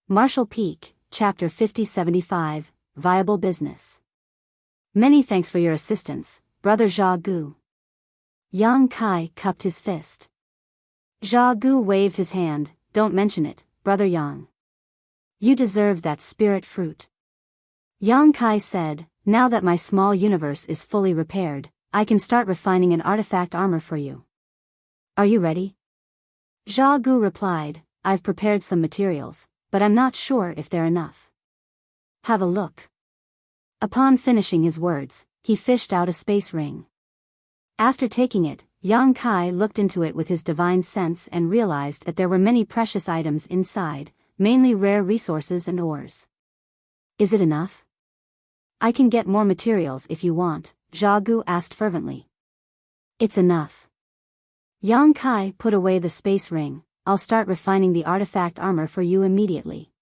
Marshall Peak, Chapter 5075, Viable Business. Many thanks for your assistance, Brother Jia Gu. Yang Kai cupped his fist. Jia Gu waved his hand. Don't mention it, Brother Yang. You deserve that spirit fruit. Yang Kai said, now that my small universe is fully repaired, I can start refining an artifact armor for you. Are you ready? Jia Gu replied, I've prepared some materials, but I'm not sure if they're enough. Have a look. Upon finishing his words, he fished out a space ring. After taking it, Yang Kai looked into it with his divine sense and realized that there were many precious items inside, mainly rare resources and ores. Is it enough? I can get more materials if you want, Jia Gu asked fervently. It's enough. Yang Kai put away the space ring. I'll start refining the artifact armor for you immediately.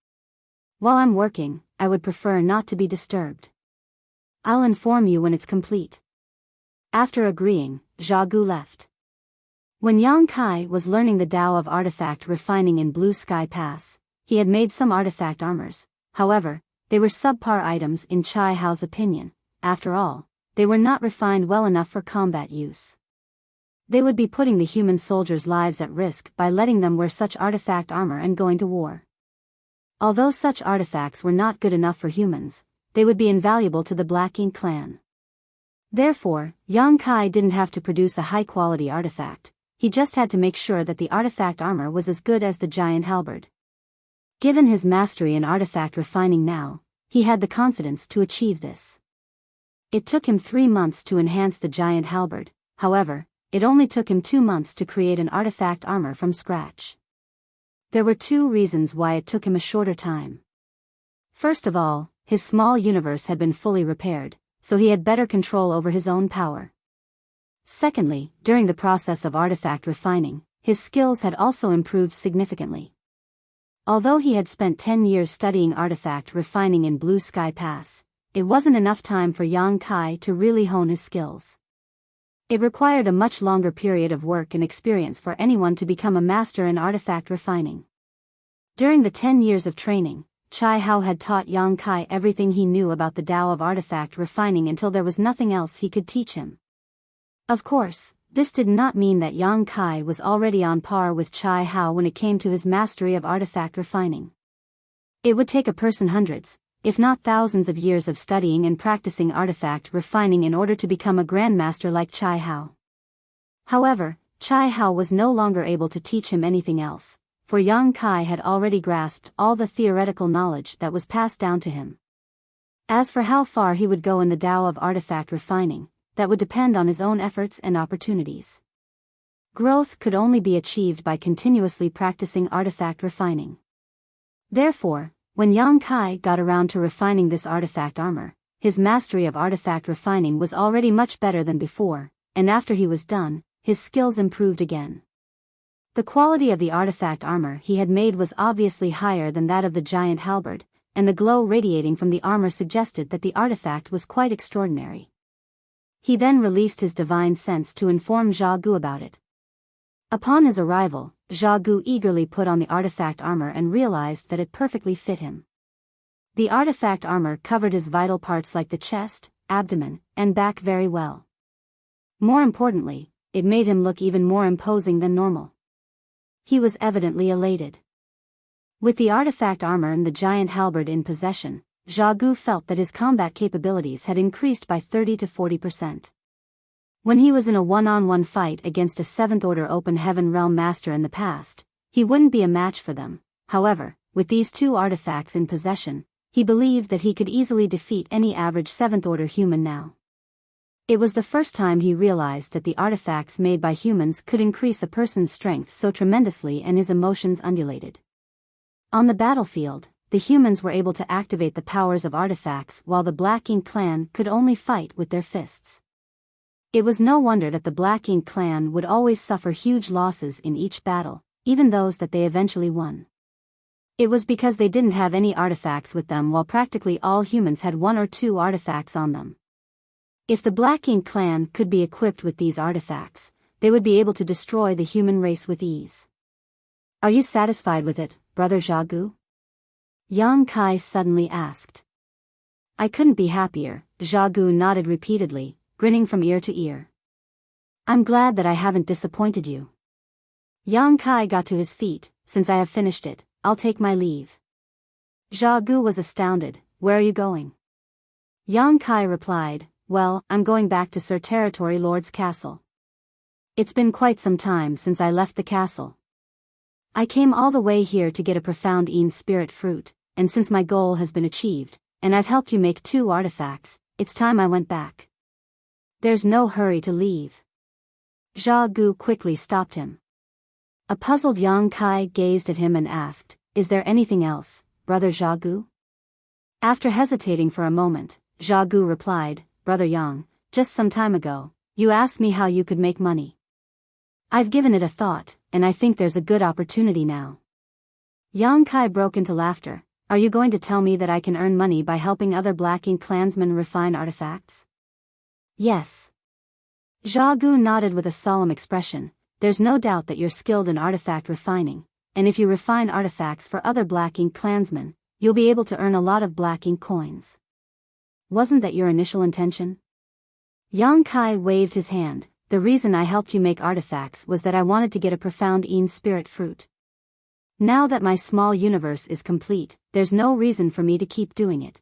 While I'm working, I would prefer not to be disturbed. I'll inform you when it's complete. After agreeing, Jia Gu left. When Yang Kai was learning the Tao of artifact refining in Blue Sky Pass, he had made some artifact armors. However, they were subpar items in Chai Hao's opinion. After all, they were not refined well enough for combat use. They would be putting the human soldiers' lives at risk by letting them wear such artifact armor and going to war. Although such artifacts were not good enough for humans, they would be invaluable to the Black Ink clan. Therefore, Yang Kai didn't have to produce a high-quality artifact, he just had to make sure that the artifact armor was as good as the giant halberd. Given his mastery in artifact refining now, he had the confidence to achieve this. It took him 3 months to enhance the giant halberd, however, it only took him 2 months to create an artifact armor from scratch. There were 2 reasons why it took him a shorter time. First of all, his small universe had been fully repaired, so he had better control over his own power. Secondly, during the process of artifact refining, his skills had also improved significantly. Although he had spent 10 years studying artifact refining in Blue Sky Pass, it wasn't enough time for Yang Kai to really hone his skills. It required a much longer period of work and experience for anyone to become a master in artifact refining. During the 10 years of training, Chai Hao had taught Yang Kai everything he knew about the Tao of artifact refining until there was nothing else he could teach him. Of course, this did not mean that Yang Kai was already on par with Chai Hao when it came to his mastery of artifact refining. It would take a person hundreds, if not thousands of years of studying and practicing artifact refining in order to become a grandmaster like Chai Hao. However, Chai Hao was no longer able to teach him anything else, for Yang Kai had already grasped all the theoretical knowledge that was passed down to him. As for how far he would go in the Tao of artifact refining, that would depend on his own efforts and opportunities. Growth could only be achieved by continuously practicing artifact refining. Therefore, when Yang Kai got around to refining this artifact armor, his mastery of artifact refining was already much better than before, and after he was done, his skills improved again. The quality of the artifact armor he had made was obviously higher than that of the giant halberd, and the glow radiating from the armor suggested that the artifact was quite extraordinary. He then released his divine sense to inform Jia Gu about it. Upon his arrival, Jia Gu eagerly put on the artifact armor and realized that it perfectly fit him. The artifact armor covered his vital parts like the chest, abdomen, and back very well. More importantly, it made him look even more imposing than normal. He was evidently elated. With the artifact armor and the giant halberd in possession, Jia Gu felt that his combat capabilities had increased by 30 to 40%. When he was in a one-on-one fight against a 7th Order Open Heaven Realm Master in the past, he wouldn't be a match for them. However, with these 2 artifacts in possession, he believed that he could easily defeat any average 7th Order human now. It was the first time he realized that the artifacts made by humans could increase a person's strength so tremendously, and his emotions undulated. On the battlefield, the humans were able to activate the powers of artifacts while the Black Ink clan could only fight with their fists. It was no wonder that the Black Ink clan would always suffer huge losses in each battle, even those that they eventually won. It was because they didn't have any artifacts with them, while practically all humans had 1 or 2 artifacts on them. If the Black Ink clan could be equipped with these artifacts, they would be able to destroy the human race with ease. Are you satisfied with it, Brother Jia Gu? Yang Kai suddenly asked. I couldn't be happier, Zha Gu nodded repeatedly, grinning from ear to ear. I'm glad that I haven't disappointed you. Yang Kai got to his feet. Since I have finished it, I'll take my leave. Zha Gu was astounded. Where are you going? Yang Kai replied, well, I'm going back to Sir Territory Lord's castle. It's been quite some time since I left the castle. I came all the way here to get a profound Een spirit fruit, and since my goal has been achieved, and I've helped you make 2 artifacts, it's time I went back. There's no hurry to leave. Zha Gu quickly stopped him. A puzzled Yang Kai gazed at him and asked, is there anything else, Brother Zha Gu? After hesitating for a moment, Zha Gu replied, Brother Yang, just some time ago, you asked me how you could make money. I've given it a thought, and I think there's a good opportunity now. Yang Kai broke into laughter. Are you going to tell me that I can earn money by helping other Black Ink clansmen refine artifacts? Yes. Zha Gu nodded with a solemn expression. There's no doubt that you're skilled in artifact refining, and if you refine artifacts for other Black Ink clansmen, you'll be able to earn a lot of Black Ink coins. Wasn't that your initial intention? Yang Kai waved his hand. The reason I helped you make artifacts was that I wanted to get a profound Een spirit fruit. Now that my small universe is complete, there's no reason for me to keep doing it.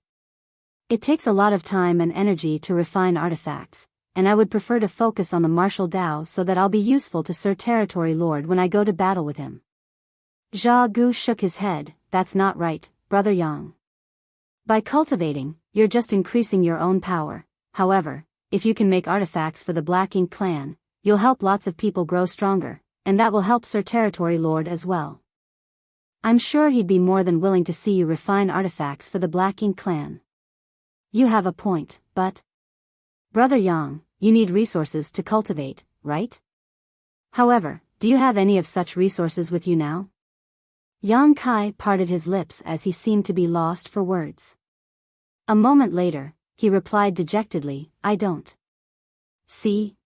It takes a lot of time and energy to refine artifacts, and I would prefer to focus on the martial Tao so that I'll be useful to Sir Territory Lord when I go to battle with him. Zha Gu shook his head. That's not right, Brother Yang. By cultivating, you're just increasing your own power. However, if you can make artifacts for the Black Ink clan, you'll help lots of people grow stronger, and that will help Sir Territory Lord as well. I'm sure he'd be more than willing to see you refine artifacts for the Black Ink clan. You have a point, but... Brother Yang, you need resources to cultivate, right? However, do you have any of such resources with you now? Yang Kai parted his lips as he seemed to be lost for words. A moment later, he replied dejectedly, I don't. See?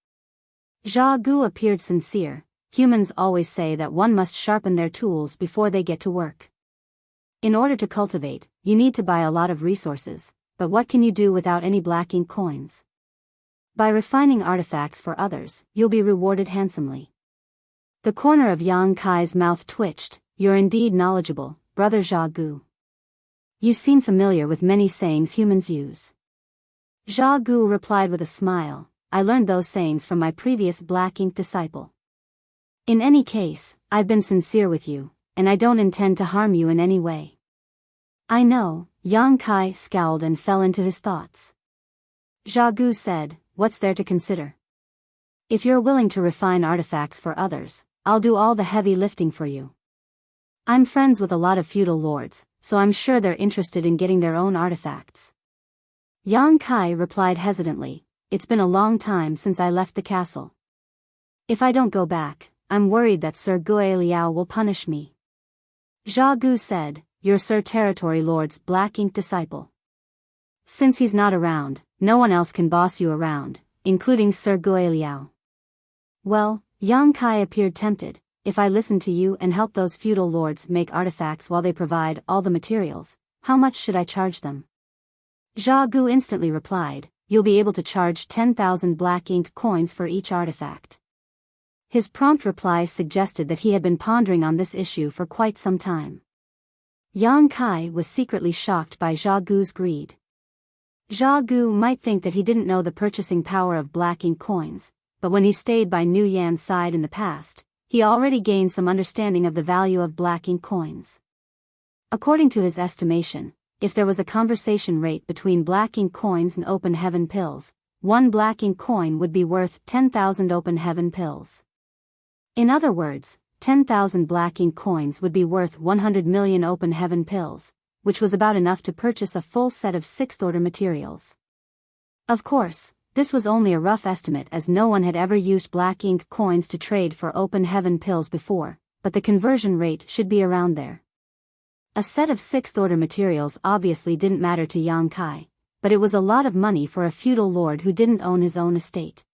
Zha Gu appeared sincere. Humans always say that one must sharpen their tools before they get to work. In order to cultivate, you need to buy a lot of resources, but what can you do without any Black Ink coins? By refining artifacts for others, you'll be rewarded handsomely. The corner of Yang Kai's mouth twitched. You're indeed knowledgeable, Brother Zha Gu. You seem familiar with many sayings humans use. Zha Gu replied with a smile. I learned those sayings from my previous Black Ink disciple. In any case, I've been sincere with you, and I don't intend to harm you in any way. I know. Yang Kai scowled and fell into his thoughts. Zha Gu said, what's there to consider? If you're willing to refine artifacts for others, I'll do all the heavy lifting for you. I'm friends with a lot of feudal lords, so I'm sure they're interested in getting their own artifacts. Yang Kai replied hesitantly, it's been a long time since I left the castle. If I don't go back, I'm worried that Sir Guiliao will punish me. Zha Gu said, you're Sir Territory Lord's Black Ink disciple. Since he's not around, no one else can boss you around, including Sir Guiliao. Well, Yang Kai appeared tempted. If I listen to you and help those feudal lords make artifacts while they provide all the materials, how much should I charge them? Zha Gu instantly replied, you'll be able to charge 10,000 Black Ink coins for each artifact. His prompt reply suggested that he had been pondering on this issue for quite some time. Yang Kai was secretly shocked by Zha Gu's greed. Zha Gu might think that he didn't know the purchasing power of Black Ink coins, but when he stayed by Nu Yan's side in the past, he already gained some understanding of the value of Black Ink coins. According to his estimation, if there was a conversation rate between Black Ink coins and open heaven pills, one Black Ink coin would be worth 10,000 open heaven pills. In other words, 10,000 Black Ink coins would be worth 100 million open heaven pills, which was about enough to purchase a full set of 6th order materials. Of course, this was only a rough estimate as no one had ever used Black Ink coins to trade for open heaven pills before, but the conversion rate should be around there. A set of 6th order materials obviously didn't matter to Yang Kai, but it was a lot of money for a feudal lord who didn't own his own estate.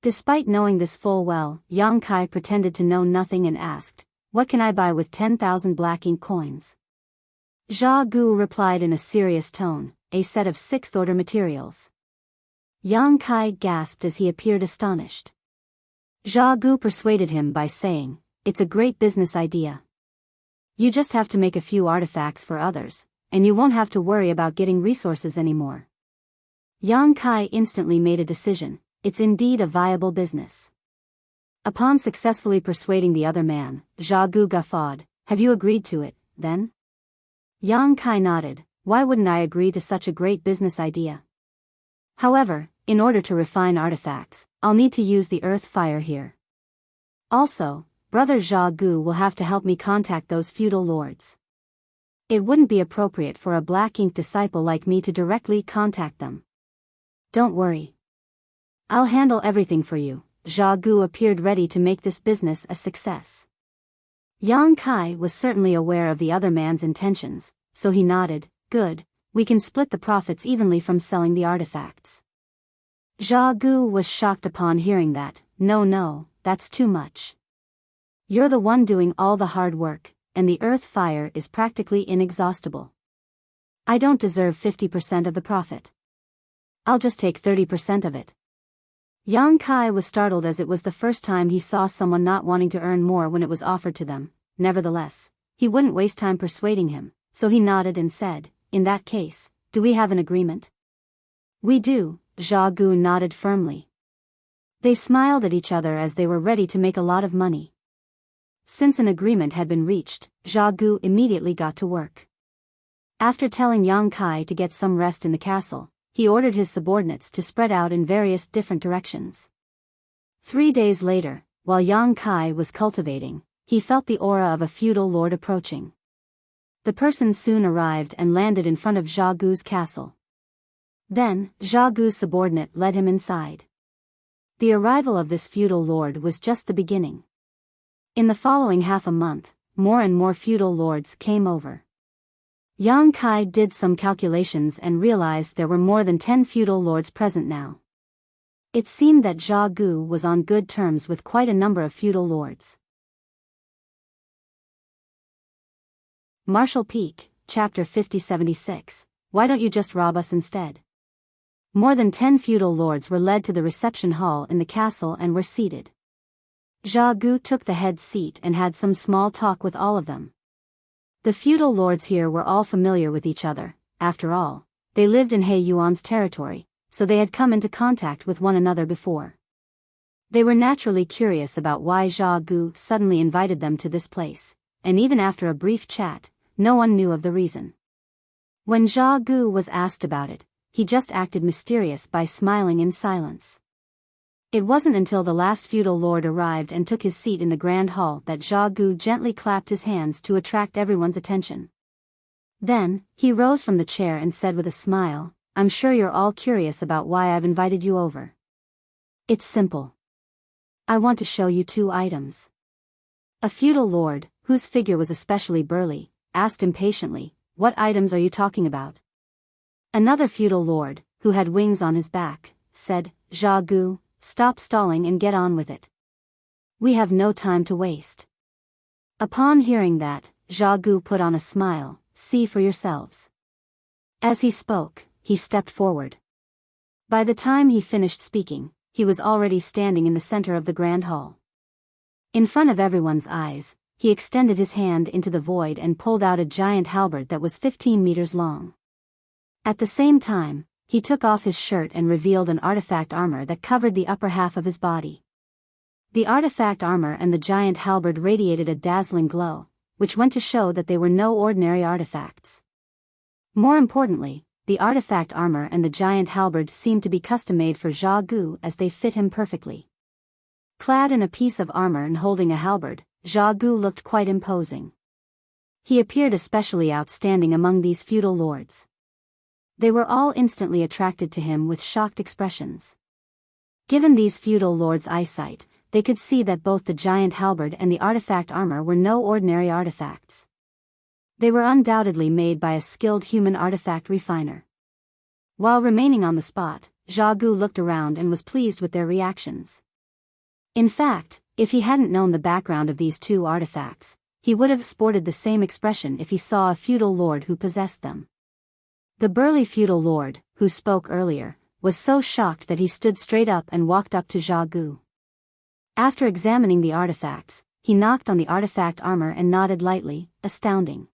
Despite knowing this full well, Yang Kai pretended to know nothing and asked, what can I buy with 10,000 Black Ink coins? Zha Gu replied in a serious tone, a set of sixth-order materials. Yang Kai gasped as he appeared astonished. Zha Gu persuaded him by saying, "It's a great business idea. You just have to make a few artifacts for others, and you won't have to worry about getting resources anymore." Yang Kai instantly made a decision. It's indeed a viable business. Upon successfully persuading the other man, Zha Gu guffawed. "Have you agreed to it, then?" Yang Kai nodded. "Why wouldn't I agree to such a great business idea? However, in order to refine artifacts, I'll need to use the earth fire here. Also, Brother Zha Gu will have to help me contact those feudal lords. It wouldn't be appropriate for a black ink disciple like me to directly contact them." "Don't worry. I'll handle everything for you." Zha Gu appeared ready to make this business a success. Yang Kai was certainly aware of the other man's intentions, so he nodded. "Good, we can split the profits evenly from selling the artifacts." Zha Gu was shocked upon hearing that. No, that's too much. You're the one doing all the hard work, and the earth fire is practically inexhaustible. I don't deserve 50% of the profit. I'll just take 30% of it." Yang Kai was startled as it was the first time he saw someone not wanting to earn more when it was offered to them. Nevertheless, he wouldn't waste time persuading him, so he nodded and said, "In that case, do we have an agreement?" "We do," Zha Gu nodded firmly. They smiled at each other as they were ready to make a lot of money. Since an agreement had been reached, Zha Gu immediately got to work. After telling Yang Kai to get some rest in the castle, he ordered his subordinates to spread out in various different directions. 3 days later, while Yang Kai was cultivating, he felt the aura of a feudal lord approaching. The person soon arrived and landed in front of Zha Gu's castle. Then, Zha Gu's subordinate led him inside. The arrival of this feudal lord was just the beginning. In the following half a month, more and more feudal lords came over. Yang Kai did some calculations and realized there were more than 10 feudal lords present now. It seemed that Zha Gu was on good terms with quite a number of feudal lords. Marshall Peak, Chapter 5076. Why don't you just rob us instead? More than 10 feudal lords were led to the reception hall in the castle and were seated. Zha Gu took the head seat and had some small talk with all of them. The feudal lords here were all familiar with each other. After all, they lived in He Yuan's territory, so they had come into contact with one another before. They were naturally curious about why Zha Gu suddenly invited them to this place, and even after a brief chat, no one knew of the reason. When Zha Gu was asked about it, he just acted mysterious by smiling in silence. It wasn't until the last feudal lord arrived and took his seat in the grand hall that Zha Gu gently clapped his hands to attract everyone's attention. Then, he rose from the chair and said with a smile, "I'm sure you're all curious about why I've invited you over. It's simple. I want to show you 2 items." A feudal lord, whose figure was especially burly, asked impatiently, "What items are you talking about?" Another feudal lord, who had wings on his back, said, "Zha Gu, stop stalling and get on with it. We have no time to waste." Upon hearing that, Zha Gu put on a smile. "See for yourselves." As he spoke, he stepped forward. By the time he finished speaking, he was already standing in the center of the grand hall. In front of everyone's eyes, he extended his hand into the void and pulled out a giant halberd that was 15 meters long. At the same time, he took off his shirt and revealed an artifact armor that covered the upper half of his body. The artifact armor and the giant halberd radiated a dazzling glow, which went to show that they were no ordinary artifacts. More importantly, the artifact armor and the giant halberd seemed to be custom-made for Zha Gu as they fit him perfectly. Clad in a piece of armor and holding a halberd, Zha Gu looked quite imposing. He appeared especially outstanding among these feudal lords. They were all instantly attracted to him with shocked expressions. Given these feudal lords' eyesight, they could see that both the giant halberd and the artifact armor were no ordinary artifacts. They were undoubtedly made by a skilled human artifact refiner. While remaining on the spot, Zha Gu looked around and was pleased with their reactions. In fact, if he hadn't known the background of these 2 artifacts, he would have sported the same expression if he saw a feudal lord who possessed them. The burly feudal lord, who spoke earlier, was so shocked that he stood straight up and walked up to Zhao Gu. After examining the artifacts, he knocked on the artifact armor and nodded lightly, astounding.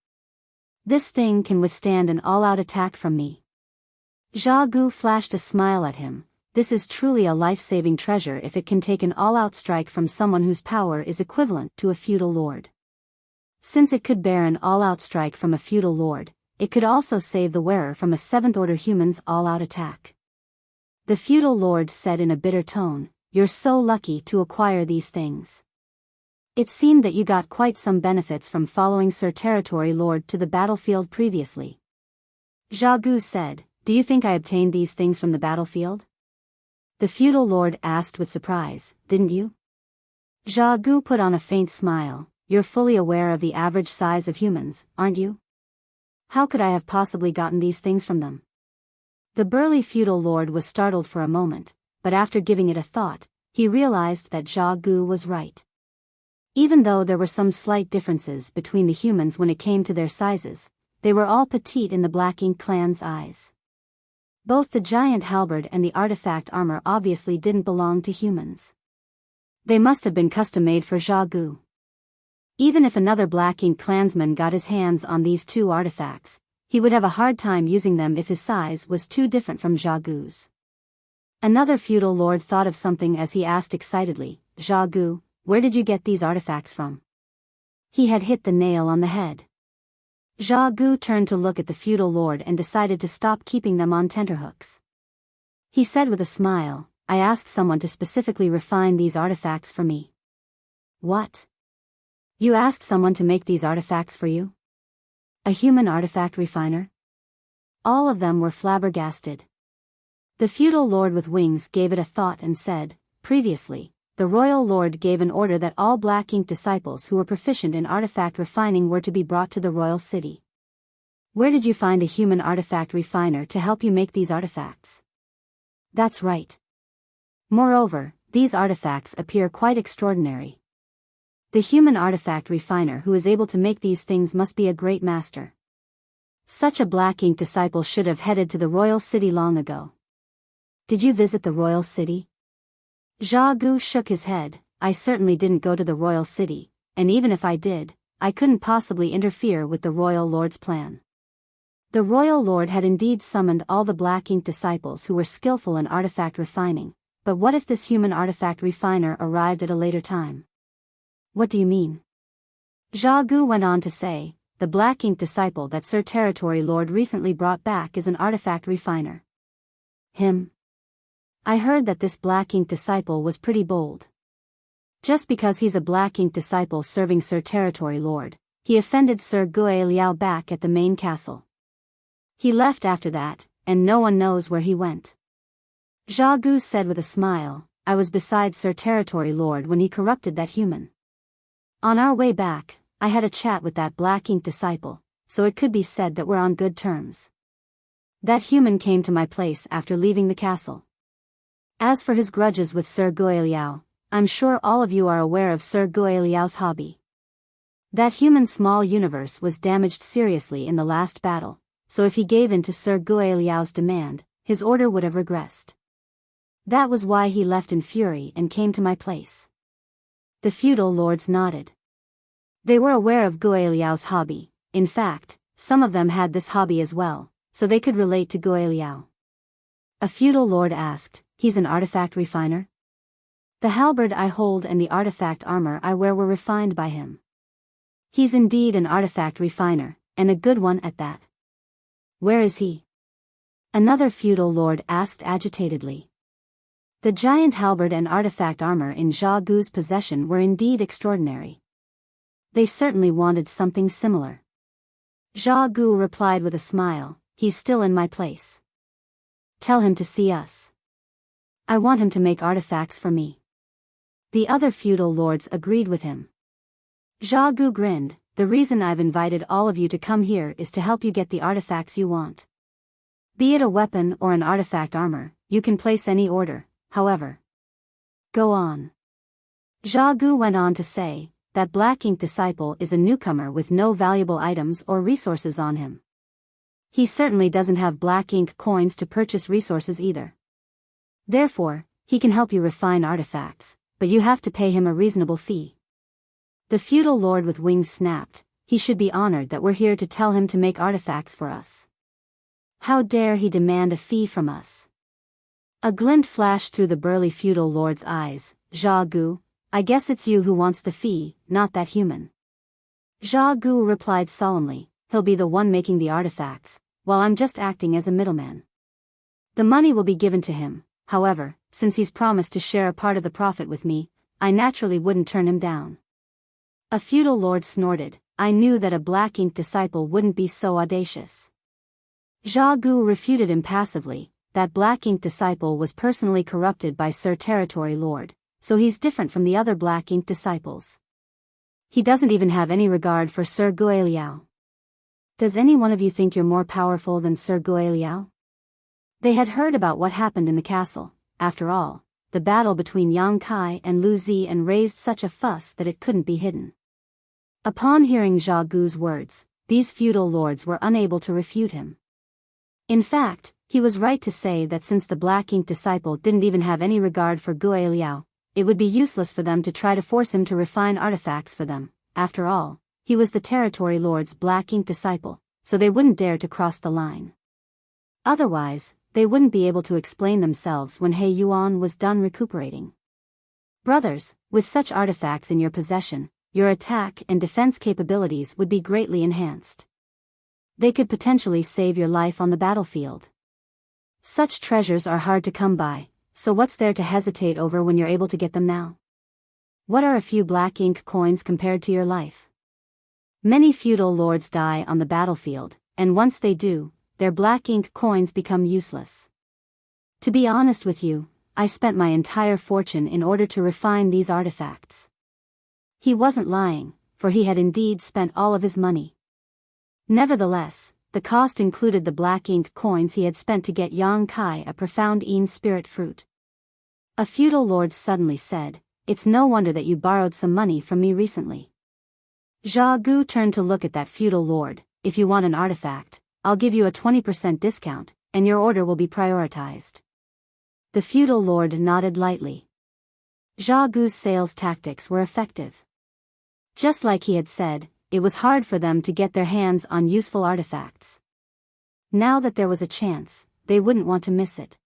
This thing can withstand an all-out attack from me. Zhao Gu flashed a smile at him. This is truly a life-saving treasure if it can take an all-out strike from someone whose power is equivalent to a feudal lord. Since it could bear an all-out strike from a feudal lord, it could also save the wearer from a seventh-order human's all-out attack. The feudal lord said in a bitter tone, "You're so lucky to acquire these things. It seemed that you got quite some benefits from following Sir Territory Lord to the battlefield previously." Zhao Gu said, "Do you think I obtained these things from the battlefield?" The feudal lord asked with surprise, "Didn't you?" Zhao Gu put on a faint smile. "You're fully aware of the average size of humans, aren't you? How could I have possibly gotten these things from them?" The burly feudal lord was startled for a moment, but after giving it a thought, he realized that Zhao Gu was right. Even though there were some slight differences between the humans when it came to their sizes, they were all petite in the Black Ink clan's eyes. Both the giant halberd and the artifact armor obviously didn't belong to humans. They must have been custom-made for Zhao Gu. Even if another Black Ink clansman got his hands on these two artifacts, he would have a hard time using them if his size was too different from Zhao Gu's. Another feudal lord thought of something as he asked excitedly, "Zhao Gu, where did you get these artifacts from?" He had hit the nail on the head. Zhao Gu turned to look at the feudal lord and decided to stop keeping them on tenterhooks. He said with a smile, "I asked someone to specifically refine these artifacts for me." "What? You asked someone to make these artifacts for you? A human artifact refiner?" All of them were flabbergasted. The feudal lord with wings gave it a thought and said, "Previously, the royal lord gave an order that all Black Ink disciples who were proficient in artifact refining were to be brought to the royal city. Where did you find a human artifact refiner to help you make these artifacts?" "That's right. Moreover, these artifacts appear quite extraordinary. The human artifact refiner who is able to make these things must be a great master. Such a Black Ink disciple should have headed to the royal city long ago." "Did you visit the royal city?" Zhao Gu shook his head. "I certainly didn't go to the royal city, and even if I did, I couldn't possibly interfere with the royal lord's plan." The royal lord had indeed summoned all the Black Ink disciples who were skillful in artifact refining, but what if this human artifact refiner arrived at a later time? "What do you mean?" Zhao Gu went on to say, "The Black Ink disciple that Sir Territory Lord recently brought back is an artifact refiner." "Him? I heard that this Black Ink disciple was pretty bold. Just because he's a Black Ink disciple serving Sir Territory Lord, he offended Sir Gue Liao back at the main castle. He left after that, and no one knows where he went." Zhao Gu said with a smile, "I was beside Sir Territory Lord when he corrupted that human. On our way back, I had a chat with that Black Ink disciple, so it could be said that we're on good terms. That human came to my place after leaving the castle. As for his grudges with Sir Gue Liao, I'm sure all of you are aware of Sir Gue Liao's hobby. That human's small universe was damaged seriously in the last battle, so if he gave in to Sir Gue Liao's demand, his order would have regressed. That was why he left in fury and came to my place." The feudal lords nodded. They were aware of Gue Liao's hobby. In fact, some of them had this hobby as well, so they could relate to Gue Liao. A feudal lord asked, "He's an artifact refiner?" "The halberd I hold and the artifact armor I wear were refined by him." "He's indeed an artifact refiner, and a good one at that." "Where is he?" Another feudal lord asked agitatedly. The giant halberd and artifact armor in Zhao Gu's possession were indeed extraordinary. They certainly wanted something similar. Zhao Gu replied with a smile, "He's still in my place. Tell him to see us. I want him to make artifacts for me." The other feudal lords agreed with him. Zhao Gu grinned, "The reason I've invited all of you to come here is to help you get the artifacts you want. Be it a weapon or an artifact armor, you can place any order, however. Go on." Zhao Gu went on to say, that black ink disciple is a newcomer with no valuable items or resources on him. He certainly doesn't have black ink coins to purchase resources either. Therefore, he can help you refine artifacts, but you have to pay him a reasonable fee. The feudal lord with wings snapped. He should be honored that we're here to tell him to make artifacts for us. How dare he demand a fee from us? A glint flashed through the burly feudal lord's eyes. Zha Gu, I guess it's you who wants the fee, not that human. Zha Gu replied solemnly, he'll be the one making the artifacts, while I'm just acting as a middleman. The money will be given to him, however, since he's promised to share a part of the profit with me, I naturally wouldn't turn him down. A feudal lord snorted, I knew that a black ink disciple wouldn't be so audacious. Zha Gu refuted impassively, that black ink disciple was personally corrupted by Sir Territory Lord, so he's different from the other black ink disciples. He doesn't even have any regard for Sir Guiliao. Does any one of you think you're more powerful than Sir Guiliao? They had heard about what happened in the castle. After all, the battle between Yang Kai and Lu Ziyan raised such a fuss that it couldn't be hidden. Upon hearing Zha Gu's words, these feudal lords were unable to refute him. In fact, he was right to say that since the black ink disciple didn't even have any regard for Guiliao, it would be useless for them to try to force him to refine artifacts for them. After all, he was the territory lord's black ink disciple, so they wouldn't dare to cross the line. Otherwise, they wouldn't be able to explain themselves when He Yuan was done recuperating. Brothers, with such artifacts in your possession, your attack and defense capabilities would be greatly enhanced. They could potentially save your life on the battlefield. Such treasures are hard to come by, so what's there to hesitate over when you're able to get them now? What are a few black ink coins compared to your life? Many feudal lords die on the battlefield, and once they do, their black ink coins become useless. To be honest with you, I spent my entire fortune in order to refine these artifacts. He wasn't lying, for he had indeed spent all of his money. Nevertheless, the cost included the black ink coins he had spent to get Yang Kai a profound Een spirit fruit. A feudal lord suddenly said, it's no wonder that you borrowed some money from me recently. Zha Gu turned to look at that feudal lord, if you want an artifact, I'll give you a 20% discount, and your order will be prioritized. The feudal lord nodded lightly. Zha Gu's sales tactics were effective. Just like he had said, it was hard for them to get their hands on useful artifacts. Now that there was a chance, they wouldn't want to miss it.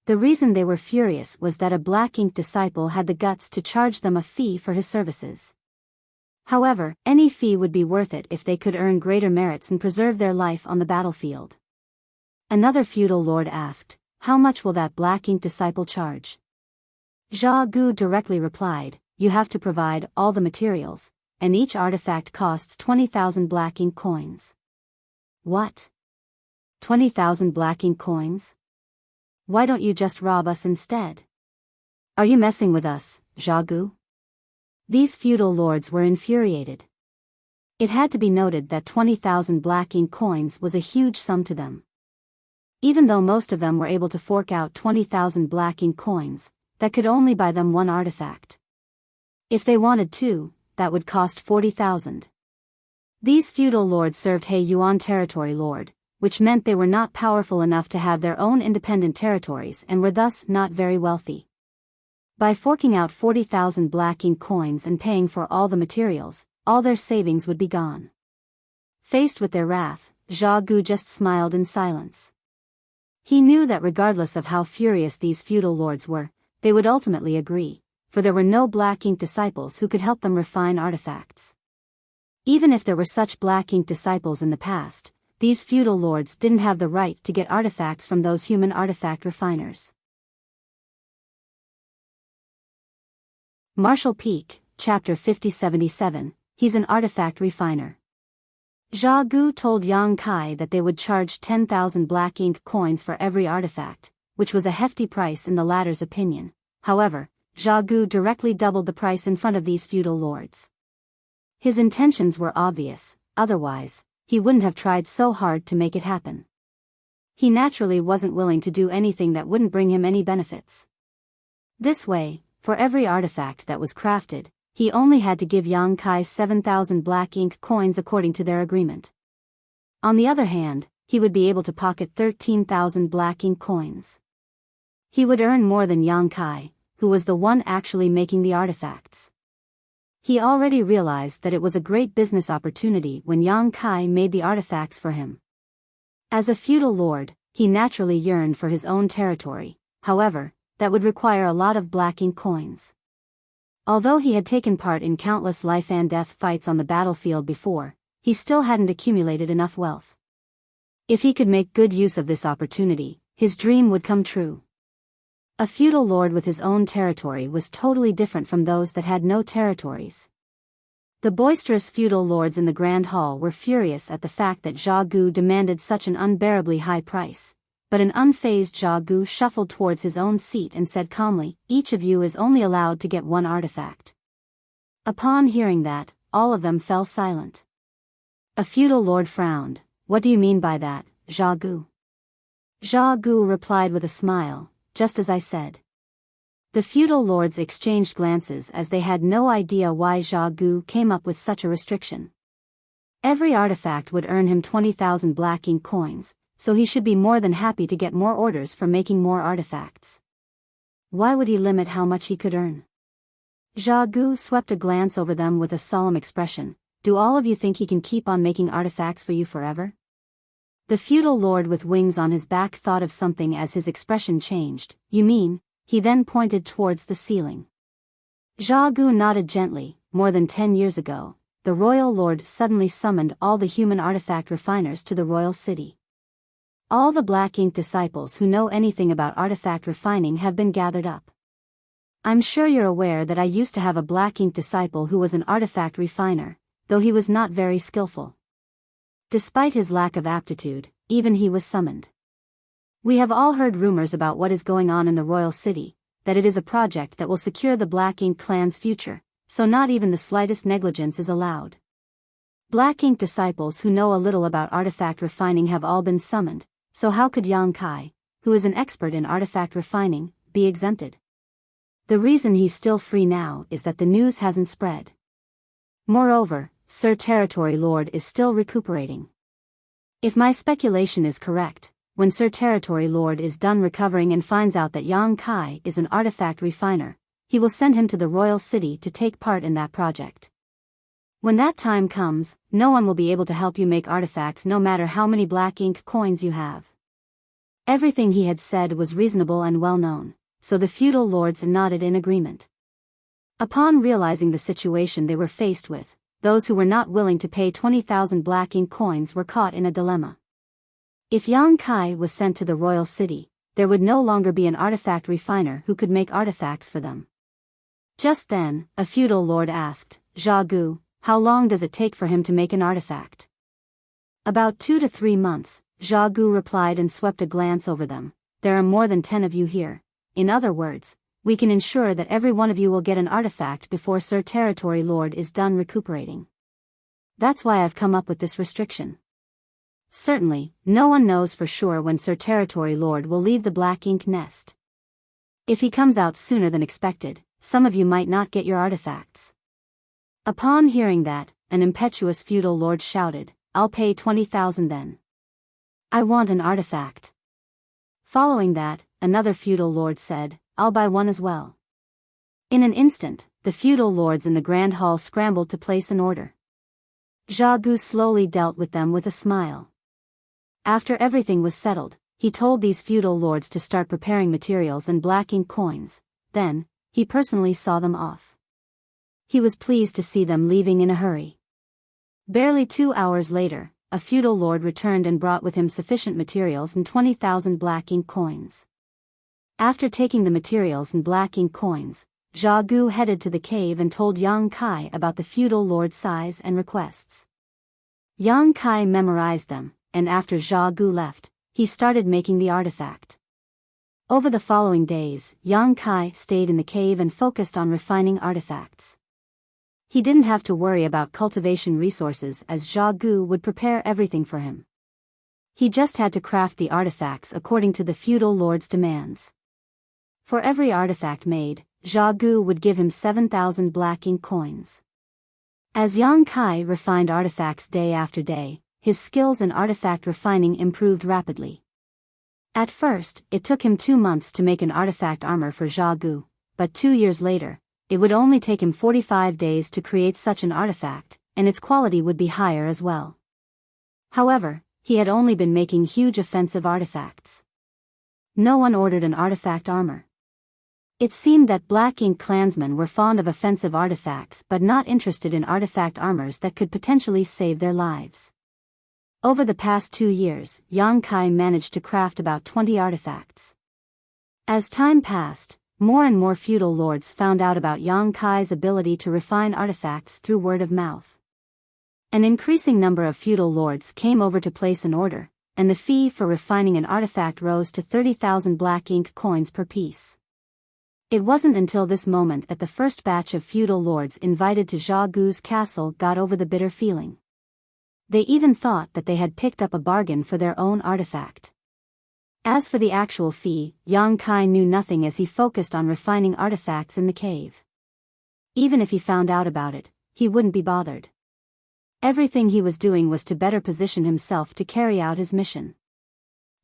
The reason they were furious was that a black ink disciple had the guts to charge them a fee for his services. However, any fee would be worth it if they could earn greater merits and preserve their life on the battlefield. Another feudal lord asked, how much will that black ink disciple charge? Zha Gu directly replied, you have to provide all the materials, and each artifact costs 20,000 black ink coins. What? 20,000 black ink coins? Why don't you just rob us instead? Are you messing with us, Zha Gu? These feudal lords were infuriated. It had to be noted that 20,000 black ink coins was a huge sum to them. Even though most of them were able to fork out 20,000 black ink coins, that could only buy them one artifact. If they wanted two, that would cost 40,000. These feudal lords served He Yuan territory lord, which meant they were not powerful enough to have their own independent territories and were thus not very wealthy. By forking out 40,000 black ink coins and paying for all the materials, all their savings would be gone. Faced with their wrath, Zha Gu just smiled in silence. He knew that regardless of how furious these feudal lords were, they would ultimately agree, for there were no black ink disciples who could help them refine artifacts. Even if there were such black ink disciples in the past, these feudal lords didn't have the right to get artifacts from those human artifact refiners. Marshall Peak, Chapter 5077, he's an artifact refiner. Zha Gu told Yang Kai that they would charge 10,000 black ink coins for every artifact, which was a hefty price in the latter's opinion. However, Zha Gu directly doubled the price in front of these feudal lords. His intentions were obvious, otherwise, he wouldn't have tried so hard to make it happen. He naturally wasn't willing to do anything that wouldn't bring him any benefits. This way, for every artifact that was crafted, he only had to give Yang Kai 7,000 black ink coins according to their agreement. On the other hand, he would be able to pocket 13,000 black ink coins. He would earn more than Yang Kai, who was the one actually making the artifacts. He already realized that it was a great business opportunity when Yang Kai made the artifacts for him. As a feudal lord, he naturally yearned for his own territory, however, that would require a lot of black ink coins. Although he had taken part in countless life and death fights on the battlefield before, he still hadn't accumulated enough wealth. If he could make good use of this opportunity, his dream would come true. A feudal lord with his own territory was totally different from those that had no territories. The boisterous feudal lords in the Grand Hall were furious at the fact that Zhao Gu demanded such an unbearably high price, but an unfazed Zhao Gu shuffled towards his own seat and said calmly, "Each of you is only allowed to get one artifact." Upon hearing that, all of them fell silent. A feudal lord frowned. "What do you mean by that, Zhao Gu?" Zhao Gu replied with a smile, "Just as I said." The feudal lords exchanged glances as they had no idea why Zhao Gu came up with such a restriction. Every artifact would earn him 20,000 black ink coins, so he should be more than happy to get more orders for making more artifacts. Why would he limit how much he could earn? Zhao Gu swept a glance over them with a solemn expression. "Do all of you think he can keep on making artifacts for you forever?" The feudal lord with wings on his back thought of something as his expression changed. "You mean?" He then pointed towards the ceiling. Zhao Gu nodded gently. "More than 10 years ago, the royal lord suddenly summoned all the human artifact refiners to the royal city. All the black ink disciples who know anything about artifact refining have been gathered up. I'm sure you're aware that I used to have a black ink disciple who was an artifact refiner, though he was not very skillful. Despite his lack of aptitude, even he was summoned. We have all heard rumors about what is going on in the royal city, that it is a project that will secure the Black Ink clan's future, so not even the slightest negligence is allowed. Black Ink disciples who know a little about artifact refining have all been summoned, so how could Yang Kai, who is an expert in artifact refining, be exempted? The reason he's still free now is that the news hasn't spread. Moreover, Sir Territory Lord is still recuperating. If my speculation is correct, when Sir Territory Lord is done recovering and finds out that Yang Kai is an artifact refiner, he will send him to the royal city to take part in that project. When that time comes, no one will be able to help you make artifacts no matter how many black ink coins you have. Everything he had said was reasonable and well known, so the feudal lords nodded in agreement. Upon realizing the situation they were faced with, those who were not willing to pay 20,000 black ink coins were caught in a dilemma. If Yang Kai was sent to the royal city, there would no longer be an artifact refiner who could make artifacts for them. Just then, a feudal lord asked, "Zhao Gu, how long does it take for him to make an artifact?" "About 2 to 3 months, Zhao Gu replied and swept a glance over them. "There are more than 10 of you here. In other words, we can ensure that every one of you will get an artifact before Sir Territory Lord is done recuperating. That's why I've come up with this restriction. Certainly, no one knows for sure when Sir Territory Lord will leave the Black Ink nest. If he comes out sooner than expected, some of you might not get your artifacts." Upon hearing that, an impetuous feudal lord shouted, "I'll pay 20,000 then. I want an artifact." Following that, another feudal lord said, "I'll buy one as well." In an instant, the feudal lords in the Grand Hall scrambled to place an order. Zhao Gu slowly dealt with them with a smile. After everything was settled, he told these feudal lords to start preparing materials and black ink coins, then, he personally saw them off. He was pleased to see them leaving in a hurry. Barely 2 hours later, a feudal lord returned and brought with him sufficient materials and 20,000 black ink coins. After taking the materials and black ink coins, Zhao Gu headed to the cave and told Yang Kai about the feudal lord's size and requests. Yang Kai memorized them, and after Zhao Gu left, he started making the artifact. Over the following days, Yang Kai stayed in the cave and focused on refining artifacts. He didn't have to worry about cultivation resources as Zhao Gu would prepare everything for him. He just had to craft the artifacts according to the feudal lord's demands. For every artifact made, Zhao Gu would give him 7,000 black ink coins. As Yang Kai refined artifacts day after day, his skills in artifact refining improved rapidly. At first, it took him 2 months to make an artifact armor for Zhao Gu, but 2 years later, it would only take him 45 days to create such an artifact, and its quality would be higher as well. However, he had only been making huge offensive artifacts. No one ordered an artifact armor. It seemed that Black Ink clansmen were fond of offensive artifacts but not interested in artifact armors that could potentially save their lives. Over the past 2 years, Yang Kai managed to craft about 20 artifacts. As time passed, more and more feudal lords found out about Yang Kai's ability to refine artifacts through word of mouth. An increasing number of feudal lords came over to place an order, and the fee for refining an artifact rose to 30,000 black ink coins per piece. It wasn't until this moment that the first batch of feudal lords invited to Zhao Gu's castle got over the bitter feeling. They even thought that they had picked up a bargain for their own artifact. As for the actual fee, Yang Kai knew nothing as he focused on refining artifacts in the cave. Even if he found out about it, he wouldn't be bothered. Everything he was doing was to better position himself to carry out his mission.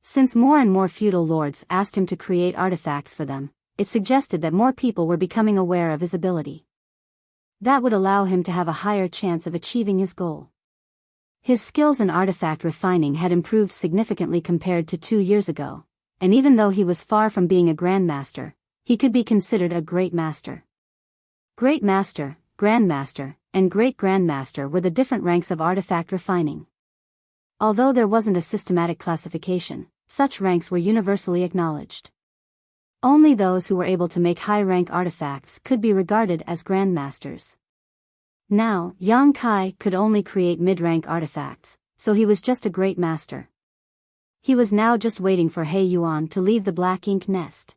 Since more and more feudal lords asked him to create artifacts for them, it suggested that more people were becoming aware of his ability. That would allow him to have a higher chance of achieving his goal. His skills in artifact refining had improved significantly compared to 2 years ago, and even though he was far from being a grandmaster, he could be considered a great master. Great master, grandmaster, and great grandmaster were the different ranks of artifact refining. Although there wasn't a systematic classification, such ranks were universally acknowledged. Only those who were able to make high-rank artifacts could be regarded as grandmasters. Now, Yang Kai could only create mid-rank artifacts, so he was just a great master. He was now just waiting for He Yuan to leave the black ink nest.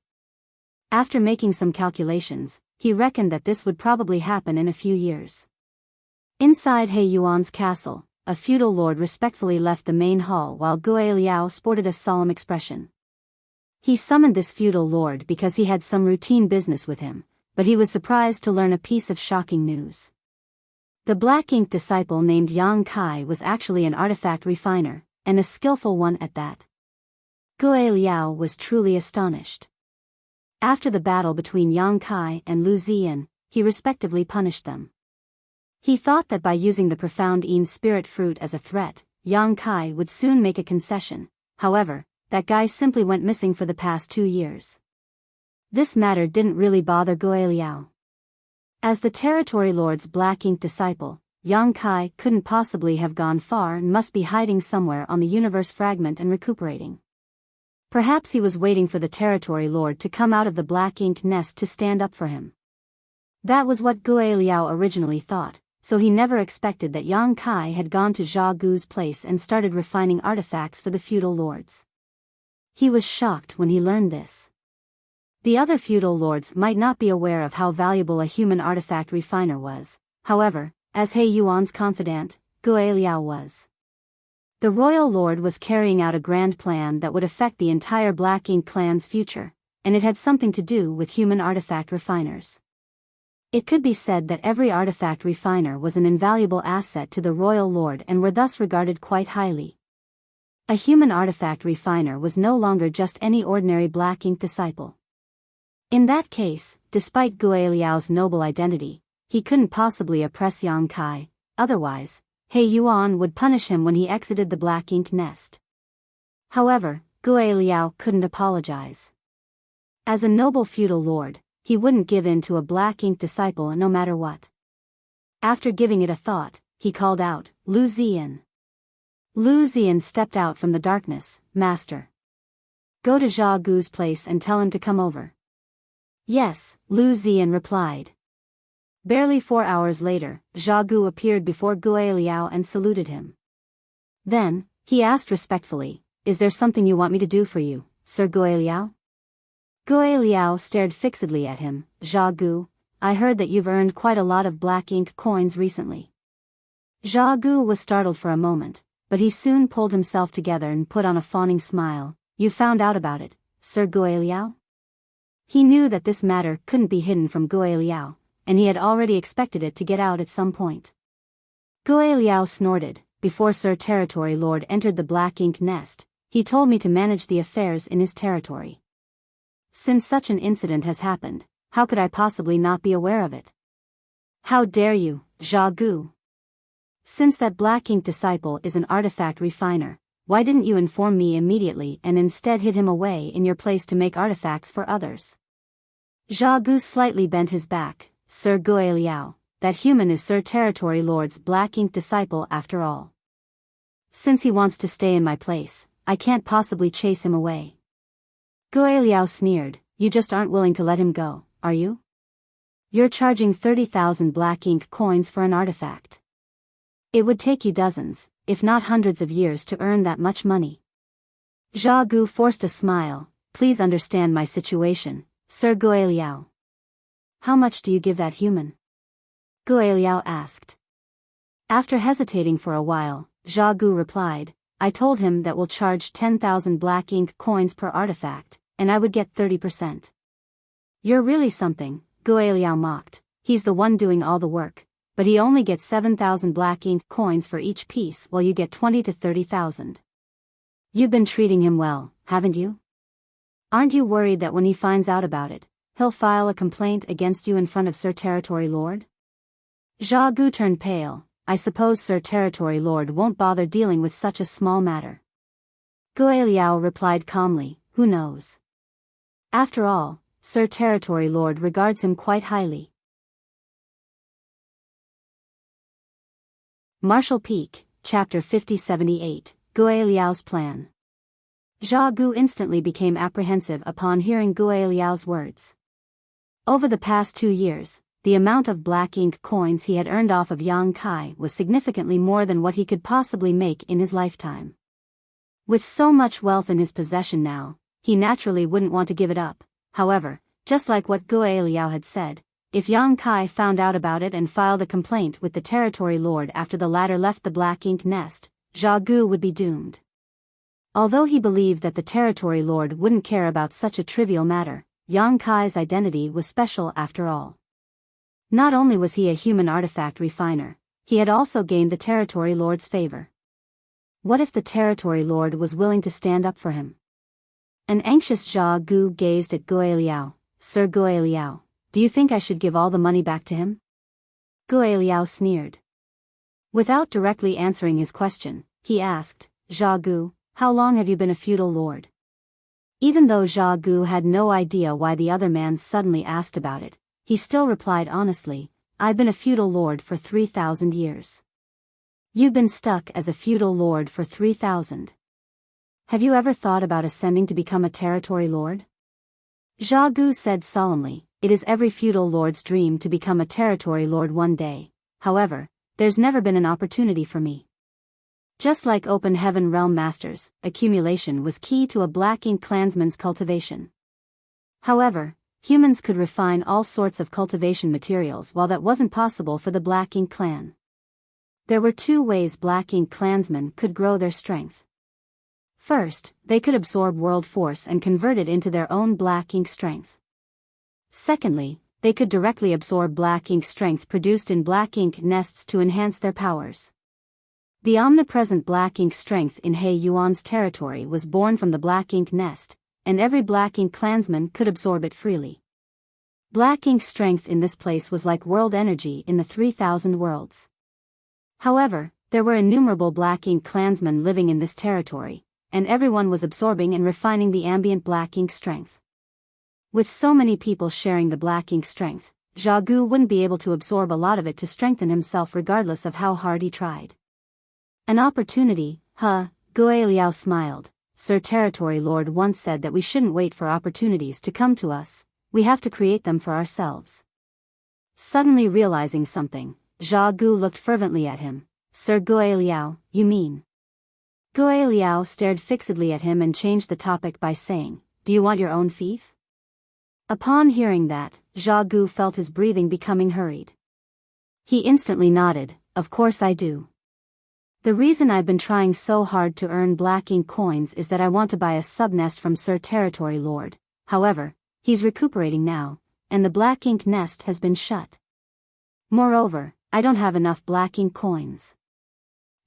After making some calculations, he reckoned that this would probably happen in a few years. Inside He Yuan's castle, a feudal lord respectfully left the main hall while Gue Liao sported a solemn expression. He summoned this feudal lord because he had some routine business with him, but he was surprised to learn a piece of shocking news. The black ink disciple named Yang Kai was actually an artifact refiner, and a skillful one at that. Gue Liao was truly astonished. After the battle between Yang Kai and Lu Ziyan, he respectively punished them. He thought that by using the profound Yin spirit fruit as a threat, Yang Kai would soon make a concession. However, that guy simply went missing for the past 2 years. This matter didn't really bother Gue Liao. As the territory lord's black ink disciple, Yang Kai couldn't possibly have gone far and must be hiding somewhere on the universe fragment and recuperating. Perhaps he was waiting for the territory lord to come out of the black ink nest to stand up for him. That was what Gue Liao originally thought, so he never expected that Yang Kai had gone to Zhao Gu's place and started refining artifacts for the feudal lords. He was shocked when he learned this. The other feudal lords might not be aware of how valuable a human artifact refiner was, however, as He Yuan's confidant, Gue Liao was. The royal lord was carrying out a grand plan that would affect the entire Black Ink clan's future, and it had something to do with human artifact refiners. It could be said that every artifact refiner was an invaluable asset to the royal lord and were thus regarded quite highly. A human artifact refiner was no longer just any ordinary black ink disciple. In that case, despite Gue Liao's noble identity, he couldn't possibly oppress Yang Kai, otherwise, He Yuan would punish him when he exited the black ink nest. However, Gue Liao couldn't apologize. As a noble feudal lord, he wouldn't give in to a black ink disciple no matter what. After giving it a thought, he called out, "Lu Ziyan." Lu Ziyan stepped out from the darkness. "Master. Go to Zhao Gu's place and tell him to come over." "Yes," Lu Ziyan replied. Barely 4 hours later, Zhao Gu appeared before Gue Liao and saluted him. Then, he asked respectfully, "Is there something you want me to do for you, Sir Gue Liao?" Gue Liao stared fixedly at him. "Zhao Gu, I heard that you've earned quite a lot of black ink coins recently." Zhao Gu was startled for a moment, but he soon pulled himself together and put on a fawning smile. "You found out about it, Sir Gue Liao?" He knew that this matter couldn't be hidden from Guiliao, and he had already expected it to get out at some point. Guiliao snorted. Before Sir Territory Lord entered the black ink nest, he told me to manage the affairs in his territory. Since such an incident has happened, how could I possibly not be aware of it? How dare you, Zha Gu? Since that black ink disciple is an artifact refiner, why didn't you inform me immediately and instead hid him away in your place to make artifacts for others? Zha Gu slightly bent his back. Sir Guiliao, that human is Sir Territory Lord's black ink disciple after all. Since he wants to stay in my place, I can't possibly chase him away. Guiliao sneered. You just aren't willing to let him go, are you? You're charging 30,000 black ink coins for an artifact. It would take you dozens, if not hundreds of years to earn that much money. Zha Gu forced a smile. Please understand my situation, Sir Guiliao. How much do you give that human? Guiliao asked. After hesitating for a while, Zha Gu replied, I told him that we'll charge 10,000 black ink coins per artifact, and I would get 30%. You're really something, Guiliao mocked. He's the one doing all the work, but he only gets 7,000 black ink coins for each piece while you get 20 to 30,000. You've been treating him well, haven't you? Aren't you worried that when he finds out about it, he'll file a complaint against you in front of Sir Territory Lord? Zha Gu turned pale. I suppose Sir Territory Lord won't bother dealing with such a small matter. Guiliao replied calmly, who knows? After all, Sir Territory Lord regards him quite highly. Martial Peak, Chapter 5078, Guiliao's Plan. Zha Gu instantly became apprehensive upon hearing Guiliao's words. Over the past 2 years, the amount of black ink coins he had earned off of Yang Kai was significantly more than what he could possibly make in his lifetime. With so much wealth in his possession now, he naturally wouldn't want to give it up. However, just like what Guiliao had said, if Yang Kai found out about it and filed a complaint with the Territory Lord after the latter left the black ink nest, Zha Gu would be doomed. Although he believed that the Territory Lord wouldn't care about such a trivial matter, Yang Kai's identity was special after all. Not only was he a human artifact refiner, he had also gained the Territory Lord's favor. What if the Territory Lord was willing to stand up for him? An anxious Zha Gu gazed at Guiliao. Sir Guiliao, do you think I should give all the money back to him? Guiliao sneered. Without directly answering his question, he asked, Zha Gu, how long have you been a feudal lord? Even though Zha Gu had no idea why the other man suddenly asked about it, he still replied honestly, I've been a feudal lord for 3,000 years. You've been stuck as a feudal lord for 3,000. Have you ever thought about ascending to become a territory lord? Zha Gu said solemnly, it is every feudal lord's dream to become a territory lord one day. However, there's never been an opportunity for me. Just like Open Heaven Realm Masters, accumulation was key to a Black Ink clansman's cultivation. However, humans could refine all sorts of cultivation materials while that wasn't possible for the Black Ink clan. There were two ways Black Ink clansmen could grow their strength. First, they could absorb world force and convert it into their own Black Ink strength. Secondly, they could directly absorb Black Ink strength produced in Black Ink nests to enhance their powers. The omnipresent Black Ink strength in He Yuan's territory was born from the Black Ink nest, and every Black Ink clansman could absorb it freely. Black Ink strength in this place was like world energy in the 3,000 worlds. However, there were innumerable Black Ink clansmen living in this territory, and everyone was absorbing and refining the ambient Black Ink strength. With so many people sharing the Black Ink strength, Zha Gu wouldn't be able to absorb a lot of it to strengthen himself regardless of how hard he tried. An opportunity, huh? Gui Liao smiled. Sir Territory Lord once said that we shouldn't wait for opportunities to come to us, we have to create them for ourselves. Suddenly realizing something, Zha Gu looked fervently at him. Sir Gui Liao, you mean? Gui Liao stared fixedly at him and changed the topic by saying, do you want your own fief? Upon hearing that, Zha Gu felt his breathing becoming hurried. He instantly nodded, of course I do. The reason I've been trying so hard to earn Black Ink coins is that I want to buy a subnest from Sir Territory Lord. However, he's recuperating now, and the black ink nest has been shut. Moreover, I don't have enough black ink coins.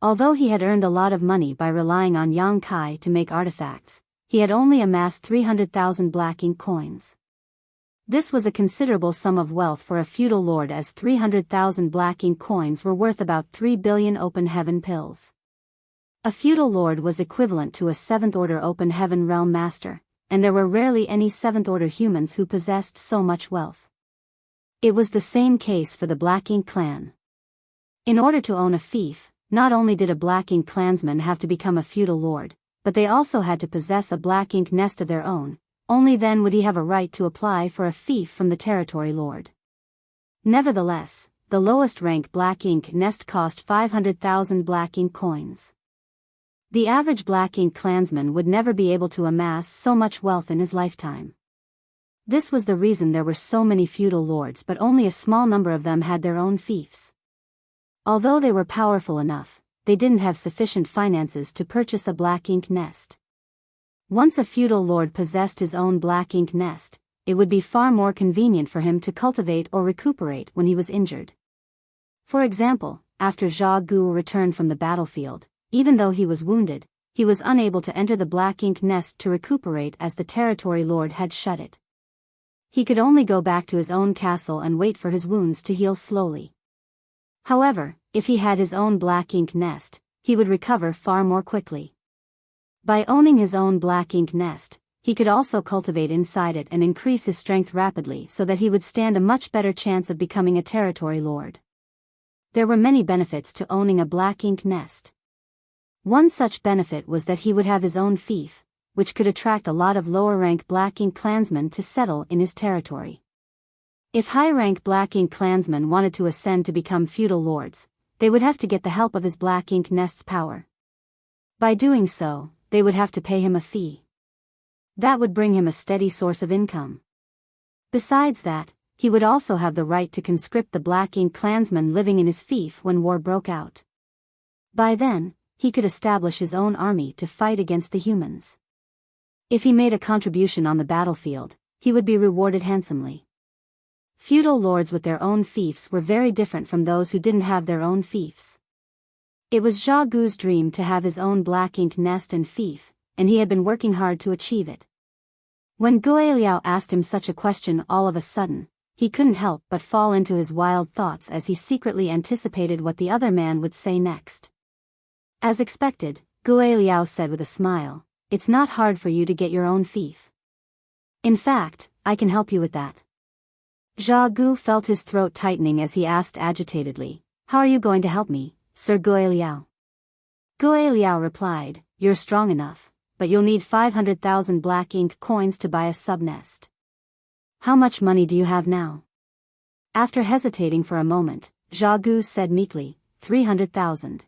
Although he had earned a lot of money by relying on Yang Kai to make artifacts, he had only amassed 300,000 black ink coins. This was a considerable sum of wealth for a feudal lord, as 300,000 black ink coins were worth about 3 billion open heaven pills. A feudal lord was equivalent to a 7th order open heaven realm master, and there were rarely any 7th order humans who possessed so much wealth. It was the same case for the Black Ink clan. In order to own a fief, not only did a Black Ink clansman have to become a feudal lord, but they also had to possess a Black Ink nest of their own. Only then would he have a right to apply for a fief from the territory lord. Nevertheless, the lowest rank Black Ink nest cost 500,000 Black Ink coins. The average Black Ink clansman would never be able to amass so much wealth in his lifetime. This was the reason there were so many feudal lords, but only a small number of them had their own fiefs. Although they were powerful enough, they didn't have sufficient finances to purchase a Black Ink nest. Once a feudal lord possessed his own Black Ink nest, it would be far more convenient for him to cultivate or recuperate when he was injured. For example, after Zhao Gu returned from the battlefield, even though he was wounded, he was unable to enter the Black Ink nest to recuperate, as the territory lord had shut it. He could only go back to his own castle and wait for his wounds to heal slowly. However, if he had his own Black Ink nest, he would recover far more quickly. By owning his own Black Ink nest, he could also cultivate inside it and increase his strength rapidly, so that he would stand a much better chance of becoming a territory lord. There were many benefits to owning a Black Ink nest. One such benefit was that he would have his own fief, which could attract a lot of lower-rank Black Ink clansmen to settle in his territory. If high-rank Black Ink clansmen wanted to ascend to become feudal lords, they would have to get the help of his Black Ink nest's power. By doing so, they would have to pay him a fee. That would bring him a steady source of income. Besides that, he would also have the right to conscript the Black Ink clansmen living in his fief when war broke out. By then, he could establish his own army to fight against the humans. If he made a contribution on the battlefield, he would be rewarded handsomely. Feudal lords with their own fiefs were very different from those who didn't have their own fiefs. It was Zhao Gu's dream to have his own Black Ink nest and fief, and he had been working hard to achieve it. When Gue Liao asked him such a question all of a sudden, he couldn't help but fall into his wild thoughts, as he secretly anticipated what the other man would say next. As expected, Gue Liao said with a smile, "It's not hard for you to get your own fief. In fact, I can help you with that." Zhao Gu felt his throat tightening as he asked agitatedly, "How are you going to help me, Sir Gue Liao?" Gue Liao replied, "You're strong enough, but you'll need 500,000 Black Ink coins to buy a sub-nest. How much money do you have now?" After hesitating for a moment, Zhao Gu said meekly, 300,000.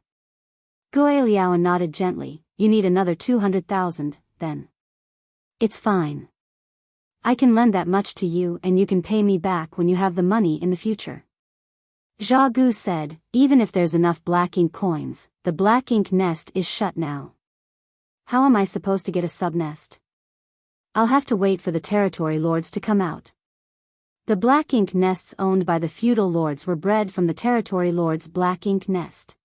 Gue Liao nodded gently, "You need another 200,000, then." "It's fine. I can lend that much to you, and you can pay me back when you have the money in the future." Zhao Gu said, "Even if there's enough Black Ink coins, the Black Ink nest is shut now. How am I supposed to get a sub-nest? I'll have to wait for the territory lords to come out." The Black Ink nests owned by the feudal lords were bred from the territory lord's Black Ink nest.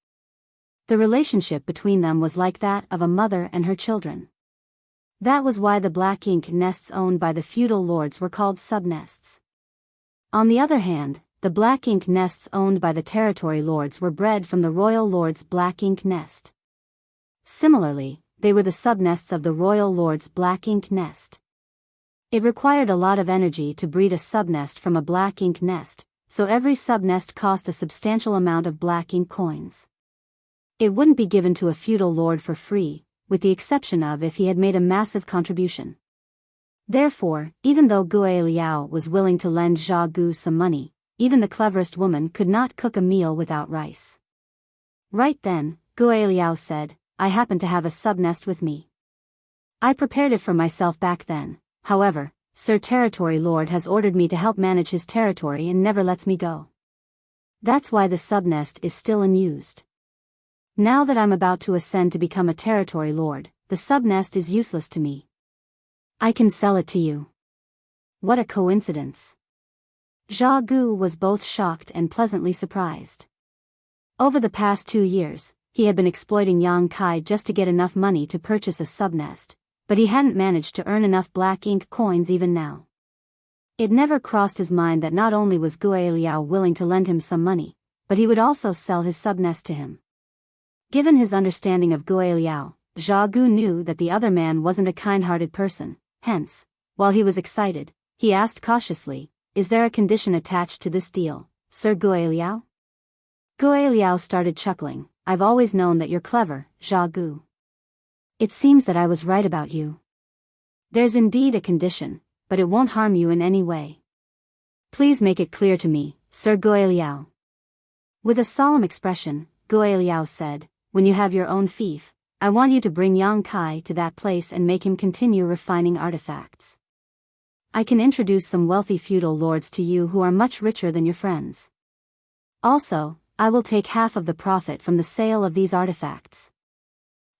The relationship between them was like that of a mother and her children. That was why the Black Ink nests owned by the feudal lords were called sub-nests. On the other hand, the Black Ink nests owned by the territory lords were bred from the royal lord's Black Ink nest. Similarly, they were the sub-nests of the royal lord's Black Ink nest. It required a lot of energy to breed a sub-nest from a Black Ink nest, so every sub-nest cost a substantial amount of Black Ink coins. It wouldn't be given to a feudal lord for free, with the exception of if he had made a massive contribution. Therefore, even though Gue Liao was willing to lend Zhao Gu some money, even the cleverest woman could not cook a meal without rice. Right then, Gue Liao said, "I happen to have a sub-nest with me. I prepared it for myself back then, however, Sir Territory Lord has ordered me to help manage his territory and never lets me go. That's why the sub-nest is still unused. Now that I'm about to ascend to become a territory lord, the sub-nest is useless to me. I can sell it to you." What a coincidence. Zhao Gu was both shocked and pleasantly surprised. Over the past 2 years, he had been exploiting Yang Kai just to get enough money to purchase a subnest, but he hadn't managed to earn enough black ink coins even now. It never crossed his mind that not only was Gui Liao willing to lend him some money, but he would also sell his subnest to him. Given his understanding of Gui Liao, Zhao Gu knew that the other man wasn't a kind-hearted person, hence, while he was excited, he asked cautiously, "Is there a condition attached to this deal, Sir Gui Liao?" Gui Liao started chuckling. "I've always known that you're clever, Zhao Gu. It seems that I was right about you. There's indeed a condition, but it won't harm you in any way. Please make it clear to me, Sir Gui Liao." With a solemn expression, Gui Liao said, "When you have your own fief, I want you to bring Yang Kai to that place and make him continue refining artifacts. I can introduce some wealthy feudal lords to you who are much richer than your friends. Also, I will take half of the profit from the sale of these artifacts.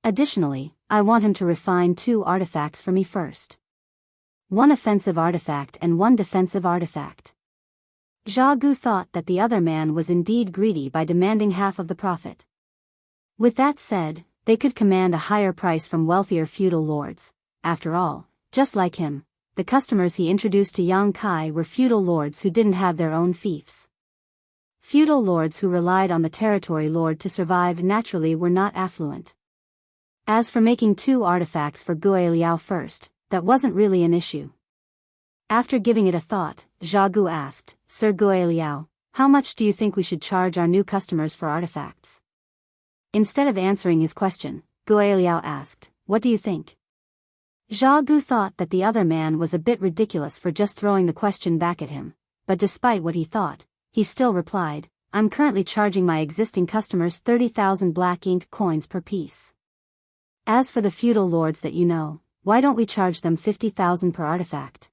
Additionally, I want him to refine 2 artifacts for me first. 1 offensive artifact and 1 defensive artifact." Zhao Gu thought that the other man was indeed greedy by demanding half of the profit. With that said, they could command a higher price from wealthier feudal lords. After all, just like him, the customers he introduced to Yang Kai were feudal lords who didn't have their own fiefs. Feudal lords who relied on the territory lord to survive naturally were not affluent. As for making 2 artifacts for Gui Liao first, that wasn't really an issue. After giving it a thought, Zhao Gu asked, "Sir Gui Liao, how much do you think we should charge our new customers for artifacts?" Instead of answering his question, Gui Liao asked, "What do you think?" Zhao Gu thought that the other man was a bit ridiculous for just throwing the question back at him, but despite what he thought, he still replied, "I'm currently charging my existing customers 30,000 black ink coins per piece. As for the feudal lords that you know, why don't we charge them 50,000 per artifact?"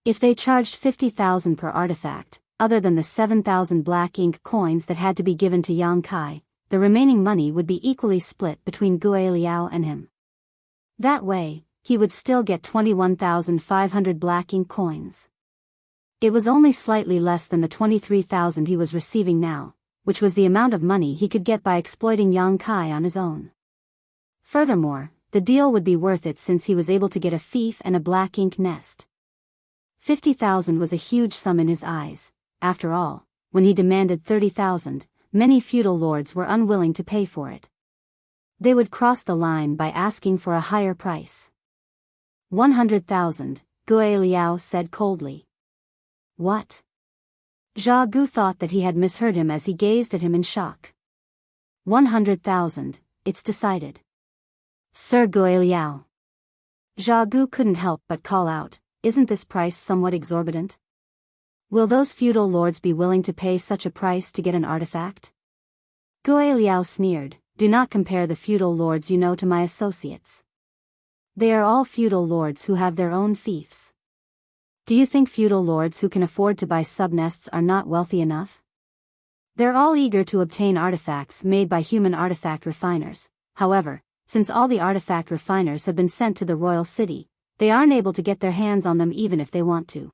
If they charged 50,000 per artifact, other than the 7,000 black ink coins that had to be given to Yang Kai, the remaining money would be equally split between Gui Liao and him. That way, he would still get 21,500 black ink coins. It was only slightly less than the 23,000 he was receiving now, which was the amount of money he could get by exploiting Yang Kai on his own. Furthermore, the deal would be worth it since he was able to get a fief and a black ink nest. 50,000 was a huge sum in his eyes. After all, when he demanded 30,000, many feudal lords were unwilling to pay for it. They would cross the line by asking for a higher price. 100,000, Gui Liao said coldly. What? Zhao Gu thought that he had misheard him as he gazed at him in shock. 100,000, it's decided. Sir Gui Liao. Zhao Gu couldn't help but call out, "Isn't this price somewhat exorbitant? Will those feudal lords be willing to pay such a price to get an artifact?" Gui Liao sneered, "Do not compare the feudal lords you know to my associates. They are all feudal lords who have their own fiefs. Do you think feudal lords who can afford to buy subnests are not wealthy enough? They're all eager to obtain artifacts made by human artifact refiners. However, since all the artifact refiners have been sent to the royal city, they aren't able to get their hands on them even if they want to.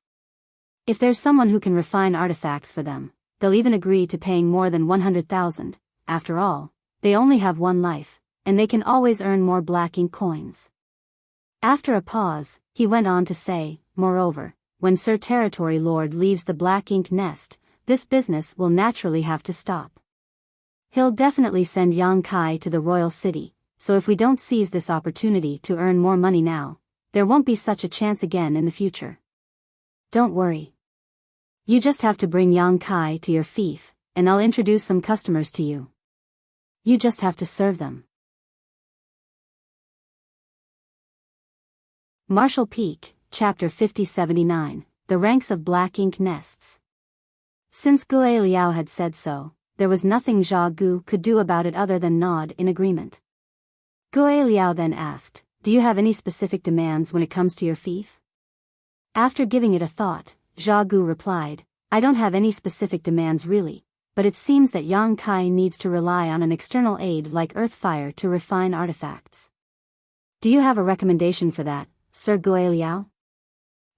If there's someone who can refine artifacts for them, they'll even agree to paying more than 100,000. After all, they only have one life, and they can always earn more black ink coins." After a pause, he went on to say, "Moreover, when Sir Territory Lord leaves the black ink nest, this business will naturally have to stop. He'll definitely send Yang Kai to the royal city, so if we don't seize this opportunity to earn more money now, there won't be such a chance again in the future. Don't worry. You just have to bring Yang Kai to your fief, and I'll introduce some customers to you. You just have to serve them." Martial Peak, Chapter 5079, The Ranks of Black Ink Nests. Since Gui Liao had said so, there was nothing Zhao Gu could do about it other than nod in agreement. Gui Liao then asked, "Do you have any specific demands when it comes to your fief?" After giving it a thought, Zhao Gu replied, "I don't have any specific demands really, but it seems that Yang Kai needs to rely on an external aid like Earthfire to refine artifacts. Do you have a recommendation for that, Sir Gui Liao?"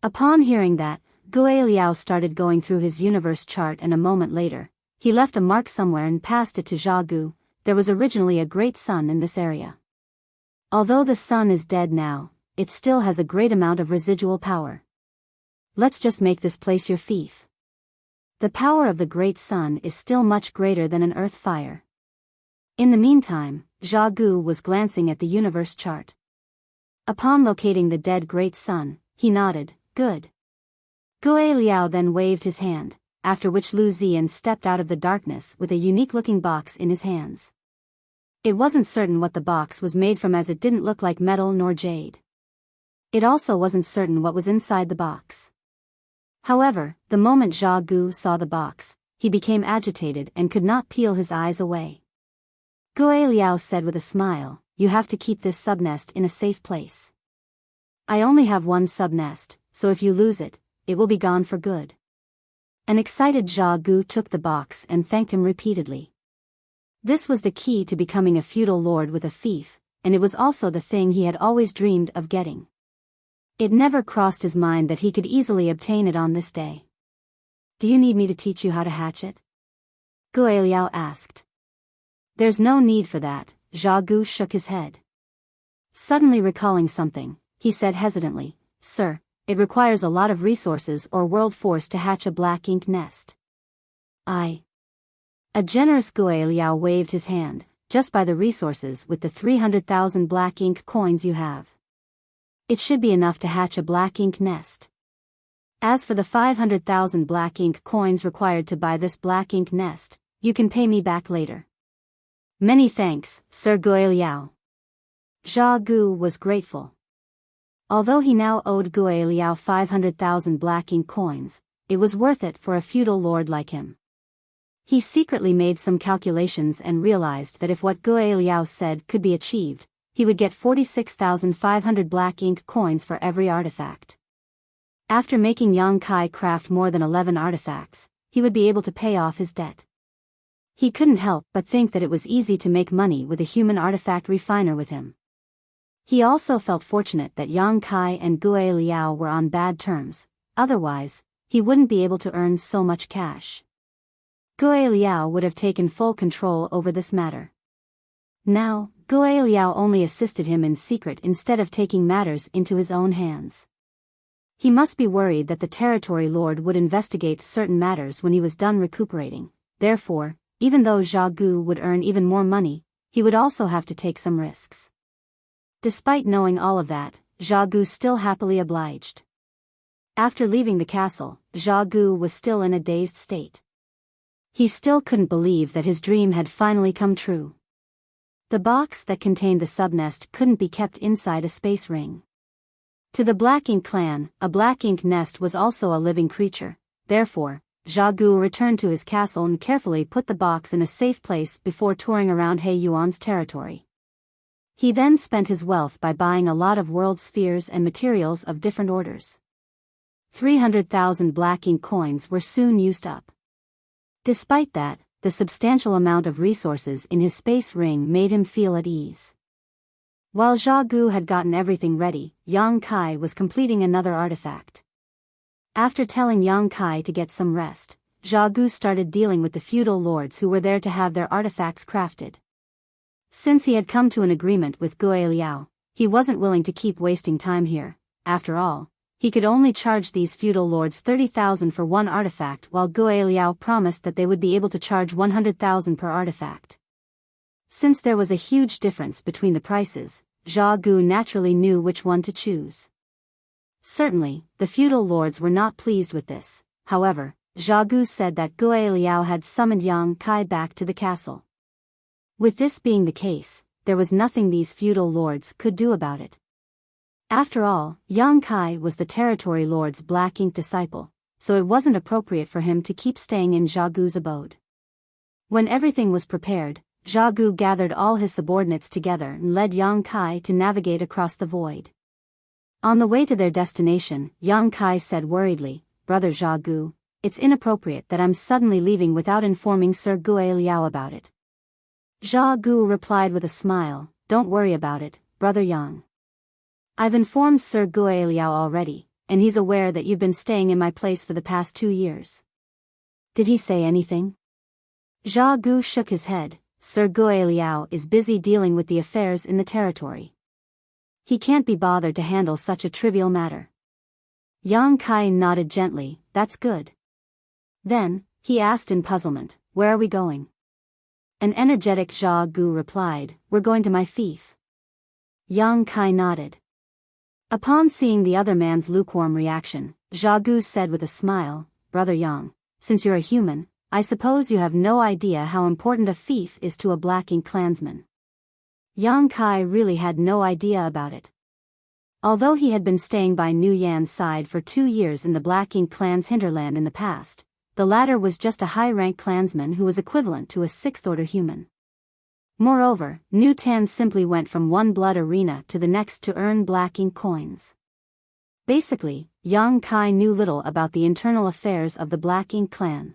Upon hearing that, Gui Liao started going through his universe chart, and a moment later, he left a mark somewhere and passed it to Zha Gu. There was originally a great sun in this area. Although the sun is dead now, it still has a great amount of residual power. Let's just make this place your fief. The power of the great sun is still much greater than an earth fire. In the meantime, Zha Gu was glancing at the universe chart. Upon locating the dead great sun, he nodded, good. Gui Liao then waved his hand, after which Lu Ziyan stepped out of the darkness with a unique-looking box in his hands. It wasn't certain what the box was made from, as it didn't look like metal nor jade. It also wasn't certain what was inside the box. However, the moment Zha Gu saw the box, he became agitated and could not peel his eyes away. Gui Liao said with a smile, "You have to keep this subnest in a safe place. I only have one subnest, so if you lose it, it will be gone for good." An excited Zha Gu took the box and thanked him repeatedly. This was the key to becoming a feudal lord with a fief, and it was also the thing he had always dreamed of getting. It never crossed his mind that he could easily obtain it on this day. "Do you need me to teach you how to hatch it?" Gui Liao asked. "There's no need for that," Zha Gu shook his head. Suddenly recalling something, he said hesitantly, "Sir, it requires a lot of resources or world force to hatch a black ink nest." A generous Gui Liao waved his hand, "Just by the resources with the 300,000 black ink coins you have. It should be enough to hatch a black ink nest. As for the 500,000 black ink coins required to buy this black ink nest, you can pay me back later." "Many thanks, Sir Gui Liao." Zha Gu was grateful. Although he now owed Gui Liao 500,000 black ink coins, it was worth it for a feudal lord like him. He secretly made some calculations and realized that if what Gui Liao said could be achieved, he would get 46,500 black ink coins for every artifact. After making Yang Kai craft more than 11 artifacts, he would be able to pay off his debt. He couldn't help but think that it was easy to make money with a human artifact refiner with him. He also felt fortunate that Yang Kai and Gui Liao were on bad terms, otherwise, he wouldn't be able to earn so much cash. Gui Liao would have taken full control over this matter. Now, Gui Liao only assisted him in secret instead of taking matters into his own hands. He must be worried that the territory lord would investigate certain matters when he was done recuperating. Therefore, even though Zha Gu would earn even more money, he would also have to take some risks. Despite knowing all of that, Zha Gu still happily obliged. After leaving the castle, Zha Gu was still in a dazed state. He still couldn't believe that his dream had finally come true. The box that contained the subnest couldn't be kept inside a space ring. To the Black Ink clan, a black ink nest was also a living creature. Therefore, Zha Gu returned to his castle and carefully put the box in a safe place before touring around He Yuan's territory. He then spent his wealth by buying a lot of world spheres and materials of different orders. 300,000 black ink coins were soon used up. Despite that, the substantial amount of resources in his space ring made him feel at ease. While Zha Gu had gotten everything ready, Yang Kai was completing another artifact. After telling Yang Kai to get some rest, Zha Gu started dealing with the feudal lords who were there to have their artifacts crafted. Since he had come to an agreement with Gui Liao, he wasn't willing to keep wasting time here. After all, he could only charge these feudal lords 30,000 for one artifact, while Gui Liao promised that they would be able to charge 100,000 per artifact. Since there was a huge difference between the prices, Zha Gu naturally knew which one to choose. Certainly, the feudal lords were not pleased with this. However, Zha Gu said that Gui Liao had summoned Yang Kai back to the castle. With this being the case, there was nothing these feudal lords could do about it. After all, Yang Kai was the territory lord's black ink disciple, so it wasn't appropriate for him to keep staying in Zha Gu's abode. When everything was prepared, Zha Gu gathered all his subordinates together and led Yang Kai to navigate across the void. On the way to their destination, Yang Kai said worriedly, "Brother Zha Gu, it's inappropriate that I'm suddenly leaving without informing Sir Gui Liao about it." Zha Gu replied with a smile, "Don't worry about it, Brother Yang. I've informed Sir Gui Liao already, and he's aware that you've been staying in my place for the past 2 years. Did he say anything? Zhao Gu shook his head. Sir Gui Liao is busy dealing with the affairs in the territory. He can't be bothered to handle such a trivial matter. Yang Kai nodded gently. That's good. Then, he asked in puzzlement, where are we going? An energetic Zhao Gu replied, we're going to my fief. Yang Kai nodded. Upon seeing the other man's lukewarm reaction, Zhao Gu said with a smile, Brother Yang, since you're a human, I suppose you have no idea how important a fief is to a Black Ink clansman. Yang Kai really had no idea about it. Although he had been staying by Nu Yan's side for 2 years in the Black Ink clan's hinterland in the past, the latter was just a high-rank clansman who was equivalent to a 6th-order human. Moreover, Nu Tan simply went from one blood arena to the next to earn Black Ink coins. Basically, Yang Kai knew little about the internal affairs of the Black Ink clan.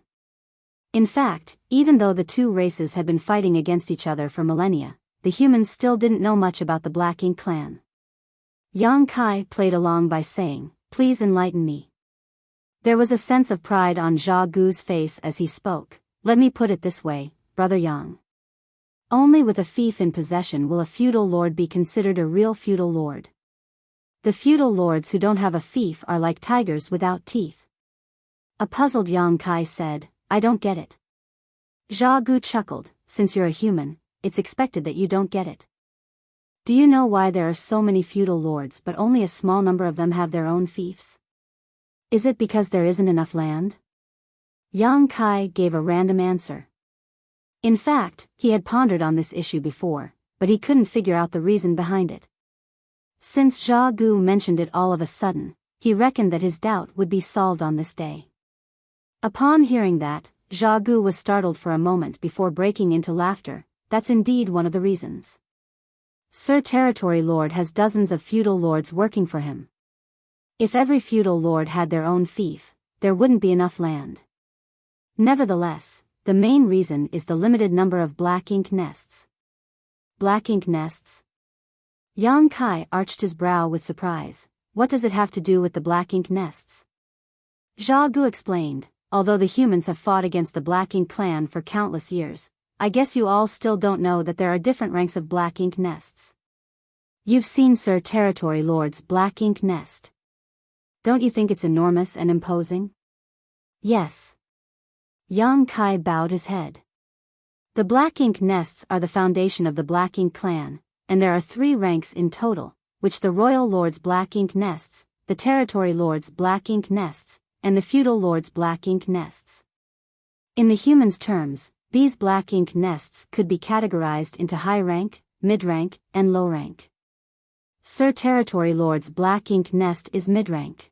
In fact, even though the two races had been fighting against each other for millennia, the humans still didn't know much about the Black Ink clan. Yang Kai played along by saying, please enlighten me. There was a sense of pride on Zhao Gu's face as he spoke. Let me put it this way, Brother Yang. Only with a fief in possession will a feudal lord be considered a real feudal lord. The feudal lords who don't have a fief are like tigers without teeth. A puzzled Yang Kai said, I don't get it. Zhao Gu chuckled, since you're a human, it's expected that you don't get it. Do you know why there are so many feudal lords but only a small number of them have their own fiefs? Is it because there isn't enough land? Yang Kai gave a random answer. In fact, he had pondered on this issue before, but he couldn't figure out the reason behind it. Since Zhao Gu mentioned it all of a sudden, he reckoned that his doubt would be solved on this day. Upon hearing that, Zhao Gu was startled for a moment before breaking into laughter. That's indeed one of the reasons. Sir Territory Lord has dozens of feudal lords working for him. If every feudal lord had their own fief, there wouldn't be enough land. Nevertheless, the main reason is the limited number of Black Ink nests. Black Ink nests? Yang Kai arched his brow with surprise. What does it have to do with the Black Ink nests? Zhao Gu explained, although the humans have fought against the Black Ink clan for countless years, I guess you all still don't know that there are different ranks of Black Ink nests. You've seen Sir Territory Lord's Black Ink nest. Don't you think it's enormous and imposing? Yes. Yang Kai bowed his head. The Black Ink nests are the foundation of the Black Ink clan, and there are 3 ranks in total, which the Royal Lord's Black Ink nests, the Territory Lord's Black Ink nests, and the Feudal Lord's Black Ink nests. In the humans' terms, these Black Ink nests could be categorized into high rank, mid rank, and low rank. Sir Territory Lord's Black Ink nest is mid rank.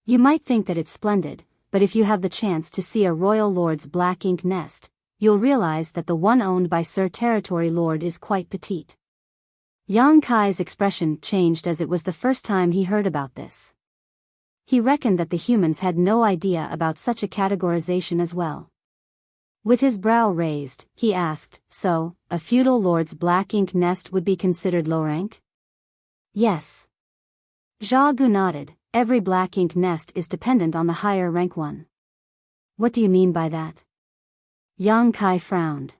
You might think that it's splendid, but if you have the chance to see a Royal Lord's Black Ink nest, you'll realize that the one owned by Sir Territory Lord is quite petite. Yang Kai's expression changed as it was the first time he heard about this. He reckoned that the humans had no idea about such a categorization as well. With his brow raised, he asked, so, a feudal lord's Black Ink nest would be considered low rank? Yes. Zhao Gu nodded. Every Black Ink nest is dependent on the higher rank one. What do you mean by that? Yang Kai frowned.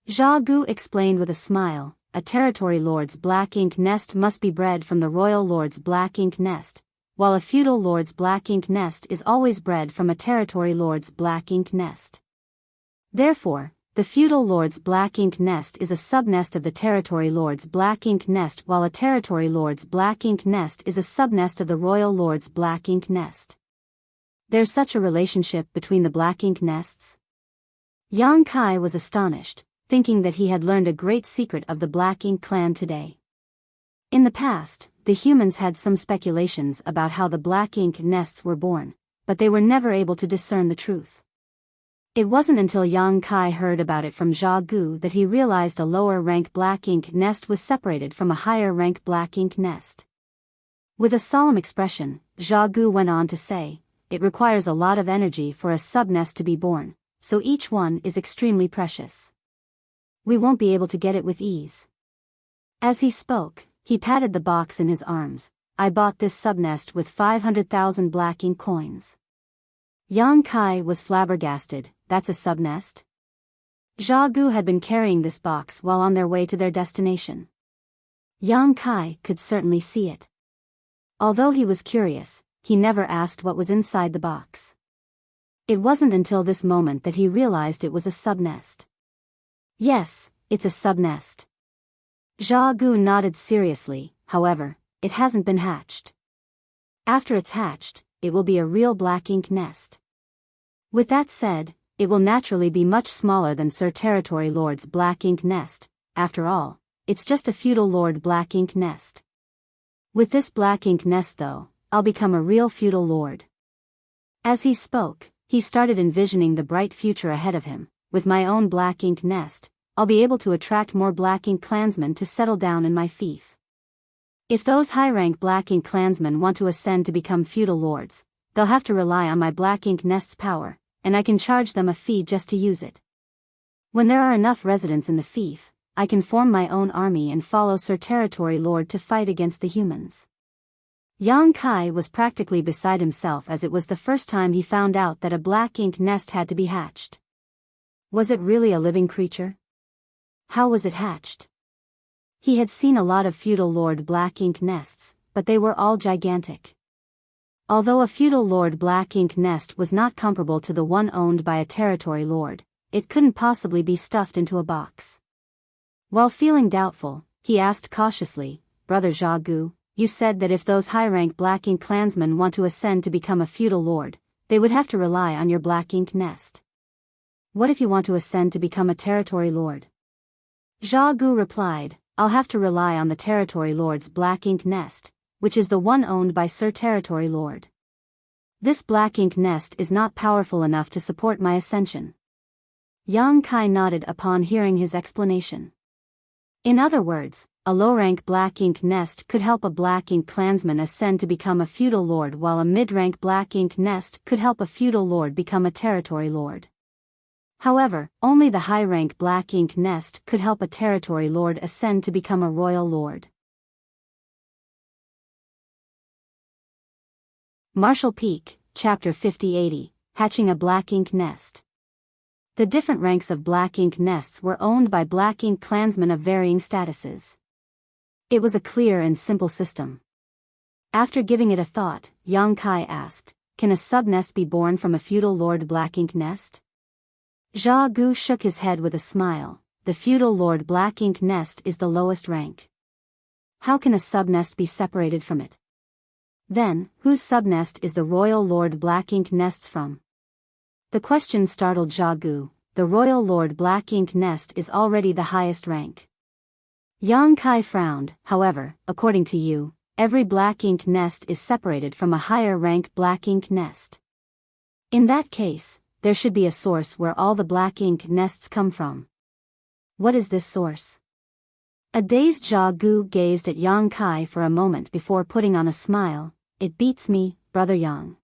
Zhao Gu explained with a smile, a Territory Lord's Black Ink nest must be bred from the Royal Lord's Black Ink nest, while a Feudal Lord's Black Ink nest is always bred from a Territory Lord's Black Ink nest. Therefore, the Feudal Lord's Black Ink nest is a subnest of the Territory Lord's Black Ink nest, while a Territory Lord's Black Ink nest is a subnest of the Royal Lord's Black Ink nest. There's such a relationship between the Black Ink nests? Yang Kai was astonished, thinking that he had learned a great secret of the Black Ink clan today. In the past, the humans had some speculations about how the Black Ink nests were born, but they were never able to discern the truth. It wasn't until Yang Kai heard about it from Zhao Gu that he realized a lower-rank Black Ink nest was separated from a higher-rank Black Ink nest. With a solemn expression, Zhao Gu went on to say, it requires a lot of energy for a subnest to be born, so each one is extremely precious. We won't be able to get it with ease. As he spoke, he patted the box in his arms, I bought this subnest with 500,000 black ink coins. Yang Kai was flabbergasted. That's a subnest? Zhao Gu had been carrying this box while on their way to their destination. Yang Kai could certainly see it. Although he was curious, he never asked what was inside the box. It wasn't until this moment that he realized it was a subnest. Yes, it's a subnest. Zhao Gu nodded seriously. However, it hasn't been hatched. After it's hatched, it will be a real black ink nest. With that said, it will naturally be much smaller than Sir Territory Lord's black ink nest. After all, it's just a feudal lord black ink nest. With this black ink nest though, I'll become a real feudal lord. As he spoke, he started envisioning the bright future ahead of him. With my own black ink nest, I'll be able to attract more black ink clansmen to settle down in my fief. If those high-rank black ink clansmen want to ascend to become feudal lords, they'll have to rely on my black ink nest's power, and I can charge them a fee just to use it. When there are enough residents in the fief, I can form my own army and follow Sir Territory Lord to fight against the humans. Yang Kai was practically beside himself as it was the first time he found out that a black ink nest had to be hatched. Was it really a living creature? How was it hatched? He had seen a lot of feudal lord black ink nests, but they were all gigantic. Although a feudal lord black ink nest was not comparable to the one owned by a territory lord, it couldn't possibly be stuffed into a box. While feeling doubtful, he asked cautiously, "Brother Zhao Gu, you said that if those high-rank black ink clansmen want to ascend to become a feudal lord, they would have to rely on your black ink nest. What if you want to ascend to become a territory lord?" Zhao Gu replied, "I'll have to rely on the territory lord's black ink nest, which is the one owned by Sir Territory Lord. This black ink nest is not powerful enough to support my ascension." Yang Kai nodded upon hearing his explanation. In other words, a low-rank black ink nest could help a black ink clansman ascend to become a feudal lord, while a mid-rank black ink nest could help a feudal lord become a territory lord. However, only the high-rank black ink nest could help a territory lord ascend to become a royal lord. Marshall Peak, Chapter 5080, Hatching a Black Ink Nest. The different ranks of black ink nests were owned by black ink clansmen of varying statuses. It was a clear and simple system. After giving it a thought, Yang Kai asked, "Can a subnest be born from a feudal lord black ink nest?" Zhao Gu shook his head with a smile. "The feudal lord black ink nest is the lowest rank. How can a subnest be separated from it? Then, whose subnest is the royal lord black ink nests from?" The question startled Zhao Gu. The royal lord black ink nest is already the highest rank. Yang Kai frowned. "However, according to you, every black ink nest is separated from a higher rank black ink nest. In that case, there should be a source where all the black ink nests come from. What is this source?" A dazed Zhao Gu gazed at Yang Kai for a moment before putting on a smile. "It beats me, Brother Yang.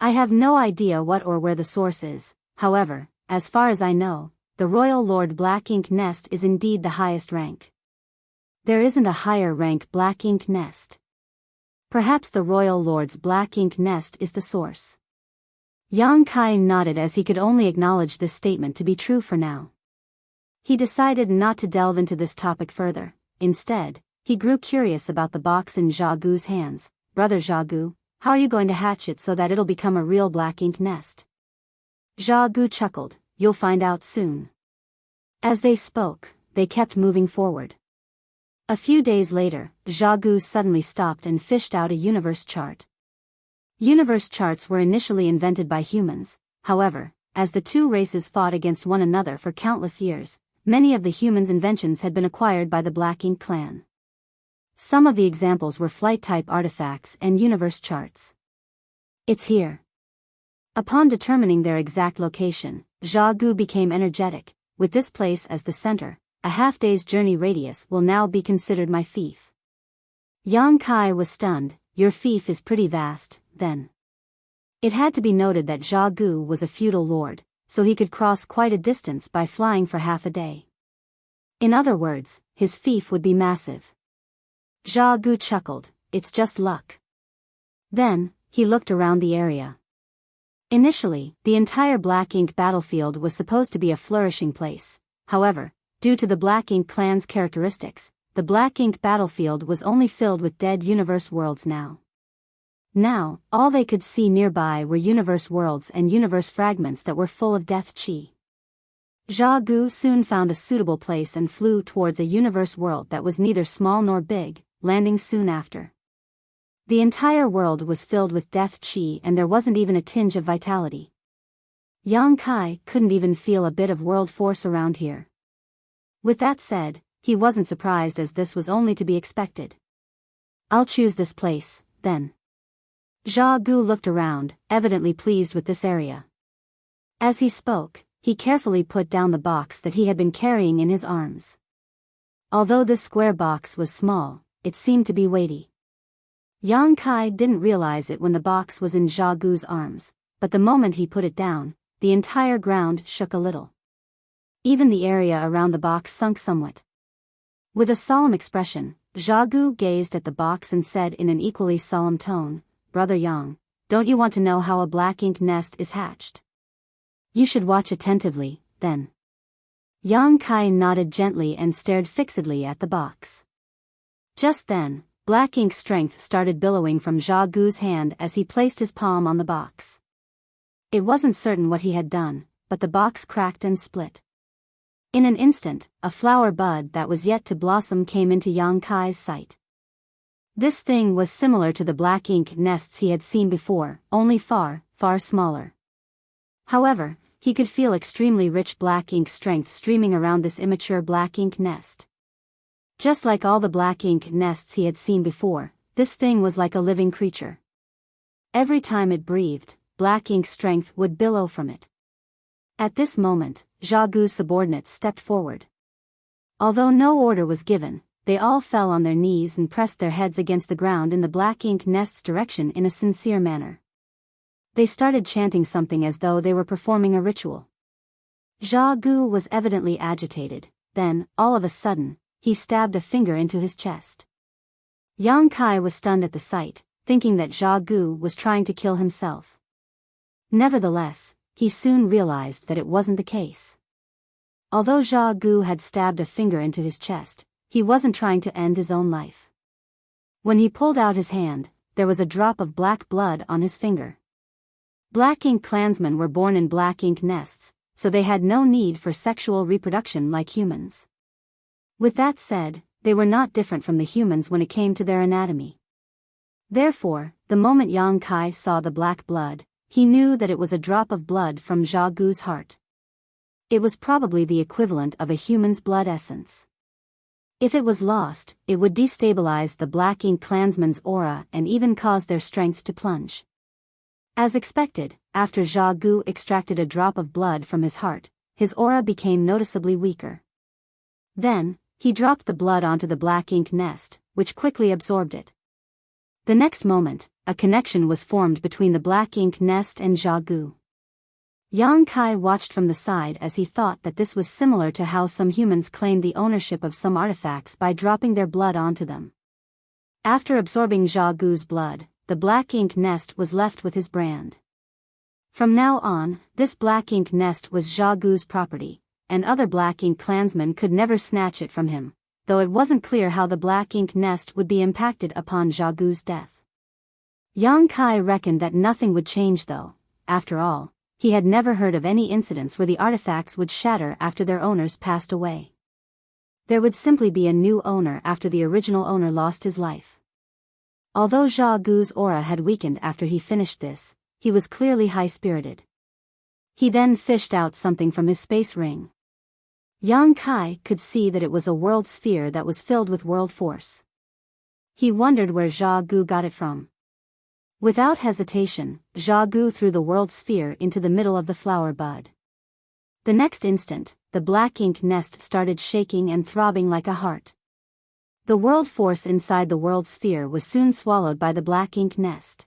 I have no idea what or where the source is. However, as far as I know, the royal lord black ink nest is indeed the highest rank. There isn't a higher rank black ink nest. Perhaps the royal lord's black ink nest is the source." Yang Kai nodded as he could only acknowledge this statement to be true for now. He decided not to delve into this topic further. Instead, he grew curious about the box in Zhao Gu's hands. "Brother Zhao Gu, how are you going to hatch it so that it'll become a real black ink nest?" Zhao Gu chuckled. "You'll find out soon." As they spoke, they kept moving forward. A few days later, Zhao Gu suddenly stopped and fished out a universe chart. Universe charts were initially invented by humans. However, as the two races fought against one another for countless years, many of the humans' inventions had been acquired by the Black Ink clan. Some of the examples were flight-type artifacts and universe charts. "It's here." Upon determining their exact location, Zhao Gu became energetic. "With this place as the center, a half-day's journey radius will now be considered my fief." Yang Kai was stunned. "Your fief is pretty vast, then." It had to be noted that Zhao Gu was a feudal lord, so he could cross quite a distance by flying for half a day. In other words, his fief would be massive. Zhao Gu chuckled. it's just luck. Then, he looked around the area. Initially, the entire Black Ink battlefield was supposed to be a flourishing place. However, due to the Black Ink clan's characteristics, the Black Ink battlefield was only filled with dead universe worlds now. Now, all they could see nearby were universe worlds and universe fragments that were full of death chi. Zha Gu soon found a suitable place and flew towards a universe world that was neither small nor big, landing soon after. The entire world was filled with death chi and there wasn't even a tinge of vitality. Yang Kai couldn't even feel a bit of world force around here. With that said, he wasn't surprised as this was only to be expected. I'll choose this place, then. Zha Gu looked around, evidently pleased with this area. As he spoke, he carefully put down the box that he had been carrying in his arms. Although this square box was small, it seemed to be weighty. Yang Kai didn't realize it when the box was in Zha Gu's arms, but the moment he put it down, the entire ground shook a little. Even the area around the box sunk somewhat. With a solemn expression, Zha Gu gazed at the box and said in an equally solemn tone, "Brother Yang, don't you want to know how a black ink nest is hatched? You should watch attentively, then." Yang Kai nodded gently and stared fixedly at the box. Just then, black ink strength started billowing from Zha Gu's hand as he placed his palm on the box. It wasn't certain what he had done, but the box cracked and split. In an instant, a flower bud that was yet to blossom came into Yang Kai's sight. This thing was similar to the black ink nests he had seen before, only far, far smaller. However, he could feel extremely rich black ink strength streaming around this immature black ink nest. Just like all the black ink nests he had seen before, this thing was like a living creature. Every time it breathed, black ink strength would billow from it. At this moment, Zha Gu's subordinates stepped forward. Although no order was given, they all fell on their knees and pressed their heads against the ground in the black ink nest's direction in a sincere manner. They started chanting something as though they were performing a ritual. Zha Gu was evidently agitated, then, all of a sudden, he stabbed a finger into his chest. Yang Kai was stunned at the sight, thinking that Zha Gu was trying to kill himself. Nevertheless, he soon realized that it wasn't the case. Although Zha Gu had stabbed a finger into his chest, he wasn't trying to end his own life. When he pulled out his hand, there was a drop of black blood on his finger. Black ink clansmen were born in black ink nests, so they had no need for sexual reproduction like humans. With that said, they were not different from the humans when it came to their anatomy. Therefore, the moment Yang Kai saw the black blood, he knew that it was a drop of blood from Zha Gu's heart. It was probably the equivalent of a human's blood essence. If it was lost, it would destabilize the black ink clansman's aura and even cause their strength to plunge. As expected, after Zha Gu extracted a drop of blood from his heart, his aura became noticeably weaker. Then, he dropped the blood onto the black ink nest, which quickly absorbed it. The next moment, a connection was formed between the black ink nest and Zha Gu. Yang Kai watched from the side as he thought that this was similar to how some humans claim the ownership of some artifacts by dropping their blood onto them. After absorbing Zha Gu's blood, the black ink nest was left with his brand. From now on, this black ink nest was Zha Gu's property, and other black ink clansmen could never snatch it from him, though it wasn't clear how the black ink nest would be impacted upon Zha Gu's death. Yang Kai reckoned that nothing would change though. After all, he had never heard of any incidents where the artifacts would shatter after their owners passed away. There would simply be a new owner after the original owner lost his life. Although Zha Gu's aura had weakened after he finished this, he was clearly high-spirited. He then fished out something from his space ring. Yang Kai could see that it was a world sphere that was filled with world force. He wondered where Zha Gu got it from. Without hesitation, Zha Gu threw the world sphere into the middle of the flower bud. The next instant, the black ink nest started shaking and throbbing like a heart. The world force inside the world sphere was soon swallowed by the black ink nest.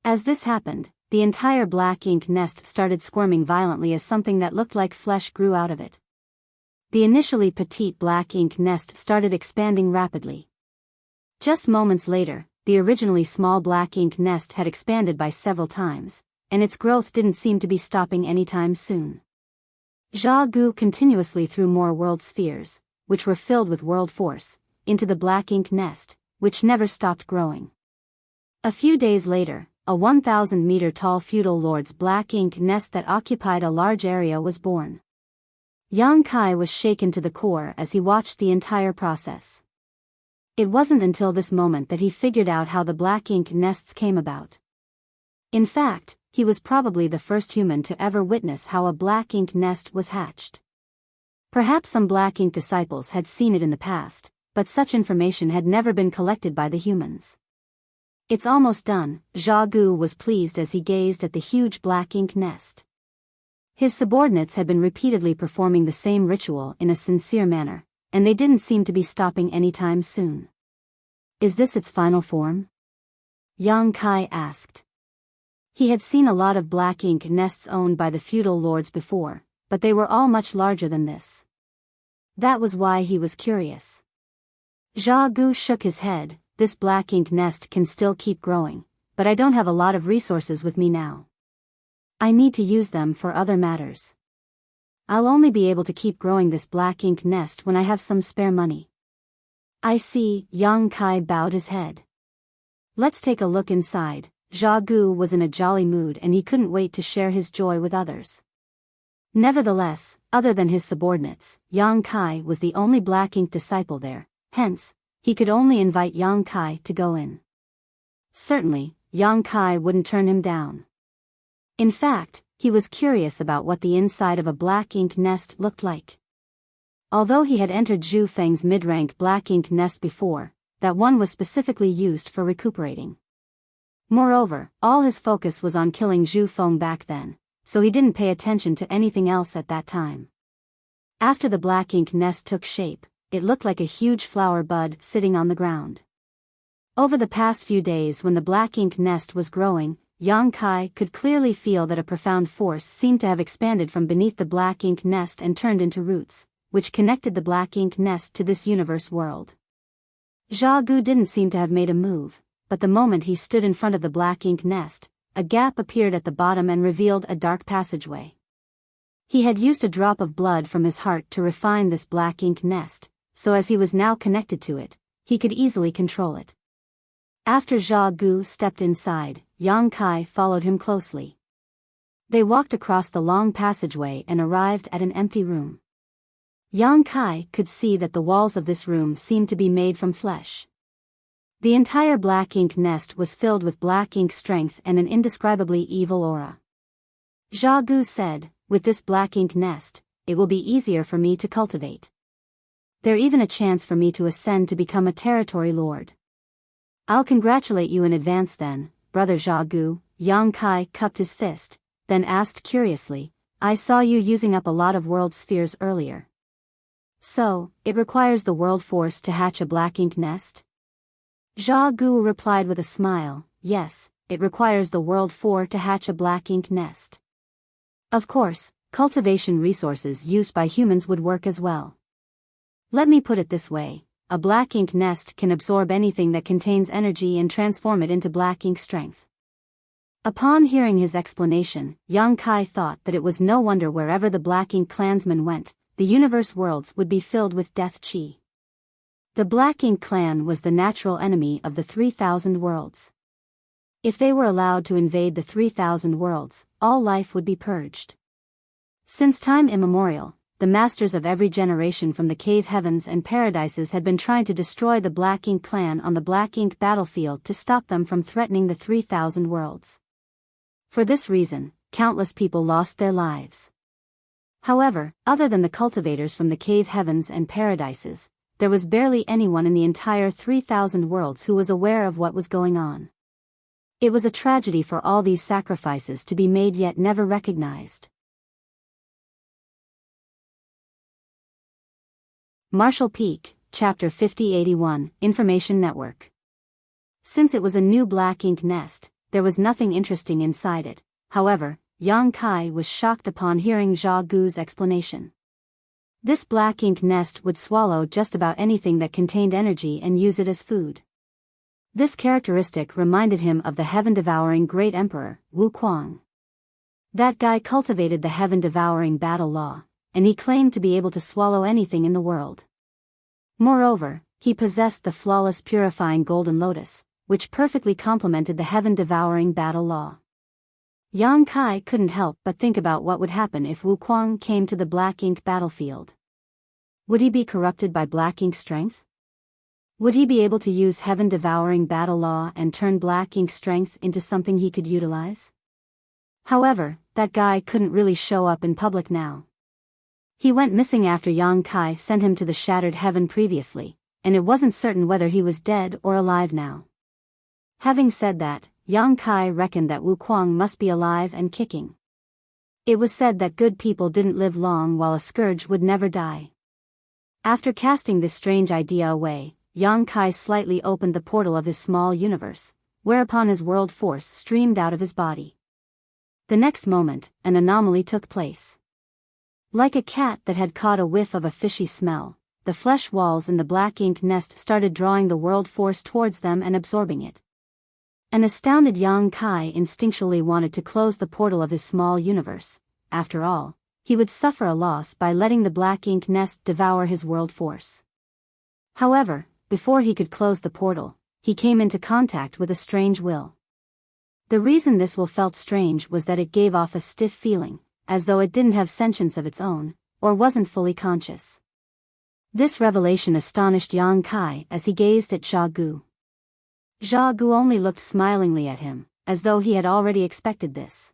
As this happened, the entire black ink nest started squirming violently as something that looked like flesh grew out of it. The initially petite black ink nest started expanding rapidly. Just moments later, the originally small black ink nest had expanded by several times, and its growth didn't seem to be stopping anytime soon. Zha Gu continuously threw more world spheres, which were filled with world force, into the black ink nest, which never stopped growing. A few days later, a 1,000-meter-tall feudal lord's black ink nest that occupied a large area was born. Yang Kai was shaken to the core as he watched the entire process. It wasn't until this moment that he figured out how the black ink nests came about. In fact, he was probably the first human to ever witness how a black ink nest was hatched. Perhaps some black ink disciples had seen it in the past, but such information had never been collected by the humans. It's almost done, Zha Gu was pleased as he gazed at the huge black ink nest. His subordinates had been repeatedly performing the same ritual in a sincere manner, and they didn't seem to be stopping anytime soon. Is this its final form? Yang Kai asked. He had seen a lot of black ink nests owned by the feudal lords before, but they were all much larger than this. That was why he was curious. Zha Gu shook his head. This black ink nest can still keep growing, but I don't have a lot of resources with me now. I need to use them for other matters. I'll only be able to keep growing this black ink nest when I have some spare money. I see, Yang Kai bowed his head. Let's take a look inside. Zha Gu was in a jolly mood and he couldn't wait to share his joy with others. Nevertheless, other than his subordinates, Yang Kai was the only black ink disciple there, hence, he could only invite Yang Kai to go in. Certainly, Yang Kai wouldn't turn him down. In fact, he was curious about what the inside of a black ink nest looked like. Although he had entered Zhu Feng's mid-rank black ink nest before, that one was specifically used for recuperating. Moreover, all his focus was on killing Zhu Feng back then, so he didn't pay attention to anything else at that time. After the black ink nest took shape, it looked like a huge flower bud sitting on the ground. Over the past few days when the black ink nest was growing, Yang Kai could clearly feel that a profound force seemed to have expanded from beneath the black ink nest and turned into roots, which connected the black ink nest to this universe world. Zha Gu didn't seem to have made a move, but the moment he stood in front of the black ink nest, a gap appeared at the bottom and revealed a dark passageway. He had used a drop of blood from his heart to refine this black ink nest, so as he was now connected to it, he could easily control it. After Zha Gu stepped inside, Yang Kai followed him closely. They walked across the long passageway and arrived at an empty room. Yang Kai could see that the walls of this room seemed to be made from flesh. The entire black ink nest was filled with black ink strength and an indescribably evil aura. Zha Gu said, with this black ink nest, it will be easier for me to cultivate. There's even a chance for me to ascend to become a territory lord. I'll congratulate you in advance then, brother Zha Gu. Yang Kai cupped his fist, then asked curiously, I saw you using up a lot of world spheres earlier. So, it requires the world force to hatch a black ink nest? Zha Gu replied with a smile, yes, it requires the world force to hatch a black ink nest. Of course, cultivation resources used by humans would work as well. Let me put it this way, a black ink nest can absorb anything that contains energy and transform it into black ink strength. Upon hearing his explanation, Yang Kai thought that it was no wonder wherever the black ink clansmen went, the universe worlds would be filled with death chi. The black ink clan was the natural enemy of the 3,000 worlds. If they were allowed to invade the 3,000 worlds, all life would be purged. Since time immemorial, the masters of every generation from the cave heavens and paradises had been trying to destroy the Black Ink clan on the Black Ink battlefield to stop them from threatening the 3,000 worlds. For this reason, countless people lost their lives. However, other than the cultivators from the cave heavens and paradises, there was barely anyone in the entire 3,000 worlds who was aware of what was going on. It was a tragedy for all these sacrifices to be made yet never recognized. Marshall Peak, Chapter 5081, Information Network. Since it was a new black ink nest, there was nothing interesting inside it. However, Yang Kai was shocked upon hearing Zha Gu's explanation. This black ink nest would swallow just about anything that contained energy and use it as food. This characteristic reminded him of the heaven-devouring great emperor, Wu Kuang. That guy cultivated the heaven-devouring battle law, and he claimed to be able to swallow anything in the world. Moreover, he possessed the flawless purifying golden lotus, which perfectly complemented the heaven-devouring battle law. Yang Kai couldn't help but think about what would happen if Wu Kuang came to the black ink battlefield. Would he be corrupted by black ink strength? Would he be able to use heaven-devouring battle law and turn black ink strength into something he could utilize? However, that guy couldn't really show up in public now. He went missing after Yang Kai sent him to the shattered heaven previously, and it wasn't certain whether he was dead or alive now. Having said that, Yang Kai reckoned that Wu Kuang must be alive and kicking. It was said that good people didn't live long while a scourge would never die. After casting this strange idea away, Yang Kai slightly opened the portal of his small universe, whereupon his world force streamed out of his body. The next moment, an anomaly took place. Like a cat that had caught a whiff of a fishy smell, the flesh walls in the black ink nest started drawing the world force towards them and absorbing it. An astounded Yang Kai instinctually wanted to close the portal of his small universe. After all, he would suffer a loss by letting the black ink nest devour his world force. However, before he could close the portal, he came into contact with a strange will. The reason this will felt strange was that it gave off a stiff feeling, as though it didn't have sentience of its own, or wasn't fully conscious. This revelation astonished Yang Kai as he gazed at Zha Gu. Zha Gu only looked smilingly at him, as though he had already expected this.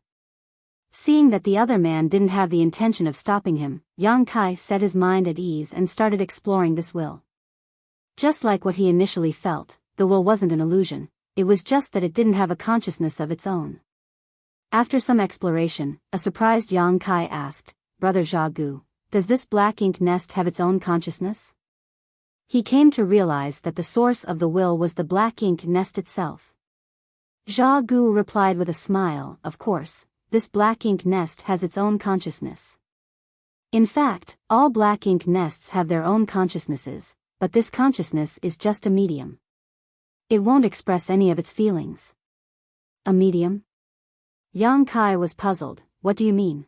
Seeing that the other man didn't have the intention of stopping him, Yang Kai set his mind at ease and started exploring this will. Just like what he initially felt, the will wasn't an illusion, it was just that it didn't have a consciousness of its own. After some exploration, a surprised Yang Kai asked, "Brother Zha Gu, does this black ink nest have its own consciousness?" He came to realize that the source of the will was the black ink nest itself. Zha Gu replied with a smile, "Of course, this black ink nest has its own consciousness. In fact, all black ink nests have their own consciousnesses, but this consciousness is just a medium. It won't express any of its feelings." "A medium?" Yang Kai was puzzled. "What do you mean?"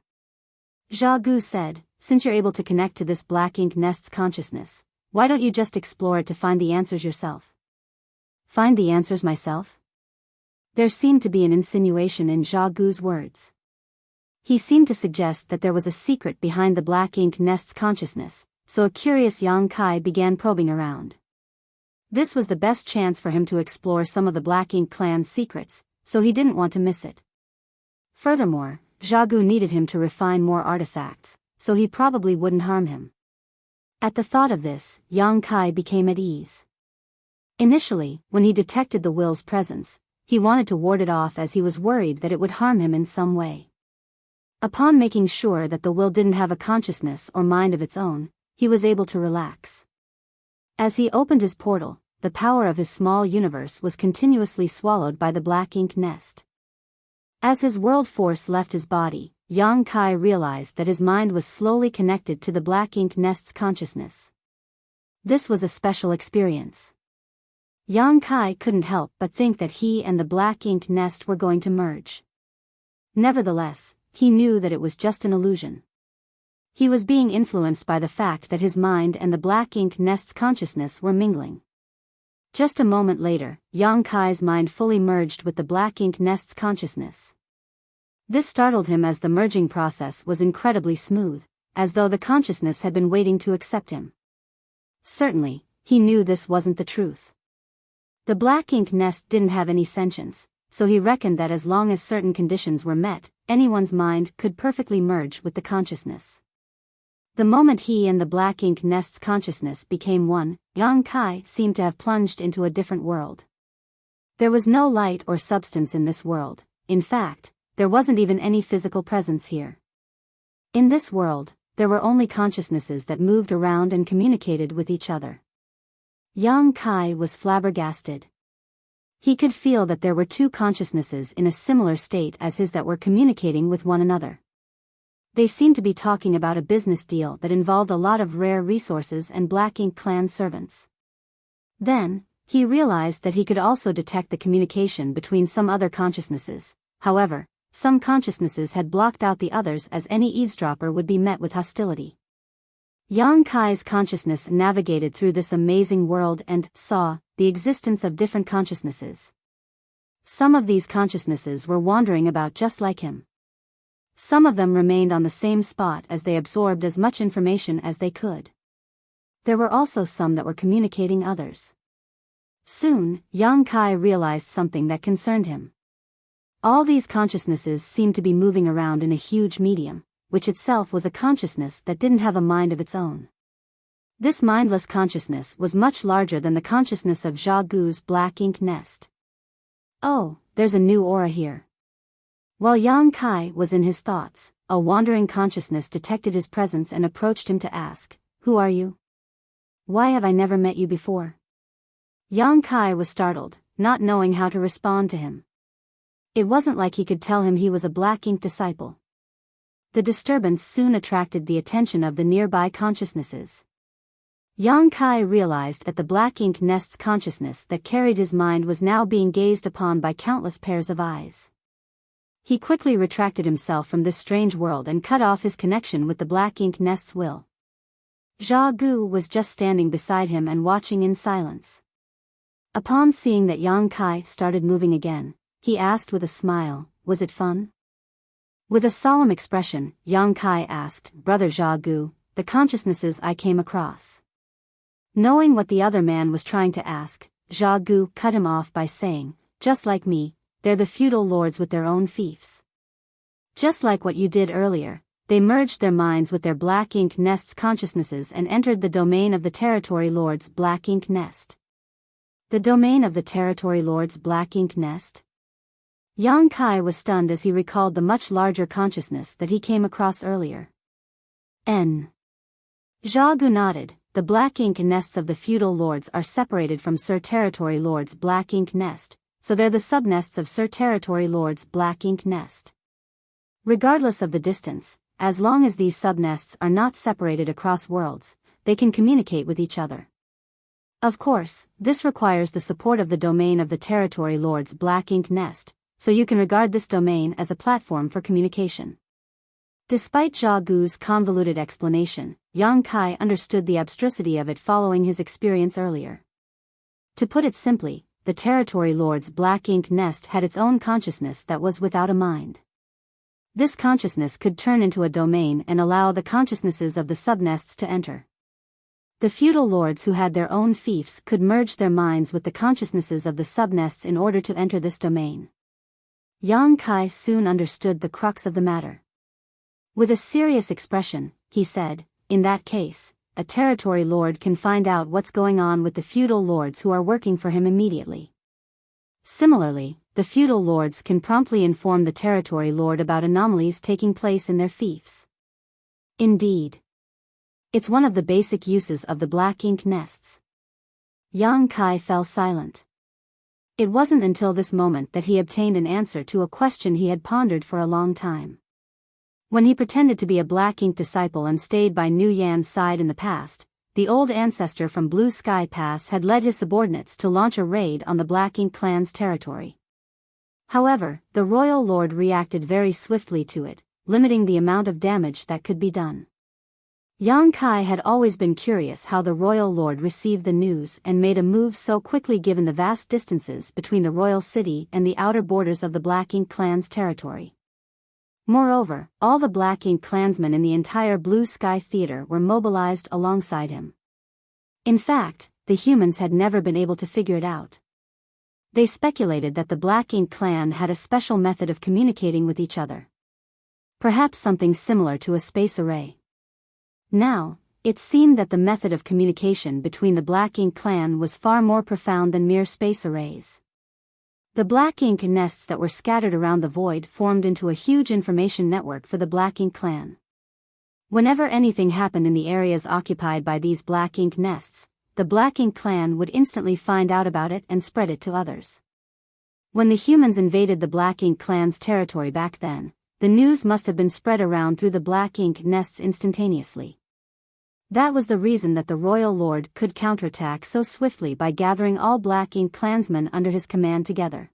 Zha Gu said, "Since you're able to connect to this black ink nest's consciousness, why don't you just explore it to find the answers yourself?" "Find the answers myself?" There seemed to be an insinuation in Zha Gu's words. He seemed to suggest that there was a secret behind the black ink nest's consciousness, so a curious Yang Kai began probing around. This was the best chance for him to explore some of the Black Ink clan's secrets, so he didn't want to miss it. Furthermore, Zha Gu needed him to refine more artifacts, so he probably wouldn't harm him. At the thought of this, Yang Kai became at ease. Initially, when he detected the will's presence, he wanted to ward it off as he was worried that it would harm him in some way. Upon making sure that the will didn't have a consciousness or mind of its own, he was able to relax. As he opened his portal, the power of his small universe was continuously swallowed by the black ink nest. As his world force left his body, Yang Kai realized that his mind was slowly connected to the black ink nest's consciousness. This was a special experience. Yang Kai couldn't help but think that he and the black ink nest were going to merge. Nevertheless, he knew that it was just an illusion. He was being influenced by the fact that his mind and the black ink nest's consciousness were mingling. Just a moment later, Yang Kai's mind fully merged with the black ink nest's consciousness. This startled him as the merging process was incredibly smooth, as though the consciousness had been waiting to accept him. Certainly, he knew this wasn't the truth. The black ink nest didn't have any sentience, so he reckoned that as long as certain conditions were met, anyone's mind could perfectly merge with the consciousness. The moment he and the black ink nest's consciousness became one, Yang Kai seemed to have plunged into a different world. There was no light or substance in this world. In fact, there wasn't even any physical presence here. In this world, there were only consciousnesses that moved around and communicated with each other. Yang Kai was flabbergasted. He could feel that there were two consciousnesses in a similar state as his that were communicating with one another. They seemed to be talking about a business deal that involved a lot of rare resources and Black Ink clan servants. Then, He realized that he could also detect the communication between some other consciousnesses. However, some consciousnesses had blocked out the others, as any eavesdropper would be met with hostility. Yang Kai's consciousness navigated through this amazing world and saw the existence of different consciousnesses. Some of these consciousnesses were wandering about just like him. Some of them remained on the same spot as they absorbed as much information as they could. There were also some that were communicating others. Soon, Yang Kai realized something that concerned him. All these consciousnesses seemed to be moving around in a huge medium, which itself was a consciousness that didn't have a mind of its own. This mindless consciousness was much larger than the consciousness of Zha Gu's black ink nest. Oh, there's a new aura here. While Yang Kai was in his thoughts, a wandering consciousness detected his presence and approached him to ask, "Who are you? Why have I never met you before?" Yang Kai was startled, not knowing how to respond to him. It wasn't like he could tell him he was a black ink disciple. The disturbance soon attracted the attention of the nearby consciousnesses. Yang Kai realized that the black ink nest's consciousness that carried his mind was now being gazed upon by countless pairs of eyes. He quickly retracted himself from this strange world and cut off his connection with the black ink nest's will. Zha Gu was just standing beside him and watching in silence. Upon seeing that Yang Kai started moving again, he asked with a smile, "Was it fun?" With a solemn expression, Yang Kai asked, "Brother Zha Gu, the consciousnesses I came across." Knowing what the other man was trying to ask, Zha Gu cut him off by saying, "Just like me, they're the feudal lords with their own fiefs. Just like what you did earlier, they merged their minds with their black ink nest's consciousnesses and entered the domain of the territory lord's black ink nest." The domain of the territory lord's black ink nest? Yang Kai was stunned as he recalled the much larger consciousness that he came across earlier. Zha Gu nodded. The black ink nests of the feudal lords are separated from Sir Territory Lord's black ink nest, so they're the subnests of Sir Territory Lord's black ink nest. Regardless of the distance, as long as these subnests are not separated across worlds, they can communicate with each other. Of course, this requires the support of the domain of the Territory Lord's black ink nest, so you can regard this domain as a platform for communication. Despite Zha Gu's convoluted explanation, Yang Kai understood the abstrusity of it following his experience earlier. To put it simply, the Territory Lord's black ink nest had its own consciousness that was without a mind. This consciousness could turn into a domain and allow the consciousnesses of the subnests to enter. The feudal lords who had their own fiefs could merge their minds with the consciousnesses of the subnests in order to enter this domain. Yang Kai soon understood the crux of the matter. With a serious expression, he said, "In that case, a territory lord can find out what's going on with the feudal lords who are working for him immediately. Similarly, the feudal lords can promptly inform the territory lord about anomalies taking place in their fiefs." Indeed. It's one of the basic uses of the black ink nests. Yang Kai fell silent. It wasn't until this moment that he obtained an answer to a question he had pondered for a long time. When he pretended to be a black ink disciple and stayed by Nu Yan's side in the past, the old ancestor from Blue Sky Pass had led his subordinates to launch a raid on the black ink clan's territory. However, the royal lord reacted very swiftly to it, limiting the amount of damage that could be done. Yang Kai had always been curious how the royal lord received the news and made a move so quickly given the vast distances between the royal city and the outer borders of the black ink clan's territory. Moreover, all the black ink clansmen in the entire Blue Sky Theater were mobilized alongside him. In fact, the humans had never been able to figure it out. They speculated that the black ink clan had a special method of communicating with each other. Perhaps something similar to a space array. Now, it seemed that the method of communication between the black ink clan was far more profound than mere space arrays. The black ink nests that were scattered around the void formed into a huge information network for the black ink clan. Whenever anything happened in the areas occupied by these black ink nests, the black ink clan would instantly find out about it and spread it to others. When the humans invaded the black ink clan's territory back then, the news must have been spread around through the black ink nests instantaneously. That was the reason that the royal lord could counterattack so swiftly by gathering all Black Ink clansmen under his command together.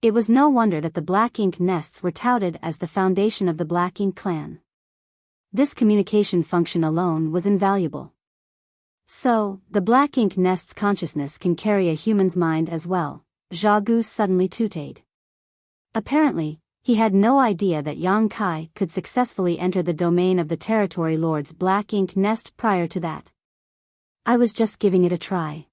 It was no wonder that the Black Ink nests were touted as the foundation of the Black Ink clan. This communication function alone was invaluable. So, the Black Ink nest's consciousness can carry a human's mind as well, Zha Gu suddenly tutored. Apparently, he had no idea that Yang Kai could successfully enter the domain of the territory lord's Black Ink nest prior to that. I was just giving it a try.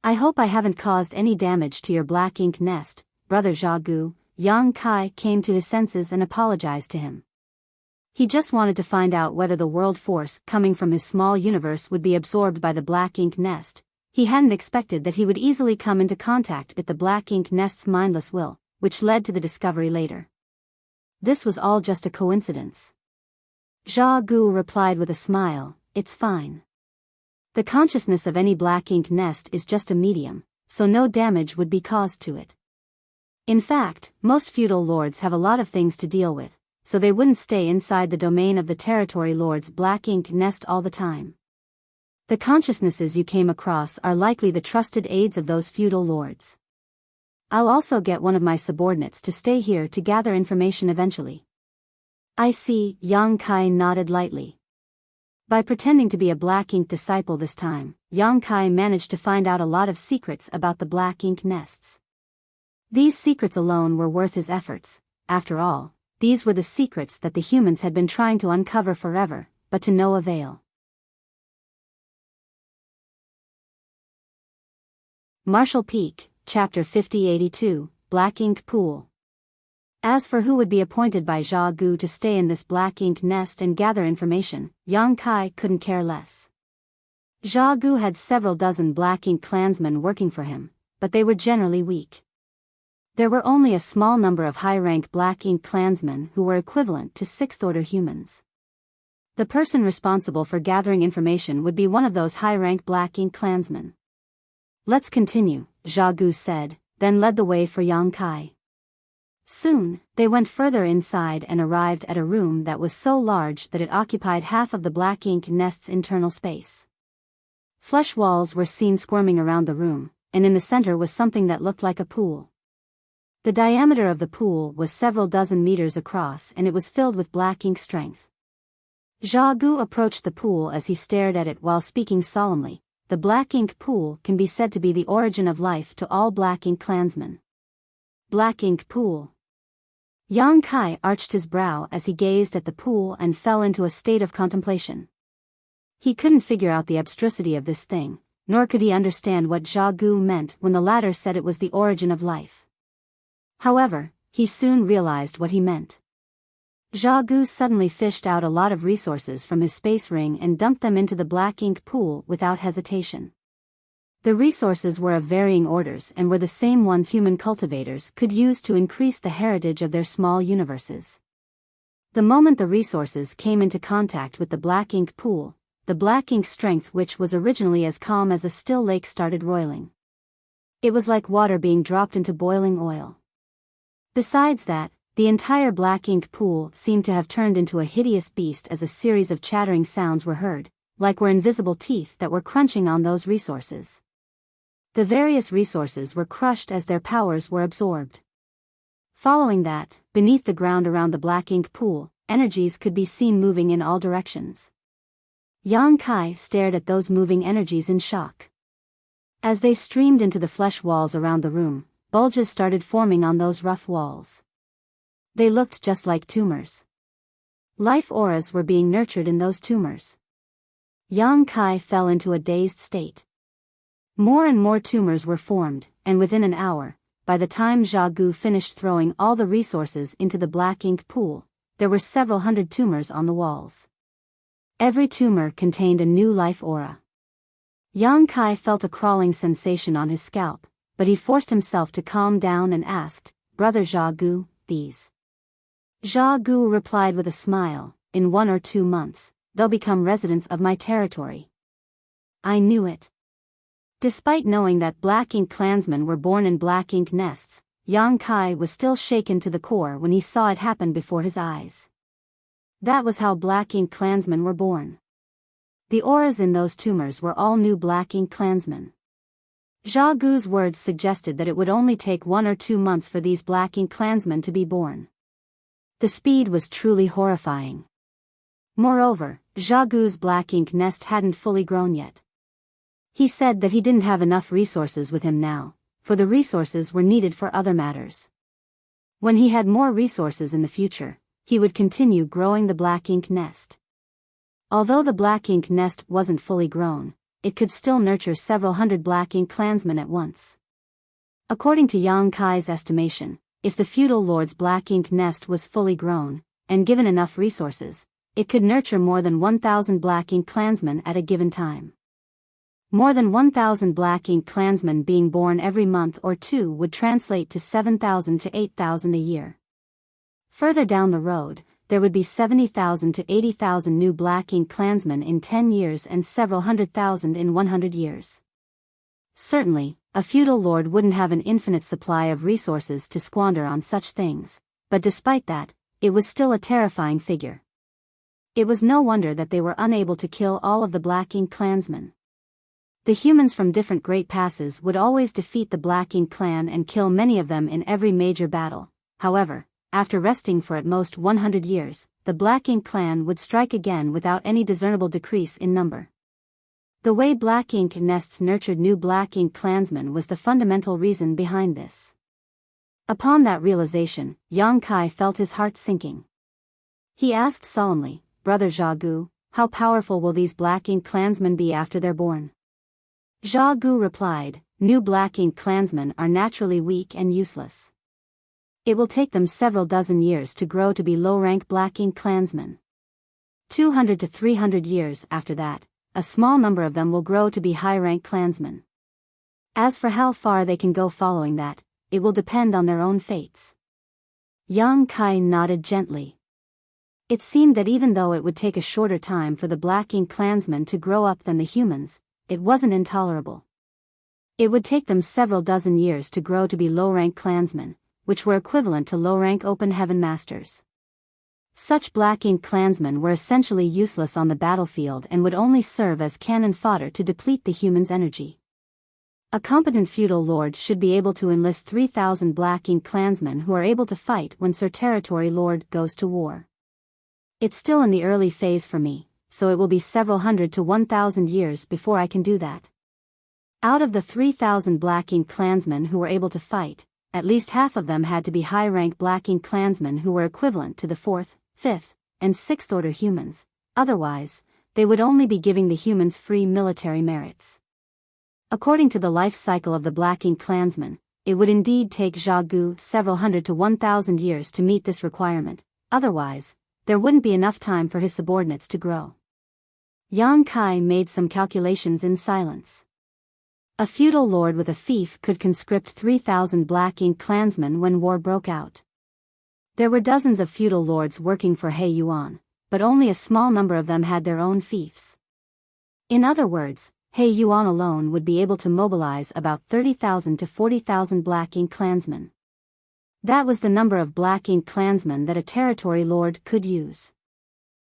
I hope I haven't caused any damage to your Black Ink nest, Brother Zha Gu. Yang Kai came to his senses and apologized to him. He just wanted to find out whether the world force coming from his small universe would be absorbed by the Black Ink nest. He hadn't expected that he would easily come into contact with the Black Ink nest's mindless will, which led to the discovery later. This was all just a coincidence. Zha Gu replied with a smile, "It's fine. The consciousness of any Black Ink nest is just a medium, so no damage would be caused to it. In fact, most feudal lords have a lot of things to deal with, so they wouldn't stay inside the domain of the territory lord's Black Ink nest all the time. The consciousnesses you came across are likely the trusted aides of those feudal lords. I'll also get one of my subordinates to stay here to gather information eventually." "I see," Yang Kai nodded lightly. By pretending to be a Black Ink disciple this time, Yang Kai managed to find out a lot of secrets about the Black Ink nests. These secrets alone were worth his efforts. After all, these were the secrets that the humans had been trying to uncover forever, but to no avail. Marshall Peak, Chapter 5082, Black Ink Pool. As for who would be appointed by Zha Gu to stay in this Black Ink nest and gather information, Yang Kai couldn't care less. Zha Gu had several dozen Black Ink clansmen working for him, but they were generally weak. There were only a small number of high-rank Black Ink clansmen who were equivalent to sixth-order humans. The person responsible for gathering information would be one of those high-rank Black Ink clansmen. "Let's continue," Zha Gu said, then led the way for Yang Kai. Soon, they went further inside and arrived at a room that was so large that it occupied half of the Black Ink nest's internal space. Flesh walls were seen squirming around the room, and in the center was something that looked like a pool. The diameter of the pool was several dozen meters across and it was filled with Black Ink strength. Zha Gu approached the pool as he stared at it while speaking solemnly. "The Black Ink pool can be said to be the origin of life to all Black Ink clansmen." Black Ink pool. Yang Kai arched his brow as he gazed at the pool and fell into a state of contemplation. He couldn't figure out the abstrusity of this thing, nor could he understand what Zha Gu meant when the latter said it was the origin of life. However, he soon realized what he meant. Zha Gu suddenly fished out a lot of resources from his space ring and dumped them into the Black Ink pool without hesitation. The resources were of varying orders and were the same ones human cultivators could use to increase the heritage of their small universes. The moment the resources came into contact with the Black Ink pool, the Black Ink strength, which was originally as calm as a still lake, started roiling. It was like water being dropped into boiling oil. Besides that, the entire Black Ink pool seemed to have turned into a hideous beast as a series of chattering sounds were heard, like were invisible teeth that were crunching on those resources. The various resources were crushed as their powers were absorbed. Following that, beneath the ground around the Black Ink pool, energies could be seen moving in all directions. Yang Kai stared at those moving energies in shock. As they streamed into the flesh walls around the room, bulges started forming on those rough walls. They looked just like tumors. Life auras were being nurtured in those tumors. Yang Kai fell into a dazed state. More and more tumors were formed, and within an hour, by the time Zha Gu finished throwing all the resources into the Black Ink pool, there were several hundred tumors on the walls. Every tumor contained a new life aura. Yang Kai felt a crawling sensation on his scalp, but he forced himself to calm down and asked, "Brother Zha Gu, these?" Zha Gu replied with a smile, "In 1 or 2 months, they'll become residents of my territory." I knew it. Despite knowing that Black Ink clansmen were born in Black Ink nests, Yang Kai was still shaken to the core when he saw it happen before his eyes. That was how Black Ink clansmen were born. The auras in those tumors were all new black ink clansmen. Zha Gu's words suggested that it would only take 1 or 2 months for these black ink clansmen to be born. The speed was truly horrifying. Moreover, Zha Gu's black ink nest hadn't fully grown yet. He said that he didn't have enough resources with him now, for the resources were needed for other matters. When he had more resources in the future, he would continue growing the black ink nest. Although the black ink nest wasn't fully grown, it could still nurture several hundred black ink clansmen at once. According to Yang Kai's estimation, if the feudal lord's black ink nest was fully grown, and given enough resources, it could nurture more than 1,000 black ink clansmen at a given time. More than 1,000 black ink clansmen being born every month or 2 would translate to 7,000 to 8,000 a year. Further down the road, there would be 70,000 to 80,000 new black ink clansmen in 10 years and several 100,000 in 100 years. Certainly, a feudal lord wouldn't have an infinite supply of resources to squander on such things, but despite that, it was still a terrifying figure. It was no wonder that they were unable to kill all of the black ink clansmen. The humans from different great passes would always defeat the black ink clan and kill many of them in every major battle. However, after resting for at most 100 years, the black ink clan would strike again without any discernible decrease in number. The way black ink nests nurtured new black ink clansmen was the fundamental reason behind this. Upon that realization, Yang Kai felt his heart sinking. He asked solemnly, "Brother Zha Gu, how powerful will these black ink clansmen be after they're born?" Zha Gu replied, "New black ink clansmen are naturally weak and useless. It will take them several dozen years to grow to be low-rank black ink clansmen. 200 to 300 years after that, a small number of them will grow to be high-rank clansmen. As for how far they can go following that, it will depend on their own fates." Yang Kai nodded gently. It seemed that even though it would take a shorter time for the black ink clansmen to grow up than the humans, it wasn't intolerable. It would take them several dozen years to grow to be low-rank clansmen, which were equivalent to low-rank open heaven masters. Such black ink clansmen were essentially useless on the battlefield and would only serve as cannon fodder to deplete the humans' energy. A competent feudal lord should be able to enlist 3,000 black ink clansmen who are able to fight when Sir Territory Lord goes to war. It's still in the early phase for me, so it will be several hundred to 1,000 years before I can do that. Out of the 3,000 black ink clansmen who were able to fight, at least half of them had to be high-rank black ink clansmen who were equivalent to the 4th, 5th, and 6th order humans, otherwise, they would only be giving the humans free military merits. According to the life cycle of the black ink clansmen, it would indeed take Zha Gu several hundred to 1,000 years to meet this requirement, otherwise, there wouldn't be enough time for his subordinates to grow. Yang Kai made some calculations in silence. A feudal lord with a fief could conscript 3,000 black ink clansmen when war broke out. There were dozens of feudal lords working for He Yuan, but only a small number of them had their own fiefs. In other words, He Yuan alone would be able to mobilize about 30,000 to 40,000 black ink clansmen. That was the number of black ink clansmen that a territory lord could use.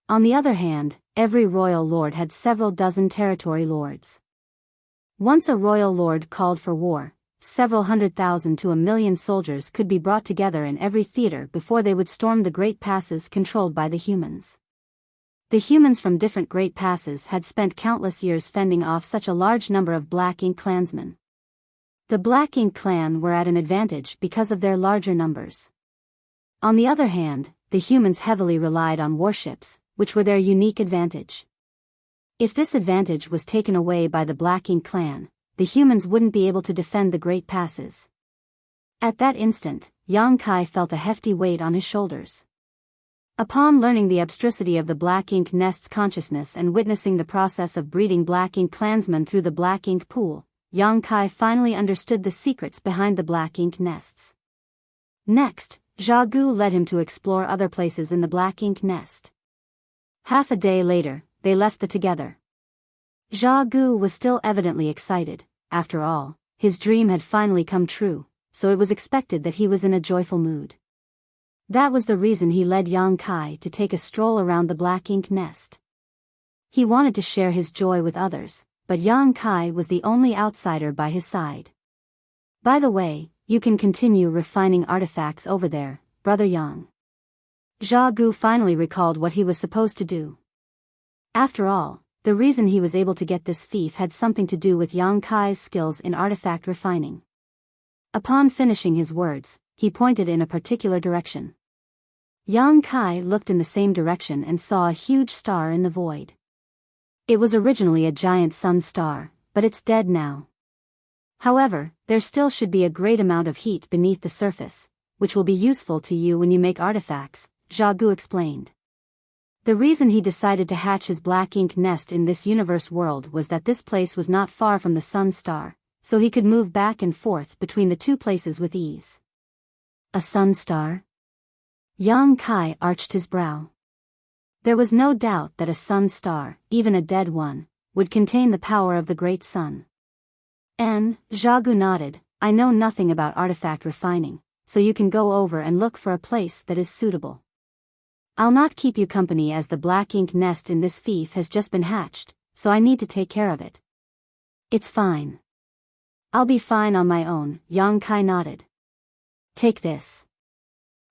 On the other hand, every royal lord had several dozen territory lords. Once a royal lord called for war, several 100,000 to 1,000,000 soldiers could be brought together in every theater before they would storm the great passes controlled by the humans. The humans from different great passes had spent countless years fending off such a large number of black ink clansmen. The black ink clan were at an advantage because of their larger numbers. On the other hand, the humans heavily relied on warships, which were their unique advantage. If this advantage was taken away by the black ink clan, the humans wouldn't be able to defend the great passes. At that instant, Yang Kai felt a hefty weight on his shoulders. Upon learning the abstrusity of the black ink nest's consciousness and witnessing the process of breeding black ink clansmen through the black ink pool, Yang Kai finally understood the secrets behind the black ink nests. Next, Zha Gu led him to explore other places in the black ink nest. Half a day later, they left the together. Zha Gu was still evidently excited. After all, his dream had finally come true, so it was expected that he was in a joyful mood. That was the reason he led Yang Kai to take a stroll around the black ink nest. He wanted to share his joy with others, but Yang Kai was the only outsider by his side. By the way, you can continue refining artifacts over there, Brother Yang. Zha Gu finally recalled what he was supposed to do. After all, the reason he was able to get this fief had something to do with Yang Kai's skills in artifact refining. Upon finishing his words, he pointed in a particular direction. Yang Kai looked in the same direction and saw a huge star in the void. It was originally a giant sun star, but it's dead now. However, there still should be a great amount of heat beneath the surface, which will be useful to you when you make artifacts, Zha Gu explained. The reason he decided to hatch his black ink nest in this universe world was that this place was not far from the sun star, so he could move back and forth between the two places with ease. A sun star? Yang Kai arched his brow. There was no doubt that a sun star, even a dead one, would contain the power of the great sun. Zha Gu nodded. I know nothing about artifact refining, so you can go over and look for a place that is suitable. I'll not keep you company as the black ink nest in this fief has just been hatched, so I need to take care of it. It's fine. I'll be fine on my own, Yang Kai nodded. Take this.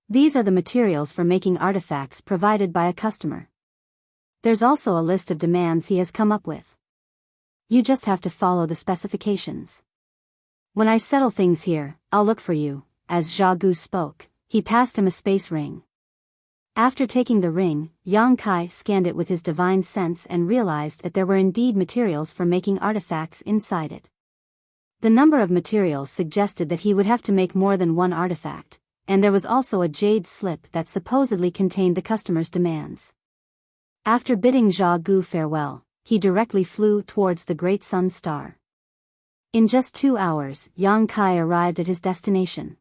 These are the materials for making artifacts provided by a customer. There's also a list of demands he has come up with. You just have to follow the specifications. When I settle things here, I'll look for you. As Zha Gu spoke, he passed him a space ring. After taking the ring, Yang Kai scanned it with his divine sense and realized that there were indeed materials for making artifacts inside it. The number of materials suggested that he would have to make more than one artifact, and there was also a jade slip that supposedly contained the customer's demands. After bidding Zha Gu farewell, he directly flew towards the great sun star. In just 2 hours, Yang Kai arrived at his destination.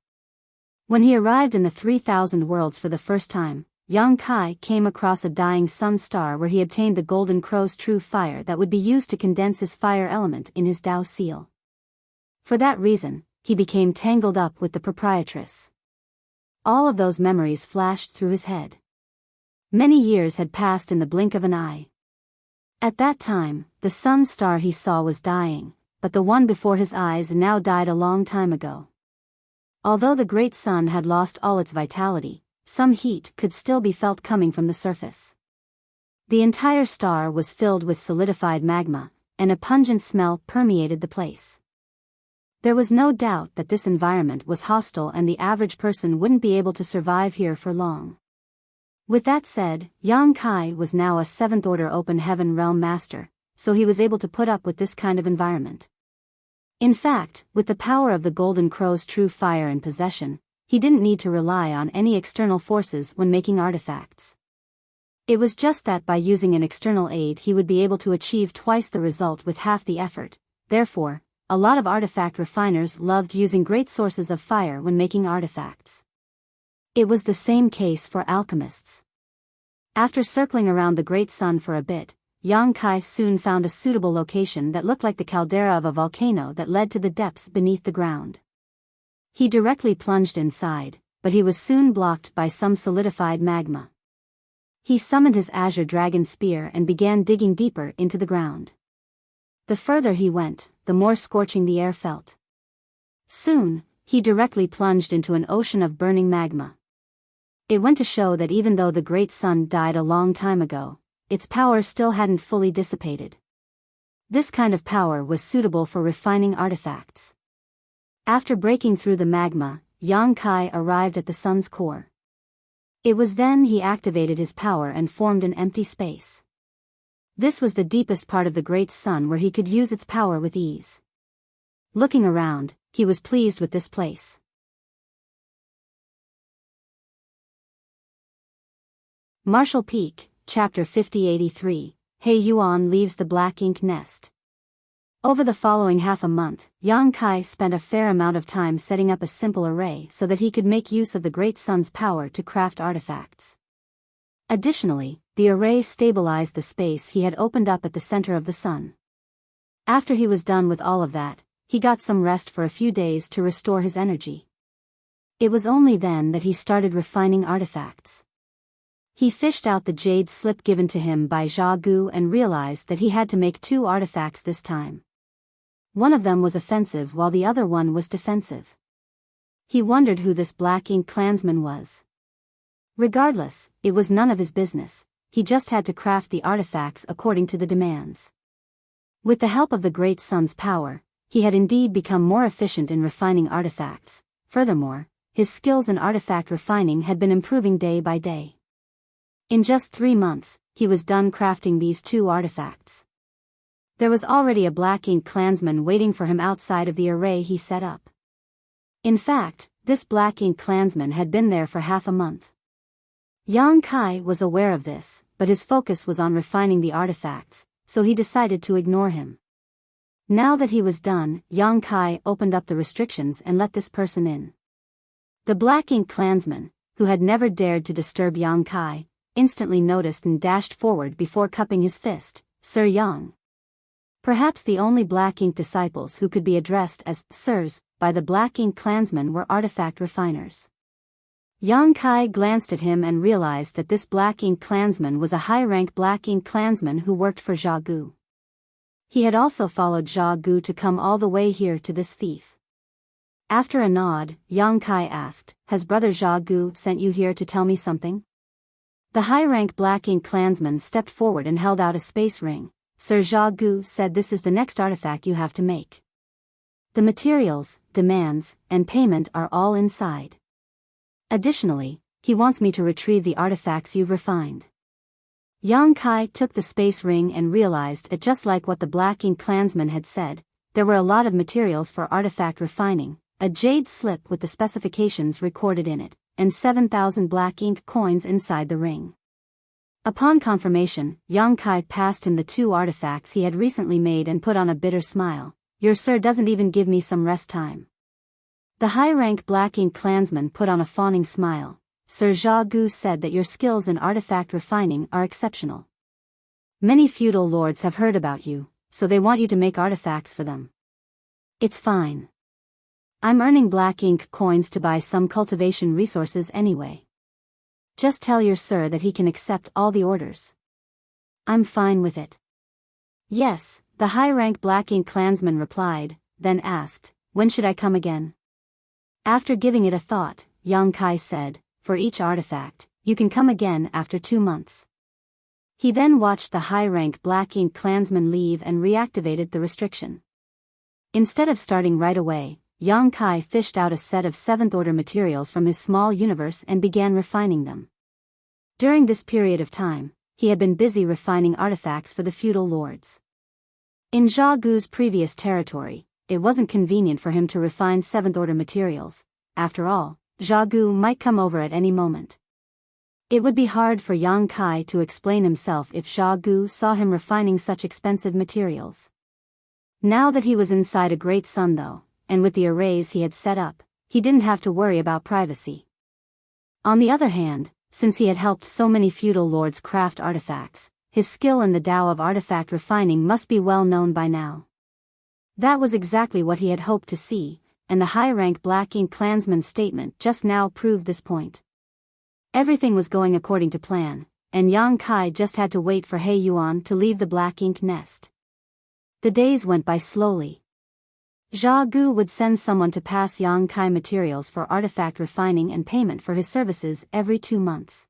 When he arrived in the 3,000 worlds for the first time, Yang Kai came across a dying sun star where he obtained the golden crow's true fire that would be used to condense his fire element in his Tao seal. For that reason, he became tangled up with the proprietress. All of those memories flashed through his head. Many years had passed in the blink of an eye. At that time, the sun star he saw was dying, but the one before his eyes now died a long time ago. Although the great sun had lost all its vitality, some heat could still be felt coming from the surface. The entire star was filled with solidified magma, and a pungent smell permeated the place. There was no doubt that this environment was hostile and the average person wouldn't be able to survive here for long. With that said, Yang Kai was now a 7th order open heaven realm master, so he was able to put up with this kind of environment. In fact, with the power of the Golden Crow's true fire in possession, he didn't need to rely on any external forces when making artifacts. It was just that by using an external aid he would be able to achieve twice the result with half the effort. Therefore, a lot of artifact refiners loved using great sources of fire when making artifacts. It was the same case for alchemists. After circling around the great sun for a bit, Yang Kai soon found a suitable location that looked like the caldera of a volcano that led to the depths beneath the ground. He directly plunged inside, but he was soon blocked by some solidified magma. He summoned his azure dragon spear and began digging deeper into the ground. The further he went, the more scorching the air felt. Soon, he directly plunged into an ocean of burning magma. It went to show that even though the great sun died a long time ago, its power still hadn't fully dissipated. This kind of power was suitable for refining artifacts. After breaking through the magma, Yang Kai arrived at the sun's core. It was then he activated his power and formed an empty space. This was the deepest part of the great sun where he could use its power with ease. Looking around, he was pleased with this place. Martial Peak, Chapter 5083, He Yuan leaves the black ink nest. Over the following half a month, Yang Kai spent a fair amount of time setting up a simple array so that he could make use of the great sun's power to craft artifacts. Additionally, the array stabilized the space he had opened up at the center of the sun. After he was done with all of that, he got some rest for a few days to restore his energy. It was only then that he started refining artifacts. He fished out the jade slip given to him by Zha Gu and realized that he had to make 2 artifacts this time. One of them was offensive while the other one was defensive. He wondered who this black ink clansman was. Regardless, it was none of his business, he just had to craft the artifacts according to the demands. With the help of the Great Sun's power, he had indeed become more efficient in refining artifacts. Furthermore, his skills in artifact refining had been improving day by day. In just 3 months, he was done crafting these 2 artifacts. There was already a black ink clansman waiting for him outside of the array he set up. In fact, this black ink clansman had been there for half a month. Yang Kai was aware of this, but his focus was on refining the artifacts, so he decided to ignore him. Now that he was done, Yang Kai opened up the restrictions and let this person in. The black ink clansman, who had never dared to disturb Yang Kai, instantly noticed and dashed forward before cupping his fist. Sir Yang. Perhaps the only black ink disciples who could be addressed as sirs by the black ink clansmen were artifact refiners. Yang Kai glanced at him and realized that this black ink clansman was a high-rank black ink clansman who worked for Zha Gu. He had also followed Zha Gu to come all the way here to this fief. After a nod, Yang Kai asked, "Has Brother Zha Gu sent you here to tell me something?" The high-rank black ink clansman stepped forward and held out a space ring. "Sir Zha Gu said this is the next artifact you have to make. The materials, demands, and payment are all inside. Additionally, he wants me to retrieve the artifacts you've refined." Yang Kai took the space ring and realized that just like what the black ink clansman had said, there were a lot of materials for artifact refining, a jade slip with the specifications recorded in it, and 7,000 black ink coins inside the ring. Upon confirmation, Yang Kai passed him the 2 artifacts he had recently made and put on a bitter smile. "Your sir doesn't even give me some rest time." The high-rank black ink clansman put on a fawning smile. "Sir Zha Gu said that your skills in artifact refining are exceptional. Many feudal lords have heard about you, so they want you to make artifacts for them. It's fine. I'm earning black ink coins to buy some cultivation resources anyway. Just tell your sir that he can accept all the orders. I'm fine with it." "Yes," the high-rank black ink clansman replied, then asked, "When should I come again?" After giving it a thought, Yang Kai said, "For each artifact, you can come again after 2 months." He then watched the high-rank black ink clansman leave and reactivated the restriction. Instead of starting right away, Yang Kai fished out a set of 7th-order materials from his small universe and began refining them. During this period of time, he had been busy refining artifacts for the feudal lords. In Zha Gu's previous territory, it wasn't convenient for him to refine 7th-order materials. After all, Zha Gu might come over at any moment. It would be hard for Yang Kai to explain himself if Zha Gu saw him refining such expensive materials. Now that he was inside a Great Sun though, and with the arrays he had set up, he didn't have to worry about privacy. On the other hand, since he had helped so many feudal lords craft artifacts, his skill in the Tao of artifact refining must be well known by now. That was exactly what he had hoped to see, and the high-rank black ink clansman's statement just now proved this point. Everything was going according to plan, and Yang Kai just had to wait for He Yuan to leave the black ink nest. The days went by slowly. Zha Gu would send someone to pass Yang Kai materials for artifact refining and payment for his services every 2 months.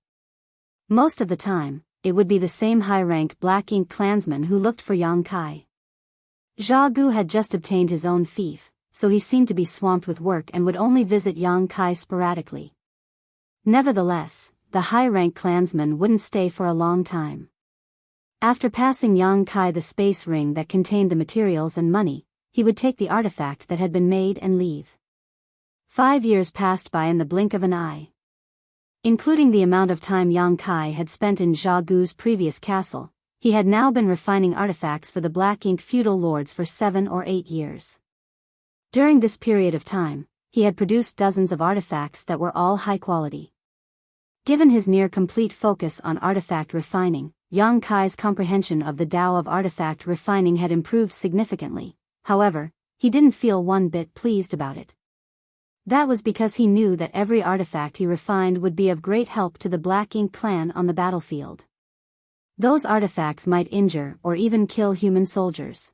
Most of the time, it would be the same high-rank black ink clansman who looked for Yang Kai. Zha Gu had just obtained his own fief, so he seemed to be swamped with work and would only visit Yang Kai sporadically. Nevertheless, the high-rank clansman wouldn't stay for a long time. After passing Yang Kai the space ring that contained the materials and money, he would take the artifact that had been made and leave. 5 years passed by in the blink of an eye. Including the amount of time Yang Kai had spent in Zha Gu's previous castle, he had now been refining artifacts for the black ink feudal lords for 7 or 8 years. During this period of time, he had produced dozens of artifacts that were all high quality. Given his near-complete focus on artifact refining, Yang Kai's comprehension of the Tao of artifact refining had improved significantly. However, he didn't feel one bit pleased about it. That was because he knew that every artifact he refined would be of great help to the Black Ink clan on the battlefield. Those artifacts might injure or even kill human soldiers.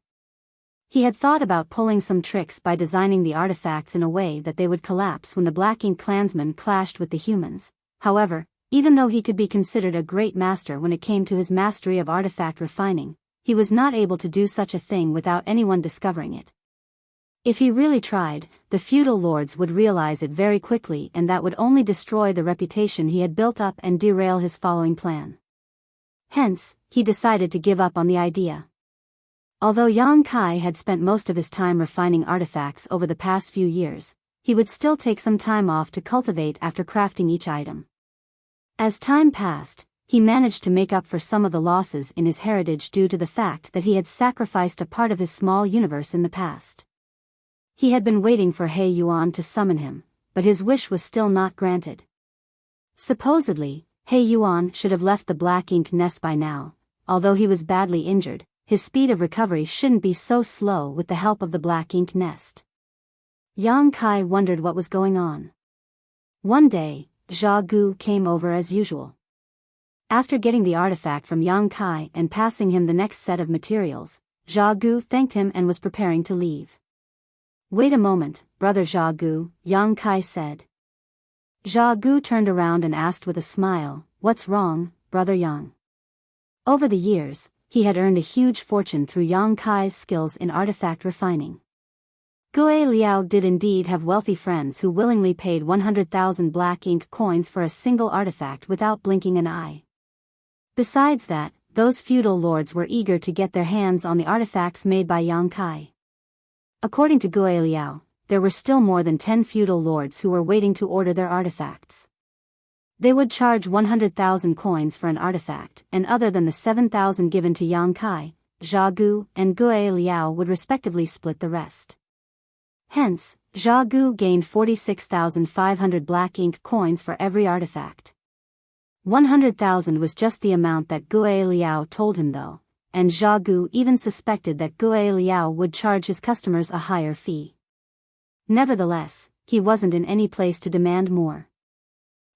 He had thought about pulling some tricks by designing the artifacts in a way that they would collapse when the Black Ink clansmen clashed with the humans. However, even though he could be considered a great master when it came to his mastery of artifact refining, he was not able to do such a thing without anyone discovering it. If he really tried, the feudal lords would realize it very quickly, and that would only destroy the reputation he had built up and derail his following plan. Hence, he decided to give up on the idea. Although Yang Kai had spent most of his time refining artifacts over the past few years, he would still take some time off to cultivate after crafting each item. As time passed, he managed to make up for some of the losses in his heritage due to the fact that he had sacrificed a part of his small universe in the past. He had been waiting for He Yuan to summon him, but his wish was still not granted. Supposedly, He Yuan should have left the Black Ink nest by now. Although he was badly injured, his speed of recovery shouldn't be so slow with the help of the Black Ink nest. Yang Kai wondered what was going on. One day, Zha Gu came over as usual. After getting the artifact from Yang Kai and passing him the next set of materials, Zha Gu thanked him and was preparing to leave. "Wait a moment, brother Zha Gu," Yang Kai said. Zha Gu turned around and asked with a smile, "What's wrong, brother Yang?" Over the years, he had earned a huge fortune through Yang Kai's skills in artifact refining. Gue Liao did indeed have wealthy friends who willingly paid 100,000 Black Ink coins for a single artifact without blinking an eye. Besides that, those feudal lords were eager to get their hands on the artifacts made by Yang Kai. According to Gue Liao, there were still more than 10 feudal lords who were waiting to order their artifacts. They would charge 100,000 coins for an artifact, and other than the 7,000 given to Yang Kai, Zha Gu and Gue Liao would respectively split the rest. Hence, Zha Gu gained 46,500 Black Ink coins for every artifact. 100,000 was just the amount that Gue Liao told him though, and Zha Gu even suspected that Gue Liao would charge his customers a higher fee. Nevertheless, he wasn't in any place to demand more.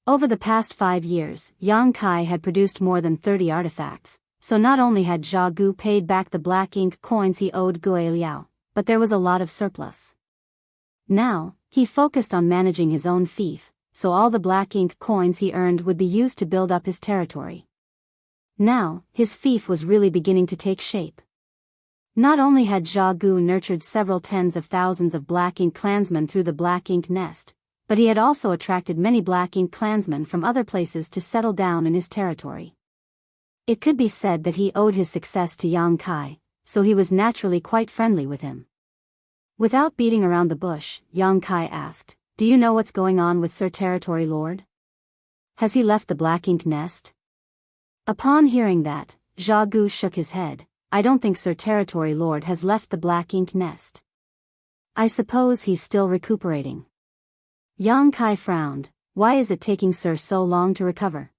Over the past 5 years, Yang Kai had produced more than 30 artifacts, so not only had Zha Gu paid back the Black Ink coins he owed Gue Liao, but there was a lot of surplus. Now, he focused on managing his own fief, so all the Black Ink coins he earned would be used to build up his territory. Now, his fief was really beginning to take shape. Not only had Zha Gu nurtured several tens of thousands of Black Ink clansmen through the Black Ink nest, but he had also attracted many Black Ink clansmen from other places to settle down in his territory. It could be said that he owed his success to Yang Kai, so he was naturally quite friendly with him. Without beating around the bush, Yang Kai asked, "Do you know what's going on with Sir Territory Lord? Has he left the Black Ink nest?" Upon hearing that, Zha Gu shook his head. "I don't think Sir Territory Lord has left the Black Ink nest. I suppose he's still recuperating." Yang Kai frowned. "Why is it taking Sir so long to recover?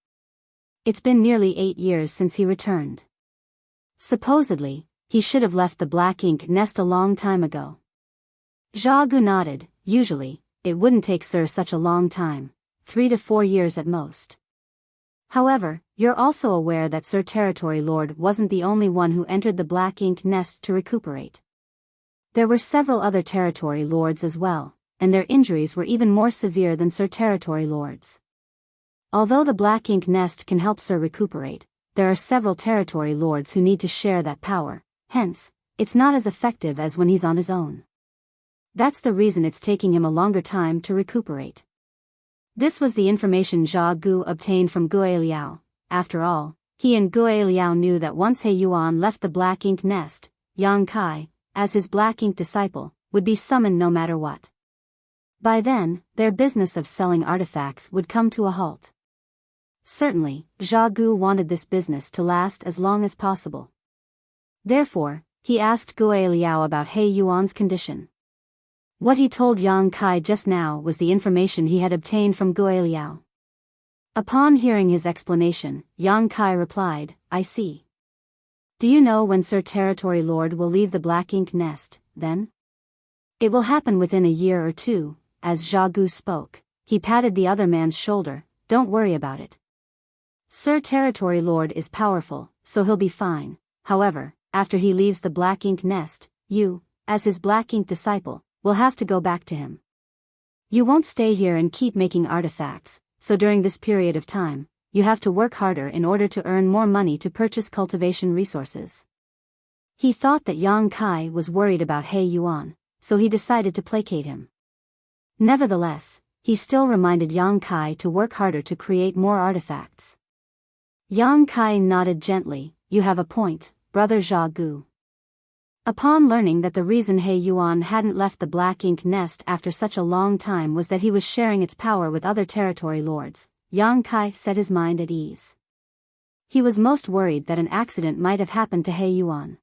It's been nearly 8 years since he returned. Supposedly, he should have left the Black Ink nest a long time ago." Zha Gu nodded. "Usually, it wouldn't take Sir such a long time, 3 to 4 years at most. However, you're also aware that Sir Territory Lord wasn't the only one who entered the Black Ink nest to recuperate. There were several other Territory Lords as well, and their injuries were even more severe than Sir Territory Lord's. Although the Black Ink nest can help Sir recuperate, there are several Territory Lords who need to share that power, hence, it's not as effective as when he's on his own. That's the reason it's taking him a longer time to recuperate." This was the information Zha Gu obtained from Gue Liao. After all, he and Gue Liao knew that once He Yuan left the Black Ink nest, Yang Kai, as his Black Ink disciple, would be summoned no matter what. By then, their business of selling artifacts would come to a halt. Certainly, Zha Gu wanted this business to last as long as possible. Therefore, he asked Gue Liao about He Yuan's condition. What he told Yang Kai just now was the information he had obtained from Gue Liao. Upon hearing his explanation, Yang Kai replied, "I see. Do you know when Sir Territory Lord will leave the Black Ink nest, then?" "It will happen within a year or two, as Zhao Gu spoke, he patted the other man's shoulder. Don't worry about it. Sir Territory Lord is powerful, so he'll be fine. However, after he leaves the Black Ink Nest, you, as his Black Ink disciple, will have to go back to him. You won't stay here and keep making artifacts, so during this period of time, you have to work harder in order to earn more money to purchase cultivation resources. He thought that Yang Kai was worried about He Yuan, so he decided to placate him. Nevertheless, he still reminded Yang Kai to work harder to create more artifacts. Yang Kai nodded gently. You have a point, brother Zhao Gu. Upon learning that the reason He Yuan hadn't left the Black Ink Nest after such a long time was that he was sharing its power with other territory lords, Yang Kai set his mind at ease. He was most worried that an accident might have happened to He Yuan.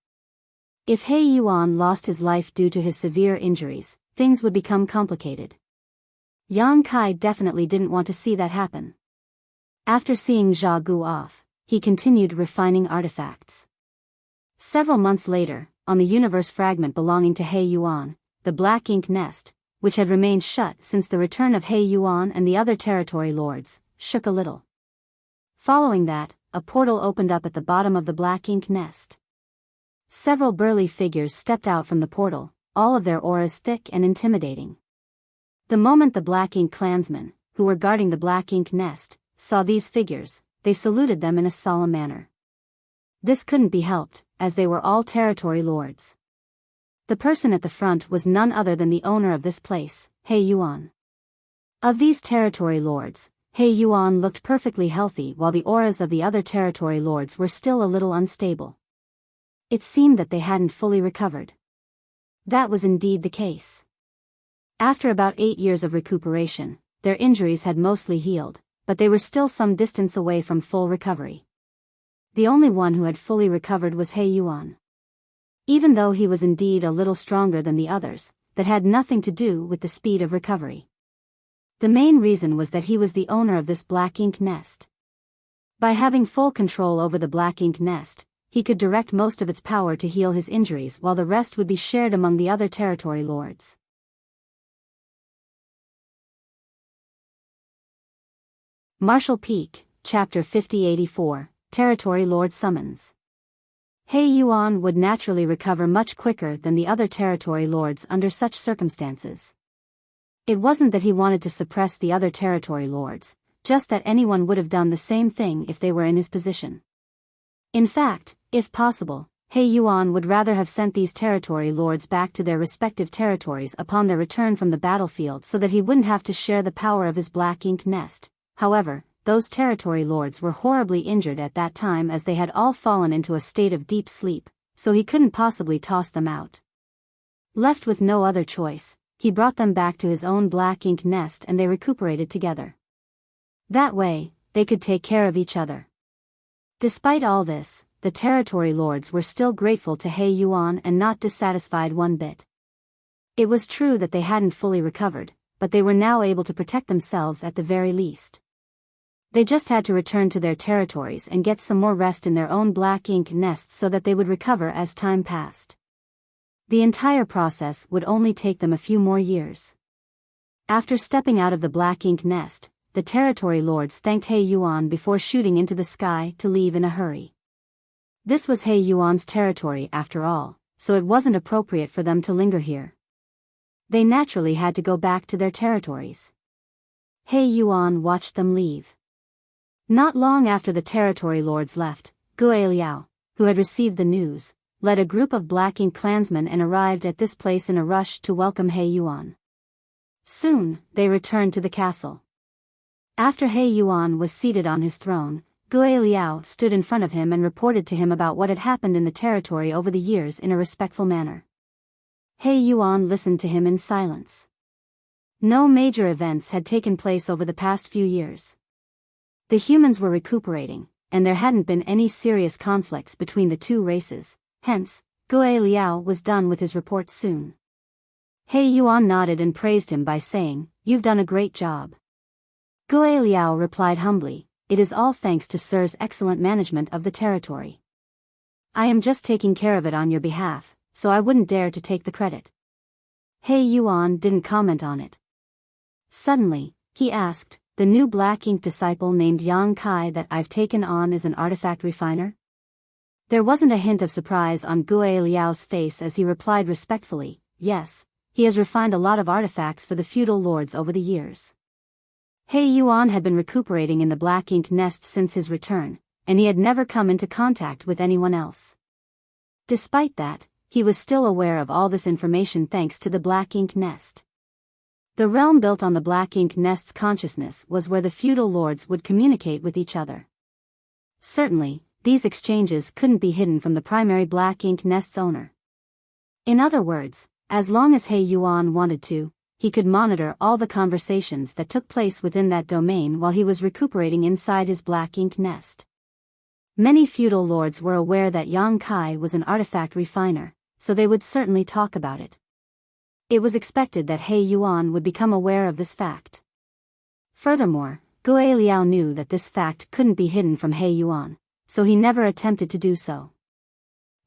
If He Yuan lost his life due to his severe injuries, things would become complicated. Yang Kai definitely didn't want to see that happen. After seeing Zhao Gu off, he continued refining artifacts. Several months later, on the universe fragment belonging to He Yuan, the Black Ink Nest, which had remained shut since the return of He Yuan and the other territory lords, shook a little. Following that, a portal opened up at the bottom of the Black Ink Nest. Several burly figures stepped out from the portal, all of their auras thick and intimidating. The moment the Black Ink clansmen, who were guarding the Black Ink Nest, saw these figures, they saluted them in a solemn manner. This couldn't be helped, as they were all territory lords. The person at the front was none other than the owner of this place, He Yuan. Of these territory lords, He Yuan looked perfectly healthy while the auras of the other territory lords were still a little unstable. It seemed that they hadn't fully recovered. That was indeed the case. After about 8 years of recuperation, their injuries had mostly healed, but they were still some distance away from full recovery. The only one who had fully recovered was He Yuan. Even though he was indeed a little stronger than the others, that had nothing to do with the speed of recovery. The main reason was that he was the owner of this Black Ink Nest. By having full control over the Black Ink Nest, he could direct most of its power to heal his injuries while the rest would be shared among the other territory lords. Marshall Peak, Chapter 5084, Territory Lord Summons. He Yuan would naturally recover much quicker than the other territory lords under such circumstances. It wasn't that he wanted to suppress the other territory lords, just that anyone would have done the same thing if they were in his position. In fact, if possible, He Yuan would rather have sent these territory lords back to their respective territories upon their return from the battlefield so that he wouldn't have to share the power of his Black Ink Nest. However, those territory lords were horribly injured at that time as they had all fallen into a state of deep sleep, so he couldn't possibly toss them out. Left with no other choice, he brought them back to his own Black Ink Nest and they recuperated together. That way, they could take care of each other. Despite all this, the territory lords were still grateful to He Yuan and not dissatisfied one bit. It was true that they hadn't fully recovered, but they were now able to protect themselves at the very least. They just had to return to their territories and get some more rest in their own Black Ink Nests so that they would recover as time passed. The entire process would only take them a few more years. After stepping out of the Black Ink Nest, the territory lords thanked He Yuan before shooting into the sky to leave in a hurry. This was He Yuan's territory after all, so it wasn't appropriate for them to linger here. They naturally had to go back to their territories. He Yuan watched them leave. Not long after the territory lords left, Gue Liao, who had received the news, led a group of Black Ink clansmen and arrived at this place in a rush to welcome He Yuan. Soon, they returned to the castle. After He Yuan was seated on his throne, Gue Liao stood in front of him and reported to him about what had happened in the territory over the years in a respectful manner. He Yuan listened to him in silence. No major events had taken place over the past few years. The humans were recuperating, and there hadn't been any serious conflicts between the two races, hence, Gue Liao was done with his report soon. He Yuan nodded and praised him by saying, "You've done a great job." Gue Liao replied humbly, "It is all thanks to Sir's excellent management of the territory. I am just taking care of it on your behalf, so I wouldn't dare to take the credit." He Yuan didn't comment on it. Suddenly, he asked, the new black ink disciple named Yang Kai that I've taken on is an artifact refiner? There wasn't a hint of surprise on Gue Liao's face as he replied respectfully, yes, he has refined a lot of artifacts for the feudal lords over the years. He Yuan had been recuperating in the black ink nest since his return, and he had never come into contact with anyone else. Despite that, he was still aware of all this information thanks to the black ink nest. The realm built on the black ink nest's consciousness was where the feudal lords would communicate with each other. Certainly, these exchanges couldn't be hidden from the primary black ink nest's owner. In other words, as long as He Yuan wanted to, he could monitor all the conversations that took place within that domain while he was recuperating inside his black ink nest. Many feudal lords were aware that Yang Kai was an artifact refiner, so they would certainly talk about it. It was expected that He Yuan would become aware of this fact. Furthermore, Gue Liao knew that this fact couldn't be hidden from He Yuan, so he never attempted to do so.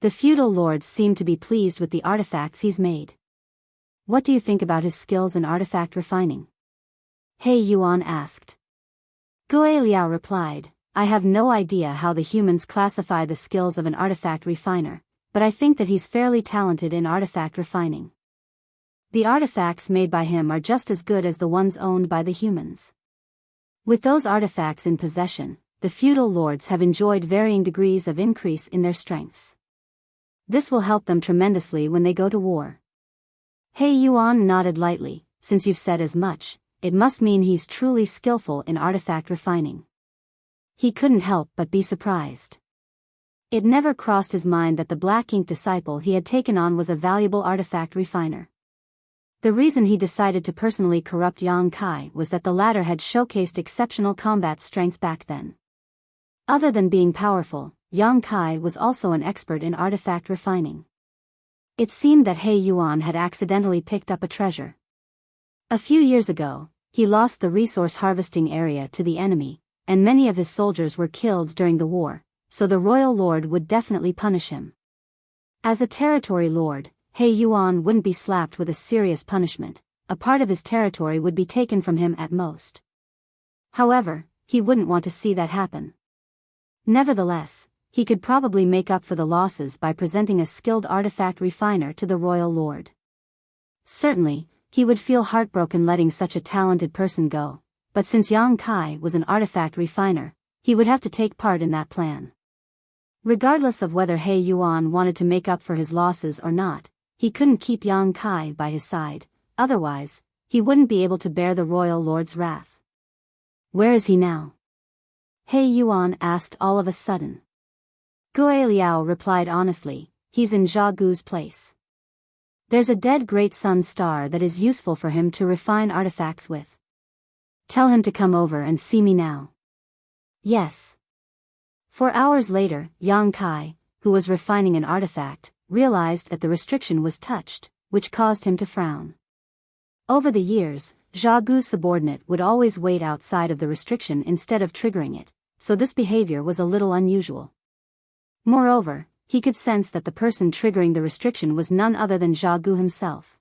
The feudal lords seemed to be pleased with the artifacts he's made. What do you think about his skills in artifact refining? He Yuan asked. Gue Liao replied, I have no idea how the humans classify the skills of an artifact refiner, but I think that he's fairly talented in artifact refining. The artifacts made by him are just as good as the ones owned by the humans. With those artifacts in possession, the feudal lords have enjoyed varying degrees of increase in their strengths. This will help them tremendously when they go to war. He Yuan nodded lightly, since you've said as much, it must mean he's truly skillful in artifact refining. He couldn't help but be surprised. It never crossed his mind that the black ink disciple he had taken on was a valuable artifact refiner. The reason he decided to personally corrupt Yang Kai was that the latter had showcased exceptional combat strength back then. Other than being powerful, Yang Kai was also an expert in artifact refining. It seemed that He Yuan had accidentally picked up a treasure. A few years ago, he lost the resource harvesting area to the enemy, and many of his soldiers were killed during the war, so the royal lord would definitely punish him. As a territory lord, He Yuan wouldn't be slapped with a serious punishment, a part of his territory would be taken from him at most. However, he wouldn't want to see that happen. Nevertheless, he could probably make up for the losses by presenting a skilled artifact refiner to the royal lord. Certainly, he would feel heartbroken letting such a talented person go, but since Yang Kai was an artifact refiner, he would have to take part in that plan. Regardless of whether He Yuan wanted to make up for his losses or not, he couldn't keep Yang Kai by his side, otherwise, he wouldn't be able to bear the royal lord's wrath. Where is he now? He Yuan asked all of a sudden. Gue Liao replied honestly, he's in Jia Gu's place. There's a dead great sun star that is useful for him to refine artifacts with. Tell him to come over and see me now. Yes. 4 hours later, Yang Kai, who was refining an artifact, realized that the restriction was touched, which caused him to frown. Over the years, Jia Gu's subordinate would always wait outside of the restriction instead of triggering it, so this behavior was a little unusual. Moreover, he could sense that the person triggering the restriction was none other than Jia Gu himself.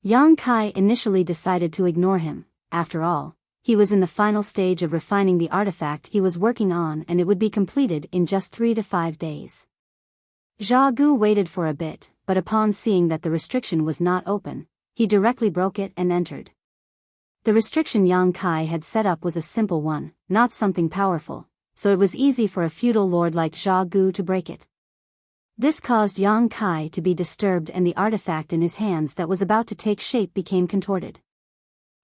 Yang Kai initially decided to ignore him. After all, he was in the final stage of refining the artifact he was working on and it would be completed in just 3 to 5 days. Jia Gu waited for a bit, but upon seeing that the restriction was not open, he directly broke it and entered. The restriction Yang Kai had set up was a simple one, not something powerful, so it was easy for a feudal lord like Jia Gu to break it. This caused Yang Kai to be disturbed and the artifact in his hands that was about to take shape became contorted.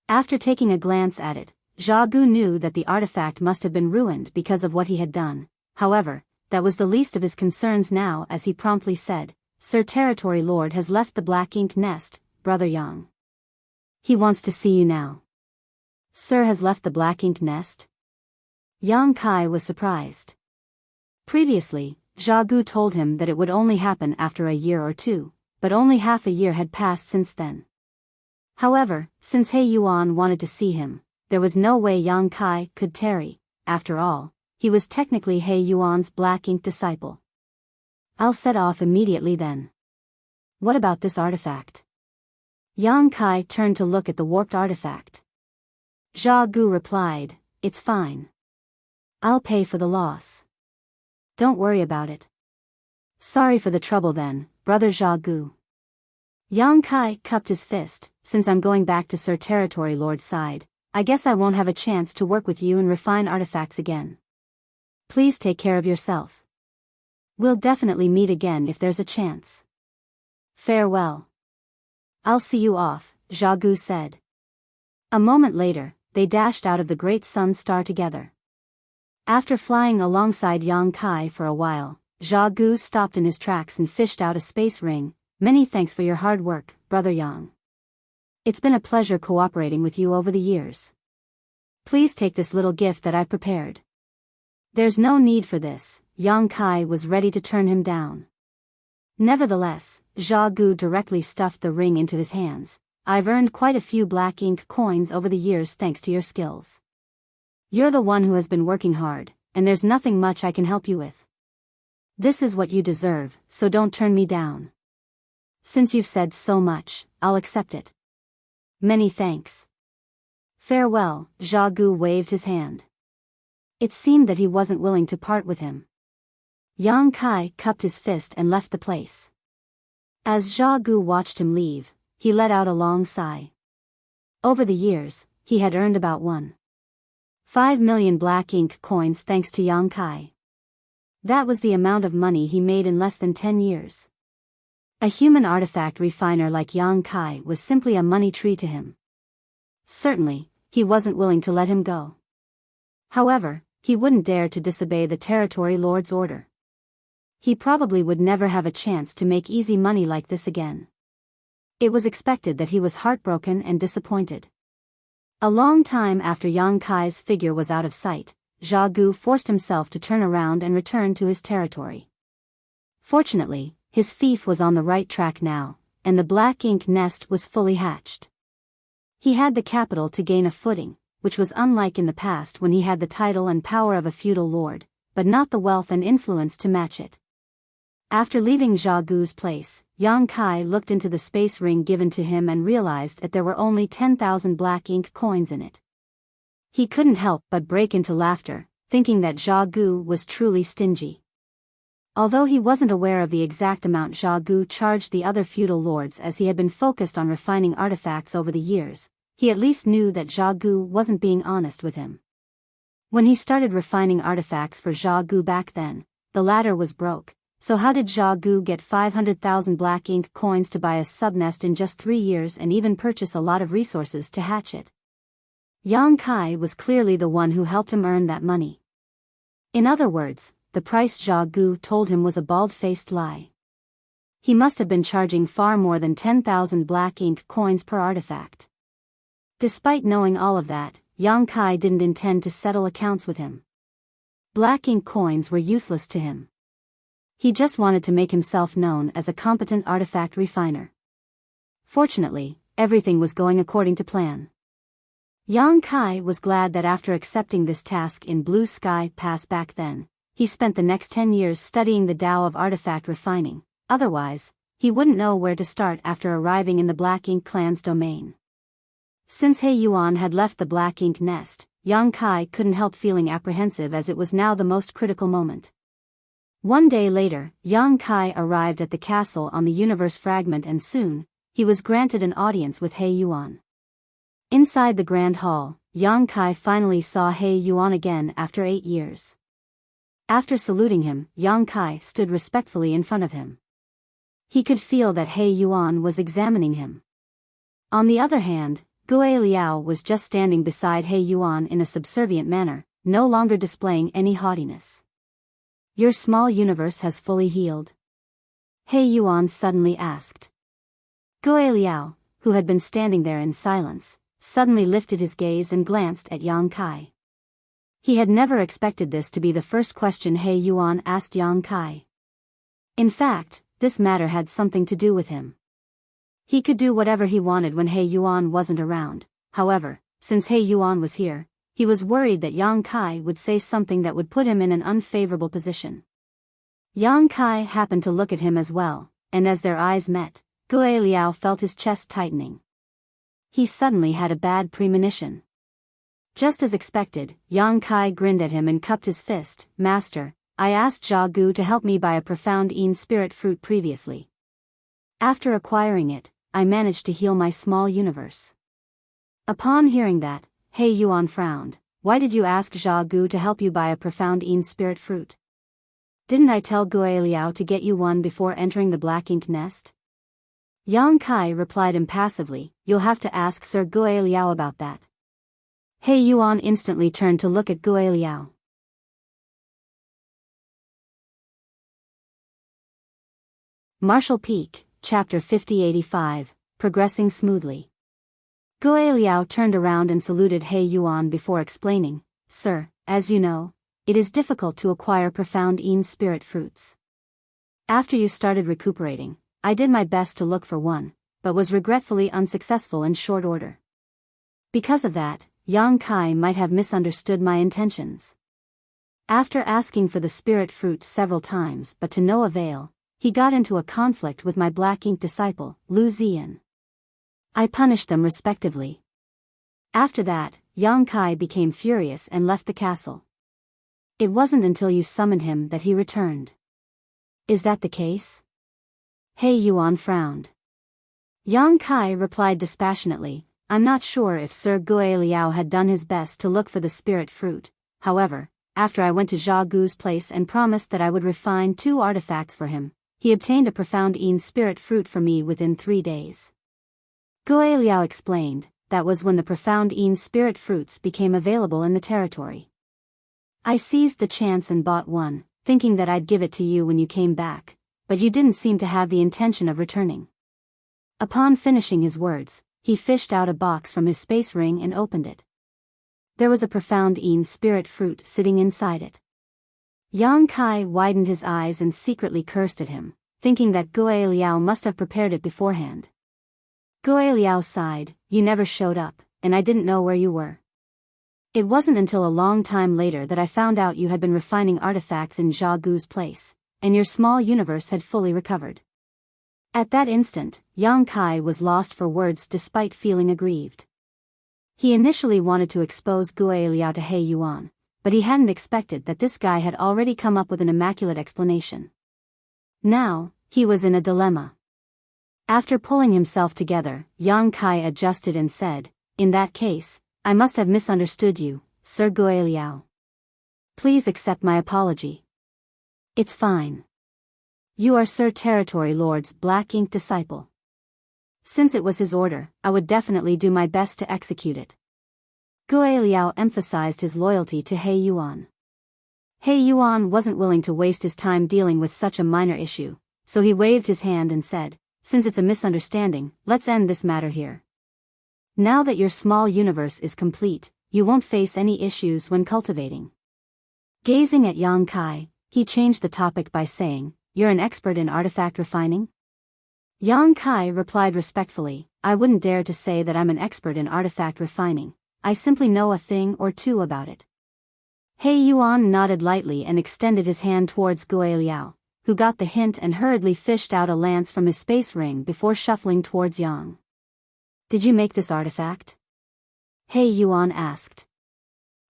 After taking a glance at it, Jia Gu knew that the artifact must have been ruined because of what he had done. However, that was the least of his concerns now as he promptly said, Sir Territory Lord has left the black ink nest, Brother Yang. He wants to see you now. Sir has left the black ink nest? Yang Kai was surprised. Previously, Jia Gu told him that it would only happen after a year or two, but only half a year had passed since then. However, since He Yuan wanted to see him, there was no way Yang Kai could tarry. After all, he was technically He Yuan's black ink disciple. I'll set off immediately then. What about this artifact? Yang Kai turned to look at the warped artifact. Zha Gu replied, "It's fine. I'll pay for the loss. Don't worry about it." "Sorry for the trouble then, brother Zha Gu." Yang Kai cupped his fist. "Since I'm going back to Sir Territory Lord's side, I guess I won't have a chance to work with you and refine artifacts again. Please take care of yourself. We'll definitely meet again if there's a chance. Farewell." "I'll see you off," Zha Gu said. A moment later, they dashed out of the Great Sun Star together. After flying alongside Yang Kai for a while, Zha Gu stopped in his tracks and fished out a space ring. "Many thanks for your hard work, brother Yang. It's been a pleasure cooperating with you over the years. Please take this little gift that I've prepared." "There's no need for this," Yang Kai was ready to turn him down. Nevertheless, Zha Gu directly stuffed the ring into his hands. "I've earned quite a few black ink coins over the years thanks to your skills. You're the one who has been working hard, and there's nothing much I can help you with. This is what you deserve, so don't turn me down. Since you've said so much, I'll accept it. Many thanks. Farewell." Zha Gu waved his hand. It seemed that he wasn't willing to part with him. Yang Kai cupped his fist and left the place. As Zha Gu watched him leave, he let out a long sigh. Over the years, he had earned about 1.5 million black ink coins thanks to Yang Kai. That was the amount of money he made in less than 10 years. A human artifact refiner like Yang Kai was simply a money tree to him. Certainly, he wasn't willing to let him go. However, he wouldn't dare to disobey the Territory Lord's order. He probably would never have a chance to make easy money like this again. It was expected that he was heartbroken and disappointed. A long time after Yang Kai's figure was out of sight, Zha Gu forced himself to turn around and return to his territory. Fortunately, his fief was on the right track now, and the black ink nest was fully hatched. He had the capital to gain a footing, which was unlike in the past when he had the title and power of a feudal lord, but not the wealth and influence to match it. After leaving Zha Gu's place, Yang Kai looked into the space ring given to him and realized that there were only 10,000 black ink coins in it. He couldn't help but break into laughter, thinking that Zha Gu was truly stingy. Although he wasn't aware of the exact amount Zha Gu charged the other feudal lords as he had been focused on refining artifacts over the years, he at least knew that Zha Gu wasn't being honest with him. When he started refining artifacts for Zha Gu back then, the latter was broke. So how did Zha Gu get 500,000 black ink coins to buy a subnest in just 3 years and even purchase a lot of resources to hatch it? Yang Kai was clearly the one who helped him earn that money. In other words, the price Zha Gu told him was a bald-faced lie. He must have been charging far more than 10,000 black ink coins per artifact. Despite knowing all of that, Yang Kai didn't intend to settle accounts with him. Black ink coins were useless to him. He just wanted to make himself known as a competent artifact refiner. Fortunately, everything was going according to plan. Yang Kai was glad that after accepting this task in Blue Sky Pass back then, he spent the next 10 years studying the Tao of artifact refining. Otherwise, he wouldn't know where to start after arriving in the Black Ink clan's domain. Since He Yuan had left the Black Ink nest, Yang Kai couldn't help feeling apprehensive as it was now the most critical moment. One day later, Yang Kai arrived at the castle on the universe fragment and soon, he was granted an audience with He Yuan. Inside the grand hall, Yang Kai finally saw He Yuan again after 8 years. After saluting him, Yang Kai stood respectfully in front of him. He could feel that He Yuan was examining him. On the other hand, Gue Liao was just standing beside He Yuan in a subservient manner, no longer displaying any haughtiness. "Your small universe has fully healed?" He Yuan suddenly asked. Gue Liao, who had been standing there in silence, suddenly lifted his gaze and glanced at Yang Kai. He had never expected this to be the first question He Yuan asked Yang Kai. In fact, this matter had something to do with him. He could do whatever he wanted when He Yuan wasn't around. However, since He Yuan was here, he was worried that Yang Kai would say something that would put him in an unfavorable position. Yang Kai happened to look at him as well, and as their eyes met, Gue Liao felt his chest tightening. He suddenly had a bad premonition. Just as expected, Yang Kai grinned at him and cupped his fist. Master, I asked Jia Gu to help me buy a profound Yin spirit fruit previously. After acquiring it, I managed to heal my small universe. Upon hearing that, He Yuan frowned. Why did you ask Jia Gu to help you buy a profound Yin spirit fruit? Didn't I tell Gue Liao to get you one before entering the black ink nest? Yang Kai replied impassively, you'll have to ask Sir Gue Liao about that. He Yuan instantly turned to look at Gue Liao. Martial Peak, Chapter 5085, Progressing Smoothly. Gue Liao turned around and saluted He Yuan before explaining, Sir, as you know, it is difficult to acquire profound Yin spirit fruits. After you started recuperating, I did my best to look for one, but was regretfully unsuccessful in short order. Because of that, Yang Kai might have misunderstood my intentions. After asking for the spirit fruit several times but to no avail, he got into a conflict with my black ink disciple, Lu Ziyan. I punished them respectively. After that, Yang Kai became furious and left the castle. It wasn't until you summoned him that he returned. Is that the case? He Yuan frowned. Yang Kai replied dispassionately, I'm not sure if Sir Gue Liao had done his best to look for the spirit fruit. However, after I went to Jia Gu's place and promised that I would refine 2 artifacts for him, he obtained a profound Yin spirit fruit for me within 3 days. Gue Liao explained, that was when the profound Yin spirit fruits became available in the territory. I seized the chance and bought one, thinking that I'd give it to you when you came back, but you didn't seem to have the intention of returning. Upon finishing his words, he fished out a box from his space ring and opened it. There was a profound Yin spirit fruit sitting inside it. Yang Kai widened his eyes and secretly cursed at him, thinking that Gue Liao must have prepared it beforehand. Gue Liao sighed, you never showed up, and I didn't know where you were. It wasn't until a long time later that I found out you had been refining artifacts in Jia Gu's place, and your small universe had fully recovered. At that instant, Yang Kai was lost for words despite feeling aggrieved. He initially wanted to expose Gue Liao to He Yuan, but he hadn't expected that this guy had already come up with an immaculate explanation. Now, he was in a dilemma. After pulling himself together, Yang Kai adjusted and said, in that case, I must have misunderstood you, Sir Gue Liao. Please accept my apology. It's fine. You are Sir Territory Lord's black ink disciple. Since it was his order, I would definitely do my best to execute it. Gue Liao emphasized his loyalty to He Yuan. He Yuan wasn't willing to waste his time dealing with such a minor issue, so he waved his hand and said, since it's a misunderstanding, let's end this matter here. Now that your small universe is complete, you won't face any issues when cultivating. Gazing at Yang Kai, he changed the topic by saying, you're an expert in artifact refining? Yang Kai replied respectfully, I wouldn't dare to say that I'm an expert in artifact refining, I simply know a thing or two about it. He Yuan nodded lightly and extended his hand towards Gue Liao, who got the hint and hurriedly fished out a lance from his space ring before shuffling towards Yang. Did you make this artifact? He Yuan asked.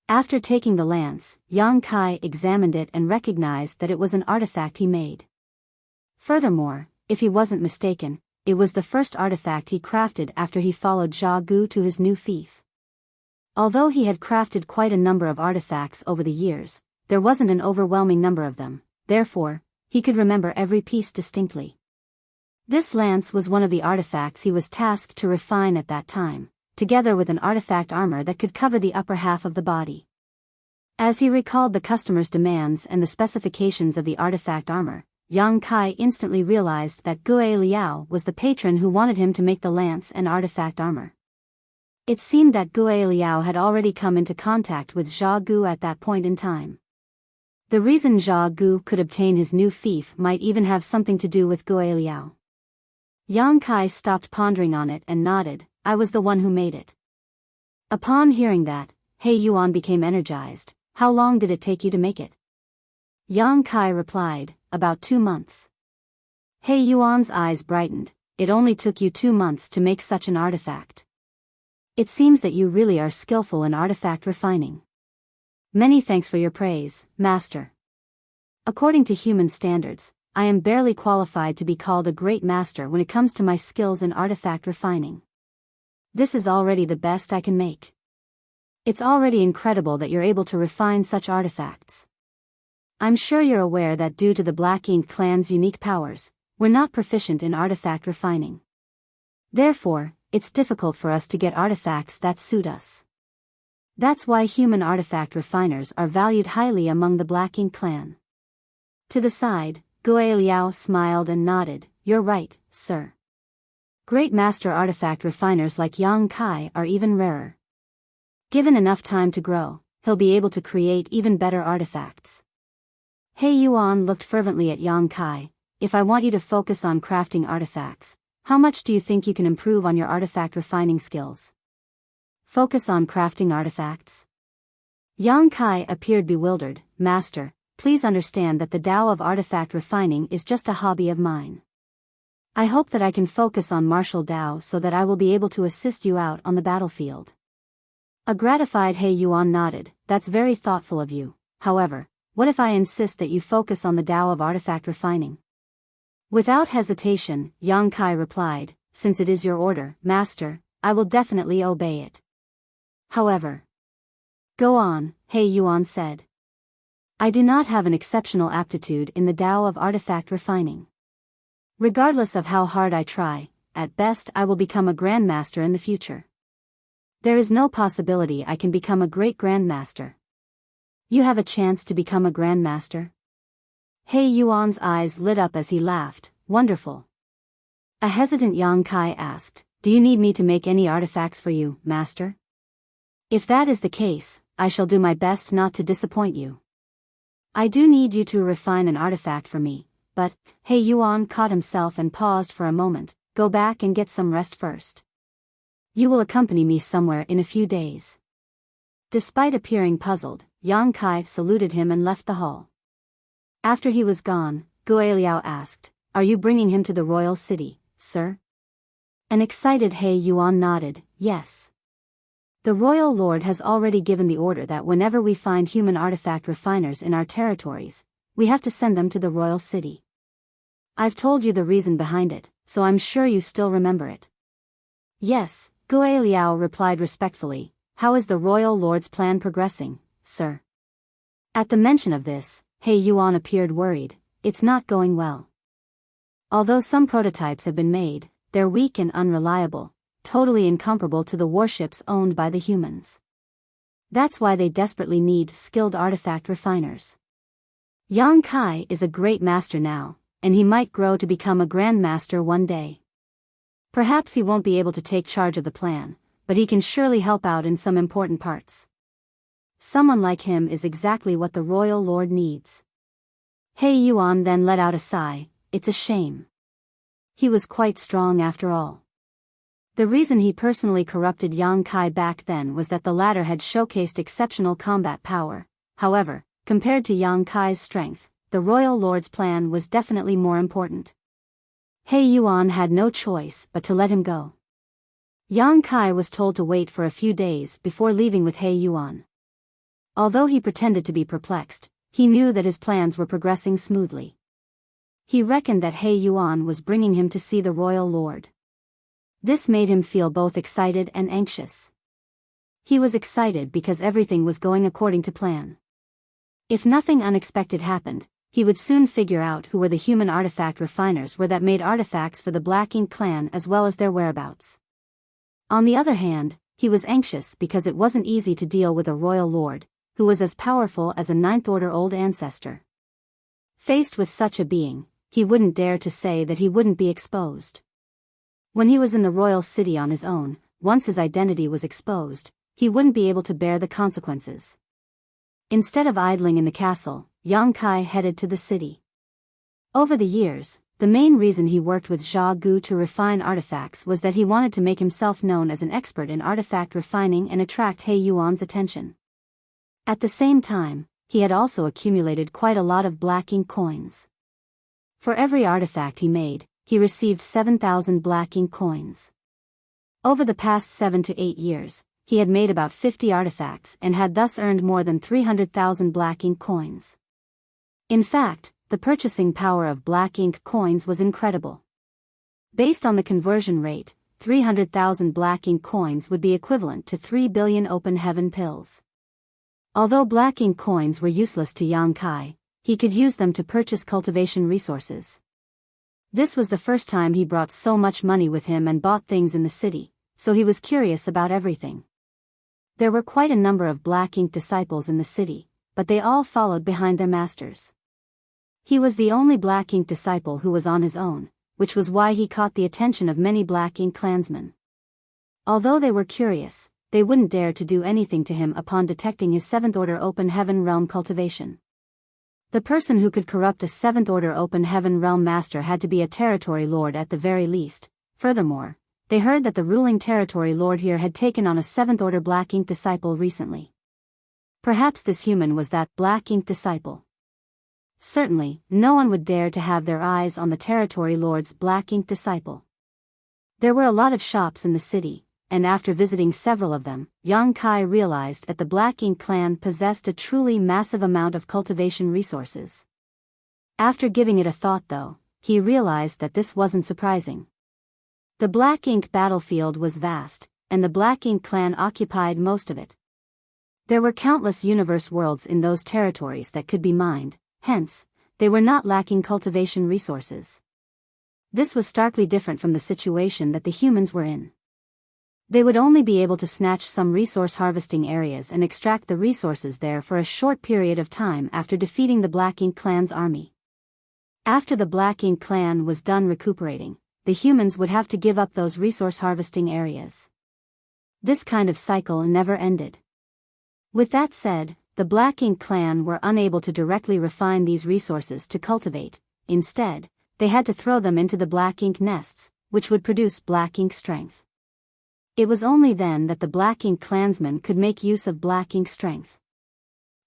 After taking the lance, Yang Kai examined it and recognized that it was an artifact he made. Furthermore, if he wasn't mistaken, it was the first artifact he crafted after he followed Jia Gu to his new fief. Although he had crafted quite a number of artifacts over the years, there wasn't an overwhelming number of them, therefore, he could remember every piece distinctly. This lance was one of the artifacts he was tasked to refine at that time, together with an artifact armor that could cover the upper half of the body. As he recalled the customer's demands and the specifications of the artifact armor, Yang Kai instantly realized that Gue Liao was the patron who wanted him to make the lance and artifact armor. It seemed that Gue Liao had already come into contact with Jia Gu at that point in time. The reason Jia Gu could obtain his new fief might even have something to do with Gue Liao. Yang Kai stopped pondering on it and nodded, I was the one who made it. Upon hearing that, He Yuan became energized, how long did it take you to make it? Yang Kai replied, about 2 months. He Yuan's eyes brightened, it only took you 2 months to make such an artifact. It seems that you really are skillful in artifact refining. Many thanks for your praise, Master. According to human standards, I am barely qualified to be called a great master when it comes to my skills in artifact refining. This is already the best I can make. It's already incredible that you're able to refine such artifacts. I'm sure you're aware that due to the Black Ink clan's unique powers, we're not proficient in artifact refining. Therefore, it's difficult for us to get artifacts that suit us. That's why human artifact refiners are valued highly among the Black Ink clan. To the side, Guiliao smiled and nodded. You're right, sir. Great master artifact refiners like Yang Kai are even rarer. Given enough time to grow, he'll be able to create even better artifacts. He Yuan looked fervently at Yang Kai. If I want you to focus on crafting artifacts, how much do you think you can improve on your artifact refining skills? Focus on crafting artifacts? Yang Kai appeared bewildered. Master, please understand that the Tao of artifact refining is just a hobby of mine. I hope that I can focus on martial Tao so that I will be able to assist you out on the battlefield. A gratified He Yuan nodded. That's very thoughtful of you. However, what if I insist that you focus on the Tao of artifact refining? Without hesitation, Yang Kai replied, since it is your order, Master, I will definitely obey it. However, go on, He Yuan said. I do not have an exceptional aptitude in the Tao of artifact refining. Regardless of how hard I try, at best I will become a grandmaster in the future. There is no possibility I can become a great grandmaster. You have a chance to become a grandmaster? He Yuan's eyes lit up as he laughed. Wonderful. A hesitant Yang Kai asked, do you need me to make any artifacts for you, Master? If that is the case, I shall do my best not to disappoint you. I do need you to refine an artifact for me, but, He Yuan caught himself and paused for a moment. Go back and get some rest first. You will accompany me somewhere in a few days. Despite appearing puzzled, Yang Kai saluted him and left the hall. After he was gone, Guiliao asked, are you bringing him to the royal city, sir? An excited He Yuan nodded, yes. The royal lord has already given the order that whenever we find human artifact refiners in our territories, we have to send them to the royal city. I've told you the reason behind it, so I'm sure you still remember it. Yes, Guiliao replied respectfully. How is the royal lord's plan progressing, sir? At the mention of this, He Yuan appeared worried. It's not going well. Although some prototypes have been made, they're weak and unreliable, totally incomparable to the warships owned by the humans. That's why they desperately need skilled artifact refiners. Yang Kai is a great master now, and he might grow to become a grandmaster one day. Perhaps he won't be able to take charge of the plan, but he can surely help out in some important parts. Someone like him is exactly what the royal lord needs. He Yuan then let out a sigh. It's a shame. He was quite strong after all. The reason he personally corrupted Yang Kai back then was that the latter had showcased exceptional combat power. However, compared to Yang Kai's strength, the royal lord's plan was definitely more important. He Yuan had no choice but to let him go. Yang Kai was told to wait for a few days before leaving with He Yuan. Although he pretended to be perplexed, he knew that his plans were progressing smoothly. He reckoned that He Yuan was bringing him to see the royal lord. This made him feel both excited and anxious. He was excited because everything was going according to plan. If nothing unexpected happened, he would soon figure out who were the human artifact refiners that made artifacts for the Black Ink clan as well as their whereabouts. On the other hand, he was anxious because it wasn't easy to deal with a royal lord, who was as powerful as a ninth-order old ancestor. Faced with such a being, he wouldn't dare to say that he wouldn't be exposed. When he was in the royal city on his own, once his identity was exposed, he wouldn't be able to bear the consequences. Instead of idling in the castle, Yang Kai headed to the city. Over the years, the main reason he worked with Zha Gu to refine artifacts was that he wanted to make himself known as an expert in artifact refining and attract He Yuan's attention. At the same time, he had also accumulated quite a lot of Black Ink coins. For every artifact he made, he received 7,000 Black Ink coins. Over the past 7 to 8 years, he had made about 50 artifacts and had thus earned more than 300,000 black ink coins. In fact, the purchasing power of black ink coins was incredible. Based on the conversion rate, 300,000 black ink coins would be equivalent to 3 billion open heaven pills. Although black ink coins were useless to Yang Kai, he could use them to purchase cultivation resources. This was the first time he brought so much money with him and bought things in the city, so he was curious about everything. There were quite a number of black ink disciples in the city, but they all followed behind their masters. He was the only black ink disciple who was on his own, which was why he caught the attention of many black ink clansmen. Although they were curious, they wouldn't dare to do anything to him upon detecting his 7th order open heaven realm cultivation. The person who could corrupt a 7th order open heaven realm master had to be a territory lord at the very least. Furthermore, they heard that the ruling territory lord here had taken on a 7th order black ink disciple recently. Perhaps this human was that black ink disciple. Certainly, no one would dare to have their eyes on the territory lord's black ink disciple. There were a lot of shops in the city, and after visiting several of them, Yang Kai realized that the black ink clan possessed a truly massive amount of cultivation resources. After giving it a thought though, he realized that this wasn't surprising. The black ink battlefield was vast, and the black ink clan occupied most of it. There were countless universe worlds in those territories that could be mined. Hence, they were not lacking cultivation resources. This was starkly different from the situation that the humans were in. They would only be able to snatch some resource harvesting areas and extract the resources there for a short period of time after defeating the Black Ink clan's army. After the Black Ink clan was done recuperating, the humans would have to give up those resource harvesting areas. This kind of cycle never ended. With that said, the Black Ink clan were unable to directly refine these resources to cultivate. Instead, they had to throw them into the black ink nests, which would produce black ink strength. It was only then that the Black Ink clansmen could make use of black ink strength.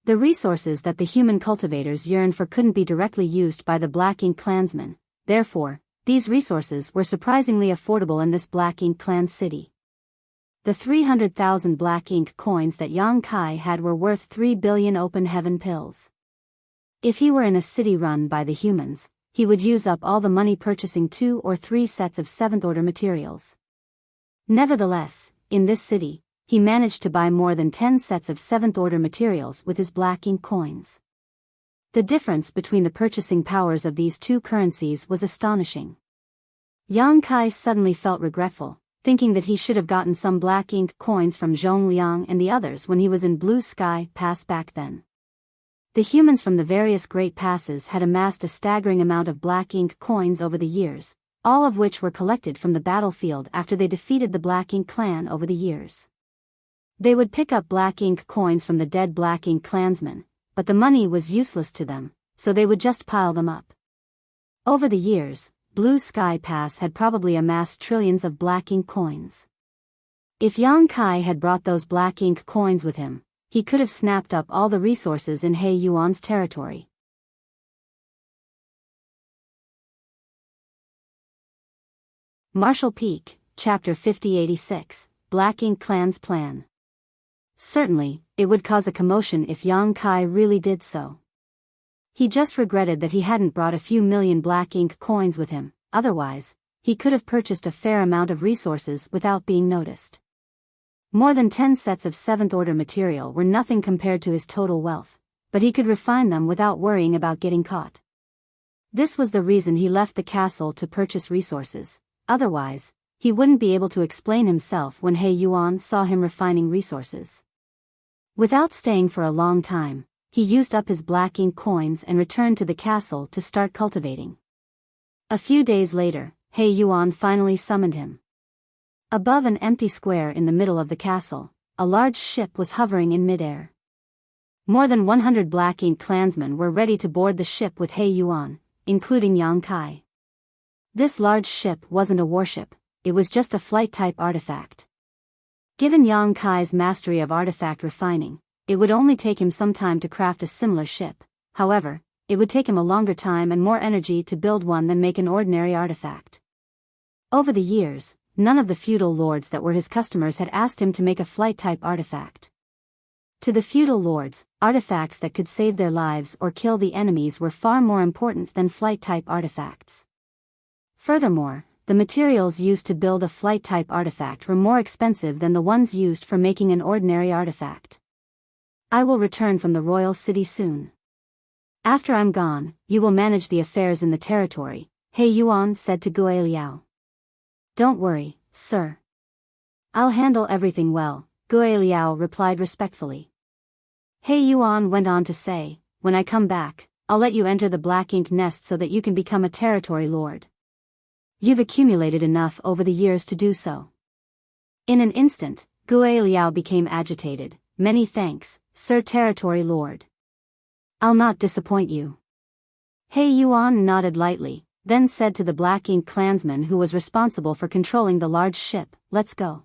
The resources that the human cultivators yearned for couldn't be directly used by the Black Ink clansmen, therefore, these resources were surprisingly affordable in this Black Ink clan city. The 300,000 black ink coins that Yang Kai had were worth 3 billion open heaven pills. If he were in a city run by the humans, he would use up all the money purchasing 2 or 3 sets of 7th order materials. Nevertheless, in this city, he managed to buy more than 10 sets of 7th order materials with his black ink coins. The difference between the purchasing powers of these two currencies was astonishing. Yang Kai suddenly felt regretful, thinking that he should have gotten some black ink coins from Zhongliang and the others when he was in Blue Sky Pass back then. The humans from the various Great Passes had amassed a staggering amount of black ink coins over the years, all of which were collected from the battlefield after they defeated the Black Ink clan over the years. They would pick up black ink coins from the dead Black Ink clansmen, but the money was useless to them, so they would just pile them up. Over the years, Blue Sky Pass had probably amassed trillions of black ink coins. If Yang Kai had brought those black ink coins with him, he could have snapped up all the resources in He Yuan's territory. Marshall Peak, Chapter 5086, Black Ink Clan's Plan. Certainly, it would cause a commotion if Yang Kai really did so. He just regretted that he hadn't brought a few million black ink coins with him, otherwise, he could have purchased a fair amount of resources without being noticed. More than 10 sets of 7th order material were nothing compared to his total wealth, but he could refine them without worrying about getting caught. This was the reason he left the castle to purchase resources, otherwise, he wouldn't be able to explain himself when He Yuan saw him refining resources. Without staying for a long time, he used up his black ink coins and returned to the castle to start cultivating. A few days later, He Yuan finally summoned him. Above an empty square in the middle of the castle, a large ship was hovering in midair. More than 100 black ink clansmen were ready to board the ship with He Yuan, including Yang Kai. This large ship wasn't a warship, it was just a flight-type artifact. Given Yang Kai's mastery of artifact refining, it would only take him some time to craft a similar ship. However, it would take him a longer time and more energy to build one than make an ordinary artifact. Over the years, none of the feudal lords that were his customers had asked him to make a flight-type artifact. To the feudal lords, artifacts that could save their lives or kill the enemies were far more important than flight-type artifacts. Furthermore, the materials used to build a flight-type artifact were more expensive than the ones used for making an ordinary artifact. I will return from the royal city soon. After I'm gone, you will manage the affairs in the territory, He Yuan said to Gue Liao. Don't worry, sir. I'll handle everything well, Gue Liao replied respectfully. He Yuan went on to say, when I come back, I'll let you enter the black ink nest so that you can become a territory lord. You've accumulated enough over the years to do so. In an instant, Gue Liao became agitated. Many thanks, Sir Territory Lord. I'll not disappoint you. He Yuan nodded lightly, then said to the black ink clansman who was responsible for controlling the large ship, let's go.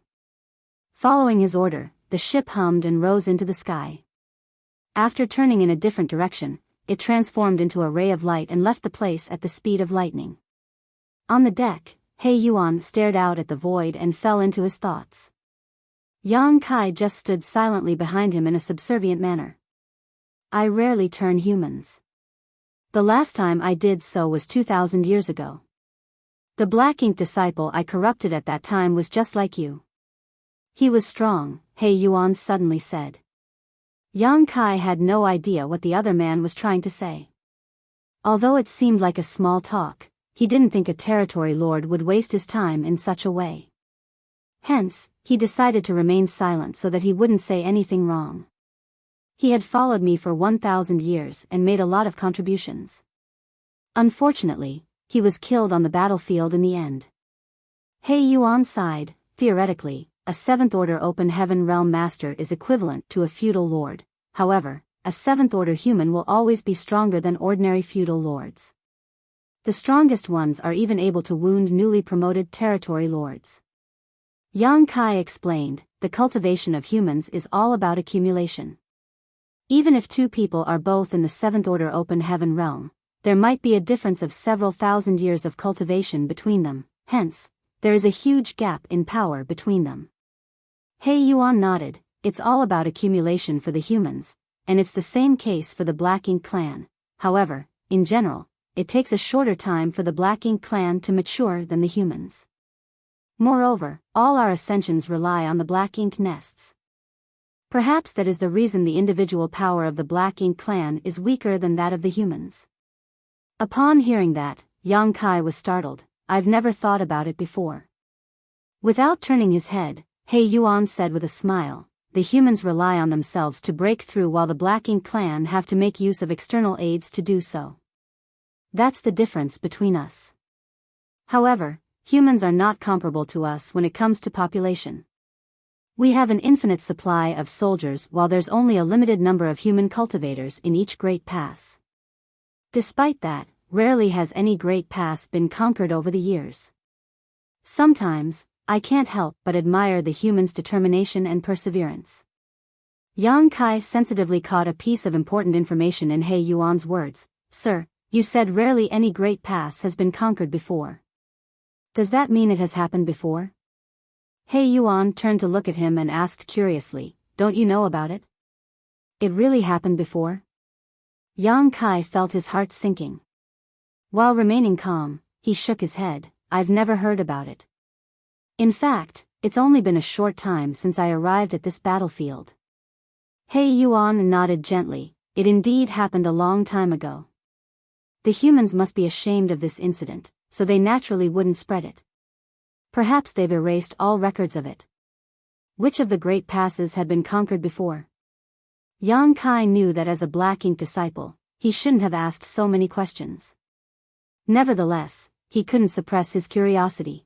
Following his order, the ship hummed and rose into the sky. After turning in a different direction, it transformed into a ray of light and left the place at the speed of lightning. On the deck, He Yuan stared out at the void and fell into his thoughts. Yang Kai just stood silently behind him in a subservient manner. I rarely turn humans. The last time I did so was 2,000 years ago. The black ink disciple I corrupted at that time was just like you. He was strong, He Yuan suddenly said. Yang Kai had no idea what the other man was trying to say. Although it seemed like a small talk, he didn't think a territory lord would waste his time in such a way. Hence, he decided to remain silent so that he wouldn't say anything wrong. He had followed me for 1,000 years and made a lot of contributions. Unfortunately, he was killed on the battlefield in the end. He Yuan sighed. Theoretically, a 7th order open heaven realm master is equivalent to a feudal lord. However, a 7th order human will always be stronger than ordinary feudal lords. The strongest ones are even able to wound newly promoted territory lords. Yang Kai explained, the cultivation of humans is all about accumulation. Even if two people are both in the 7th order open heaven realm, there might be a difference of several thousand years of cultivation between them, hence, there is a huge gap in power between them. He Yuan nodded, it's all about accumulation for the humans, and it's the same case for the Black Ink clan. However, in general, it takes a shorter time for the Black Ink clan to mature than the humans. Moreover, all our ascensions rely on the black ink nests. Perhaps that is the reason the individual power of the Black Ink clan is weaker than that of the humans. Upon hearing that, Yang Kai was startled. I've never thought about it before. Without turning his head, He Yuan said with a smile, the humans rely on themselves to break through while the Black Ink clan have to make use of external aids to do so. That's the difference between us. However, humans are not comparable to us when it comes to population. We have an infinite supply of soldiers while there's only a limited number of human cultivators in each great pass. Despite that, rarely has any great pass been conquered over the years. Sometimes, I can't help but admire the humans' determination and perseverance. Yang Kai sensitively caught a piece of important information in He Yuan's words. Sir, you said rarely any great pass has been conquered before. Does that mean it has happened before? He Yuan turned to look at him and asked curiously, don't you know about it? It really happened before? Yang Kai felt his heart sinking. While remaining calm, he shook his head, I've never heard about it. In fact, it's only been a short time since I arrived at this battlefield. He Yuan nodded gently, it indeed happened a long time ago. The humans must be ashamed of this incident, so they naturally wouldn't spread it. Perhaps they've erased all records of it. Which of the great passes had been conquered before? Yang Kai knew that as a Black Ink disciple, he shouldn't have asked so many questions. Nevertheless, he couldn't suppress his curiosity.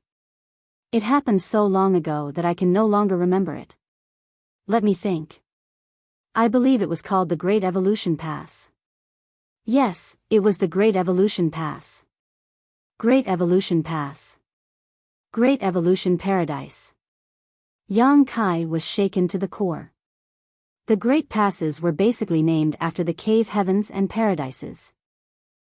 It happened so long ago that I can no longer remember it. Let me think. I believe it was called the Great Evolution Pass. Yes, it was the Great Evolution Pass. Great Evolution Pass. Great Evolution Paradise. Yang Kai was shaken to the core. The Great Passes were basically named after the cave heavens and paradises.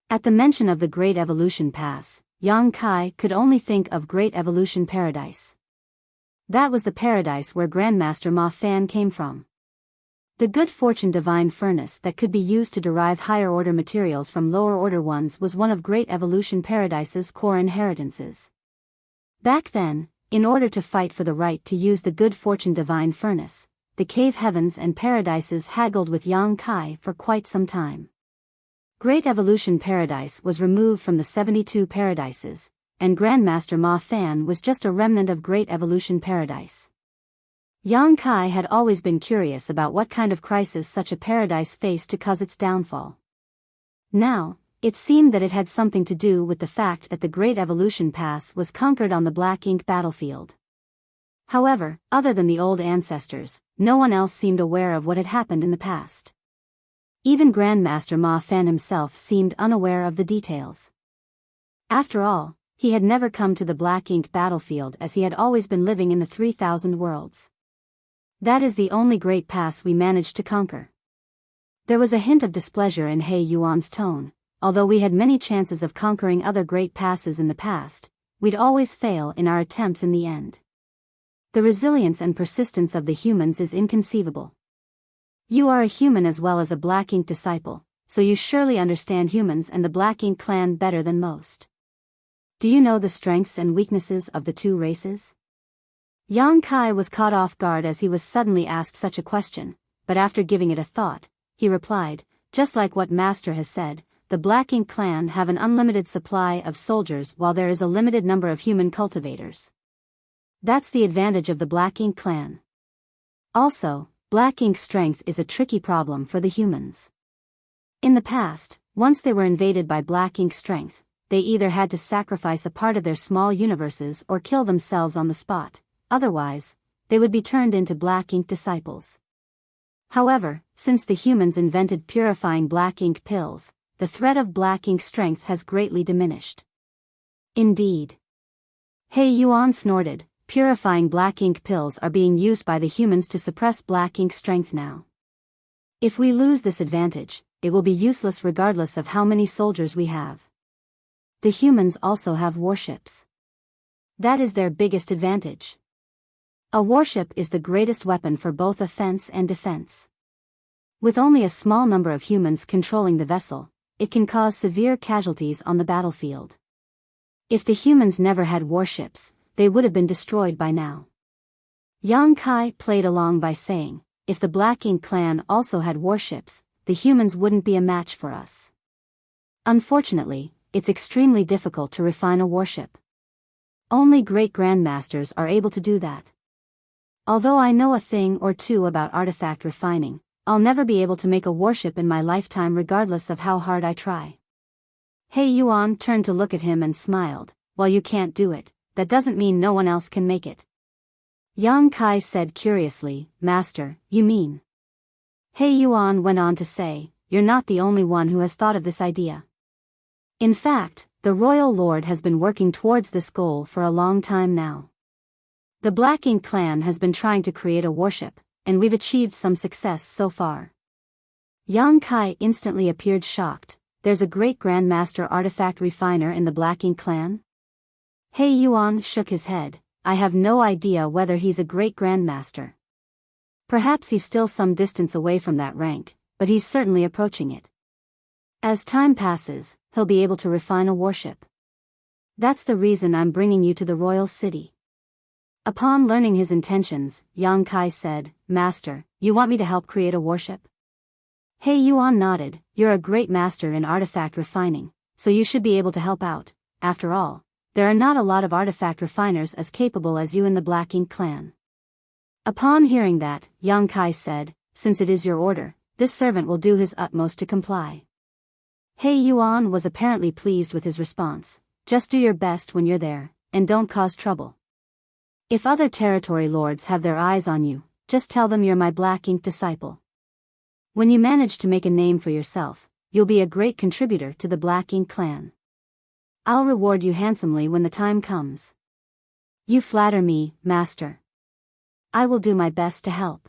At the mention of the Great Evolution Pass, Yang Kai could only think of Great Evolution Paradise. That was the paradise where Grandmaster Ma Fan came from. The good fortune divine furnace that could be used to derive higher-order materials from lower-order ones was one of Great Evolution Paradise's core inheritances. Back then, in order to fight for the right to use the good fortune divine furnace, the cave heavens and paradises haggled with Yang Kai for quite some time. Great Evolution Paradise was removed from the 72 paradises, and Grandmaster Ma Fan was just a remnant of Great Evolution Paradise. Yang Kai had always been curious about what kind of crisis such a paradise faced to cause its downfall. Now, it seemed that it had something to do with the fact that the Great Evolution Pass was conquered on the Black Ink battlefield. However, other than the old ancestors, no one else seemed aware of what had happened in the past. Even Grandmaster Ma Fan himself seemed unaware of the details. After all, he had never come to the Black Ink battlefield as he had always been living in the 3,000 worlds. That is the only great pass we managed to conquer. There was a hint of displeasure in He Yuan's tone. Although we had many chances of conquering other great passes in the past, we'd always fail in our attempts in the end. The resilience and persistence of the humans is inconceivable. You are a human as well as a Black Ink disciple, so you surely understand humans and the Black Ink clan better than most. Do you know the strengths and weaknesses of the two races? Yang Kai was caught off guard as he was suddenly asked such a question, but after giving it a thought, he replied, just like what Master has said, the Black Ink clan have an unlimited supply of soldiers while there is a limited number of human cultivators. That's the advantage of the Black Ink clan. Also, Black Ink strength is a tricky problem for the humans. In the past, once they were invaded by Black Ink strength, they either had to sacrifice a part of their small universes or kill themselves on the spot. Otherwise, they would be turned into Black Ink disciples. However, since the humans invented purifying Black Ink pills, the threat of Black Ink strength has greatly diminished. Indeed. He Yuan snorted, purifying Black Ink pills are being used by the humans to suppress Black Ink strength now. If we lose this advantage, it will be useless regardless of how many soldiers we have. The humans also have warships. That is their biggest advantage. A warship is the greatest weapon for both offense and defense. With only a small number of humans controlling the vessel, it can cause severe casualties on the battlefield. If the humans never had warships, they would have been destroyed by now. Yang Kai played along by saying, if the Black Ink clan also had warships, the humans wouldn't be a match for us. Unfortunately, it's extremely difficult to refine a warship. Only great grandmasters are able to do that. Although I know a thing or two about artifact refining, I'll never be able to make a warship in my lifetime regardless of how hard I try. He Yuan turned to look at him and smiled, while you can't do it, that doesn't mean no one else can make it. Yang Kai said curiously, Master, you mean? He Yuan went on to say, you're not the only one who has thought of this idea. In fact, the Royal Lord has been working towards this goal for a long time now. The Black Ink clan has been trying to create a warship, and we've achieved some success so far. Yang Kai instantly appeared shocked. There's a great Grandmaster artifact refiner in the Black Ink clan? He Yuan shook his head. I have no idea whether he's a great Grandmaster. Perhaps he's still some distance away from that rank, but he's certainly approaching it. As time passes, he'll be able to refine a warship. That's the reason I'm bringing you to the royal city. Upon learning his intentions, Yang Kai said, Master, you want me to help create a warship? He Yuan nodded, you're a great master in artifact refining, so you should be able to help out. After all, there are not a lot of artifact refiners as capable as you in the Black Ink clan. Upon hearing that, Yang Kai said, since it is your order, this servant will do his utmost to comply. He Yuan was apparently pleased with his response. Just do your best when you're there, and don't cause trouble. If other territory lords have their eyes on you, just tell them you're my Black Ink disciple. When you manage to make a name for yourself, you'll be a great contributor to the Black Ink clan. I'll reward you handsomely when the time comes. You flatter me, Master. I will do my best to help.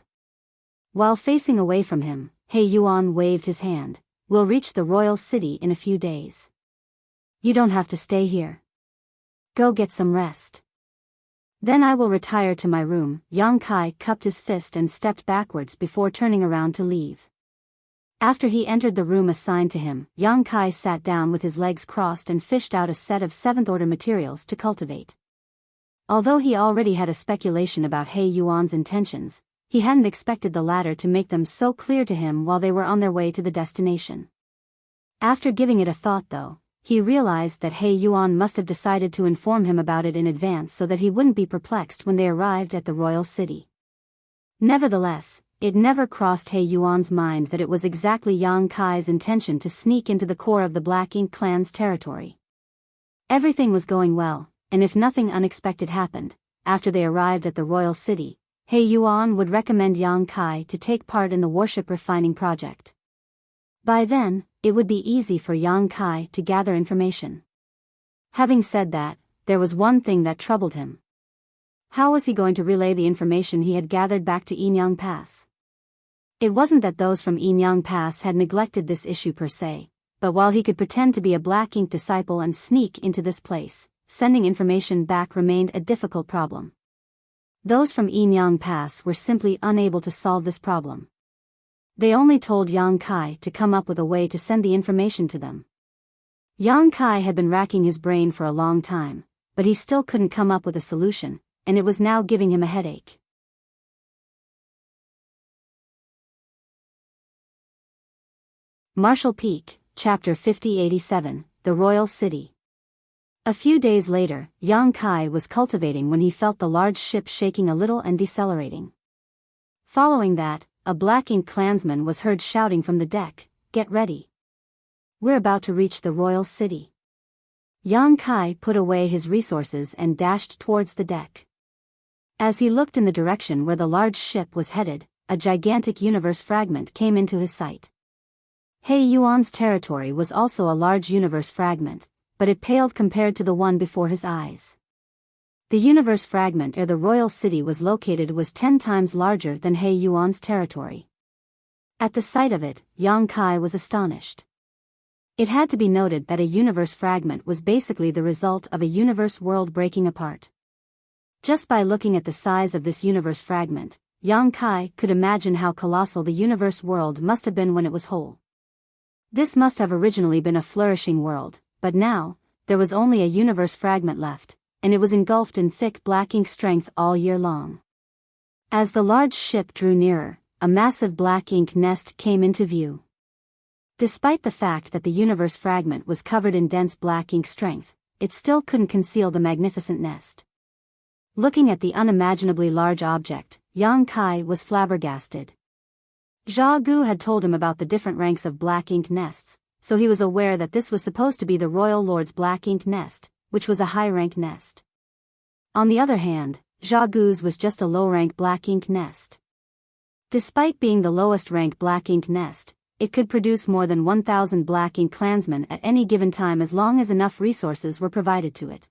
While facing away from him, He Yuan waved his hand. We'll reach the royal city in a few days. You don't have to stay here. Go get some rest. Then I will retire to my room. Yang Kai cupped his fist and stepped backwards before turning around to leave. After he entered the room assigned to him, Yang Kai sat down with his legs crossed and fished out a set of 7th-order materials to cultivate. Although he already had a speculation about He Yuan's intentions, he hadn't expected the latter to make them so clear to him while they were on their way to the destination. After giving it a thought though, he realized that He Yuan must have decided to inform him about it in advance so that he wouldn't be perplexed when they arrived at the royal city. Nevertheless, it never crossed He Yuan's mind that it was exactly Yang Kai's intention to sneak into the core of the Black Ink clan's territory. Everything was going well, and if nothing unexpected happened, after they arrived at the royal city, He Yuan would recommend Yang Kai to take part in the warship refining project. By then, it would be easy for Yang Kai to gather information. Having said that, there was one thing that troubled him. How was he going to relay the information he had gathered back to Enyang Pass? It wasn't that those from Enyang Pass had neglected this issue per se, but while he could pretend to be a Black Ink disciple and sneak into this place, sending information back remained a difficult problem. Those from Enyang Pass were simply unable to solve this problem. They only told Yang Kai to come up with a way to send the information to them. Yang Kai had been racking his brain for a long time, but he still couldn't come up with a solution, and it was now giving him a headache. Marshall Peak, Chapter 5087, The Royal City. A few days later, Yang Kai was cultivating when he felt the large ship shaking a little and decelerating. Following that, a Black Ink clansman was heard shouting from the deck, "Get ready. We're about to reach the royal city." Yang Kai put away his resources and dashed towards the deck. As he looked in the direction where the large ship was headed, a gigantic universe fragment came into his sight. He Yuan's territory was also a large universe fragment, but it paled compared to the one before his eyes. The universe fragment where the royal city was located was 10 times larger than He Yuan's territory. At the sight of it, Yang Kai was astonished. It had to be noted that a universe fragment was basically the result of a universe world breaking apart. Just by looking at the size of this universe fragment, Yang Kai could imagine how colossal the universe world must have been when it was whole. This must have originally been a flourishing world, but now, there was only a universe fragment left, and it was engulfed in thick Black Ink strength all year long. As the large ship drew nearer, a massive Black Ink nest came into view. Despite the fact that the universe fragment was covered in dense Black Ink strength, it still couldn't conceal the magnificent nest. Looking at the unimaginably large object, Yang Kai was flabbergasted. Zha Gu had told him about the different ranks of Black Ink nests, so he was aware that this was supposed to be the Royal Lord's Black Ink nest, which was a high-rank nest. On the other hand, Zha Gu's was just a low-rank Black Ink nest. Despite being the lowest-rank Black Ink nest, it could produce more than 1,000 Black Ink clansmen at any given time as long as enough resources were provided to it.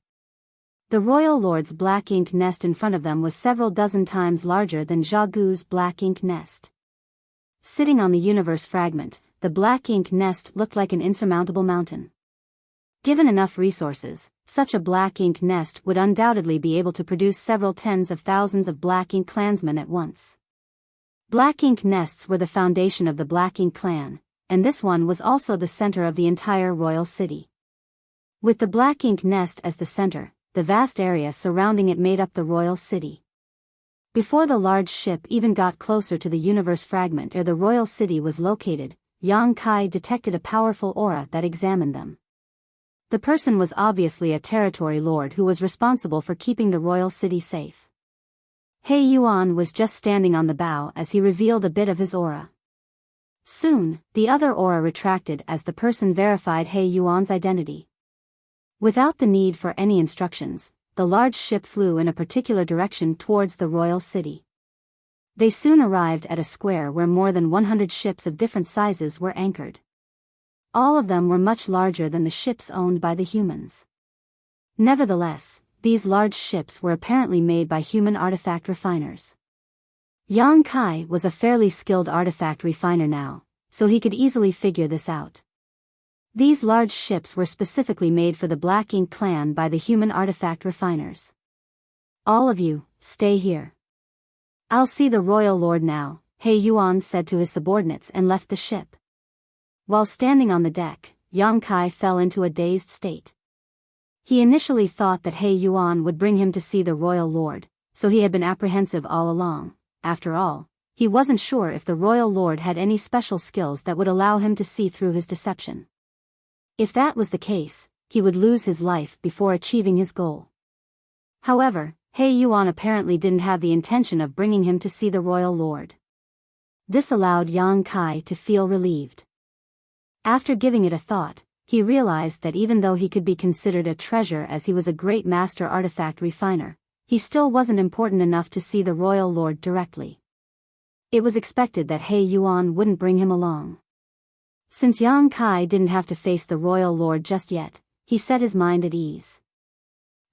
The Royal Lord's Black Ink nest in front of them was several dozen times larger than Zha Gu's Black Ink nest. Sitting on the universe fragment, the Black Ink nest looked like an insurmountable mountain. Given enough resources, such a Black Ink nest would undoubtedly be able to produce several tens of thousands of Black Ink clansmen at once. Black Ink nests were the foundation of the Black Ink clan, and this one was also the center of the entire royal city. With the Black Ink nest as the center, the vast area surrounding it made up the royal city. Before the large ship even got closer to the universe fragment where the royal city was located, Yang Kai detected a powerful aura that examined them. The person was obviously a territory lord who was responsible for keeping the royal city safe. He Yuan was just standing on the bow as he revealed a bit of his aura. Soon, the other aura retracted as the person verified He Yuan's identity. Without the need for any instructions, the large ship flew in a particular direction towards the royal city. They soon arrived at a square where more than 100 ships of different sizes were anchored. All of them were much larger than the ships owned by the humans. Nevertheless, these large ships were apparently made by human artifact refiners. Yang Kai was a fairly skilled artifact refiner now, so he could easily figure this out. These large ships were specifically made for the Black Ink clan by the human artifact refiners. All of you, stay here. I'll see the royal lord now, He Yuan said to his subordinates and left the ship. While standing on the deck, Yang Kai fell into a dazed state. He initially thought that He Yuan would bring him to see the royal lord, so he had been apprehensive all along. After all, he wasn't sure if the royal lord had any special skills that would allow him to see through his deception. If that was the case, he would lose his life before achieving his goal. However, He Yuan apparently didn't have the intention of bringing him to see the royal lord. This allowed Yang Kai to feel relieved. After giving it a thought, he realized that even though he could be considered a treasure as he was a great master artifact refiner, he still wasn't important enough to see the royal lord directly. It was expected that He Yuan wouldn't bring him along. Since Yang Kai didn't have to face the royal lord just yet, he set his mind at ease.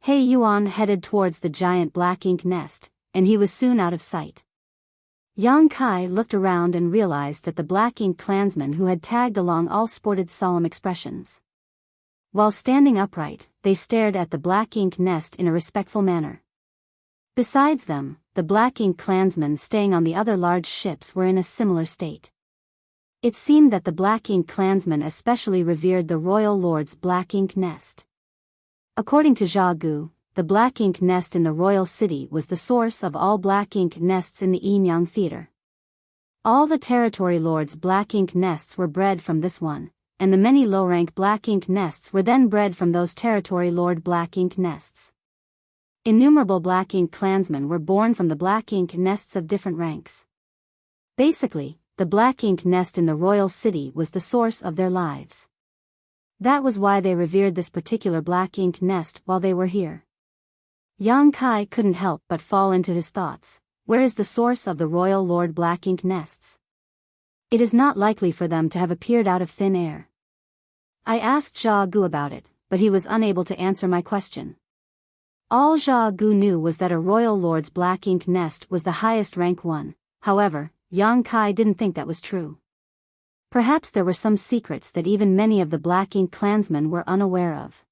He Yuan headed towards the giant black ink nest, and he was soon out of sight. Yang Kai looked around and realized that the black ink clansmen who had tagged along all sported solemn expressions. While standing upright, they stared at the black ink nest in a respectful manner. Besides them, the black ink clansmen staying on the other large ships were in a similar state. It seemed that the black ink clansmen especially revered the royal lord's black ink nest. According to Zhao Gu, the black ink nest in the royal city was the source of all black ink nests in the Yinyang theater. All the territory lords' black ink nests were bred from this one, and the many low-rank black ink nests were then bred from those territory lord black ink nests. Innumerable black ink clansmen were born from the black ink nests of different ranks. Basically, the black ink nest in the royal city was the source of their lives. That was why they revered this particular black ink nest while they were here. Yang Kai couldn't help but fall into his thoughts. Where is the source of the royal lord black ink nests? It is not likely for them to have appeared out of thin air. I asked Zhao Gu about it, but he was unable to answer my question. All Zhao Gu knew was that a royal lord's black ink nest was the highest rank one. However, Yang Kai didn't think that was true. Perhaps there were some secrets that even many of the black ink clansmen were unaware of.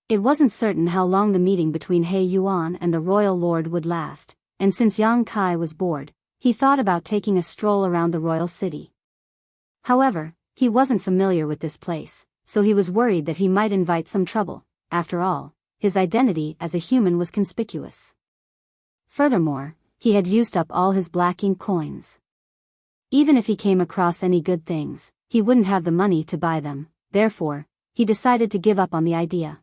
It wasn't certain how long the meeting between He Yuan and the royal lord would last, and since Yang Kai was bored, he thought about taking a stroll around the royal city. However, he wasn't familiar with this place, so he was worried that he might invite some trouble. After all, his identity as a human was conspicuous. Furthermore, he had used up all his black ink coins. Even if he came across any good things, he wouldn't have the money to buy them. Therefore, he decided to give up on the idea.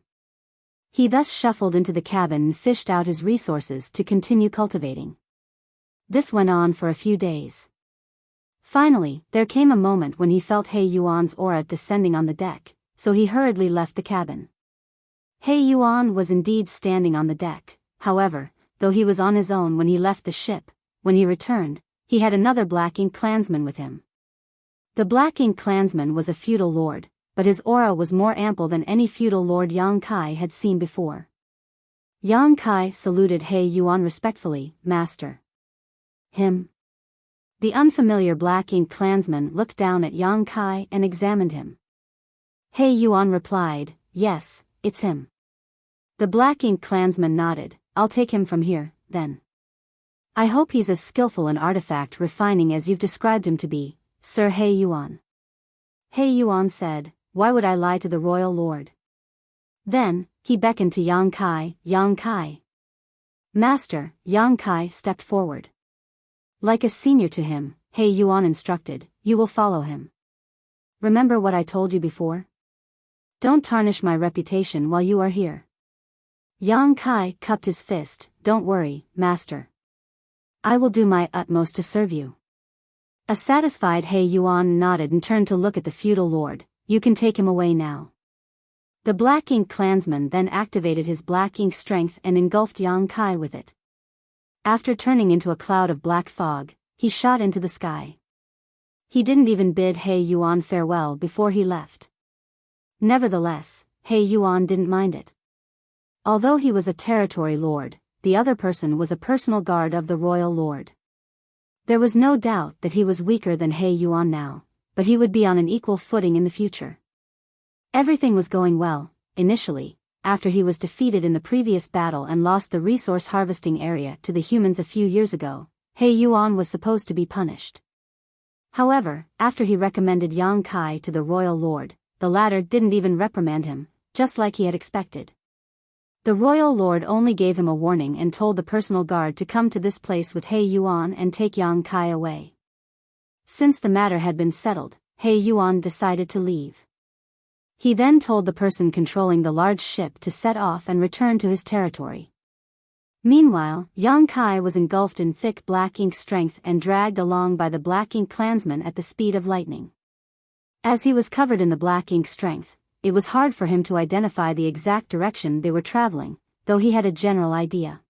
He thus shuffled into the cabin and fished out his resources to continue cultivating. This went on for a few days. Finally, there came a moment when he felt He Yuan's aura descending on the deck, so he hurriedly left the cabin. He Yuan was indeed standing on the deck. However, though he was on his own when he left the ship, when he returned, he had another black ink clansman with him. The black ink clansman was a feudal lord, but his aura was more ample than any feudal lord Yang Kai had seen before. Yang Kai saluted He Yuan respectfully. "Master." "Him?" The unfamiliar black ink clansman looked down at Yang Kai and examined him. He Yuan replied, "Yes, it's him." The black ink clansman nodded. "I'll take him from here, then. I hope he's as skillful in artifact refining as you've described him to be, Sir He Yuan." He Yuan said, "Why would I lie to the royal lord?" Then, he beckoned to Yang Kai. "Yang Kai." "Master." Yang Kai stepped forward. Like a senior to him, He Yuan instructed, "You will follow him. Remember what I told you before? Don't tarnish my reputation while you are here." Yang Kai cupped his fist. "Don't worry, master. I will do my utmost to serve you." A satisfied He Yuan nodded and turned to look at the feudal lord. "You can take him away now." The black ink clansman then activated his black ink strength and engulfed Yang Kai with it. After turning into a cloud of black fog, he shot into the sky. He didn't even bid He Yuan farewell before he left. Nevertheless, He Yuan didn't mind it. Although he was a territory lord, the other person was a personal guard of the royal lord. There was no doubt that he was weaker than He Yuan now, but he would be on an equal footing in the future. Everything was going well. Initially, after he was defeated in the previous battle and lost the resource harvesting area to the humans a few years ago, He Yuan was supposed to be punished. However, after he recommended Yang Kai to the royal lord, the latter didn't even reprimand him, just like he had expected. The royal lord only gave him a warning and told the personal guard to come to this place with He Yuan and take Yang Kai away. Since the matter had been settled, He Yuan decided to leave. He then told the person controlling the large ship to set off and return to his territory. Meanwhile, Yang Kai was engulfed in thick black ink strength and dragged along by the black ink clansmen at the speed of lightning. As he was covered in the black ink strength, it was hard for him to identify the exact direction they were traveling, though he had a general idea.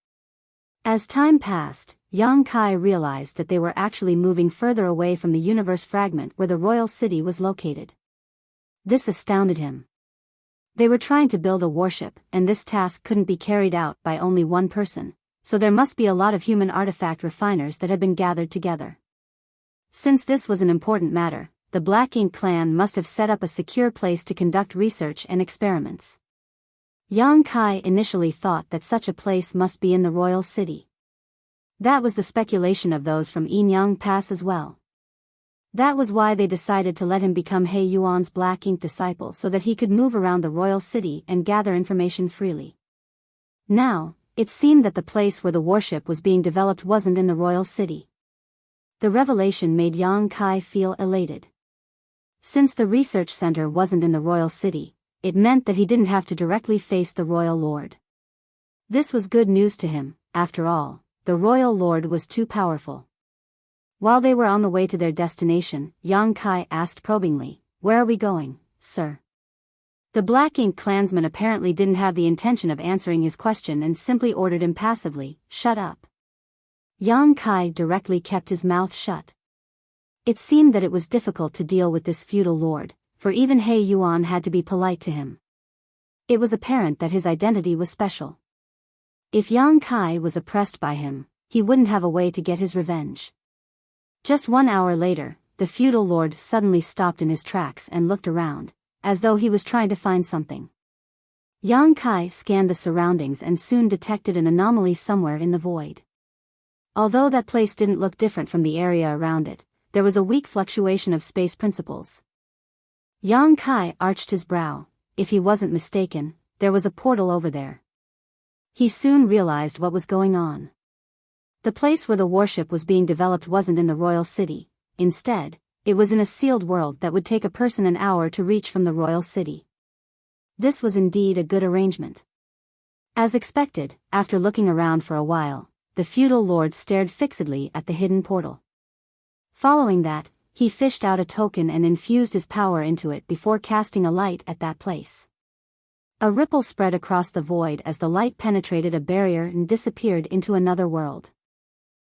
As time passed, Yang Kai realized that they were actually moving further away from the universe fragment where the royal city was located. This astounded him. They were trying to build a warship, and this task couldn't be carried out by only one person, so there must be a lot of human artifact refiners that had been gathered together. Since this was an important matter, the Black Ink clan must have set up a secure place to conduct research and experiments. Yang Kai initially thought that such a place must be in the royal city. That was the speculation of those from Enyang Pass as well. That was why they decided to let him become He Yuan's Black Ink disciple so that he could move around the royal city and gather information freely. Now, it seemed that the place where the warship was being developed wasn't in the royal city. The revelation made Yang Kai feel elated. Since the research center wasn't in the royal city, it meant that he didn't have to directly face the royal lord. This was good news to him. After all, the royal lord was too powerful. While they were on the way to their destination, Yang Kai asked probingly, "Where are we going, sir?" The Black Ink clansman apparently didn't have the intention of answering his question and simply ordered him passively, "Shut up." Yang Kai directly kept his mouth shut. It seemed that it was difficult to deal with this feudal lord, for even He Yuan had to be polite to him. It was apparent that his identity was special. If Yang Kai was oppressed by him, he wouldn't have a way to get his revenge. Just 1 hour later, the feudal lord suddenly stopped in his tracks and looked around, as though he was trying to find something. Yang Kai scanned the surroundings and soon detected an anomaly somewhere in the void. Although that place didn't look different from the area around it, there was a weak fluctuation of space principles. Yang Kai arched his brow. If he wasn't mistaken, there was a portal over there. He soon realized what was going on. The place where the warship was being developed wasn't in the royal city. Instead, it was in a sealed world that would take a person an hour to reach from the royal city. This was indeed a good arrangement. As expected, after looking around for a while, the feudal lord stared fixedly at the hidden portal. Following that, he fished out a token and infused his power into it before casting a light at that place. A ripple spread across the void as the light penetrated a barrier and disappeared into another world.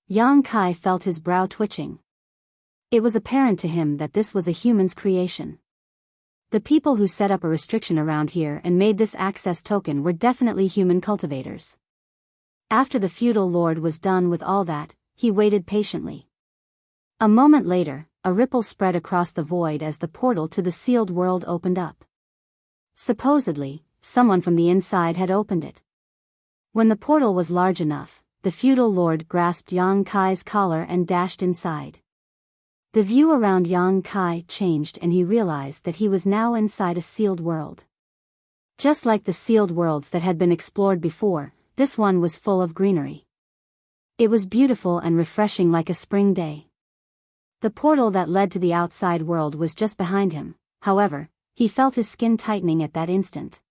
Yang Kai felt his brow twitching. It was apparent to him that this was a human's creation. The people who set up a restriction around here and made this access token were definitely human cultivators. After the feudal lord was done with all that, he waited patiently. A moment later, a ripple spread across the void as the portal to the sealed world opened up. Supposedly, someone from the inside had opened it. When the portal was large enough, the feudal lord grasped Yang Kai's collar and dashed inside. The view around Yang Kai changed and he realized that he was now inside a sealed world. Just like the sealed worlds that had been explored before, this one was full of greenery. It was beautiful and refreshing like a spring day. The portal that led to the outside world was just behind him. However, he felt his skin tightening at that instant.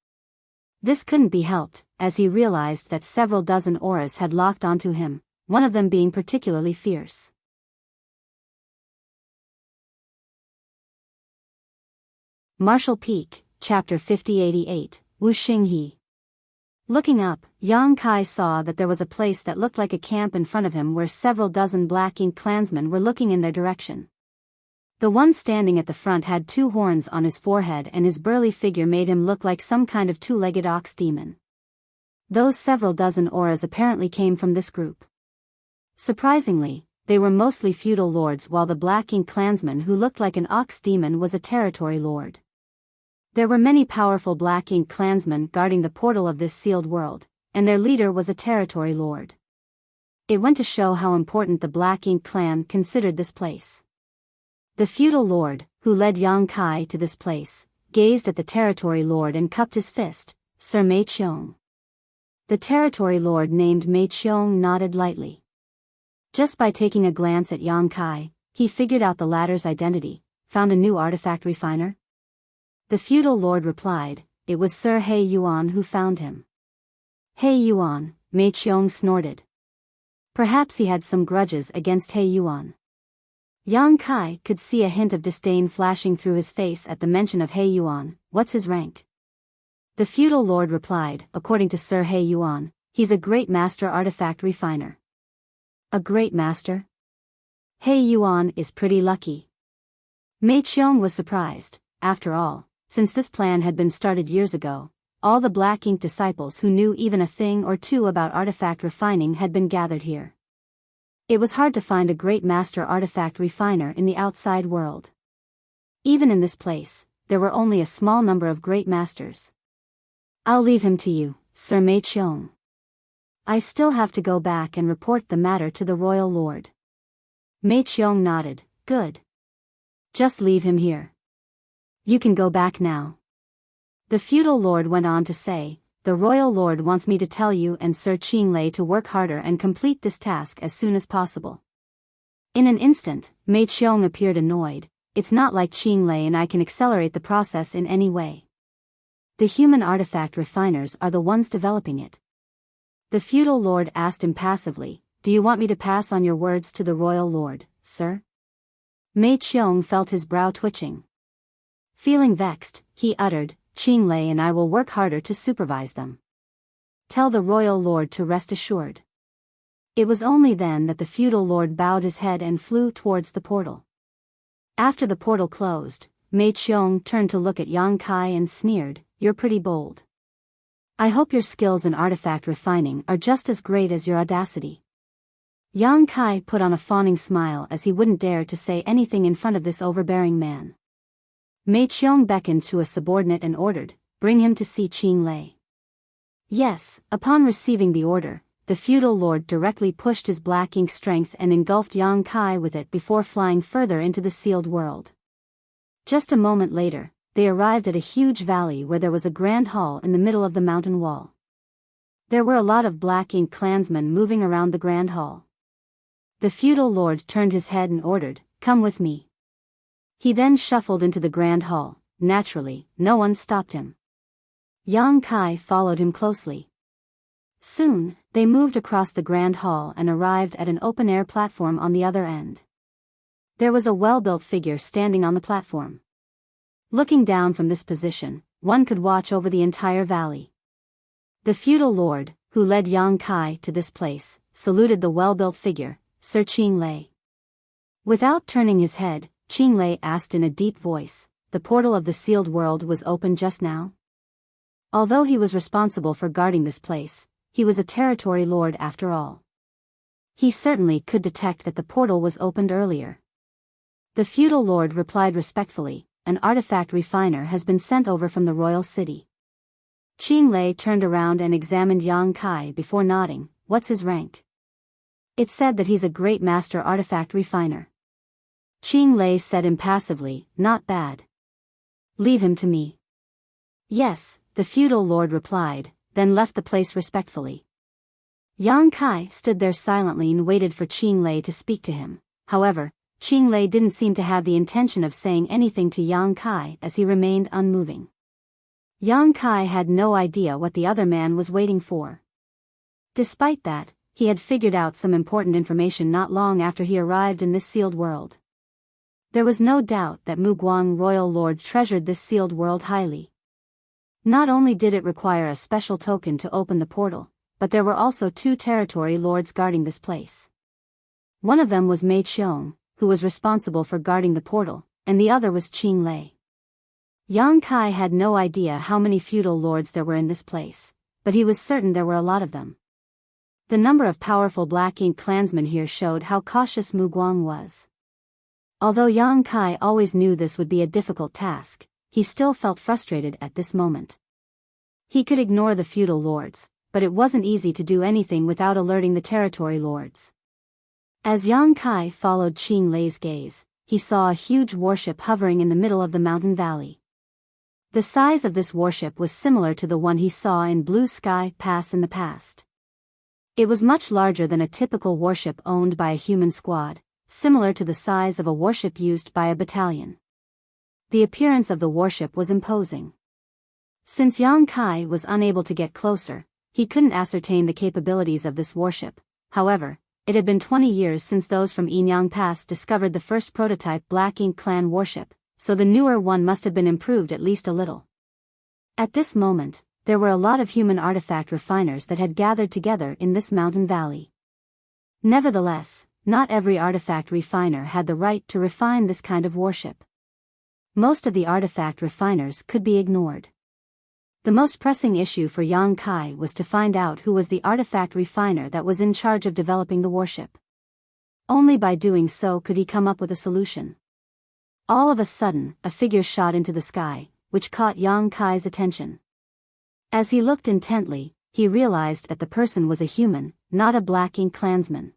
This couldn't be helped, as he realized that several dozen auras had locked onto him, one of them being particularly fierce. Martial Peak, Chapter 5088, Wu Xinghe. Looking up, Yang Kai saw that there was a place that looked like a camp in front of him where several dozen Black Ink clansmen were looking in their direction. The one standing at the front had 2 horns on his forehead and his burly figure made him look like some kind of 2-legged ox demon. Those several dozen auras apparently came from this group. Surprisingly, they were mostly feudal lords while the Black Ink clansman who looked like an ox demon was a territory lord. There were many powerful Black Ink clansmen guarding the portal of this sealed world, and their leader was a territory lord. It went to show how important the Black Ink clan considered this place. The feudal lord, who led Yang Kai to this place, gazed at the territory lord and cupped his fist. Sir Mei Qiong. The territory lord named Mei Qiong nodded lightly. Just by taking a glance at Yang Kai, he figured out the latter's identity. Found a new artifact refiner? The feudal lord replied, it was Sir He Yuan who found him. He Yuan, Mei Qiong snorted. Perhaps he had some grudges against He Yuan. Yang Kai could see a hint of disdain flashing through his face at the mention of He Yuan. What's his rank? The feudal lord replied, according to Sir He Yuan, he's a great master artifact refiner. A great master? He Yuan is pretty lucky. Mei Qiong was surprised. After all, since this plan had been started years ago, all the Black Ink disciples who knew even a thing or two about artifact refining had been gathered here. It was hard to find a great master artifact refiner in the outside world. Even in this place, there were only a small number of great masters. I'll leave him to you, Sir Mei Qiong. I still have to go back and report the matter to the royal lord. Mei Qiong nodded. Good. Just leave him here. You can go back now. The feudal lord went on to say, the royal lord wants me to tell you and Sir Qinglei to work harder and complete this task as soon as possible. In an instant, Mei Qiong appeared annoyed. It's not like Qinglei and I can accelerate the process in any way. The human artifact refiners are the ones developing it. The feudal lord asked impassively, do you want me to pass on your words to the royal lord, sir? Mei Qiong felt his brow twitching. Feeling vexed, he uttered, Qinglei and I will work harder to supervise them. Tell the royal lord to rest assured. It was only then that the feudal lord bowed his head and flew towards the portal. After the portal closed, Mei Qiong turned to look at Yang Kai and sneered, you're pretty bold. I hope your skills in artifact refining are just as great as your audacity. Yang Kai put on a fawning smile as he wouldn't dare to say anything in front of this overbearing man. Mei Qiong beckoned to a subordinate and ordered, bring him to see Qinglei. Yes, upon receiving the order, the feudal lord directly pushed his Black Ink strength and engulfed Yang Kai with it before flying further into the sealed world. Just a moment later, they arrived at a huge valley where there was a grand hall in the middle of the mountain wall. There were a lot of Black Ink clansmen moving around the grand hall. The feudal lord turned his head and ordered, come with me. He then shuffled into the grand hall. Naturally, no one stopped him. Yang Kai followed him closely. Soon, they moved across the grand hall and arrived at an open-air platform on the other end. There was a well-built figure standing on the platform. Looking down from this position, one could watch over the entire valley. The feudal lord, who led Yang Kai to this place, saluted the well-built figure, Sir Qinglei. Without turning his head, Qinglei asked in a deep voice, the portal of the sealed world was open just now? Although he was responsible for guarding this place, he was a territory lord after all. He certainly could detect that the portal was opened earlier. The feudal lord replied respectfully, an artifact refiner has been sent over from the royal city. Qinglei turned around and examined Yang Kai before nodding, what's his rank? It's said that he's a great master artifact refiner. Qinglei said impassively, not bad. Leave him to me. Yes, the feudal lord replied, then left the place respectfully. Yang Kai stood there silently and waited for Qinglei to speak to him. However, Qinglei didn't seem to have the intention of saying anything to Yang Kai as he remained unmoving. Yang Kai had no idea what the other man was waiting for. Despite that, he had figured out some important information not long after he arrived in this sealed world. There was no doubt that Muguang royal lord treasured this sealed world highly. Not only did it require a special token to open the portal, but there were also two territory lords guarding this place. One of them was Mei Qiong, who was responsible for guarding the portal, and the other was Qinglei. Yang Kai had no idea how many feudal lords there were in this place, but he was certain there were a lot of them. The number of powerful Black Ink clansmen here showed how cautious Muguang was. Although Yang Kai always knew this would be a difficult task, he still felt frustrated at this moment. He could ignore the feudal lords, but it wasn't easy to do anything without alerting the territory lords. As Yang Kai followed Qing Lei's gaze, he saw a huge warship hovering in the middle of the mountain valley. The size of this warship was similar to the one he saw in Blue Sky Pass in the past. It was much larger than a typical warship owned by a human squad, similar to the size of a warship used by a battalion. The appearance of the warship was imposing. Since Yang Kai was unable to get closer, he couldn't ascertain the capabilities of this warship. However, it had been 20 years since those from Enyang Pass discovered the first prototype Black Ink Clan warship, so the newer one must have been improved at least a little. At this moment, there were a lot of human artifact refiners that had gathered together in this mountain valley. Nevertheless, not every artifact refiner had the right to refine this kind of warship. Most of the artifact refiners could be ignored. The most pressing issue for Yang Kai was to find out who was the artifact refiner that was in charge of developing the warship. Only by doing so could he come up with a solution. All of a sudden, a figure shot into the sky, which caught Yang Kai's attention. As he looked intently, he realized that the person was a human, not a Black Ink clansman.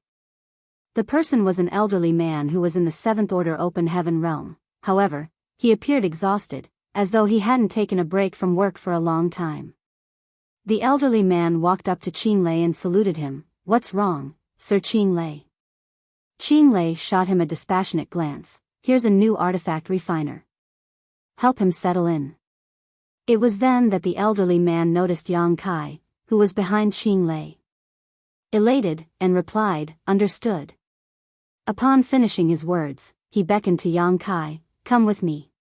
The person was an elderly man who was in the 7th Order Open Heaven realm. However, he appeared exhausted, as though he hadn't taken a break from work for a long time. The elderly man walked up to Qing Lei and saluted him. "What's wrong, Sir Qing Lei?" Qing Lei shot him a dispassionate glance. "Here's a new artifact refiner. Help him settle in." It was then that the elderly man noticed Yang Kai, who was behind Qing Lei. Elated, and replied, "Understood." Upon finishing his words, he beckoned to Yang Kai, "Come with me."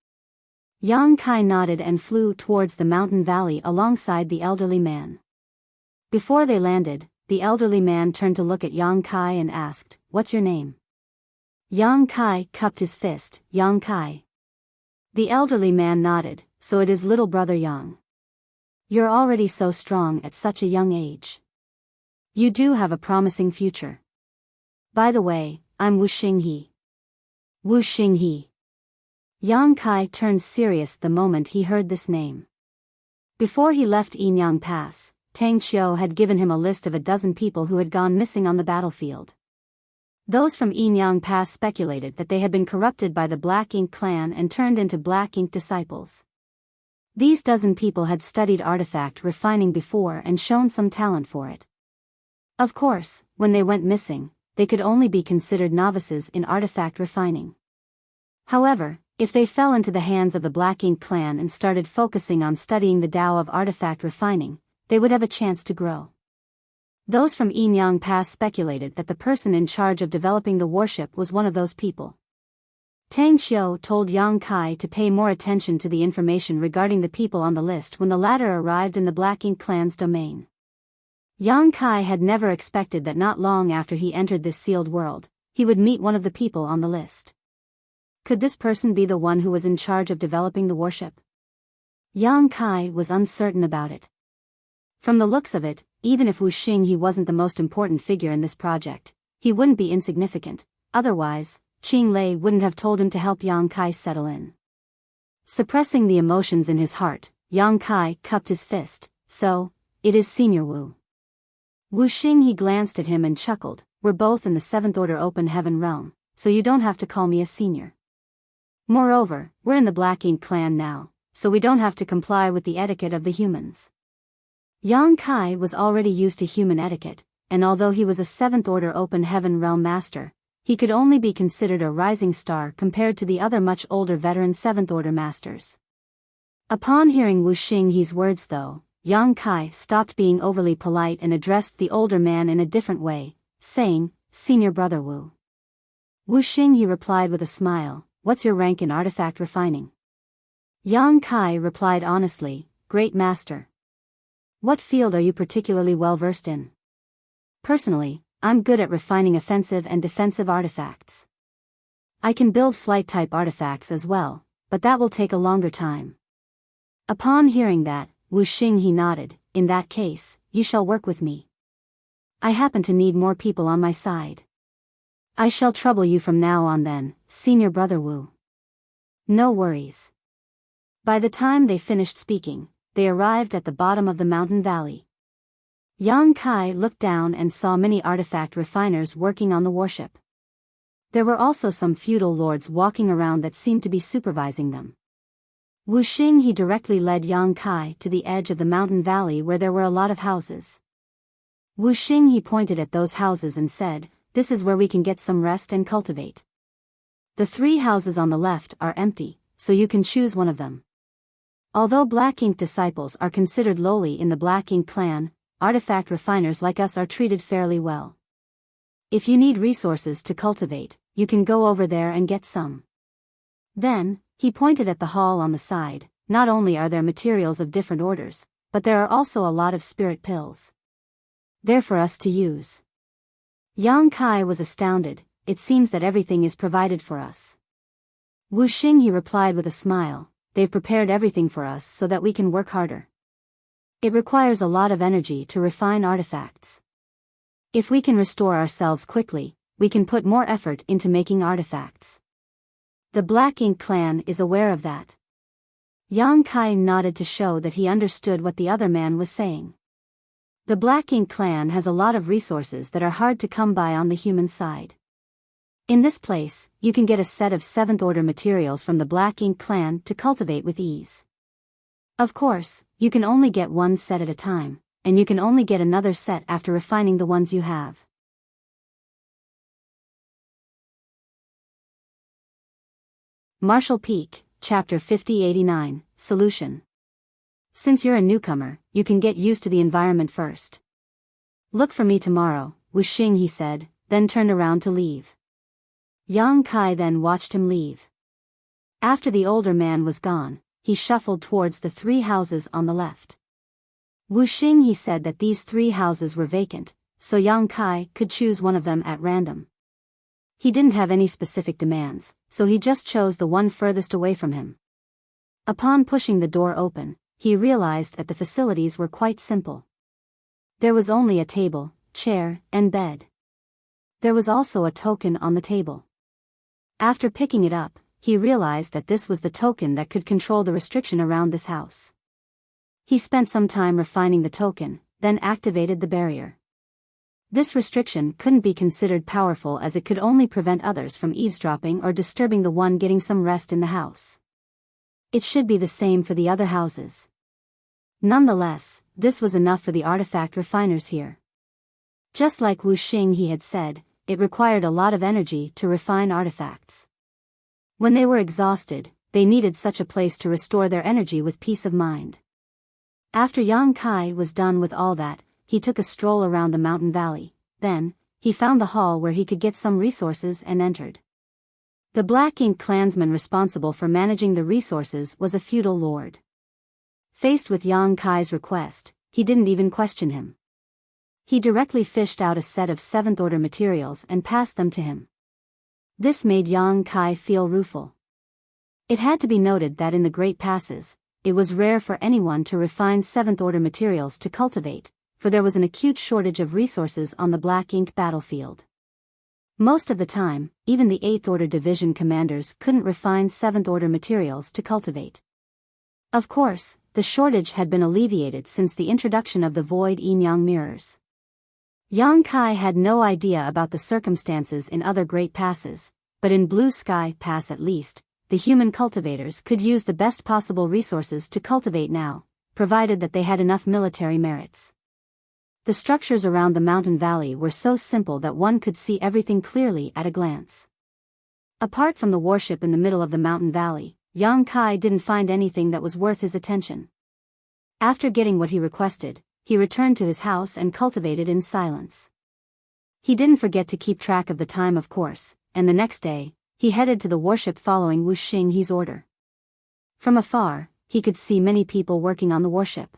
Yang Kai nodded and flew towards the mountain valley alongside the elderly man. Before they landed, the elderly man turned to look at Yang Kai and asked, "What's your name?" Yang Kai cupped his fist. "Yang Kai." The elderly man nodded. "So it is little brother Yang. You're already so strong at such a young age. You do have a promising future. By the way, I'm Wu Xinghe." Wu Xinghe. Yang Kai turned serious the moment he heard this name. Before he left Enyang Pass, Tang Qiu had given him a list of a dozen people who had gone missing on the battlefield. Those from Enyang Pass speculated that they had been corrupted by the Black Ink clan and turned into Black Ink disciples. These dozen people had studied artifact refining before and shown some talent for it. Of course, when they went missing, they could only be considered novices in artifact refining. However, if they fell into the hands of the Black Ink clan and started focusing on studying the Tao of artifact refining, they would have a chance to grow. Those from Enyang Pass speculated that the person in charge of developing the warship was one of those people. Tang Qiu told Yang Kai to pay more attention to the information regarding the people on the list when the latter arrived in the Black Ink clan's domain. Yang Kai had never expected that not long after he entered this sealed world, he would meet one of the people on the list. Could this person be the one who was in charge of developing the warship? Yang Kai was uncertain about it. From the looks of it, even if Wu Xinghe wasn't the most important figure in this project, he wouldn't be insignificant. Otherwise, Qing Lei wouldn't have told him to help Yang Kai settle in. Suppressing the emotions in his heart, Yang Kai cupped his fist. "So, it is Senior Wu." Wu Xinghe glanced at him and chuckled. "We're both in the 7th Order Open Heaven realm, so you don't have to call me a senior. Moreover, we're in the Black Ink clan now, so we don't have to comply with the etiquette of the humans." Yang Kai was already used to human etiquette, and although he was a 7th Order Open Heaven realm master, he could only be considered a rising star compared to the other much older veteran 7th Order masters. Upon hearing Wu Xinghe's words though, Yang Kai stopped being overly polite and addressed the older man in a different way, saying, "Senior brother Wu." Wu Xinghe replied with a smile, "What's your rank in artifact refining?" Yang Kai replied honestly, "Great master." "What field are you particularly well versed in?" "Personally, I'm good at refining offensive and defensive artifacts. I can build flight-type artifacts as well, but that will take a longer time." Upon hearing that, Wu Xinghe nodded. "In that case, you shall work with me. I happen to need more people on my side. I shall trouble you from now on then, Senior Brother Wu." "No worries." By the time they finished speaking, they arrived at the bottom of the mountain valley. Yang Kai looked down and saw many artifact refiners working on the warship. There were also some feudal lords walking around that seemed to be supervising them. Wuxing he directly led Yang Kai to the edge of the mountain valley where there were a lot of houses. Wuxing he pointed at those houses and said, "This is where we can get some rest and cultivate. The 3 houses on the left are empty, so you can choose one of them." Although Black Ink disciples are considered lowly in the Black Ink clan, artifact refiners like us are treated fairly well. If you need resources to cultivate, you can go over there and get some. Then, he pointed at the hall on the side. Not only are there materials of different orders, but there are also a lot of spirit pills. They're for us to use. Yang Kai was astounded. It seems that everything is provided for us. Wuxing he replied with a smile, "They've prepared everything for us so that we can work harder. It requires a lot of energy to refine artifacts. If we can restore ourselves quickly, we can put more effort into making artifacts." The Black Ink clan is aware of that. Yang Kai nodded to show that he understood what the other man was saying. The Black Ink clan has a lot of resources that are hard to come by on the human side. In this place, you can get a set of 7th order materials from the Black Ink clan to cultivate with ease. Of course, you can only get one set at a time, and you can only get another set after refining the ones you have. Marshall Peak, Chapter 5089, Solution. Since you're a newcomer, you can get used to the environment first. "Look for me tomorrow," Wuxing he said, then turned around to leave. Yang Kai then watched him leave. After the older man was gone, he shuffled towards the 3 houses on the left. Wuxing he said that these 3 houses were vacant, so Yang Kai could choose one of them at random. He didn't have any specific demands, so he just chose the one furthest away from him. Upon pushing the door open, he realized that the facilities were quite simple. There was only a table, chair, and bed. There was also a token on the table. After picking it up, he realized that this was the token that could control the restriction around this house. He spent some time refining the token, then activated the barrier. This restriction couldn't be considered powerful as it could only prevent others from eavesdropping or disturbing the one getting some rest in the house. It should be the same for the other houses. Nonetheless, this was enough for the artifact refiners here. Just like Wuxing he had said, it required a lot of energy to refine artifacts. When they were exhausted, they needed such a place to restore their energy with peace of mind. After Yang Kai was done with all that, he took a stroll around the mountain valley. Then, he found the hall where he could get some resources and entered. The Black Ink clansman responsible for managing the resources was a feudal lord. Faced with Yang Kai's request, he didn't even question him. He directly fished out a set of 7th order materials and passed them to him. This made Yang Kai feel rueful. It had to be noted that in the Great Passes, it was rare for anyone to refine 7th order materials to cultivate, for there was an acute shortage of resources on the Black Ink battlefield. Most of the time, even the 8th order division commanders couldn't refine 7th order materials to cultivate. Of course, the shortage had been alleviated since the introduction of the void yin-yang mirrors. Yang Kai had no idea about the circumstances in other Great Passes, but in Blue Sky Pass at least, the human cultivators could use the best possible resources to cultivate now, provided that they had enough military merits. The structures around the mountain valley were so simple that one could see everything clearly at a glance. Apart from the warship in the middle of the mountain valley, Yang Kai didn't find anything that was worth his attention. After getting what he requested, he returned to his house and cultivated in silence. He didn't forget to keep track of the time, of course, and the next day, he headed to the warship following Wuxing He's order. From afar, he could see many people working on the warship.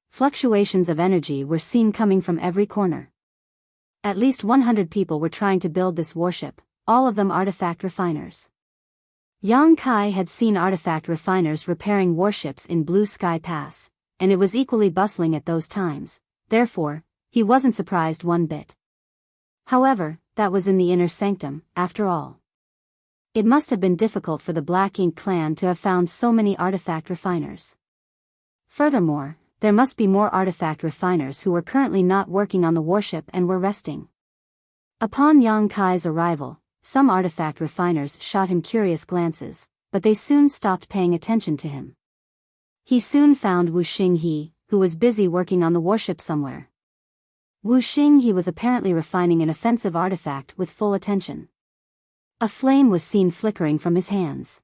Fluctuations of energy were seen coming from every corner. At least 100 people were trying to build this warship, all of them artifact refiners. Yang Kai had seen artifact refiners repairing warships in Blue Sky Pass, and it was equally bustling at those times, therefore, he wasn't surprised one bit. However, that was in the inner sanctum, after all. It must have been difficult for the Black Ink clan to have found so many artifact refiners. Furthermore, there must be more artifact refiners who were currently not working on the warship and were resting. Upon Yang Kai's arrival, some artifact refiners shot him curious glances, but they soon stopped paying attention to him. He soon found Wu Xinghe, who was busy working on the warship somewhere. Wu Xinghe was apparently refining an offensive artifact with full attention. A flame was seen flickering from his hands.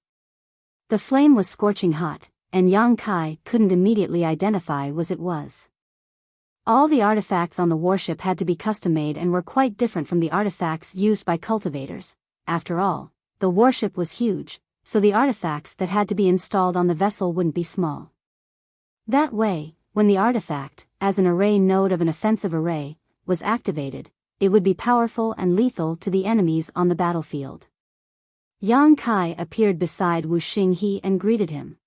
The flame was scorching hot, and Yang Kai couldn't immediately identify what it was. All the artifacts on the warship had to be custom-made and were quite different from the artifacts used by cultivators. After all, the warship was huge, so the artifacts that had to be installed on the vessel wouldn't be small. That way, when the artifact, as an array node of an offensive array, was activated, it would be powerful and lethal to the enemies on the battlefield. Yang Kai appeared beside Wu Xinghe and greeted him.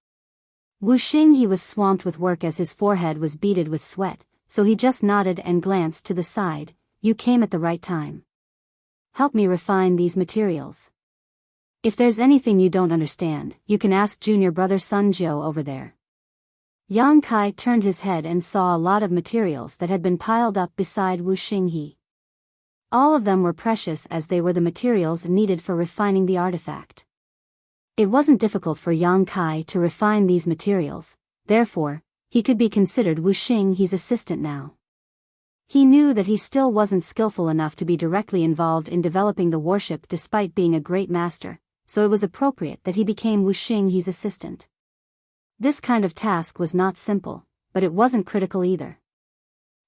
Wu Xinghe was swamped with work as his forehead was beaded with sweat, so he just nodded and glanced to the side. You came at the right time. Help me refine these materials. If there's anything you don't understand, you can ask junior brother Sun Jiao over there. Yang Kai turned his head and saw a lot of materials that had been piled up beside Wu Xinghe. All of them were precious as they were the materials needed for refining the artifact. It wasn't difficult for Yang Kai to refine these materials, therefore, he could be considered Wu Xinghe's assistant now. He knew that he still wasn't skillful enough to be directly involved in developing the warship despite being a great master, so it was appropriate that he became Wu Xinghe's assistant. This kind of task was not simple, but it wasn't critical either.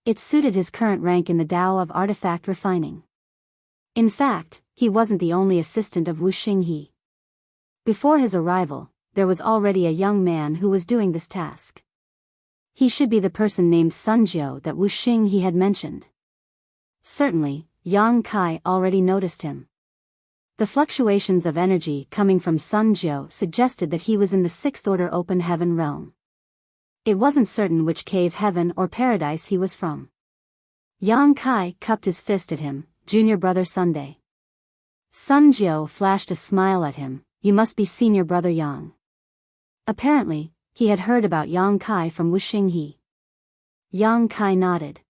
It suited his current rank in the Tao of artifact refining. In fact, he wasn't the only assistant of Wu Xinghe. Before his arrival, there was already a young man who was doing this task. He should be the person named Sun Jiao that Wu Xinghe had mentioned. Certainly, Yang Kai already noticed him. The fluctuations of energy coming from Sun Jiao suggested that he was in the sixth order open heaven realm. It wasn't certain which cave heaven or paradise he was from. Yang Kai cupped his fist at him, junior brother Sunday. Sun Jiao flashed a smile at him, you must be senior brother Yang. Apparently, he had heard about Yang Kai from Wu Xinghe. Yang Kai nodded.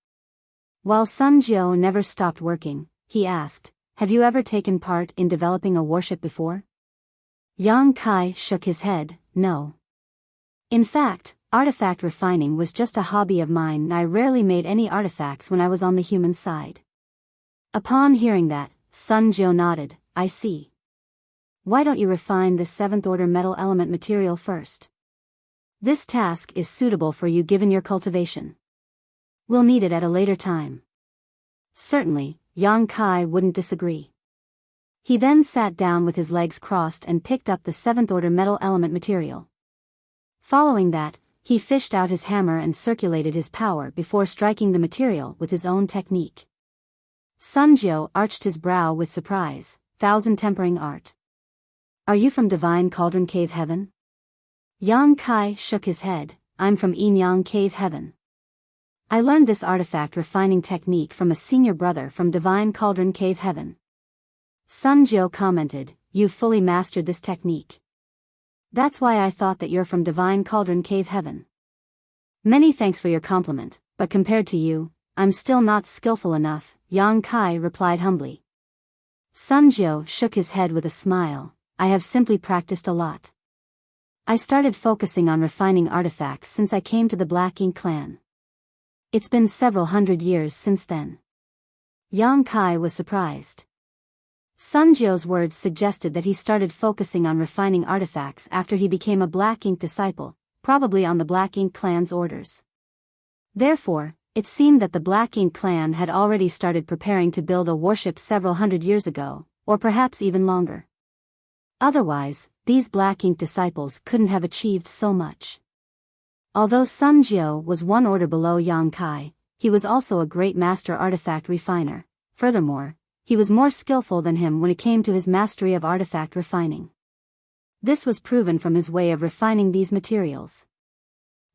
While Sun Jiao never stopped working, he asked, have you ever taken part in developing a warship before? Yang Kai shook his head, no. In fact, artifact refining was just a hobby of mine and I rarely made any artifacts when I was on the human side. Upon hearing that, Sun Jiao nodded, I see. Why don't you refine this 7th order metal element material first? This task is suitable for you given your cultivation. We'll need it at a later time. Certainly, Yang Kai wouldn't disagree. He then sat down with his legs crossed and picked up the 7th order metal element material. Following that, he fished out his hammer and circulated his power before striking the material with his own technique. Sun Jiao arched his brow with surprise, 1000 tempering art. Are you from Divine Cauldron Cave Heaven? Yang Kai shook his head, I'm from Yin Yang Cave Heaven. I learned this artifact refining technique from a senior brother from Divine Cauldron Cave Heaven. Sun Jiao commented, you've fully mastered this technique. That's why I thought that you're from Divine Cauldron Cave Heaven. Many thanks for your compliment, but compared to you, I'm still not skillful enough, Yang Kai replied humbly. Sun Jiao shook his head with a smile, I have simply practiced a lot. I started focusing on refining artifacts since I came to the Black Ink clan. It's been several hundred years since then. Yang Kai was surprised. Sun Jiao's words suggested that he started focusing on refining artifacts after he became a Black Ink disciple, probably on the Black Ink clan's orders. Therefore, it seemed that the Black Ink clan had already started preparing to build a warship several hundred years ago, or perhaps even longer. Otherwise, these Black Ink disciples couldn't have achieved so much. Although Sun Jiao was one order below Yang Kai, he was also a great master artifact refiner. Furthermore, he was more skillful than him when it came to his mastery of artifact refining. This was proven from his way of refining these materials.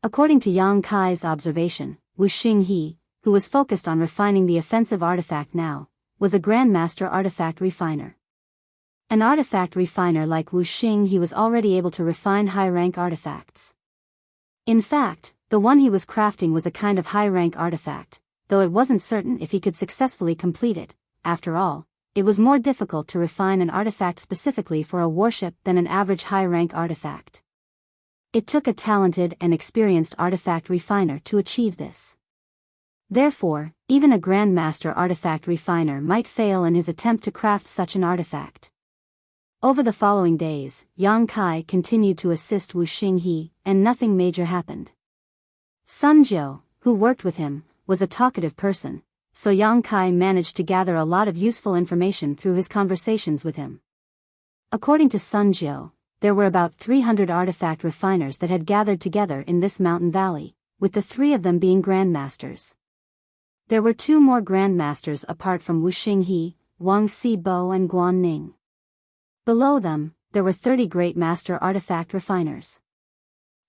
According to Yang Kai's observation, Wu Xinghe, who was focused on refining the offensive artifact now, was a grandmaster artifact refiner. An artifact refiner like Wuxia, he was already able to refine high-rank artifacts. In fact, the one he was crafting was a kind of high-rank artifact, though it wasn't certain if he could successfully complete it. After all, it was more difficult to refine an artifact specifically for a warship than an average high-rank artifact. It took a talented and experienced artifact refiner to achieve this. Therefore, even a Grandmaster artifact refiner might fail in his attempt to craft such an artifact. Over the following days, Yang Kai continued to assist Wuxia, and nothing major happened. Sun Jiu, who worked with him, was a talkative person, so Yang Kai managed to gather a lot of useful information through his conversations with him. According to Sun Jiu, there were about 300 artifact refiners that had gathered together in this mountain valley, with the 3 of them being Grandmasters. There were 2 more Grandmasters apart from Wuxia, Wang Sibo and Guan Ning. Below them, there were 30 Great Master artifact refiners.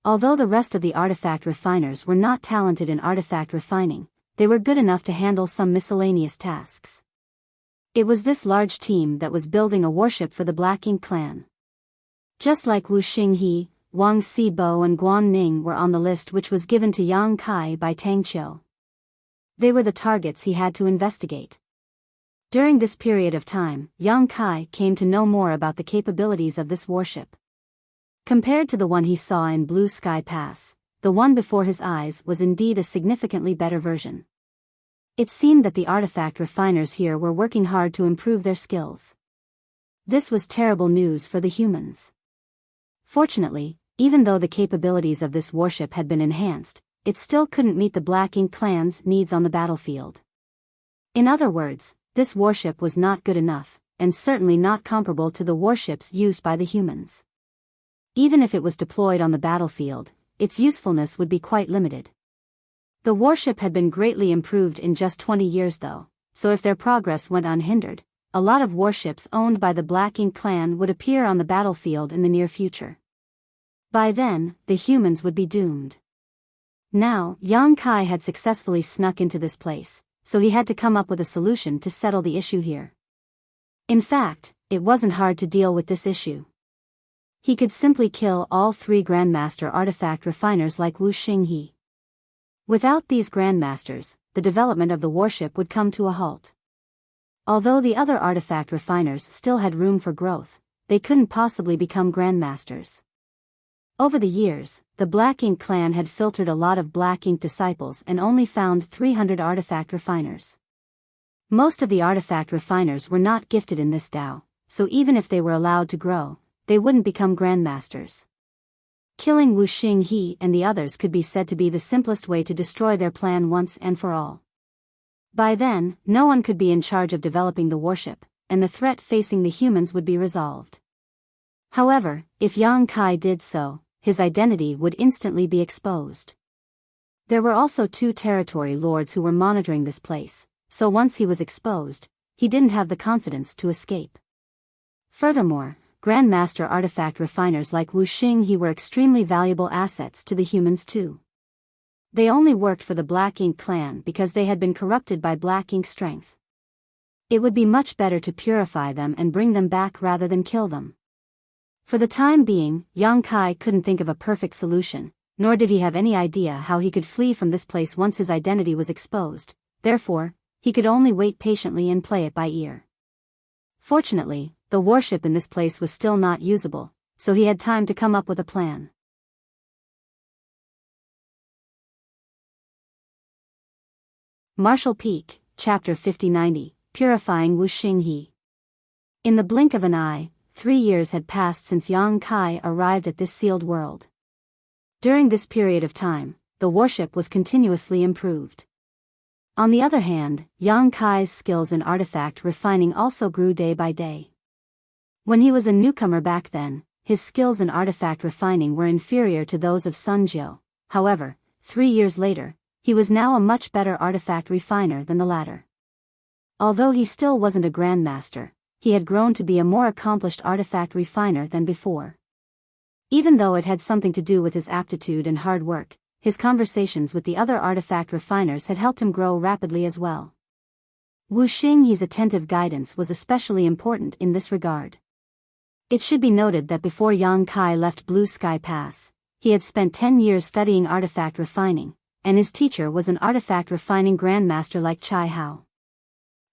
Although the rest of the artifact refiners were not talented in artifact refining, they were good enough to handle some miscellaneous tasks. It was this large team that was building a warship for the Black Ink clan. Just like Wuxia, Wang Sibo and Guan Ning were on the list which was given to Yang Kai by Tang Qiu. They were the targets he had to investigate. During this period of time, Yang Kai came to know more about the capabilities of this warship. Compared to the one he saw in Blue Sky Pass, the one before his eyes was indeed a significantly better version. It seemed that the artifact refiners here were working hard to improve their skills. This was terrible news for the humans. Fortunately, even though the capabilities of this warship had been enhanced, it still couldn't meet the Black Ink clan's needs on the battlefield. In other words, this warship was not good enough, and certainly not comparable to the warships used by the humans. Even if it was deployed on the battlefield, its usefulness would be quite limited. The warship had been greatly improved in just 20 years though, so if their progress went unhindered, a lot of warships owned by the Black Ink clan would appear on the battlefield in the near future. By then, the humans would be doomed. Now, Yang Kai had successfully snuck into this place, so he had to come up with a solution to settle the issue here. In fact, it wasn't hard to deal with this issue. He could simply kill all 3 Grandmaster artifact refiners like Wuxia. Without these Grandmasters, the development of the warship would come to a halt. Although the other artifact refiners still had room for growth, they couldn't possibly become Grandmasters. Over the years, the Black Ink clan had filtered a lot of Black Ink disciples and only found 300 artifact refiners. Most of the artifact refiners were not gifted in this Dao, so even if they were allowed to grow, they wouldn't become Grandmasters. Killing Wuxia and the others could be said to be the simplest way to destroy their plan once and for all. By then, no one could be in charge of developing the warship, and the threat facing the humans would be resolved. However, if Yang Kai did so, his identity would instantly be exposed. There were also 2 territory lords who were monitoring this place, so once he was exposed, he didn't have the confidence to escape. Furthermore, Grandmaster artifact refiners like Wuxia were extremely valuable assets to the humans too. They only worked for the Black Ink clan because they had been corrupted by Black Ink strength. It would be much better to purify them and bring them back rather than kill them. For the time being, Yang Kai couldn't think of a perfect solution, nor did he have any idea how he could flee from this place once his identity was exposed, therefore, he could only wait patiently and play it by ear. Fortunately, the warship in this place was still not usable, so he had time to come up with a plan. Martial Peak, Chapter 5090, Purifying Wuxia. In the blink of an eye, 3 years had passed since Yang Kai arrived at this sealed world. During this period of time, the warship was continuously improved. On the other hand, Yang Kai's skills in artifact refining also grew day by day. When he was a newcomer back then, his skills in artifact refining were inferior to those of Sun Jiu. However, 3 years later, he was now a much better artifact refiner than the latter. Although he still wasn't a Grandmaster, he had grown to be a more accomplished artifact refiner than before. Even though it had something to do with his aptitude and hard work, his conversations with the other artifact refiners had helped him grow rapidly as well. Wuxia's attentive guidance was especially important in this regard. It should be noted that before Yang Kai left Blue Sky Pass, he had spent 10 years studying artifact refining, and his teacher was an artifact refining grandmaster like Chai Hao.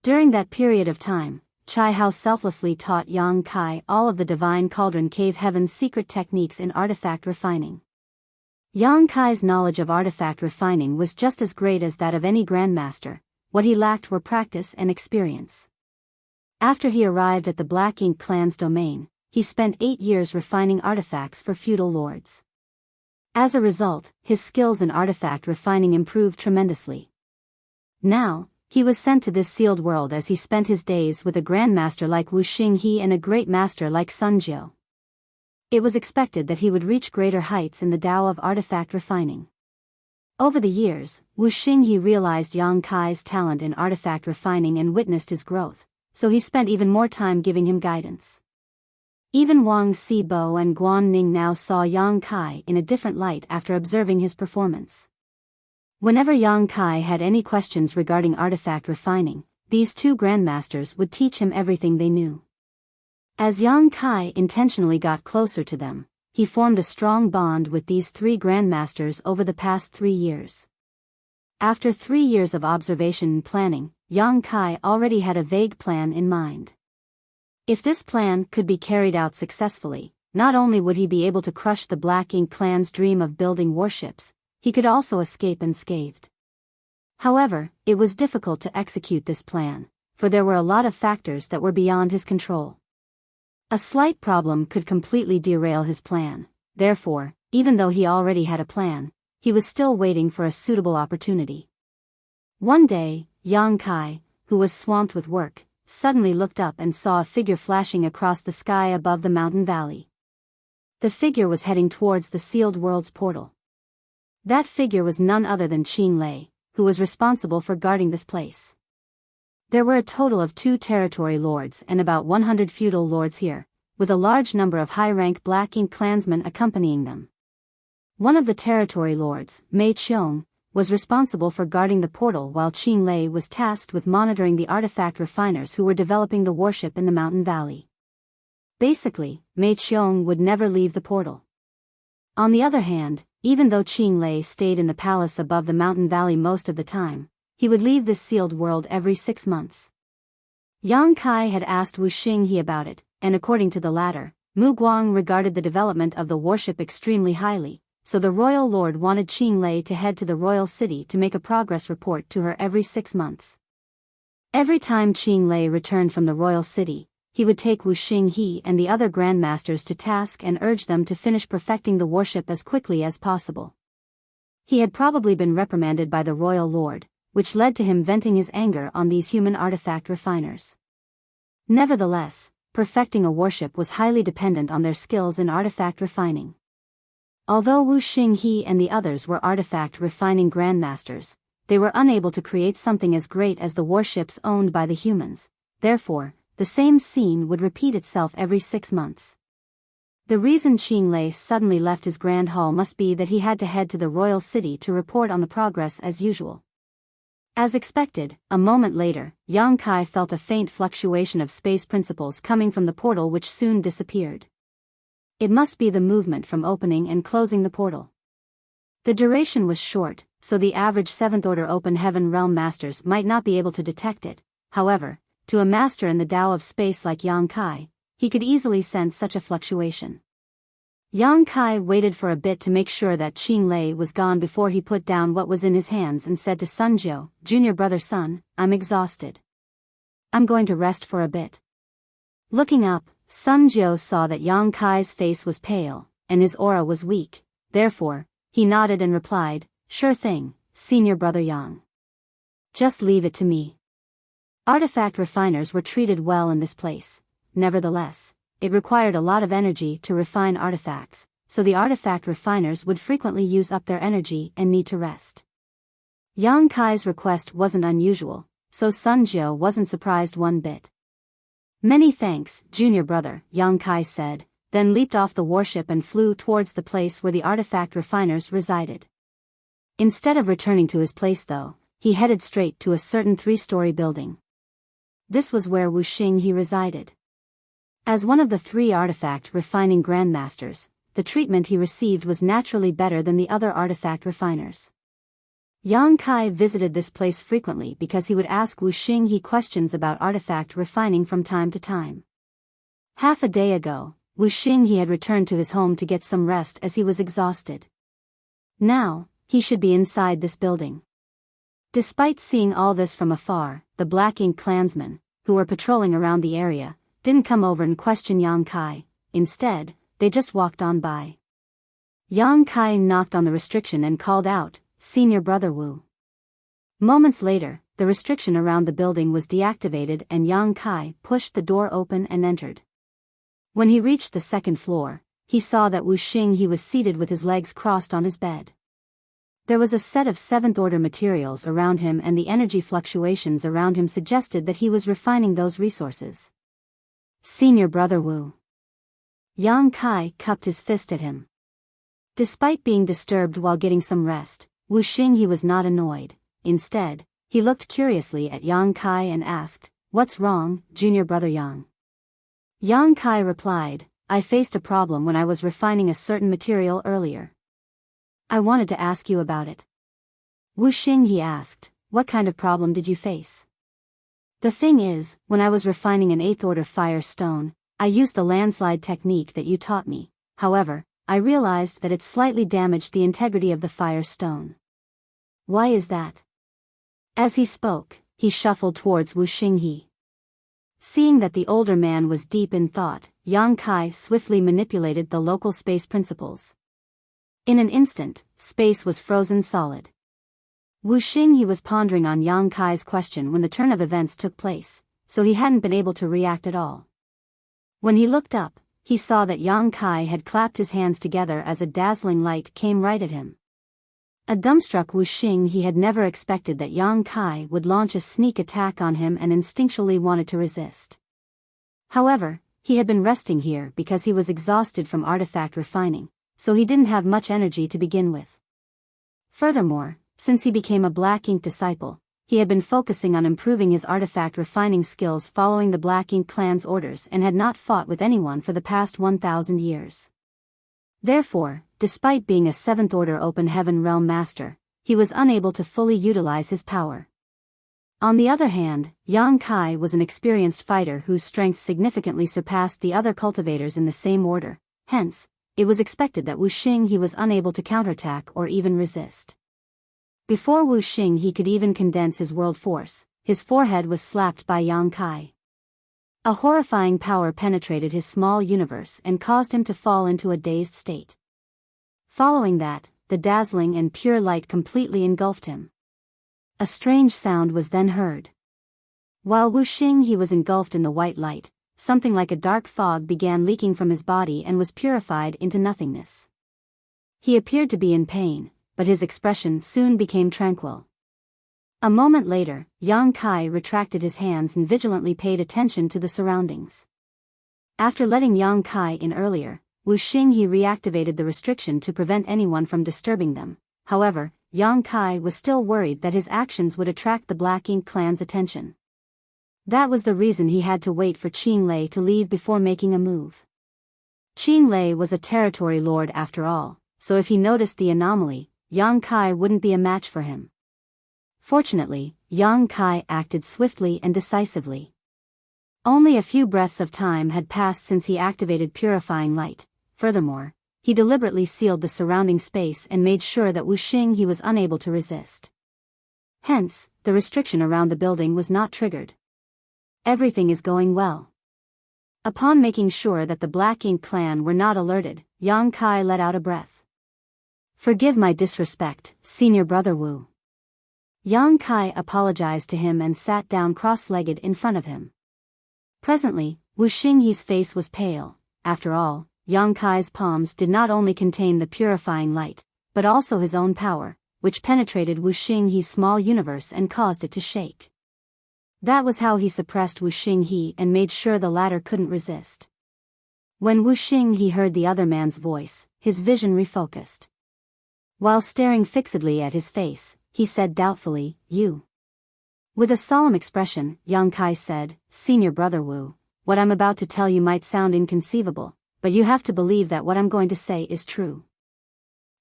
During that period of time, Chai Hao selflessly taught Yang Kai all of the Divine Cauldron Cave Heaven's secret techniques in artifact refining. Yang Kai's knowledge of artifact refining was just as great as that of any grandmaster. What he lacked were practice and experience. After he arrived at the Black Ink clan's domain, he spent 8 years refining artifacts for feudal lords. As a result, his skills in artifact refining improved tremendously. Now, he was sent to this sealed world as he spent his days with a grandmaster like Wu Xinghe and a great master like Sun Jiu. It was expected that he would reach greater heights in the Tao of artifact refining. Over the years, Wu Xinghe realized Yang Kai's talent in artifact refining and witnessed his growth, so he spent even more time giving him guidance. Even Wang Sibo and Guan Ning now saw Yang Kai in a different light after observing his performance. Whenever Yang Kai had any questions regarding artifact refining, these two grandmasters would teach him everything they knew. As Yang Kai intentionally got closer to them, he formed a strong bond with these three grandmasters over the past 3 years. After 3 years of observation and planning, Yang Kai already had a vague plan in mind. If this plan could be carried out successfully, not only would he be able to crush the Black Ink clan's dream of building warships, he could also escape unscathed. However, it was difficult to execute this plan, for there were a lot of factors that were beyond his control. A slight problem could completely derail his plan. Therefore, even though he already had a plan, he was still waiting for a suitable opportunity. One day, Yang Kai, who was swamped with work, suddenly looked up and saw a figure flashing across the sky above the mountain valley. The figure was heading towards the sealed world's portal. That figure was none other than Qing Lei, who was responsible for guarding this place. There were a total of 2 territory lords and about 100 feudal lords here, with a large number of high-rank Black Ink clansmen accompanying them. One of the territory lords, Mei Qiong, was responsible for guarding the portal while Qing Lei was tasked with monitoring the artifact refiners who were developing the warship in the mountain valley. Basically, Mei Qiong would never leave the portal. On the other hand, even though Qing Lei stayed in the palace above the mountain valley most of the time, he would leave this sealed world every 6 months. Yang Kai had asked Wu Xinghe about it, and according to the latter, Mu Guang regarded the development of the warship extremely highly, so the royal lord wanted Qing Lei to head to the royal city to make a progress report to her every 6 months. Every time Qing Lei returned from the royal city, he would take Wu Xinghe and the other grandmasters to task and urge them to finish perfecting the warship as quickly as possible. He had probably been reprimanded by the royal lord, which led to him venting his anger on these human artifact refiners. Nevertheless, perfecting a warship was highly dependent on their skills in artifact refining. Although Wu Xinghe and the others were artifact refining grandmasters, they were unable to create something as great as the warships owned by the humans. Therefore, the same scene would repeat itself every 6 months. The reason Qing Lei suddenly left his grand hall must be that he had to head to the royal city to report on the progress as usual. As expected, a moment later, Yang Kai felt a faint fluctuation of space principles coming from the portal which soon disappeared. It must be the movement from opening and closing the portal. The duration was short, so the average 7th-order open heaven realm masters might not be able to detect it. However, to a master in the Tao of space like Yang Kai, he could easily sense such a fluctuation. Yang Kai waited for a bit to make sure that Qing Lei was gone before he put down what was in his hands and said to Sun Jiu, "Junior brother Sun, I'm exhausted. I'm going to rest for a bit." Looking up, Sun Jiu saw that Yang Kai's face was pale, and his aura was weak. Therefore, he nodded and replied, "Sure thing, senior brother Yang. Just leave it to me." Artifact refiners were treated well in this place. Nevertheless, it required a lot of energy to refine artifacts, so the artifact refiners would frequently use up their energy and need to rest. Yang Kai's request wasn't unusual, so Sun Jiu wasn't surprised one bit. "Many thanks, junior brother," Yang Kai said, then leaped off the warship and flew towards the place where the artifact refiners resided. Instead of returning to his place though, he headed straight to a certain 3-story building. This was where Wu Xinghe resided. As one of the 3 artifact refining grandmasters, the treatment he received was naturally better than the other artifact refiners. Yang Kai visited this place frequently because he would ask Wu Xinghe questions about artifact refining from time to time. Half a day ago, Wu Xinghe had returned to his home to get some rest as he was exhausted. Now, he should be inside this building. Despite seeing all this from afar, the Black Ink clansmen, who were patrolling around the area, didn't come over and question Yang Kai. Instead, they just walked on by. Yang Kai knocked on the restriction and called out, "Senior Brother Wu." Moments later, the restriction around the building was deactivated and Yang Kai pushed the door open and entered. When he reached the 2nd floor, he saw that Wu Xinghe was seated with his legs crossed on his bed. There was a set of 7th order materials around him and the energy fluctuations around him suggested that he was refining those resources. "Senior Brother Wu." Yang Kai cupped his fist at him. Despite being disturbed while getting some rest, Wu Xinghe was not annoyed. Instead, he looked curiously at Yang Kai and asked, "What's wrong, Junior Brother Yang?" Yang Kai replied, "I faced a problem when I was refining a certain material earlier. I wanted to ask you about it." Wu Xinghe asked, "What kind of problem did you face?" "The thing is, when I was refining an 8th order fire stone, I used the landslide technique that you taught me. However, I realized that it slightly damaged the integrity of the fire stone." "Why is that?" As he spoke, he shuffled towards Wu Xinghe. Seeing that the older man was deep in thought, Yang Kai swiftly manipulated the local space principles. In an instant, space was frozen solid. Wu Xinghe was pondering on Yang Kai's question when the turn of events took place, so he hadn't been able to react at all. When he looked up, he saw that Yang Kai had clapped his hands together as a dazzling light came right at him. A dumbstruck Wu Xinghe had never expected that Yang Kai would launch a sneak attack on him and instinctually wanted to resist. However, he had been resting here because he was exhausted from artifact refining, so he didn't have much energy to begin with. Furthermore, since he became a Black Ink disciple, he had been focusing on improving his artifact refining skills following the Black Ink clan's orders and had not fought with anyone for the past 1,000 years. Therefore, despite being a 7th order open heaven realm master, he was unable to fully utilize his power. On the other hand, Yang Kai was an experienced fighter whose strength significantly surpassed the other cultivators in the same order, hence, it was expected that Wu Xinghe was unable to counterattack or even resist. Before Wu Xinghe could even condense his world force, his forehead was slapped by Yang Kai. A horrifying power penetrated his small universe and caused him to fall into a dazed state. Following that, the dazzling and pure light completely engulfed him. A strange sound was then heard. While Wu Xinghe was engulfed in the white light, something like a dark fog began leaking from his body and was purified into nothingness. He appeared to be in pain, but his expression soon became tranquil. A moment later, Yang Kai retracted his hands and vigilantly paid attention to the surroundings. After letting Yang Kai in earlier, Wu Xinghe reactivated the restriction to prevent anyone from disturbing them. However, Yang Kai was still worried that his actions would attract the Black Ink clan's attention. That was the reason he had to wait for Qing Lei to leave before making a move. Qing Lei was a territory lord after all, so if he noticed the anomaly, Yang Kai wouldn't be a match for him. Fortunately, Yang Kai acted swiftly and decisively. Only a few breaths of time had passed since he activated purifying light. Furthermore, he deliberately sealed the surrounding space and made sure that Wu Xinghe was unable to resist. Hence, the restriction around the building was not triggered. Everything is going well. Upon making sure that the Black Ink clan were not alerted, Yang Kai let out a breath. "Forgive my disrespect, Senior Brother Wu." Yang Kai apologized to him and sat down cross-legged in front of him. Presently, Wu Xinghe's face was pale. After all, Yang Kai's palms did not only contain the purifying light, but also his own power, which penetrated Wu Xinghe's small universe and caused it to shake. That was how he suppressed Wu Xinghe and made sure the latter couldn't resist. When Wu Xinghe heard the other man's voice, his vision refocused. While staring fixedly at his face, he said doubtfully, "You." With a solemn expression, Yang Kai said, "Senior Brother Wu, what I'm about to tell you might sound inconceivable, but you have to believe that what I'm going to say is true.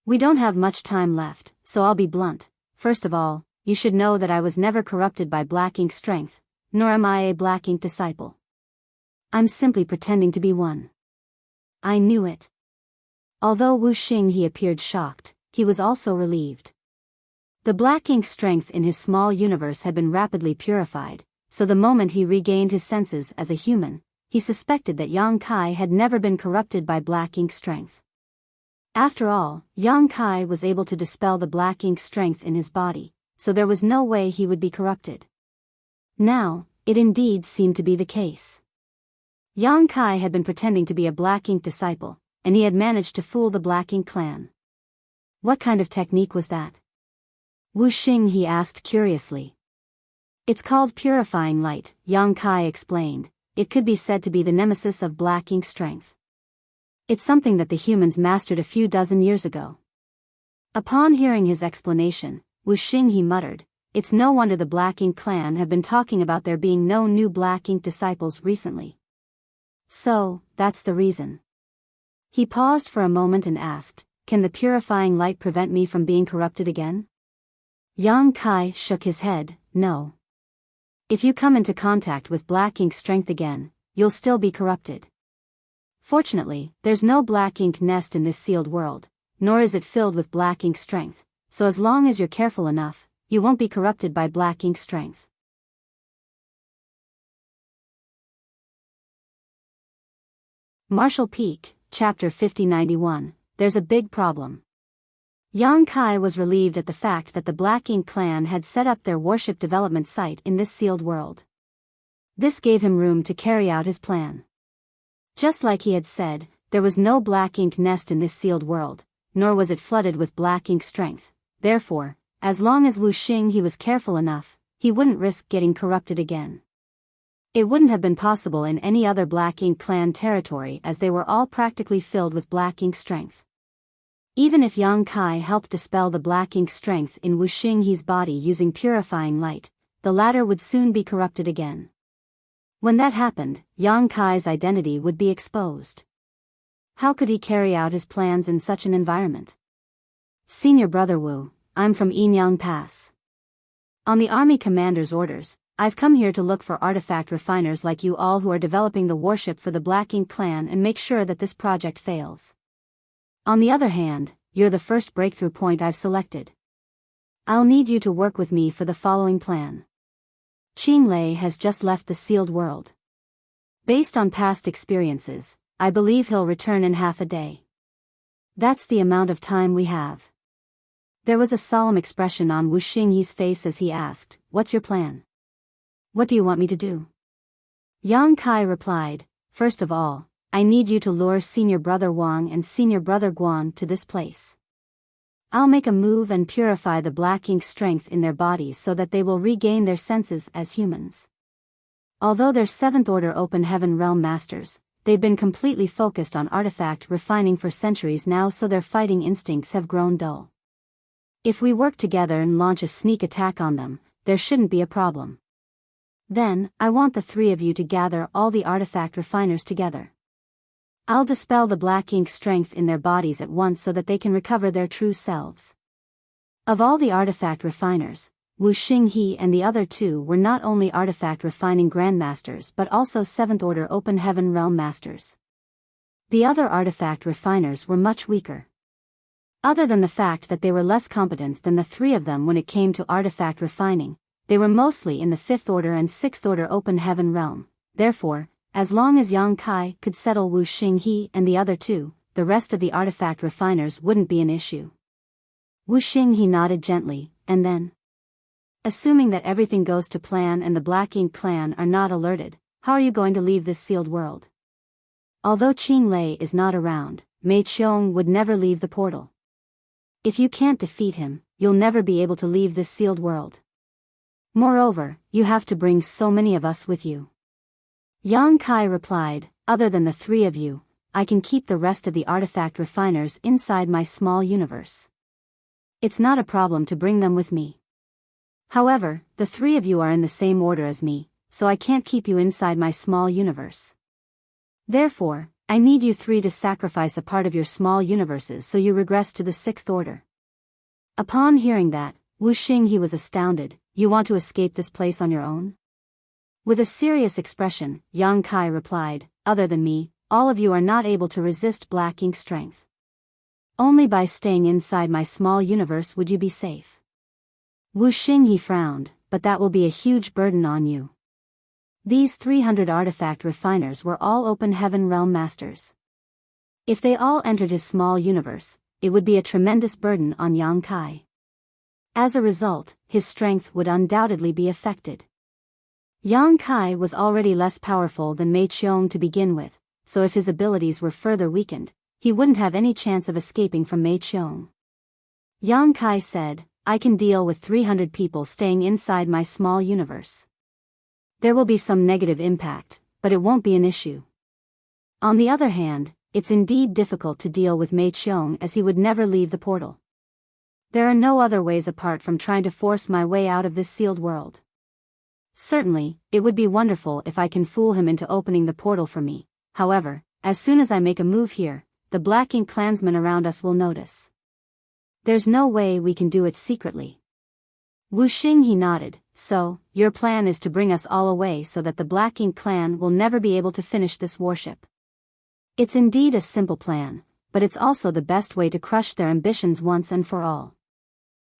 We don't have much time left, so I'll be blunt. First of all, you should know that I was never corrupted by Black Ink strength, nor am I a Black Ink disciple. I'm simply pretending to be one. I knew it. Although Wu Xinghe appeared shocked, he was also relieved. The Black Ink strength in his small universe had been rapidly purified, so the moment he regained his senses as a human, he suspected that Yang Kai had never been corrupted by Black Ink strength. After all, Yang Kai was able to dispel the Black Ink strength in his body, so there was no way he would be corrupted. Now, it indeed seemed to be the case. Yang Kai had been pretending to be a Black Ink disciple, and he had managed to fool the Black Ink clan. What kind of technique was that? Wu Xinghe asked curiously. It's called purifying light, Yang Kai explained. It could be said to be the nemesis of Black Ink strength. It's something that the humans mastered a few dozen years ago. Upon hearing his explanation, Wu Xinghe muttered, "It's no wonder the Black Ink clan have been talking about there being no new Black Ink disciples recently. So, that's the reason." He paused for a moment and asked, "Can the purifying light prevent me from being corrupted again?" Yang Kai shook his head, "No. If you come into contact with Black Ink strength again, you'll still be corrupted. Fortunately, there's no Black Ink nest in this sealed world, nor is it filled with Black Ink strength, so as long as you're careful enough, you won't be corrupted by Black Ink strength." Marshall Peak, Chapter 5091, There's a Big Problem. Yang Kai was relieved at the fact that the Black Ink clan had set up their warship development site in this sealed world. This gave him room to carry out his plan. Just like he had said, there was no Black Ink nest in this sealed world, nor was it flooded with Black Ink strength. Therefore, as long as Wu Xinghe was careful enough, he wouldn't risk getting corrupted again. It wouldn't have been possible in any other Black Ink clan territory as they were all practically filled with Black Ink strength. Even if Yang Kai helped dispel the Black Ink strength in Wu Xinghe's body using purifying light, the latter would soon be corrupted again. When that happened, Yang Kai's identity would be exposed. How could he carry out his plans in such an environment? "Senior Brother Wu, I'm from Yinyang Pass. On the army commander's orders, I've come here to look for artifact refiners like you all who are developing the warship for the Black Ink clan and make sure that this project fails. On the other hand, you're the first breakthrough point I've selected. I'll need you to work with me for the following plan. Qing Lei has just left the sealed world. Based on past experiences, I believe he'll return in half a day. That's the amount of time we have." There was a solemn expression on Wu Xinghe's face as he asked, "What's your plan? What do you want me to do?" Yang Kai replied, "First of all, I need you to lure Senior Brother Wang and Senior Brother Guan to this place. I'll make a move and purify the Black Ink strength in their bodies so that they will regain their senses as humans. Although they're 7th Order Open Heaven Realm Masters, they've been completely focused on artifact refining for centuries now, so their fighting instincts have grown dull. If we work together and launch a sneak attack on them, there shouldn't be a problem. Then, I want the three of you to gather all the artifact refiners together. I'll dispel the Black Ink strength in their bodies at once so that they can recover their true selves." Of all the artifact refiners, Wu Xinghe and the other two were not only artifact refining grandmasters but also 7th Order Open Heaven Realm Masters. The other artifact refiners were much weaker. Other than the fact that they were less competent than the three of them when it came to artifact refining, they were mostly in the 5th Order and 6th Order Open Heaven Realm. Therefore, as long as Yang Kai could settle Wu Xinghe and the other two, the rest of the artifact refiners wouldn't be an issue. Wu Xinghe nodded gently, and then, "Assuming that everything goes to plan and the Black Ink clan are not alerted, how are you going to leave this sealed world?" Although Qing Lei is not around, Mei Qiong would never leave the portal. If you can't defeat him, you'll never be able to leave this sealed world. Moreover, you have to bring so many of us with you. Yang Kai replied, "Other than the three of you, I can keep the rest of the artifact refiners inside my small universe. It's not a problem to bring them with me. However, the three of you are in the same order as me, so I can't keep you inside my small universe. Therefore, I need you three to sacrifice a part of your small universes so you regress to the sixth order. Upon hearing that, Wu Xinghe was astounded. You want to escape this place on your own? With a serious expression, Yang Kai replied, other than me, all of you are not able to resist black ink strength. Only by staying inside my small universe would you be safe. Wu Xinghe frowned, but that will be a huge burden on you. These 300 artifact refiners were all open heaven realm masters. If they all entered his small universe, it would be a tremendous burden on Yang Kai. As a result, his strength would undoubtedly be affected. Yang Kai was already less powerful than Mei Qiong to begin with, so if his abilities were further weakened, he wouldn't have any chance of escaping from Mei Qiong. Yang Kai said, I can deal with 300 people staying inside my small universe. There will be some negative impact, but it won't be an issue. On the other hand, it's indeed difficult to deal with Mei Qiong as he would never leave the portal. There are no other ways apart from trying to force my way out of this sealed world. Certainly, it would be wonderful if I can fool him into opening the portal for me. However, as soon as I make a move here, the Black Ink clansmen around us will notice. There's no way we can do it secretly. Wu Xinghe nodded, so, your plan is to bring us all away so that the Black Ink clan will never be able to finish this warship. It's indeed a simple plan, but it's also the best way to crush their ambitions once and for all.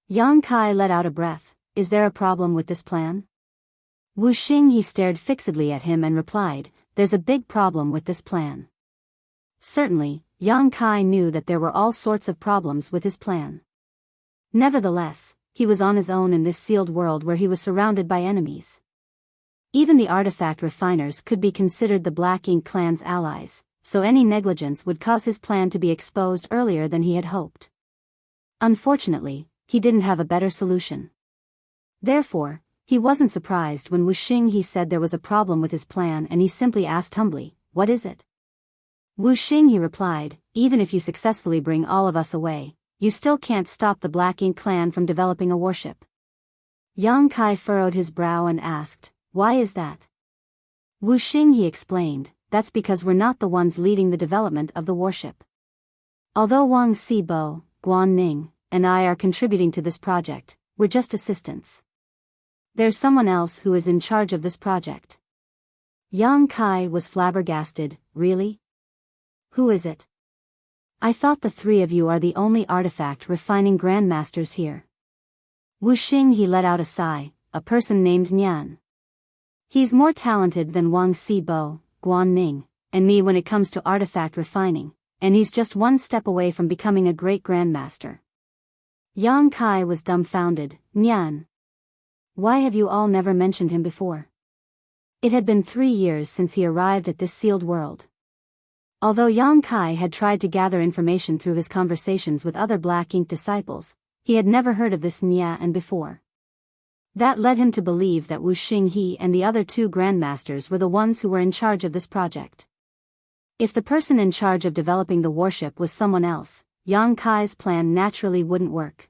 Yang Kai let out a breath. Is there a problem with this plan? Wu Xinghe stared fixedly at him and replied, there's a big problem with this plan. Certainly, Yang Kai knew that there were all sorts of problems with his plan. Nevertheless, he was on his own in this sealed world where he was surrounded by enemies. Even the artifact refiners could be considered the Black Ink clan's allies, so any negligence would cause his plan to be exposed earlier than he had hoped. Unfortunately, he didn't have a better solution. Therefore, he wasn't surprised when Wu Xinghe said there was a problem with his plan and he simply asked humbly, what is it? Wu Xinghe replied, even if you successfully bring all of us away, you still can't stop the Black Ink clan from developing a warship. Yang Kai furrowed his brow and asked, why is that? Wu Xinghe explained, that's because we're not the ones leading the development of the warship. Although Wang Xibo, Guan Ning, and I are contributing to this project, we're just assistants. There's someone else who is in charge of this project. Yang Kai was flabbergasted, really? Who is it? I thought the three of you are the only artifact refining grandmasters here. Wu Xinghe let out a sigh, a person named Nian. He's more talented than Wang Xibo, Guan Ning, and me when it comes to artifact refining, and he's just one step away from becoming a great grandmaster. Yang Kai was dumbfounded. Nian. Why have you all never mentioned him before? It had been 3 years since he arrived at this sealed world. Although Yang Kai had tried to gather information through his conversations with other Black Ink disciples, he had never heard of this Nian before. That led him to believe that Wu Xinghe and the other 2 grandmasters were the ones who were in charge of this project. If the person in charge of developing the warship was someone else, Yang Kai's plan naturally wouldn't work.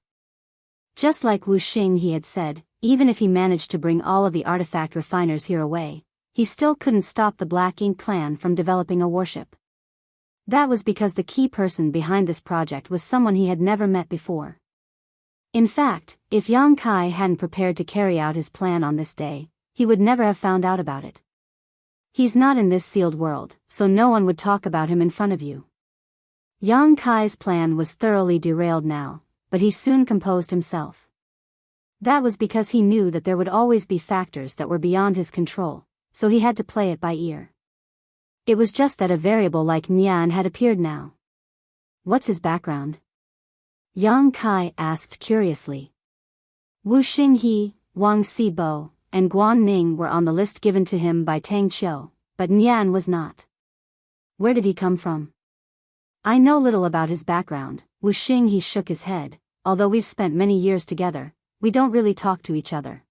Just like Wu Xinghe had said, even if he managed to bring all of the artifact refiners here away, he still couldn't stop the Black Ink clan from developing a warship. That was because the key person behind this project was someone he had never met before. In fact, if Yang Kai hadn't prepared to carry out his plan on this day, he would never have found out about it. He's not in this sealed world, so no one would talk about him in front of you. Yang Kai's plan was thoroughly derailed now, but he soon composed himself. That was because he knew that there would always be factors that were beyond his control, so he had to play it by ear. It was just that a variable like Nian had appeared now. What's his background? Yang Kai asked curiously. Wu Xinghe, Wang Xibo, and Guan Ning were on the list given to him by Tang Qiu, but Nian was not. Where did he come from? I know little about his background. Wu Xinghe shook his head. Although we've spent many years together, we don't really talk to each other.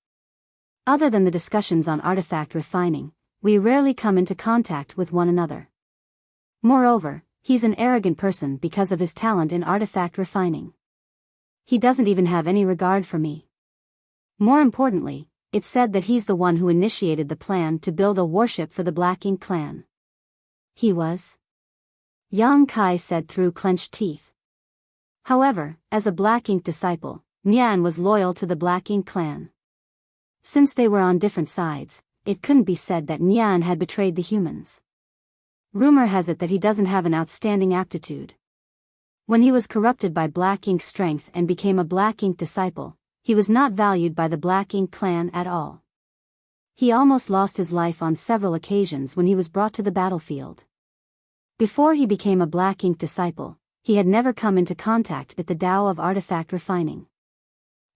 Other than the discussions on artifact refining, we rarely come into contact with one another. Moreover, he's an arrogant person because of his talent in artifact refining. He doesn't even have any regard for me. More importantly, it's said that he's the one who initiated the plan to build a warship for the Black Ink clan. He was? Yang Kai said through clenched teeth. However, as a Black Ink disciple, Nian was loyal to the Black Ink clan. Since they were on different sides, it couldn't be said that Nian had betrayed the humans. Rumor has it that he doesn't have an outstanding aptitude. When he was corrupted by Black Ink's strength and became a Black Ink disciple, he was not valued by the Black Ink clan at all. He almost lost his life on several occasions when he was brought to the battlefield. Before he became a Black Ink disciple, he had never come into contact with the Tao of artifact refining.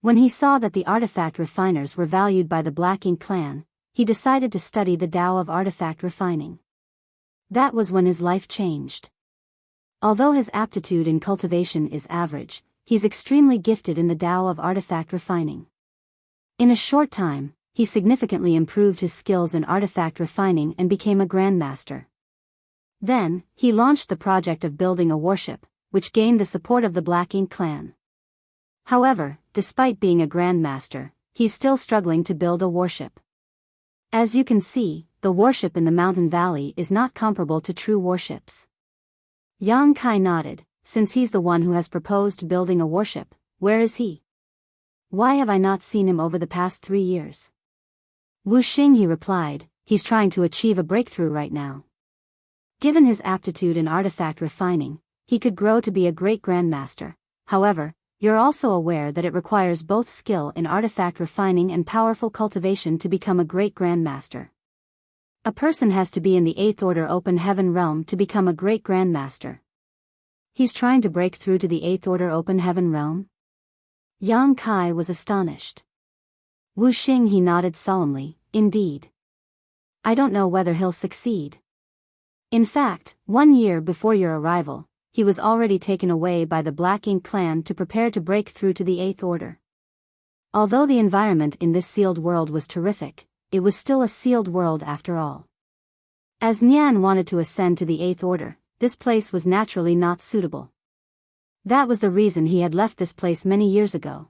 When he saw that the artifact refiners were valued by the Black Ink clan, he decided to study the Tao of artifact refining. That was when his life changed. Although his aptitude in cultivation is average, he's extremely gifted in the Tao of artifact refining. In a short time, he significantly improved his skills in artifact refining and became a grandmaster. Then, he launched the project of building a warship, which gained the support of the Black Ink clan. However, despite being a grandmaster, he's still struggling to build a warship. As you can see, the warship in the mountain valley is not comparable to true warships. Yang Kai nodded. Since he's the one who has proposed building a warship, where is he? Why have I not seen him over the past 3 years? Wuxia, he replied, he's trying to achieve a breakthrough right now. Given his aptitude in artifact refining, he could grow to be a great grandmaster. However, you're also aware that it requires both skill in artifact refining and powerful cultivation to become a great grandmaster. A person has to be in the 8th order open heaven realm to become a great grandmaster. He's trying to break through to the 8th order open heaven realm? Yang Kai was astonished. Wuxia, he nodded solemnly, indeed. I don't know whether he'll succeed. In fact, 1 year before your arrival, he was already taken away by the Black Ink clan to prepare to break through to the 8th order. Although the environment in this sealed world was terrific, it was still a sealed world after all. As Nian wanted to ascend to the 8th order, this place was naturally not suitable. That was the reason he had left this place many years ago.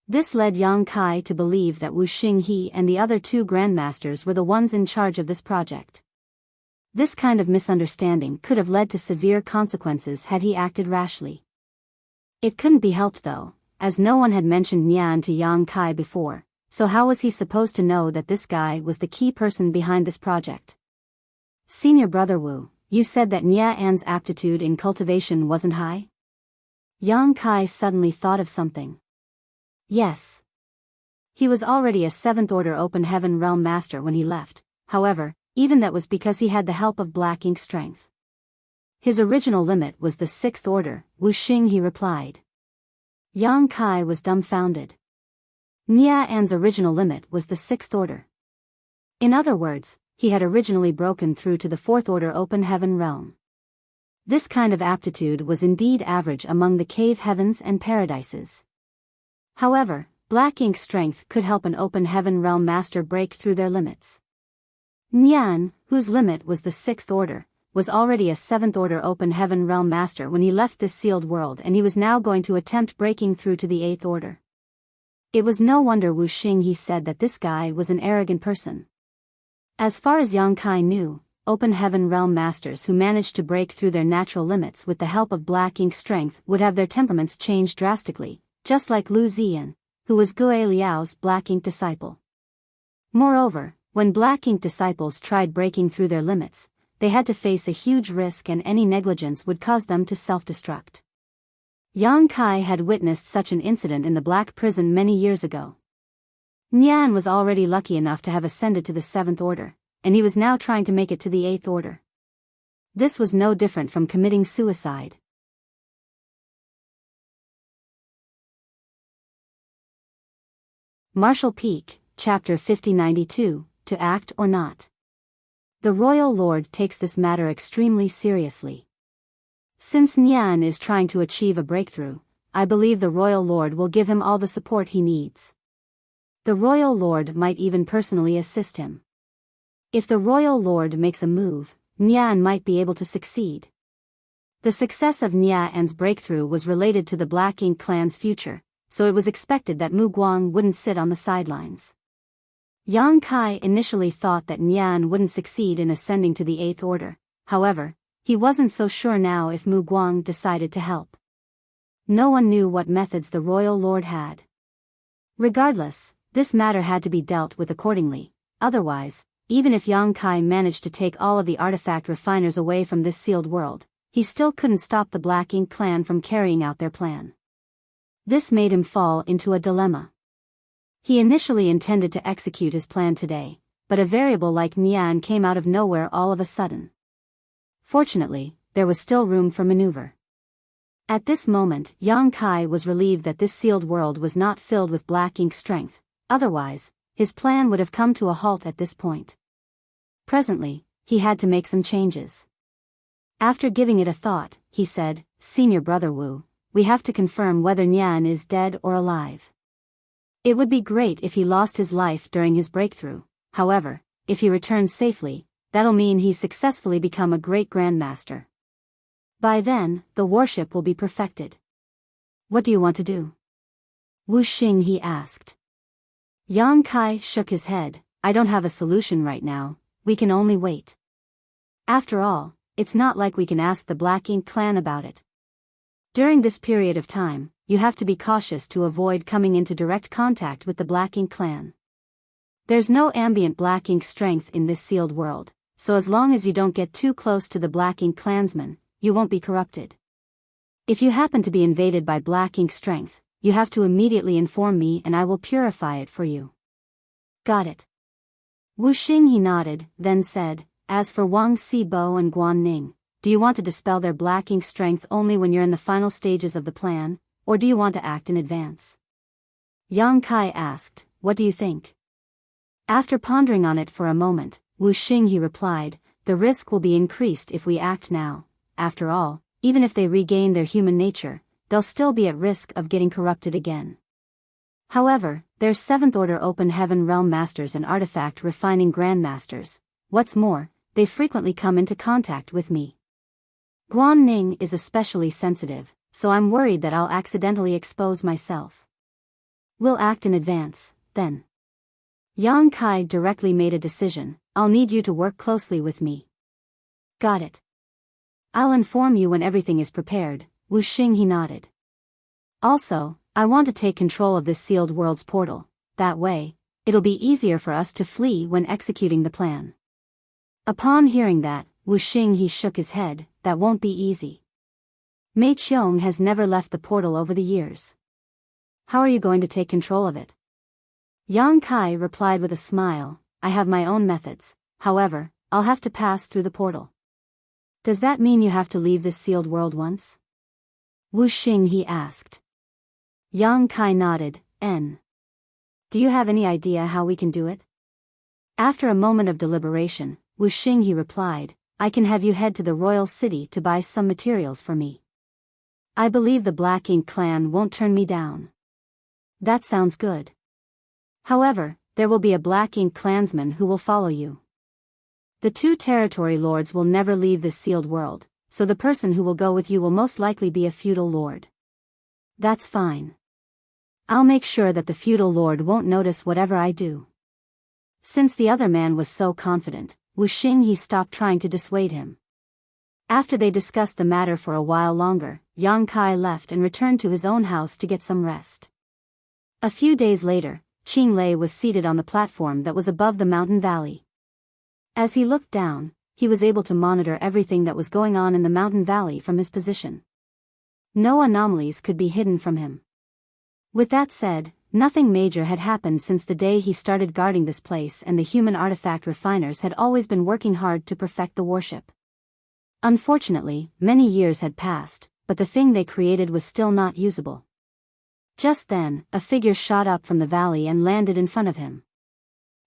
This led Yang Kai to believe that Wuxia and the other 2 grandmasters were the ones in charge of this project. This kind of misunderstanding could have led to severe consequences had he acted rashly. It couldn't be helped though, as no one had mentioned Nian to Yang Kai before, so how was he supposed to know that this guy was the key person behind this project? Senior brother Wu, you said that Nian's aptitude in cultivation wasn't high? Yang Kai suddenly thought of something. Yes. He was already a 7th order open heaven realm master when he left, however, even that was because he had the help of Black Ink strength. His original limit was the 6th order, Wuxia, he replied. Yang Kai was dumbfounded. Nian's original limit was the 6th order. In other words, he had originally broken through to the 4th order open heaven realm. This kind of aptitude was indeed average among the cave heavens and paradises. However, Black Ink strength could help an open heaven realm master break through their limits. Nian, whose limit was the 6th order, was already a 7th order open heaven realm master when he left this sealed world, and he was now going to attempt breaking through to the 8th order. It was no wonder Wuxia he said that this guy was an arrogant person. As far as Yang Kai knew, open heaven realm masters who managed to break through their natural limits with the help of Black Ink strength would have their temperaments changed drastically, just like Lu Ziyan, who was Gue Liao's Black Ink disciple. Moreover, when Black Ink disciples tried breaking through their limits, they had to face a huge risk, and any negligence would cause them to self-destruct. Yang Kai had witnessed such an incident in the Black Prison many years ago. Nian was already lucky enough to have ascended to the 7th order, and he was now trying to make it to the 8th order. This was no different from committing suicide. Martial Peak, Chapter 5092, To Act or Not. The Royal Lord takes this matter extremely seriously. Since Nian is trying to achieve a breakthrough, I believe the Royal Lord will give him all the support he needs. The Royal Lord might even personally assist him. If the Royal Lord makes a move, Nian might be able to succeed. The success of Nian's breakthrough was related to the Black Ink clan's future, so it was expected that Mu Guang wouldn't sit on the sidelines. Yang Kai initially thought that Nian wouldn't succeed in ascending to the 8th order, however, he wasn't so sure now if Mu Guang decided to help. No one knew what methods the royal lord had. Regardless, this matter had to be dealt with accordingly, otherwise, even if Yang Kai managed to take all of the artifact refiners away from this sealed world, he still couldn't stop the Black Ink clan from carrying out their plan. This made him fall into a dilemma. He initially intended to execute his plan today, but a variable like Nian came out of nowhere all of a sudden. Fortunately, there was still room for maneuver. At this moment, Yang Kai was relieved that this sealed world was not filled with Black Ink strength, otherwise, his plan would have come to a halt at this point. Presently, he had to make some changes. After giving it a thought, he said, "Senior Brother Wu, we have to confirm whether Nian is dead or alive. It would be great if he lost his life during his breakthrough, however, if he returns safely, that'll mean he's successfully become a great grandmaster. By then, the warship will be perfected. What do you want to do?" Wu Xing he asked. Yang Kai shook his head, "I don't have a solution right now, we can only wait. After all, it's not like we can ask the Black Ink clan about it. During this period of time, you have to be cautious to avoid coming into direct contact with the Black Ink clan. There's no ambient Black Ink strength in this sealed world, so as long as you don't get too close to the Black Ink clansmen, you won't be corrupted. If you happen to be invaded by Black Ink strength, you have to immediately inform me and I will purify it for you." "Got it." Wu Xing he nodded, then said, "As for Wang Sibo and Guan Ning, do you want to dispel their Black Ink strength only when you're in the final stages of the plan, or do you want to act in advance?" Yang Kai asked, "What do you think?" After pondering on it for a moment, Wu Xing he replied, "The risk will be increased if we act now. After all, even if they regain their human nature, they'll still be at risk of getting corrupted again. However, there's 7th Order Open Heaven Realm Masters and Artifact Refining Grandmasters. What's more, they frequently come into contact with me. Guan Ning is especially sensitive, so I'm worried that I'll accidentally expose myself. We'll act in advance, then." Yang Kai directly made a decision, "I'll need you to work closely with me." "Got it. I'll inform you when everything is prepared," Wu Xing he nodded. "Also, I want to take control of this sealed world's portal, that way, it'll be easier for us to flee when executing the plan." Upon hearing that, Wu Xing he shook his head, "That won't be easy. Mei Qiong has never left the portal over the years. How are you going to take control of it?" Yang Kai replied with a smile, "I have my own methods, however, I'll have to pass through the portal." "Does that mean you have to leave this sealed world once?" Wu Xing he asked. Yang Kai nodded, "N. Do you have any idea how we can do it?" After a moment of deliberation, Wu Xing he replied, "I can have you head to the royal city to buy some materials for me. I believe the Black Ink clan won't turn me down." "That sounds good. However, there will be a Black Ink clansman who will follow you. The 2 territory lords will never leave this sealed world, so the person who will go with you will most likely be a feudal lord." "That's fine. I'll make sure that the feudal lord won't notice whatever I do." Since the other man was so confident, Wu Xing he stopped trying to dissuade him. After they discussed the matter for a while longer, Yang Kai left and returned to his own house to get some rest. A few days later, Qing Lei was seated on the platform that was above the mountain valley. As he looked down, he was able to monitor everything that was going on in the mountain valley from his position. No anomalies could be hidden from him. With that said, nothing major had happened since the day he started guarding this place, and the human artifact refiners had always been working hard to perfect the warship. Unfortunately, many years had passed, but the thing they created was still not usable. Just then, a figure shot up from the valley and landed in front of him.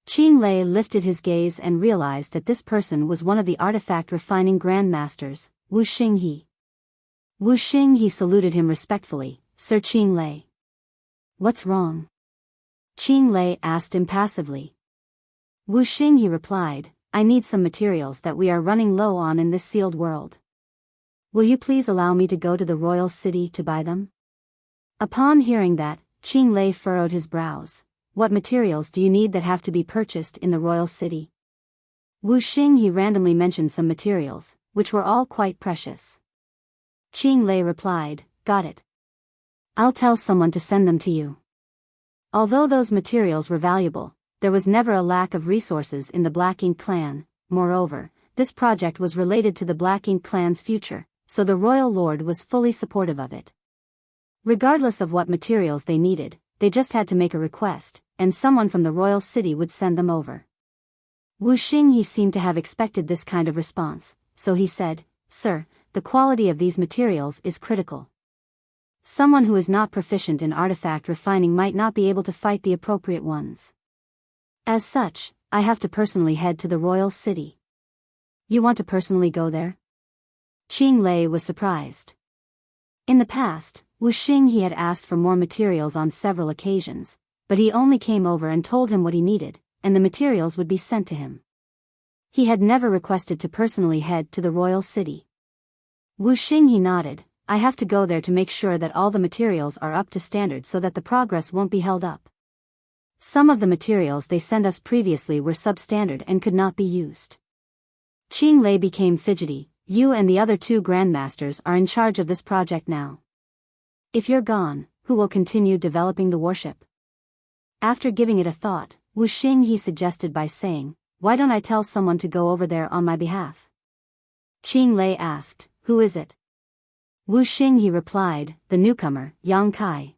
Qing Lei lifted his gaze and realized that this person was one of the artifact refining grandmasters, Wu Xing he. Wu Xing he saluted him respectfully, "Sir Qing Lei." "What's wrong?" Qing Lei asked impassively. Wu Xing he replied, "I need some materials that we are running low on in this sealed world. Will you please allow me to go to the royal city to buy them?" Upon hearing that, Qing Lei furrowed his brows. what materials do you need that have to be purchased in the royal city? Wu Xinghe randomly mentioned some materials, which were all quite precious. Qing Lei replied, got it. I'll tell someone to send them to you. Although those materials were valuable, there was never a lack of resources in the Black Ink clan. Moreover, this project was related to the Black Ink clan's future, so the royal lord was fully supportive of it. Regardless of what materials they needed, they just had to make a request, and someone from the royal city would send them over. Wu Xinghe seemed to have expected this kind of response, so he said, Sir, the quality of these materials is critical. Someone who is not proficient in artifact refining might not be able to fight the appropriate ones. As such, I have to personally head to the royal city. You want to personally go there? Qing Lei was surprised. In the past, Wu Xinghe had asked for more materials on several occasions, but he only came over and told him what he needed, and the materials would be sent to him. He had never requested to personally head to the royal city. Wu Xinghe nodded, I have to go there to make sure that all the materials are up to standard so that the progress won't be held up. Some of the materials they sent us previously were substandard and could not be used. Qing Lei became fidgety. You and the other 2 grandmasters are in charge of this project now. If you're gone, who will continue developing the warship? After giving it a thought, Wu Xinghe suggested by saying, why don't I tell someone to go over there on my behalf? Qing Lei asked, who is it? Wu Xinghe replied, the newcomer, Yang Kai.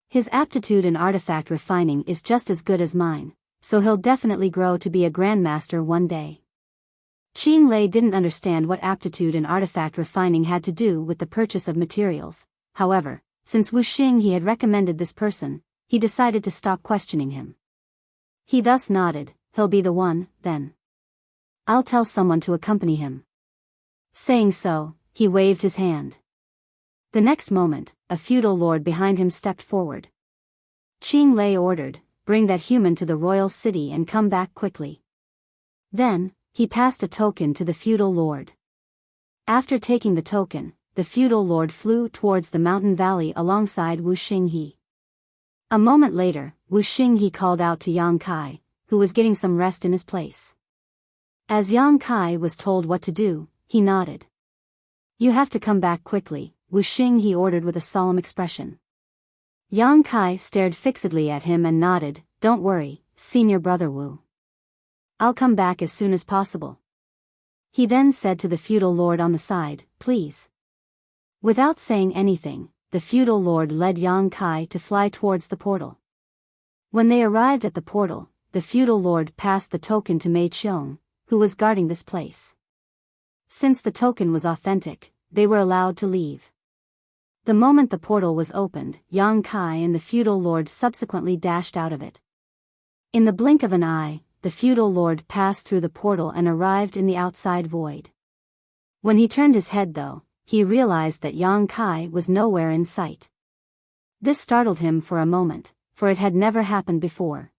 His aptitude in artifact refining is just as good as mine, so he'll definitely grow to be a grandmaster one day. Qing Lei didn't understand what aptitude in artifact refining had to do with the purchase of materials. However, since Wu Xinghe had recommended this person, he decided to stop questioning him. He thus nodded, he'll be the one, then. I'll tell someone to accompany him. Saying so, he waved his hand. The next moment, a feudal lord behind him stepped forward. Qing Lei ordered, bring that human to the royal city and come back quickly. Then, he passed a token to the feudal lord. After taking the token, the feudal lord flew towards the mountain valley alongside Wu Xinghe. A moment later, Wu Xinghe called out to Yang Kai, who was getting some rest in his place. As Yang Kai was told what to do, he nodded. You have to come back quickly, Wu Xinghe ordered with a solemn expression. Yang Kai stared fixedly at him and nodded, don't worry, senior brother Wu. I'll come back as soon as possible. He then said to the feudal lord on the side, please. Without saying anything, the feudal lord led Yang Kai to fly towards the portal. When they arrived at the portal, the feudal lord passed the token to Mei Qiong, who was guarding this place. Since the token was authentic, they were allowed to leave. The moment the portal was opened, Yang Kai and the feudal lord subsequently dashed out of it. In the blink of an eye, the feudal lord passed through the portal and arrived in the outside void. When he turned his head though, he realized that Yang Kai was nowhere in sight. This startled him for a moment, for it had never happened before.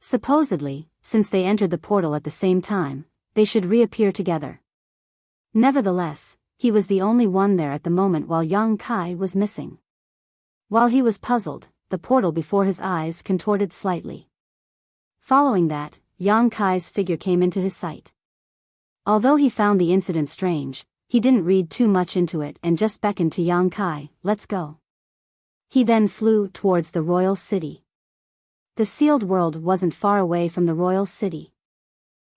Supposedly, since they entered the portal at the same time, they should reappear together. Nevertheless, he was the only one there at the moment while Yang Kai was missing. While he was puzzled, the portal before his eyes contorted slightly. Following that, Yang Kai's figure came into his sight. Although he found the incident strange, he didn't read too much into it and just beckoned to Yang Kai, let's go. He then flew towards the royal city. The sealed world wasn't far away from the royal city.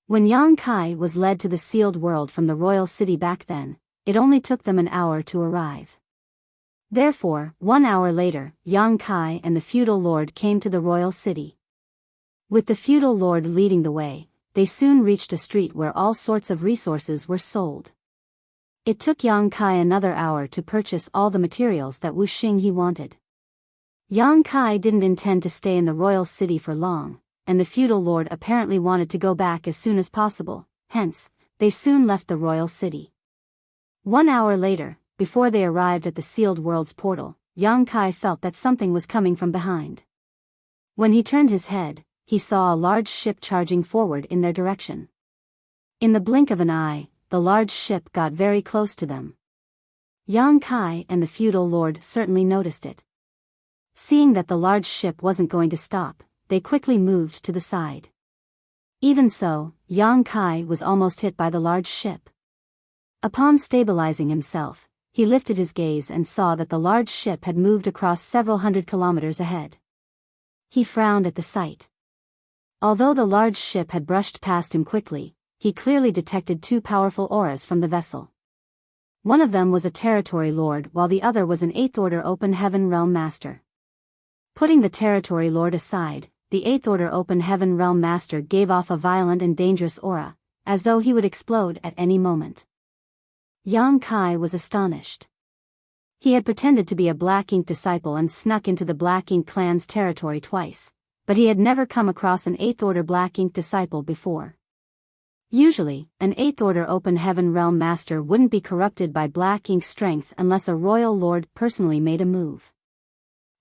When Yang Kai was led to the sealed world from the royal city back then, it only took them an hour to arrive. Therefore, 1 hour later, Yang Kai and the feudal lord came to the royal city. With the feudal lord leading the way, they soon reached a street where all sorts of resources were sold. It took Yang Kai another hour to purchase all the materials that Wu Xinghe wanted. Yang Kai didn't intend to stay in the royal city for long, and the feudal lord apparently wanted to go back as soon as possible, hence, they soon left the royal city. 1 hour later, before they arrived at the sealed world's portal, Yang Kai felt that something was coming from behind. When he turned his head, he saw a large ship charging forward in their direction. In the blink of an eye, the large ship got very close to them. Yang Kai and the feudal lord certainly noticed it. Seeing that the large ship wasn't going to stop, they quickly moved to the side. Even so, Yang Kai was almost hit by the large ship. Upon stabilizing himself, he lifted his gaze and saw that the large ship had moved across several hundred kilometers ahead. He frowned at the sight. Although the large ship had brushed past him quickly, he clearly detected two powerful auras from the vessel. One of them was a territory lord while the other was an 8th Order Open Heaven Realm Master. Putting the territory lord aside, the 8th Order Open Heaven Realm Master gave off a violent and dangerous aura, as though he would explode at any moment. Yang Kai was astonished. He had pretended to be a Black Ink disciple and snuck into the Black Ink clan's territory twice, but he had never come across an 8th Order Black Ink disciple before. Usually, an 8th Order Open Heaven Realm Master wouldn't be corrupted by Black Ink strength unless a royal lord personally made a move.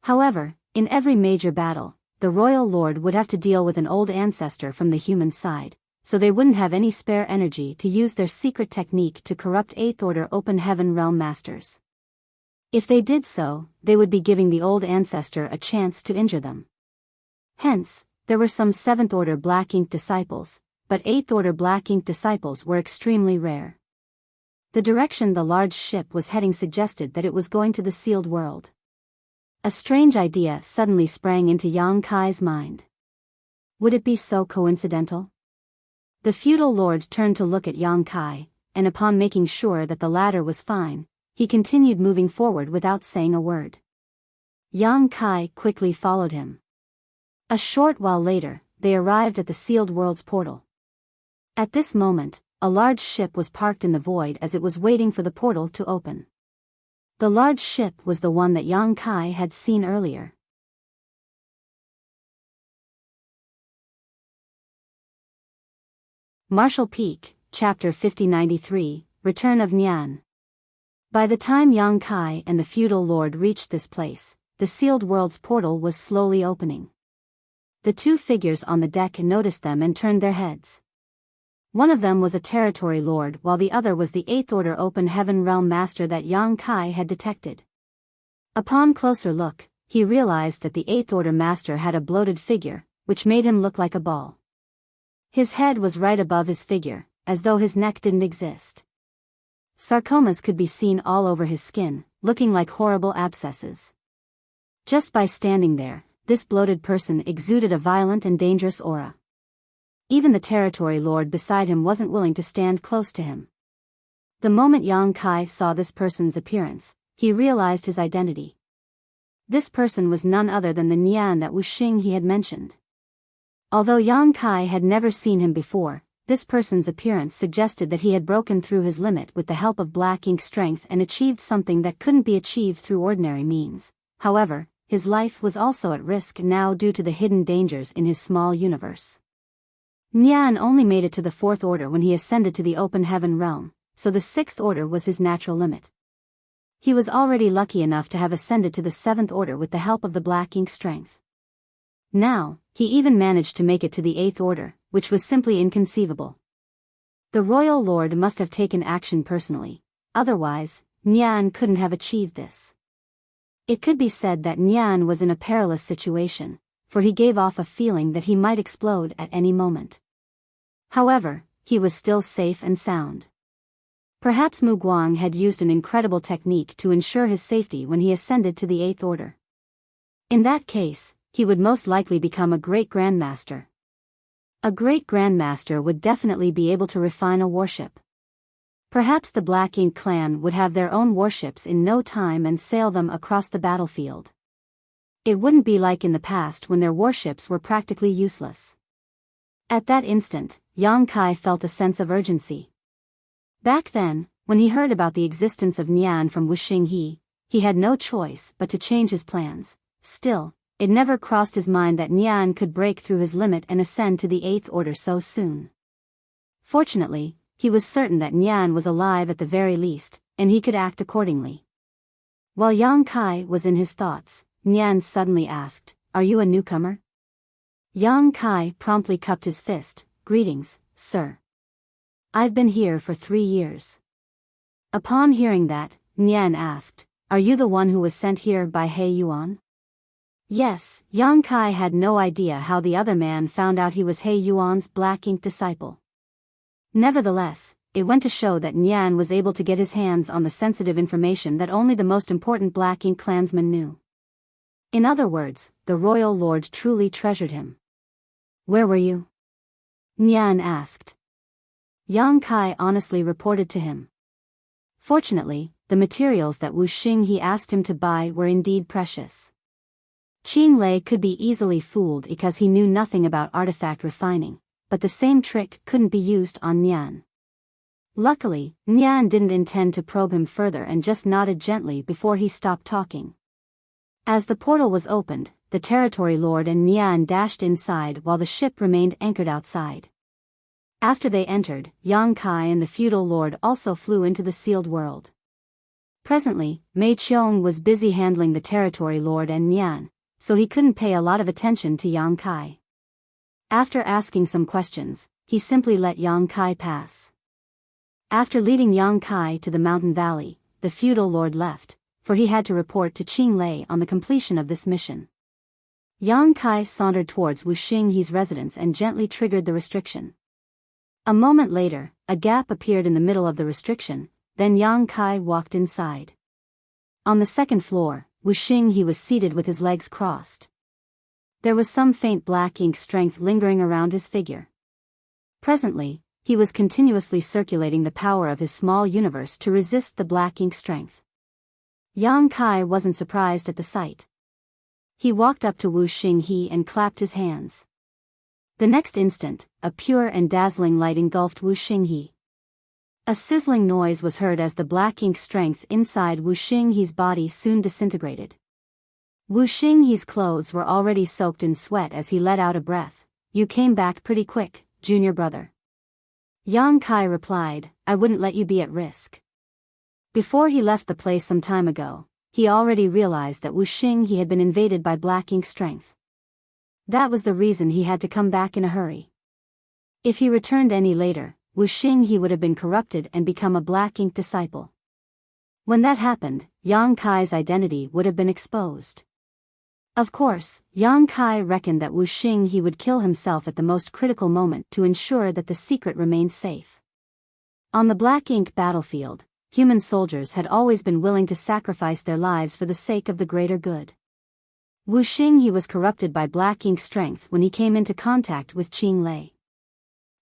However, in every major battle, the royal lord would have to deal with an old ancestor from the human side, so they wouldn't have any spare energy to use their secret technique to corrupt 8th Order Open Heaven Realm Masters. If they did so, they would be giving the old ancestor a chance to injure them. Hence, there were some 7th Order Black Ink disciples, but 8th Order Black Ink disciples were extremely rare. The direction the large ship was heading suggested that it was going to the sealed world. A strange idea suddenly sprang into Yang Kai's mind. Would it be so coincidental? The feudal lord turned to look at Yang Kai, and upon making sure that the latter was fine, he continued moving forward without saying a word. Yang Kai quickly followed him. A short while later, they arrived at the sealed world's portal. At this moment, a large ship was parked in the void as it was waiting for the portal to open. The large ship was the one that Yang Kai had seen earlier. Martial Peak, Chapter 5093, Return of Nian. By the time Yang Kai and the feudal lord reached this place, the sealed world's portal was slowly opening. The two figures on the deck noticed them and turned their heads. One of them was a territory lord while the other was the 8th Order Open Heaven Realm Master that Yang Kai had detected. Upon closer look, he realized that the 8th Order Master had a bloated figure, which made him look like a ball. His head was right above his figure, as though his neck didn't exist. Sarcomas could be seen all over his skin, looking like horrible abscesses. Just by standing there, this bloated person exuded a violent and dangerous aura. Even the territory lord beside him wasn't willing to stand close to him. The moment Yang Kai saw this person's appearance, he realized his identity. This person was none other than the Nian that Wuxia he had mentioned. Although Yang Kai had never seen him before, this person's appearance suggested that he had broken through his limit with the help of Black Ink strength and achieved something that couldn't be achieved through ordinary means. However, his life was also at risk now due to the hidden dangers in his small universe. Nian only made it to the 4th Order when he ascended to the Open Heaven Realm, so the 6th Order was his natural limit. He was already lucky enough to have ascended to the 7th Order with the help of the Black Ink strength. Now, he even managed to make it to the 8th Order, which was simply inconceivable. The royal lord must have taken action personally, otherwise, Nian couldn't have achieved this. It could be said that Nian was in a perilous situation, for he gave off a feeling that he might explode at any moment. However, he was still safe and sound. Perhaps Mu Guang had used an incredible technique to ensure his safety when he ascended to the 8th Order. In that case, he would most likely become a great grandmaster. A great grandmaster would definitely be able to refine a warship. Perhaps the Black Ink clan would have their own warships in no time and sail them across the battlefield. It wouldn't be like in the past when their warships were practically useless. At that instant, Yang Kai felt a sense of urgency. Back then, when he heard about the existence of Nian from Wuxia, he had no choice but to change his plans. Still, it never crossed his mind that Nian could break through his limit and ascend to the 8th Order so soon. Fortunately, he was certain that Nian was alive at the very least, and he could act accordingly. While Yang Kai was in his thoughts, Nian suddenly asked, "Are you a newcomer?" Yang Kai promptly cupped his fist. "Greetings, sir. I've been here for 3 years." Upon hearing that, Nian asked, "Are you the one who was sent here by He Yuan?" Yes, Yang Kai had no idea how the other man found out he was He Yuan's black ink disciple. Nevertheless, it went to show that Nian was able to get his hands on the sensitive information that only the most important black ink clansmen knew. In other words, the royal lord truly treasured him. Where were you? Nian asked. Yang Kai honestly reported to him. Fortunately, the materials that Wu Xinghe asked him to buy were indeed precious. Qing Lei could be easily fooled because he knew nothing about artifact refining, but the same trick couldn't be used on Nian. Luckily, Nian didn't intend to probe him further and just nodded gently before he stopped talking. As the portal was opened, the territory lord and Nian dashed inside while the ship remained anchored outside. After they entered, Yang Kai and the feudal lord also flew into the sealed world. Presently, Mei Qiong was busy handling the territory lord and Nian, so he couldn't pay a lot of attention to Yang Kai. After asking some questions, he simply let Yang Kai pass. After leading Yang Kai to the mountain valley, the feudal lord left, for he had to report to Qing Lei on the completion of this mission. Yang Kai sauntered towards Wu Xinghe's residence and gently triggered the restriction. A moment later, a gap appeared in the middle of the restriction, then Yang Kai walked inside. On the second floor, Wu Xinghe was seated with his legs crossed. There was some faint black ink strength lingering around his figure. Presently, he was continuously circulating the power of his small universe to resist the black ink strength. Yang Kai wasn't surprised at the sight. He walked up to Wu Xinghe and clapped his hands. The next instant, a pure and dazzling light engulfed Wu Xinghe. A sizzling noise was heard as the black ink strength inside Wu Xinghe's body soon disintegrated. Wu Xinghe's clothes were already soaked in sweat as he let out a breath. "You came back pretty quick, junior brother." Yang Kai replied, "I wouldn't let you be at risk." Before he left the place some time ago, he already realized that Wu Xinghe had been invaded by black ink strength. That was the reason he had to come back in a hurry. If he returned any later, Wu Xinghe would have been corrupted and become a black ink disciple. When that happened, Yang Kai's identity would have been exposed. Of course, Yang Kai reckoned that Wu Xinghe would kill himself at the most critical moment to ensure that the secret remained safe. On the black ink battlefield, human soldiers had always been willing to sacrifice their lives for the sake of the greater good. Wu Xinghe was corrupted by black ink strength when he came into contact with Qing Lei.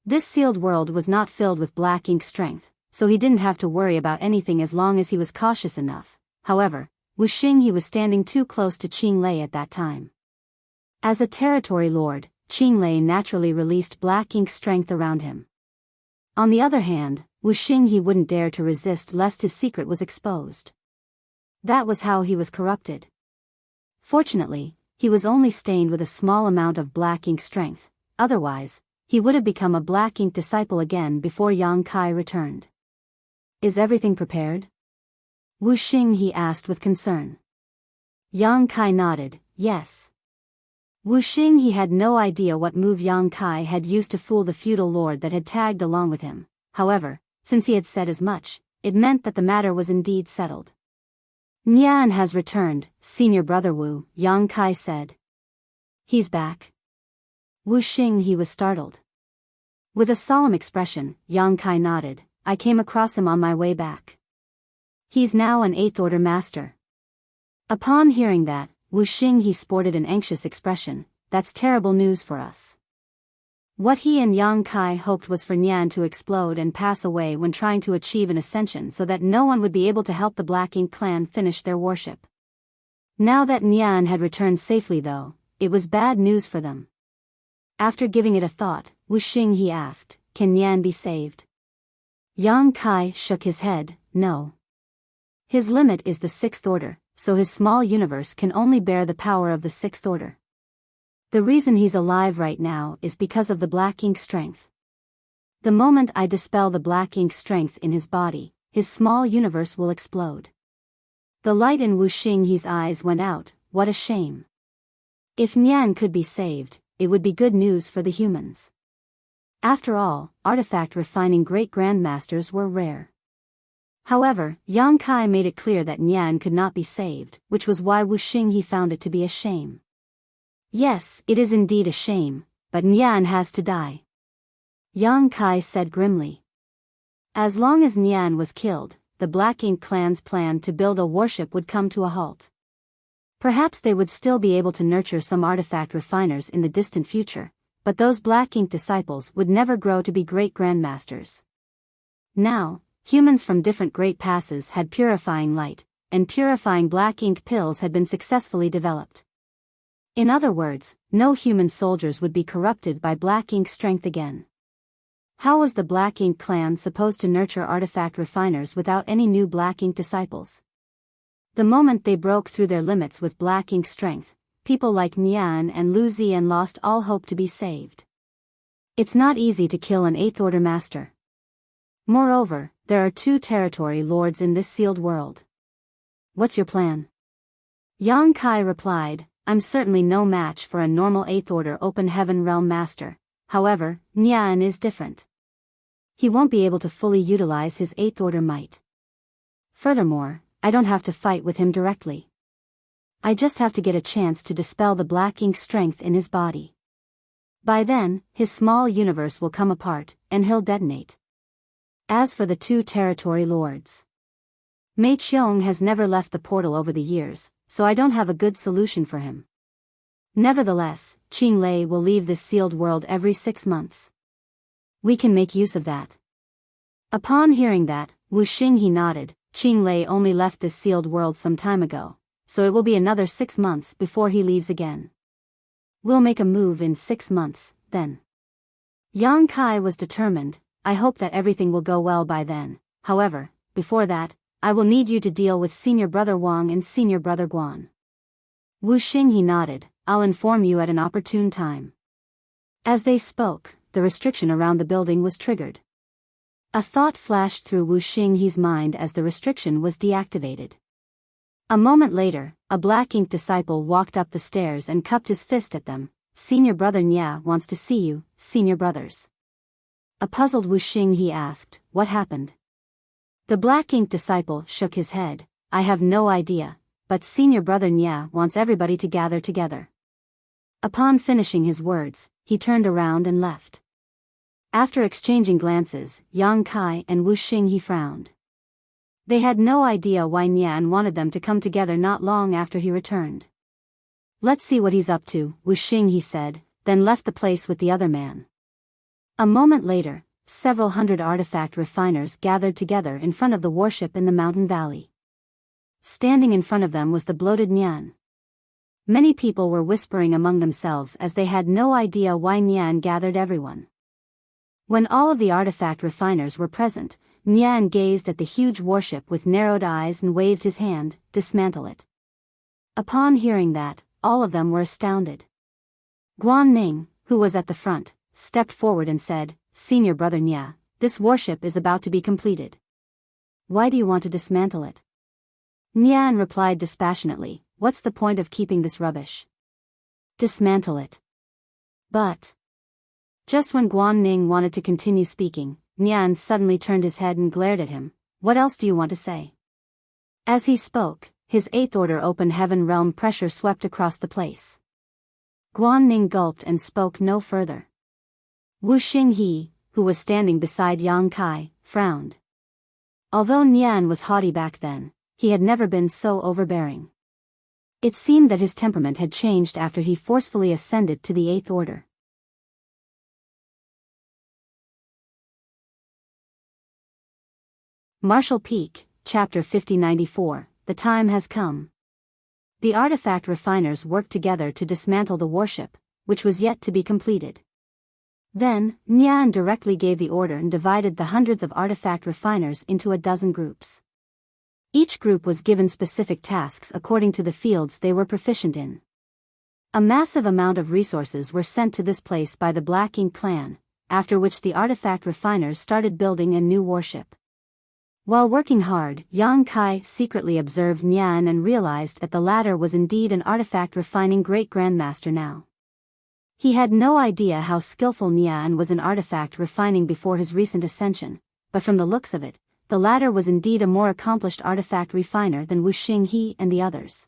This sealed world was not filled with black ink strength, so he didn't have to worry about anything as long as he was cautious enough. However, Wu Xinghe was standing too close to Qing Lei at that time. As a territory lord, Qing Lei naturally released black ink strength around him. On the other hand, Wu Xinghe wouldn't dare to resist lest his secret was exposed. That was how he was corrupted. Fortunately, he was only stained with a small amount of black ink strength, otherwise, he would have become a black ink disciple again before Yang Kai returned. "Is everything prepared?" Wu Xinghe asked with concern. Yang Kai nodded, "Yes." Wu Xinghe had no idea what move Yang Kai had used to fool the feudal lord that had tagged along with him. However, since he had said as much, it meant that the matter was indeed settled. "Nian has returned, senior brother Wu," Yang Kai said. "He's back?" Wu Xinghe was startled. With a solemn expression, Yang Kai nodded, "I came across him on my way back. He's now an 8th order master." Upon hearing that, Wu Xinghe sported an anxious expression. "That's terrible news for us." What he and Yang Kai hoped was for Nian to explode and pass away when trying to achieve an ascension so that no one would be able to help the Black Ink clan finish their worship. Now that Nian had returned safely though, it was bad news for them. After giving it a thought, Wu Xinghe asked, "Can Nian be saved?" Yang Kai shook his head, "No. His limit is the 6th order, so his small universe can only bear the power of the 6th order. The reason he's alive right now is because of the black ink strength. The moment I dispel the black ink strength in his body, his small universe will explode." The light in Wu Xinghe's eyes went out. What a shame. If Nian could be saved, it would be good news for the humans. After all, artifact refining great grandmasters were rare. However, Yang Kai made it clear that Nian could not be saved, which was why Wu Xinghe found it to be a shame. Yes, it is indeed a shame, but Nian has to die. Yang Kai said grimly. As long as Nian was killed, the Black Ink clan's plan to build a warship would come to a halt. Perhaps they would still be able to nurture some artifact refiners in the distant future, but those Black Ink disciples would never grow to be great grandmasters. Now, humans from different great passes had purifying light, and purifying Black Ink pills had been successfully developed. In other words, no human soldiers would be corrupted by Black Ink strength again. How was the Black Ink clan supposed to nurture artifact refiners without any new Black Ink disciples? The moment they broke through their limits with Black Ink strength, people like Nian and Lu Ziyan lost all hope to be saved. It's not easy to kill an 8th Order master. Moreover, there are 2 territory lords in this sealed world. What's your plan? Yang Kai replied, I'm certainly no match for a normal 8th Order Open Heaven Realm master, however, Nian is different. He won't be able to fully utilize his 8th Order might. Furthermore, I don't have to fight with him directly. I just have to get a chance to dispel the Black Ink strength in his body. By then, his small universe will come apart, and he'll detonate. As for the 2 territory lords, Mei Qiong has never left the portal over the years, so I don't have a good solution for him. Nevertheless, Qing Lei will leave this sealed world every 6 months. We can make use of that. Upon hearing that, Wu Xinghe nodded. Qing Lei only left this sealed world some time ago, so it will be another 6 months before he leaves again. We'll make a move in 6 months, then. Yang Kai was determined. I hope that everything will go well by then. However, before that, I will need you to deal with Senior Brother Wang and Senior Brother Guan. Wu Xinghe nodded. I'll inform you at an opportune time. As they spoke, the restriction around the building was triggered. A thought flashed through Wu Xinghe's mind as the restriction was deactivated. A moment later, a Black Ink disciple walked up the stairs and cupped his fist at them. Senior Brother Nya wants to see you, Senior Brothers. A puzzled Wu Xinghe asked, what happened? The Black Ink disciple shook his head. I have no idea, but Senior Brother Nya wants everybody to gather together. Upon finishing his words, he turned around and left. After exchanging glances, Yang Kai and Wu Xinghe frowned. They had no idea why Nian wanted them to come together not long after he returned. Let's see what he's up to, Wu Xinghe said, then left the place with the other man. A moment later, several hundred artifact refiners gathered together in front of the warship in the mountain valley. Standing in front of them was the bloated Nian. Many people were whispering among themselves as they had no idea why Nian gathered everyone. When all of the artifact refiners were present, Nian gazed at the huge warship with narrowed eyes and waved his hand, dismantle it. Upon hearing that, all of them were astounded. Guan Ning, who was at the front, stepped forward and said, Senior Brother Nya, this warship is about to be completed. Why do you want to dismantle it? Nian replied dispassionately, what's the point of keeping this rubbish? Dismantle it. But just when Guan Ning wanted to continue speaking, Nian suddenly turned his head and glared at him. What else do you want to say? As he spoke, his 8th Order Open Heaven Realm pressure swept across the place. Guan Ning gulped and spoke no further. Wu Xinghe, who was standing beside Yang Kai, frowned. Although Nian was haughty back then, he had never been so overbearing. It seemed that his temperament had changed after he forcefully ascended to the 8th Order. Marshall Peak, Chapter 5094, The time has come. The artifact refiners worked together to dismantle the warship, which was yet to be completed. Then, Nian directly gave the order and divided the hundreds of artifact refiners into a dozen groups. Each group was given specific tasks according to the fields they were proficient in. A massive amount of resources were sent to this place by the Black Ink clan, after which the artifact refiners started building a new warship. While working hard, Yang Kai secretly observed Nian and realized that the latter was indeed an artifact refining great grandmaster now. He had no idea how skillful Nian was in artifact refining before his recent ascension, but from the looks of it, the latter was indeed a more accomplished artifact refiner than Wu Xinghe and the others.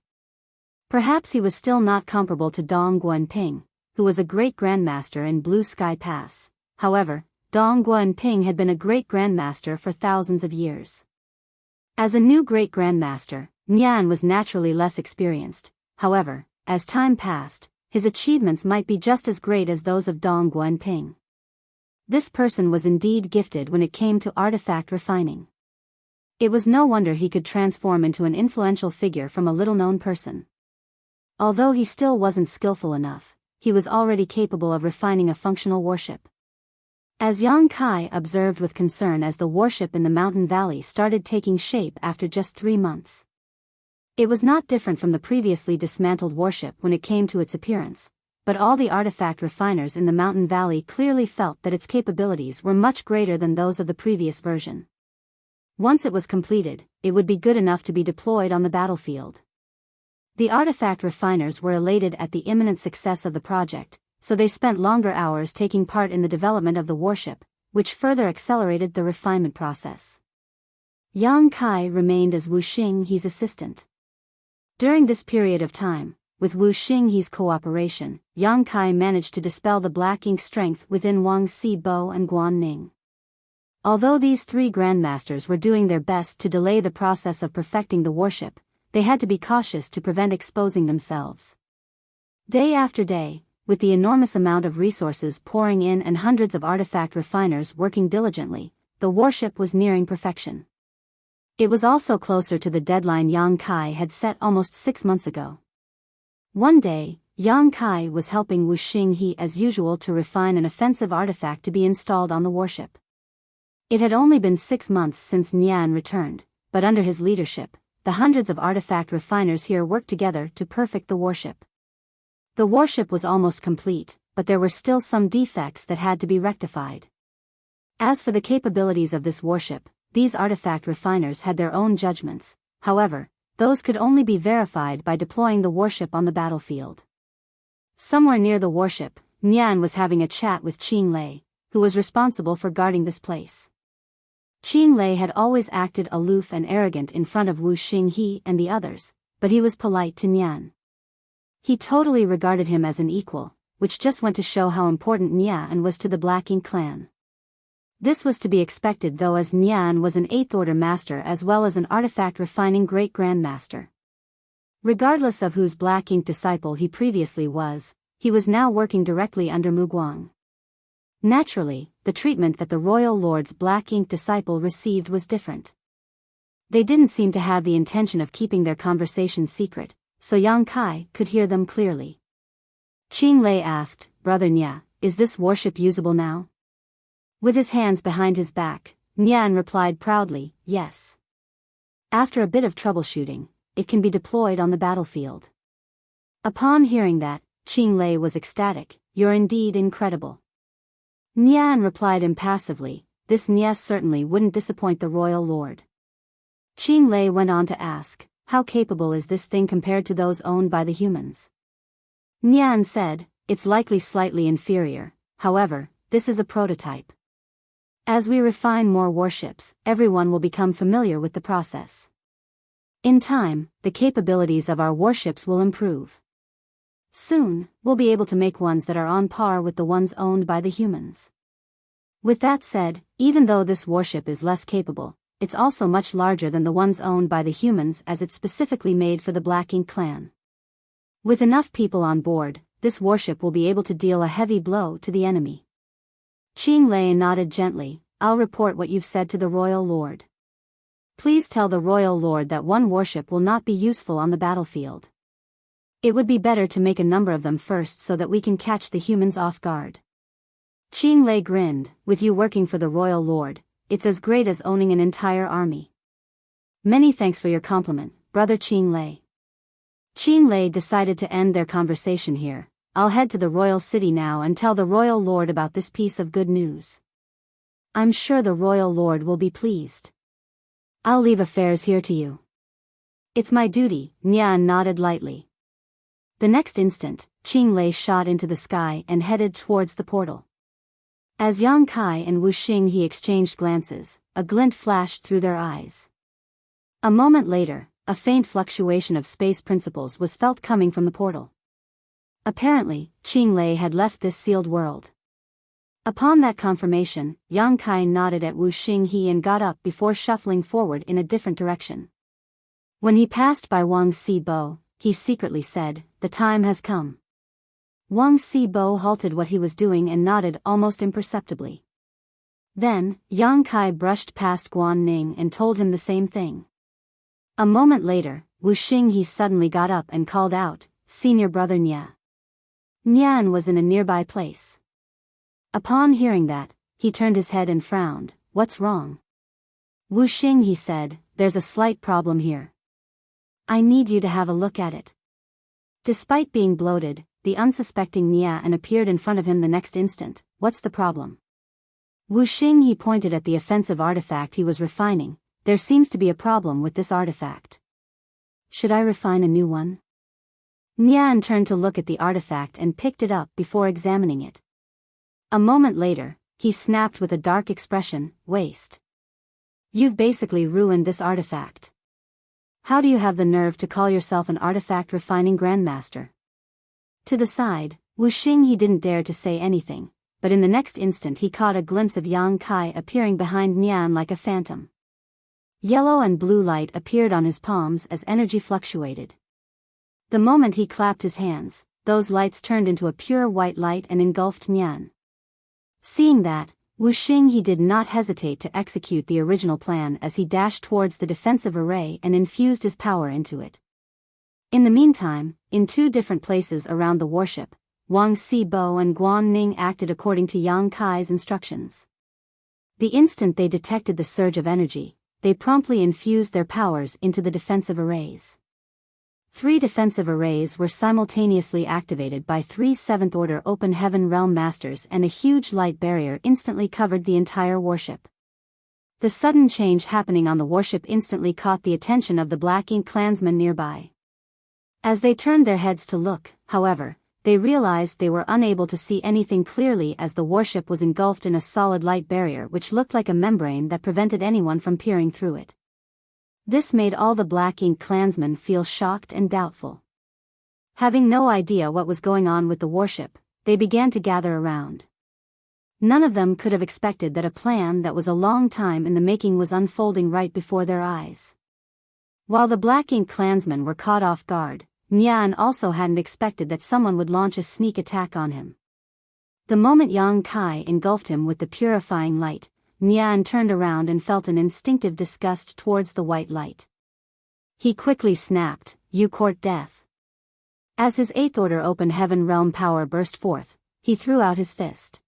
Perhaps he was still not comparable to Dong Guanping, who was a great grandmaster in Blue Sky Pass. However, Dong Guanping had been a great grandmaster for thousands of years. As a new great grandmaster, Nian was naturally less experienced. However, as time passed, his achievements might be just as great as those of Dong Guanping. This person was indeed gifted when it came to artifact refining. It was no wonder he could transform into an influential figure from a little-known person. Although he still wasn't skillful enough, he was already capable of refining a functional warship. As Yang Kai observed with concern as the warship in the mountain valley started taking shape after just 3 months. It was not different from the previously dismantled warship when it came to its appearance, but all the artifact refiners in the mountain valley clearly felt that its capabilities were much greater than those of the previous version. Once it was completed, it would be good enough to be deployed on the battlefield. The artifact refiners were elated at the imminent success of the project, so they spent longer hours taking part in the development of the warship, which further accelerated the refinement process. Yang Kai remained as Wu Xinghe's assistant. During this period of time, with Wu Xinghe's cooperation, Yang Kai managed to dispel the black ink strength within Wang Xibo and Guan Ning. Although these 3 grandmasters were doing their best to delay the process of perfecting the warship, they had to be cautious to prevent exposing themselves. Day after day, with the enormous amount of resources pouring in and hundreds of artifact refiners working diligently, the warship was nearing perfection. It was also closer to the deadline Yang Kai had set almost 6 months ago. One day, Yang Kai was helping Wu Xinghe as usual to refine an offensive artifact to be installed on the warship. It had only been 6 months since Nian returned, but under his leadership, the hundreds of artifact refiners here worked together to perfect the warship. The warship was almost complete, but there were still some defects that had to be rectified. As for the capabilities of this warship, these artifact refiners had their own judgments. However, those could only be verified by deploying the warship on the battlefield. Somewhere near the warship, Nian was having a chat with Qing Lei, who was responsible for guarding this place. Qing Lei had always acted aloof and arrogant in front of Wu Xinghe and the others, but he was polite to Nian. He totally regarded him as an equal, which just went to show how important Nian was to the Black Ink clan. This was to be expected though, as Nian was an 8th Order master as well as an artifact refining great grandmaster. Regardless of whose Black Ink disciple he previously was, he was now working directly under Mu Guang. Naturally, the treatment that the Royal Lord's Black Ink disciple received was different. They didn't seem to have the intention of keeping their conversation secret, so Yang Kai could hear them clearly. Qing Lei asked, "Brother Nya, is this warship usable now?" With his hands behind his back, Nian replied proudly, "Yes. After a bit of troubleshooting, it can be deployed on the battlefield." Upon hearing that, Qing Lei was ecstatic. "You're indeed incredible." Nian replied impassively, "This Nya certainly wouldn't disappoint the Royal Lord." Qing Lei went on to ask, "How capable is this thing compared to those owned by the humans?" Nian said, "It's likely slightly inferior, however, this is a prototype. As we refine more warships, everyone will become familiar with the process. In time, the capabilities of our warships will improve. Soon, we'll be able to make ones that are on par with the ones owned by the humans." With that said, even though this warship is less capable, it's also much larger than the ones owned by the humans, as it's specifically made for the Black Ink clan. With enough people on board, this warship will be able to deal a heavy blow to the enemy. Qing Lei nodded gently. "I'll report what you've said to the Royal Lord. Please tell the Royal Lord that one warship will not be useful on the battlefield. It would be better to make a number of them first so that we can catch the humans off guard." Qing Lei grinned, "With you working for the Royal Lord, it's as great as owning an entire army." "Many thanks for your compliment, Brother Qing Lei." Qing Lei decided to end their conversation here. "I'll head to the royal city now and tell the Royal Lord about this piece of good news. I'm sure the Royal Lord will be pleased. I'll leave affairs here to you." "It's my duty," Nian nodded lightly. The next instant, Qing Lei shot into the sky and headed towards the portal. As Yang Kai and Wu Xinghe exchanged glances, a glint flashed through their eyes. A moment later, a faint fluctuation of space principles was felt coming from the portal. Apparently, Qinglei had left this sealed world. Upon that confirmation, Yang Kai nodded at Wu Xinghe and got up before shuffling forward in a different direction. When he passed by Wang Xibo, he secretly said, "The time has come." Wang Xibo halted what he was doing and nodded almost imperceptibly. Then, Yang Kai brushed past Guan Ning and told him the same thing. A moment later, Wu Xinghe suddenly got up and called out, "Senior brother Nya." Nyan was in a nearby place. Upon hearing that, he turned his head and frowned. "What's wrong?" Wu Xinghe said, "There's a slight problem here. I need you to have a look at it." Despite being bloated, the unsuspecting Nyan appeared in front of him the next instant. "What's the problem?" Wu Xinghe pointed at the offensive artifact he was refining. "There seems to be a problem with this artifact. Should I refine a new one?" Nyan turned to look at the artifact and picked it up before examining it. A moment later, he snapped with a dark expression, "Waste. You've basically ruined this artifact. How do you have the nerve to call yourself an artifact refining grandmaster?" To the side, Wu Xinghe didn't dare to say anything, but in the next instant he caught a glimpse of Yang Kai appearing behind Nyan like a phantom. Yellow and blue light appeared on his palms as energy fluctuated. The moment he clapped his hands, those lights turned into a pure white light and engulfed Nyan. Seeing that, Wu Xinghe did not hesitate to execute the original plan as he dashed towards the defensive array and infused his power into it. In the meantime, in two different places around the warship, Wang Xibo and Guan Ning acted according to Yang Kai's instructions. The instant they detected the surge of energy, they promptly infused their powers into the defensive arrays. 3 defensive arrays were simultaneously activated by 3 7th-order Open Heaven Realm Masters, and a huge light barrier instantly covered the entire warship. The sudden change happening on the warship instantly caught the attention of the Black Ink clansmen nearby. As they turned their heads to look, however, they realized they were unable to see anything clearly as the warship was engulfed in a solid light barrier which looked like a membrane that prevented anyone from peering through it. This made all the Black Ink clansmen feel shocked and doubtful. Having no idea what was going on with the warship, they began to gather around. None of them could have expected that a plan that was a long time in the making was unfolding right before their eyes. While the Black Ink clansmen were caught off guard, Nyan also hadn't expected that someone would launch a sneak attack on him. The moment Yang Kai engulfed him with the purifying light, Nyan turned around and felt an instinctive disgust towards the white light. He quickly snapped, "You court death." As his 8th-order Open Heaven Realm power burst forth, he threw out his fist.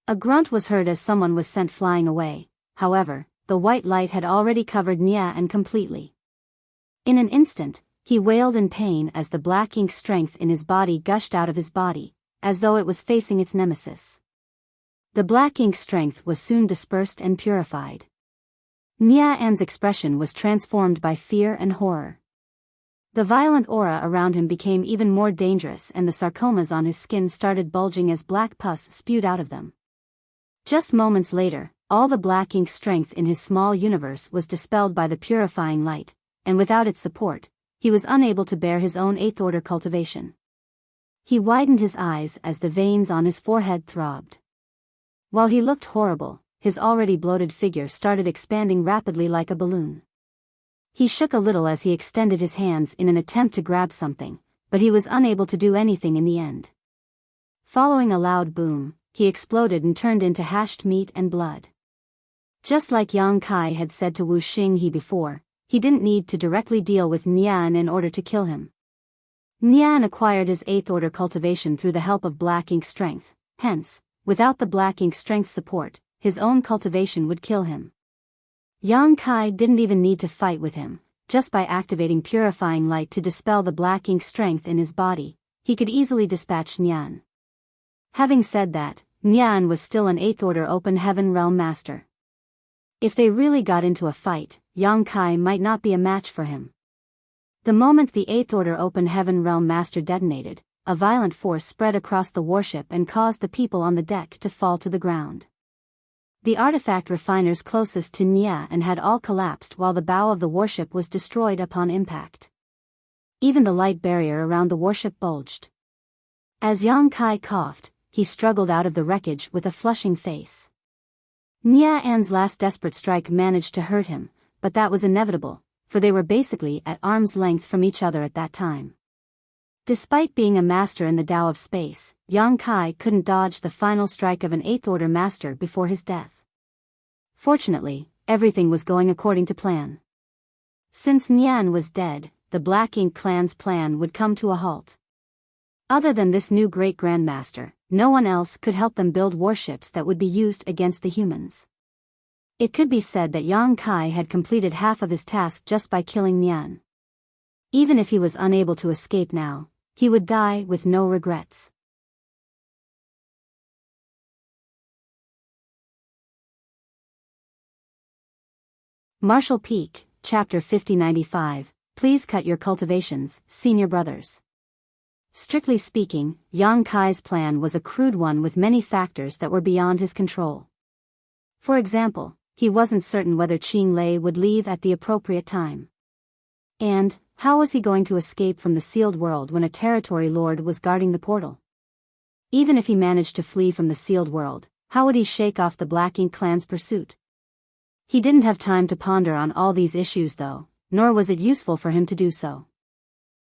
A grunt was heard as someone was sent flying away. However, the white light had already covered Nyan completely. In an instant, he wailed in pain as the Black Ink strength in his body gushed out of his body, as though it was facing its nemesis. The Black Ink strength was soon dispersed and purified. Nyan's expression was transformed by fear and horror. The violent aura around him became even more dangerous, and the sarcomas on his skin started bulging as black pus spewed out of them. Just moments later, all the Black Ink strength in his small universe was dispelled by the purifying light, and without its support, he was unable to bear his own 8th-order cultivation. He widened his eyes as the veins on his forehead throbbed. While he looked horrible, his already bloated figure started expanding rapidly like a balloon. He shook a little as he extended his hands in an attempt to grab something, but he was unable to do anything in the end. Following a loud boom, he exploded and turned into hashed meat and blood. Just like Yang Kai had said to Wu Xinghe before, he didn't need to directly deal with Nyan in order to kill him. Nyan acquired his 8th-order cultivation through the help of Black Ink strength, hence, without the Black Ink strength support, his own cultivation would kill him. Yang Kai didn't even need to fight with him. Just by activating purifying light to dispel the Black Ink strength in his body, he could easily dispatch Nyan. Having said that, Nyan was still an 8th-order Open Heaven Realm Master. If they really got into a fight, Yang Kai might not be a match for him. The moment the 8th-order Open Heaven Realm Master detonated, a violent force spread across the warship and caused the people on the deck to fall to the ground. The artifact refiners closest to Nian had all collapsed while the bow of the warship was destroyed upon impact. Even the light barrier around the warship bulged. As Yang Kai coughed, he struggled out of the wreckage with a flushing face. Nian's last desperate strike managed to hurt him, but that was inevitable, for they were basically at arm's length from each other at that time. Despite being a master in the Tao of space, Yang Kai couldn't dodge the final strike of an 8th Order master before his death. Fortunately, everything was going according to plan. Since Nian was dead, the Black Ink clan's plan would come to a halt. Other than this new great grandmaster, no one else could help them build warships that would be used against the humans. It could be said that Yang Kai had completed half of his task just by killing Nian. Even if he was unable to escape now, he would die with no regrets. Marshall Peak, Chapter 5095, Please cut your cultivations, senior brothers. Strictly speaking, Yang Kai's plan was a crude one with many factors that were beyond his control. For example, he wasn't certain whether Qing Lei would leave at the appropriate time. And, how was he going to escape from the sealed world when a territory lord was guarding the portal? Even if he managed to flee from the sealed world, how would he shake off the Black Ink clan's pursuit? He didn't have time to ponder on all these issues though, nor was it useful for him to do so.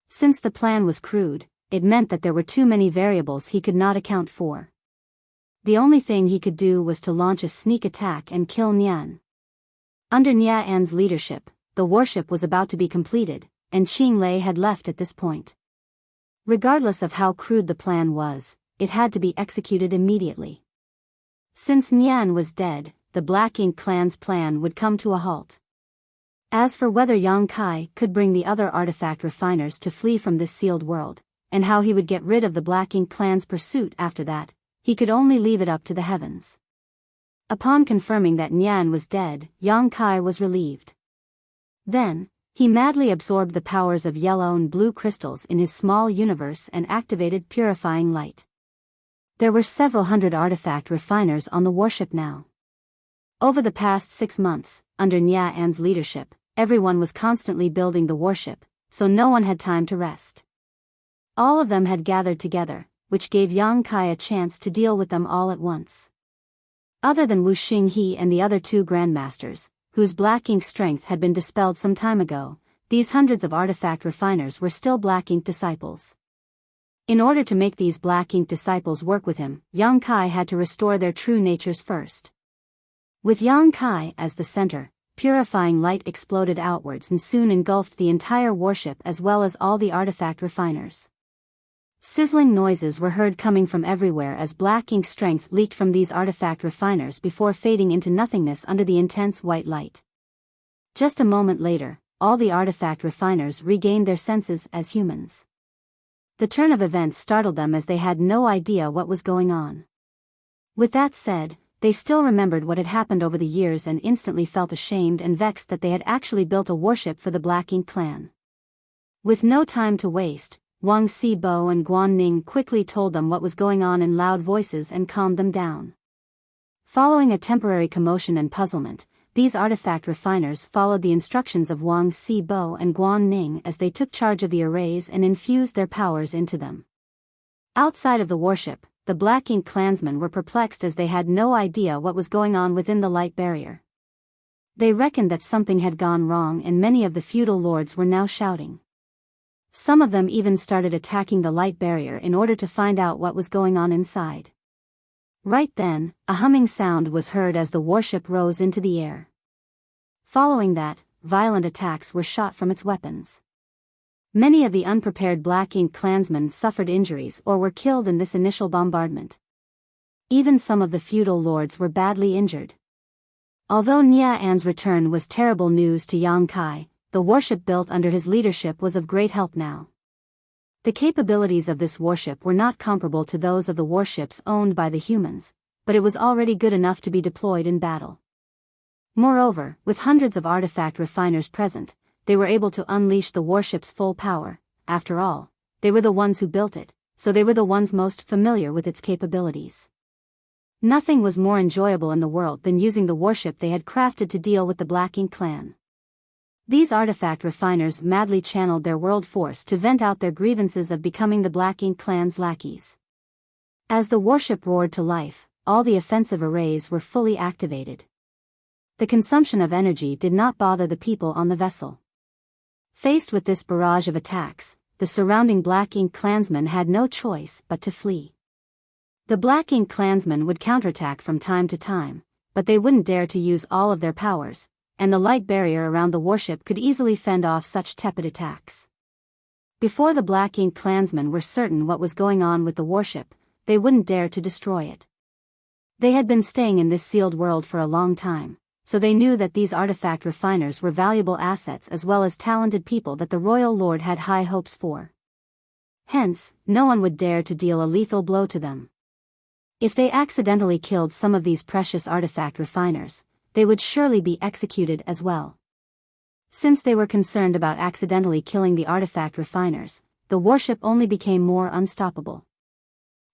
Since the plan was crude, it meant that there were too many variables he could not account for. The only thing he could do was to launch a sneak attack and kill Nian. Under Nian's leadership, the warship was about to be completed, and Qing Lei had left at this point. Regardless of how crude the plan was, it had to be executed immediately. Since Nian was dead, the Black Ink clan's plan would come to a halt. As for whether Yang Kai could bring the other artifact refiners to flee from this sealed world, and how he would get rid of the Black Ink clan's pursuit after that, he could only leave it up to the heavens. Upon confirming that Nian was dead, Yang Kai was relieved. Then, he madly absorbed the powers of yellow and blue crystals in his small universe and activated purifying light. There were several hundred artifact refiners on the warship now. Over the past 6 months, under Nian's leadership, everyone was constantly building the warship, so no one had time to rest. All of them had gathered together, which gave Yang Kai a chance to deal with them all at once. Other than Wu Xinghe and the other 2 grandmasters, whose Black Ink strength had been dispelled some time ago, these hundreds of artifact refiners were still Black Ink disciples. In order to make these Black Ink disciples work with him, Yang Kai had to restore their true natures first. With Yang Kai as the center, purifying light exploded outwards and soon engulfed the entire warship as well as all the artifact refiners. Sizzling noises were heard coming from everywhere as Black Ink strength leaked from these artifact refiners before fading into nothingness under the intense white light. Just a moment later, all the artifact refiners regained their senses as humans. The turn of events startled them as they had no idea what was going on. With that said, they still remembered what had happened over the years and instantly felt ashamed and vexed that they had actually built a warship for the Black Ink clan. With no time to waste, Wang Sibo and Guan Ning quickly told them what was going on in loud voices and calmed them down. Following a temporary commotion and puzzlement, these artifact refiners followed the instructions of Wang Sibo and Guan Ning as they took charge of the arrays and infused their powers into them. Outside of the warship, the Black Ink clansmen were perplexed as they had no idea what was going on within the light barrier. They reckoned that something had gone wrong and many of the feudal lords were now shouting. Some of them even started attacking the light barrier in order to find out what was going on inside. Right then, a humming sound was heard as the warship rose into the air. Following that, violent attacks were shot from its weapons. Many of the unprepared Black Ink clansmen suffered injuries or were killed in this initial bombardment. Even some of the feudal lords were badly injured. Although Nian's return was terrible news to Yang Kai, the warship built under his leadership was of great help now. The capabilities of this warship were not comparable to those of the warships owned by the humans, but it was already good enough to be deployed in battle. Moreover, with hundreds of artifact refiners present, they were able to unleash the warship's full power. After all, they were the ones who built it, so they were the ones most familiar with its capabilities. Nothing was more enjoyable in the world than using the warship they had crafted to deal with the Black Ink clan. These artifact refiners madly channeled their world force to vent out their grievances of becoming the Black Ink clan's lackeys. As the warship roared to life, all the offensive arrays were fully activated. The consumption of energy did not bother the people on the vessel. Faced with this barrage of attacks, the surrounding Black Ink clansmen had no choice but to flee. The Black Ink clansmen would counterattack from time to time, but they wouldn't dare to use all of their powers, and the light barrier around the warship could easily fend off such tepid attacks. Before the Black Ink clansmen were certain what was going on with the warship, they wouldn't dare to destroy it. They had been staying in this sealed world for a long time, so they knew that these artifact refiners were valuable assets as well as talented people that the royal lord had high hopes for. Hence, no one would dare to deal a lethal blow to them. If they accidentally killed some of these precious artifact refiners, they would surely be executed as well. Since they were concerned about accidentally killing the artifact refiners, the warship only became more unstoppable.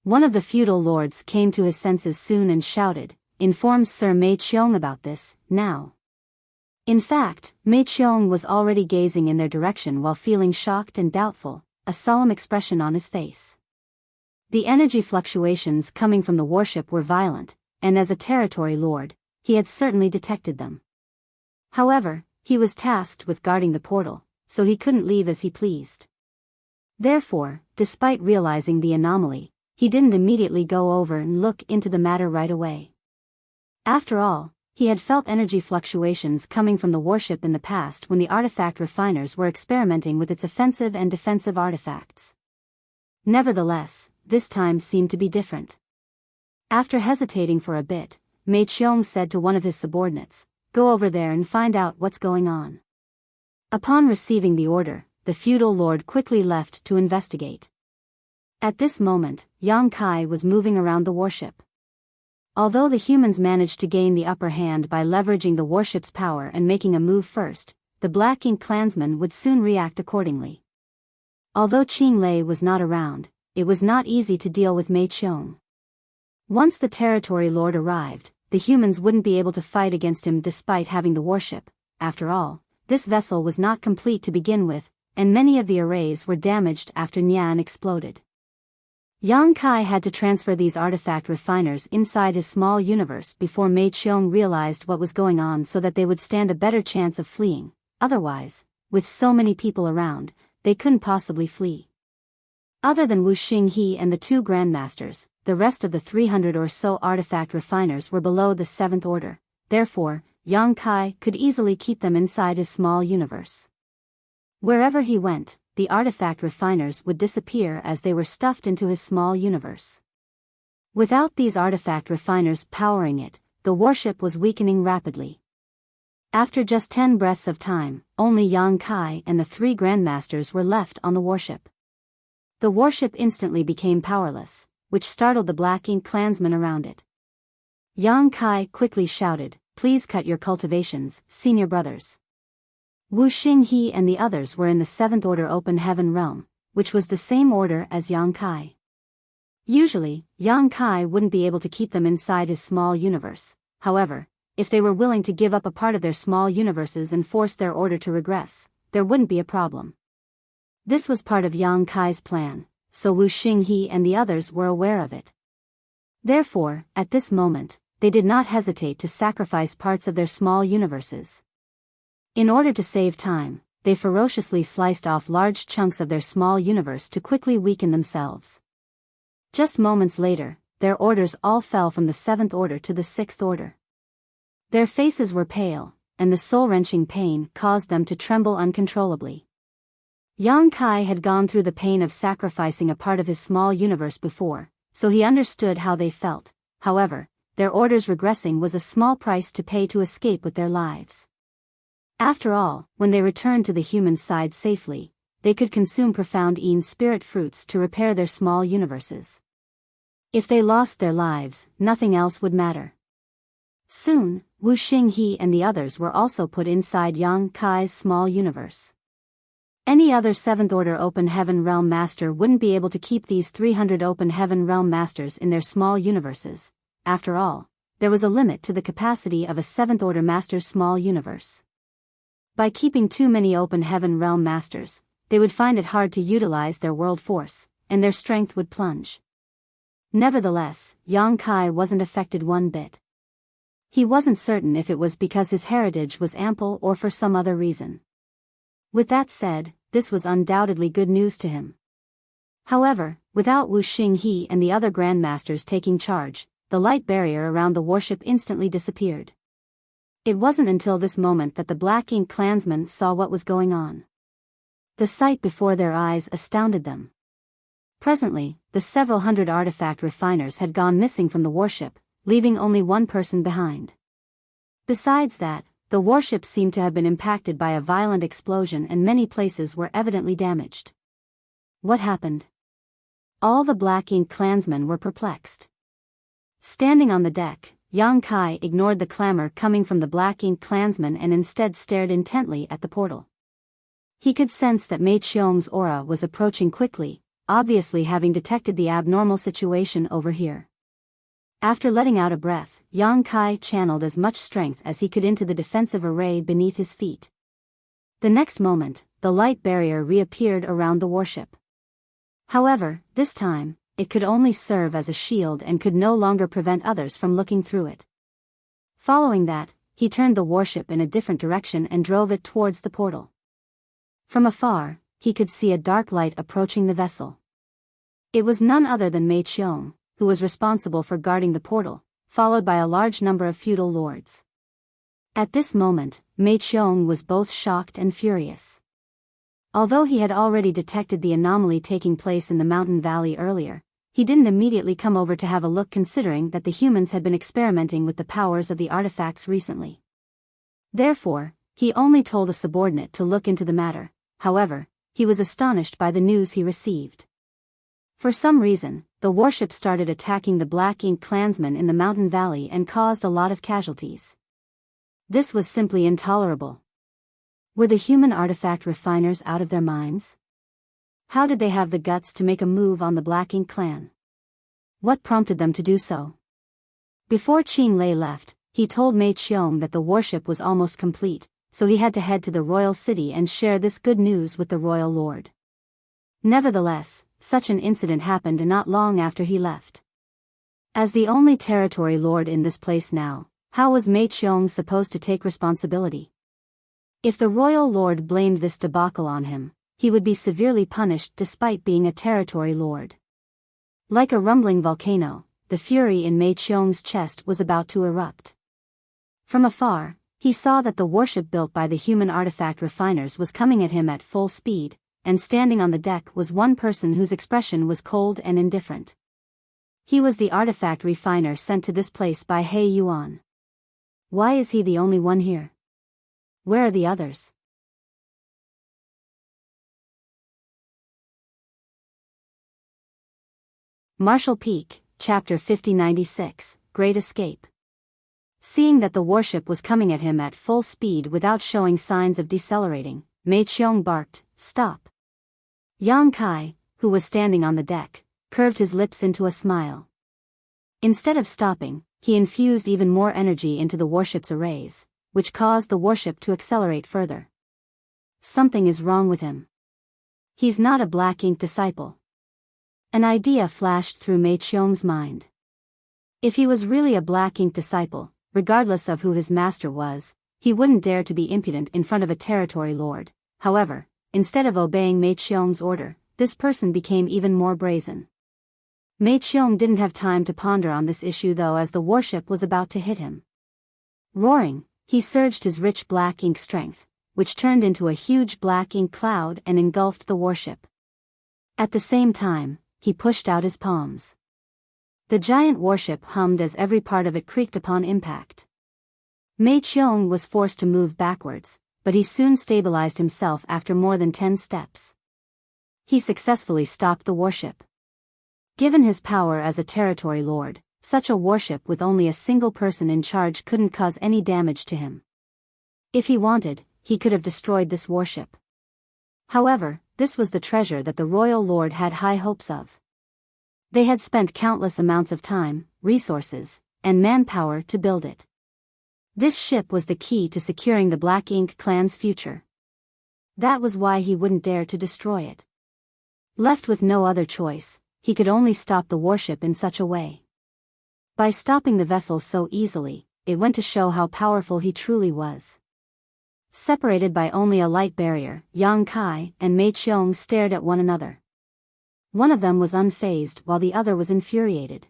One of the feudal lords came to his senses soon and shouted, "Inform Sir Mei Qiong about this, now." In fact, Mei Qiong was already gazing in their direction while feeling shocked and doubtful, a solemn expression on his face. The energy fluctuations coming from the warship were violent, and as a territory lord, he had certainly detected them. However, he was tasked with guarding the portal, so he couldn't leave as he pleased. Therefore, despite realizing the anomaly, he didn't immediately go over and look into the matter right away. After all, he had felt energy fluctuations coming from the warship in the past when the artifact refiners were experimenting with its offensive and defensive artifacts. Nevertheless, this time seemed to be different. After hesitating for a bit, Mei Qiong said to one of his subordinates, "Go over there and find out what's going on." Upon receiving the order, the feudal lord quickly left to investigate. At this moment, Yang Kai was moving around the warship. Although the humans managed to gain the upper hand by leveraging the warship's power and making a move first, the Black Ink clansmen would soon react accordingly. Although Qing Lei was not around, it was not easy to deal with Mei Qiong. Once the territory lord arrived, the humans wouldn't be able to fight against him despite having the warship. After all, this vessel was not complete to begin with, and many of the arrays were damaged after Nian exploded. Yang Kai had to transfer these artifact refiners inside his small universe before Mei Qiong realized what was going on so that they would stand a better chance of fleeing. Otherwise, with so many people around, they couldn't possibly flee. Other than Wu Xinghe and the two grandmasters, the rest of the 300 or so artifact refiners were below the 7th order, therefore, Yang Kai could easily keep them inside his small universe. Wherever he went, the artifact refiners would disappear as they were stuffed into his small universe. Without these artifact refiners powering it, the warship was weakening rapidly. After just 10 breaths of time, only Yang Kai and the 3 grandmasters were left on the warship. The warship instantly became powerless, which startled the Black Ink clansmen around it. Yang Kai quickly shouted, "Please cut your cultivations, senior brothers." Wu Xinghe and the others were in the 7th Order Open Heaven realm, which was the same order as Yang Kai. Usually, Yang Kai wouldn't be able to keep them inside his small universe. However, if they were willing to give up a part of their small universes and force their order to regress, there wouldn't be a problem. This was part of Yang Kai's plan, so Wu Xinghe and the others were aware of it. Therefore, at this moment, they did not hesitate to sacrifice parts of their small universes. In order to save time, they ferociously sliced off large chunks of their small universe to quickly weaken themselves. Just moments later, their orders all fell from the 7th order to the 6th order. Their faces were pale, and the soul-wrenching pain caused them to tremble uncontrollably. Yang Kai had gone through the pain of sacrificing a part of his small universe before, so he understood how they felt. However, their orders regressing was a small price to pay to escape with their lives. After all, when they returned to the human side safely, they could consume profound spirit fruits to repair their small universes. If they lost their lives, nothing else would matter. Soon, Wu Xinghe and the others were also put inside Yang Kai's small universe. Any other 7th Order Open Heaven Realm Master wouldn't be able to keep these 300 Open Heaven Realm Masters in their small universes. after all, there was a limit to the capacity of a seventh-order master's small universe. By keeping too many open heaven realm masters, they would find it hard to utilize their world force, and their strength would plunge. Nevertheless, Yang Kai wasn't affected one bit. He wasn't certain if it was because his heritage was ample or for some other reason. With that said, this was undoubtedly good news to him. However, without Wu Xinghe and the other grandmasters taking charge, the light barrier around the warship instantly disappeared. It wasn't until this moment that the Black Ink clansmen saw what was going on. The sight before their eyes astounded them. Presently, the several hundred artifact refiners had gone missing from the warship, leaving only one person behind. Besides that, the warship seemed to have been impacted by a violent explosion and many places were evidently damaged. What happened? All the Black Ink clansmen were perplexed. Standing on the deck, Yang Kai ignored the clamor coming from the Black Ink clansmen and instead stared intently at the portal. He could sense that Mei Qiong's aura was approaching quickly, obviously having detected the abnormal situation over here. After letting out a breath, Yang Kai channeled as much strength as he could into the defensive array beneath his feet. The next moment, the light barrier reappeared around the warship. However, this time, it could only serve as a shield and could no longer prevent others from looking through it. Following that, he turned the warship in a different direction and drove it towards the portal. From afar, he could see a dark light approaching the vessel. It was none other than Mei Qiong, who was responsible for guarding the portal, followed by a large number of feudal lords. At this moment, Mei Qiong was both shocked and furious. Although he had already detected the anomaly taking place in the mountain valley earlier, he didn't immediately come over to have a look considering that the humans had been experimenting with the powers of the artifacts recently. Therefore, he only told a subordinate to look into the matter. However, he was astonished by the news he received. For some reason, the warship started attacking the Black Ink clansmen in the mountain valley and caused a lot of casualties. This was simply intolerable. Were the human artifact refiners out of their minds? How did they have the guts to make a move on the Black Ink clan? What prompted them to do so? Before Qing Lei left, he told Mei Qiong that the warship was almost complete, so he had to head to the royal city and share this good news with the royal lord. Nevertheless, such an incident happened not long after he left. As the only territory lord in this place now, how was Mei Qiong supposed to take responsibility? If the royal lord blamed this debacle on him, he would be severely punished despite being a territory lord. Like a rumbling volcano, the fury in Mei Qiong's chest was about to erupt. From afar, he saw that the warship built by the human artifact refiners was coming at him at full speed, and standing on the deck was one person whose expression was cold and indifferent. He was the artifact refiner sent to this place by He Yuan. Why is he the only one here? Where are the others? Marshall Peak, Chapter 5096, Great Escape. Seeing that the warship was coming at him at full speed without showing signs of decelerating, Mei Qiong barked, "Stop." Yang Kai, who was standing on the deck, curved his lips into a smile. Instead of stopping, he infused even more energy into the warship's arrays, which caused the warship to accelerate further. Something is wrong with him. He's not a Black Ink disciple. An idea flashed through Mei Qiong's mind. If he was really a Black Ink disciple, regardless of who his master was, he wouldn't dare to be impudent in front of a territory lord. However, instead of obeying Mei Qiong's order, this person became even more brazen. Mei Qiong didn't have time to ponder on this issue though, as the warship was about to hit him. Roaring, he surged his rich Black Ink strength, which turned into a huge Black Ink cloud and engulfed the warship. At the same time, he pushed out his palms. The giant warship hummed as every part of it creaked upon impact. Mei Qiong was forced to move backwards, but he soon stabilized himself after more than 10 steps. He successfully stopped the warship. Given his power as a territory lord, such a warship with only a single person in charge couldn't cause any damage to him. If he wanted, he could have destroyed this warship. However, this was the treasure that the royal lord had high hopes of. They had spent countless amounts of time, resources, and manpower to build it. This ship was the key to securing the Black Ink clan's future. That was why he wouldn't dare to destroy it. Left with no other choice, he could only stop the warship in such a way. By stopping the vessel so easily, it went to show how powerful he truly was. Separated by only a light barrier, Yang Kai and Mei Qiong stared at one another. One of them was unfazed while the other was infuriated.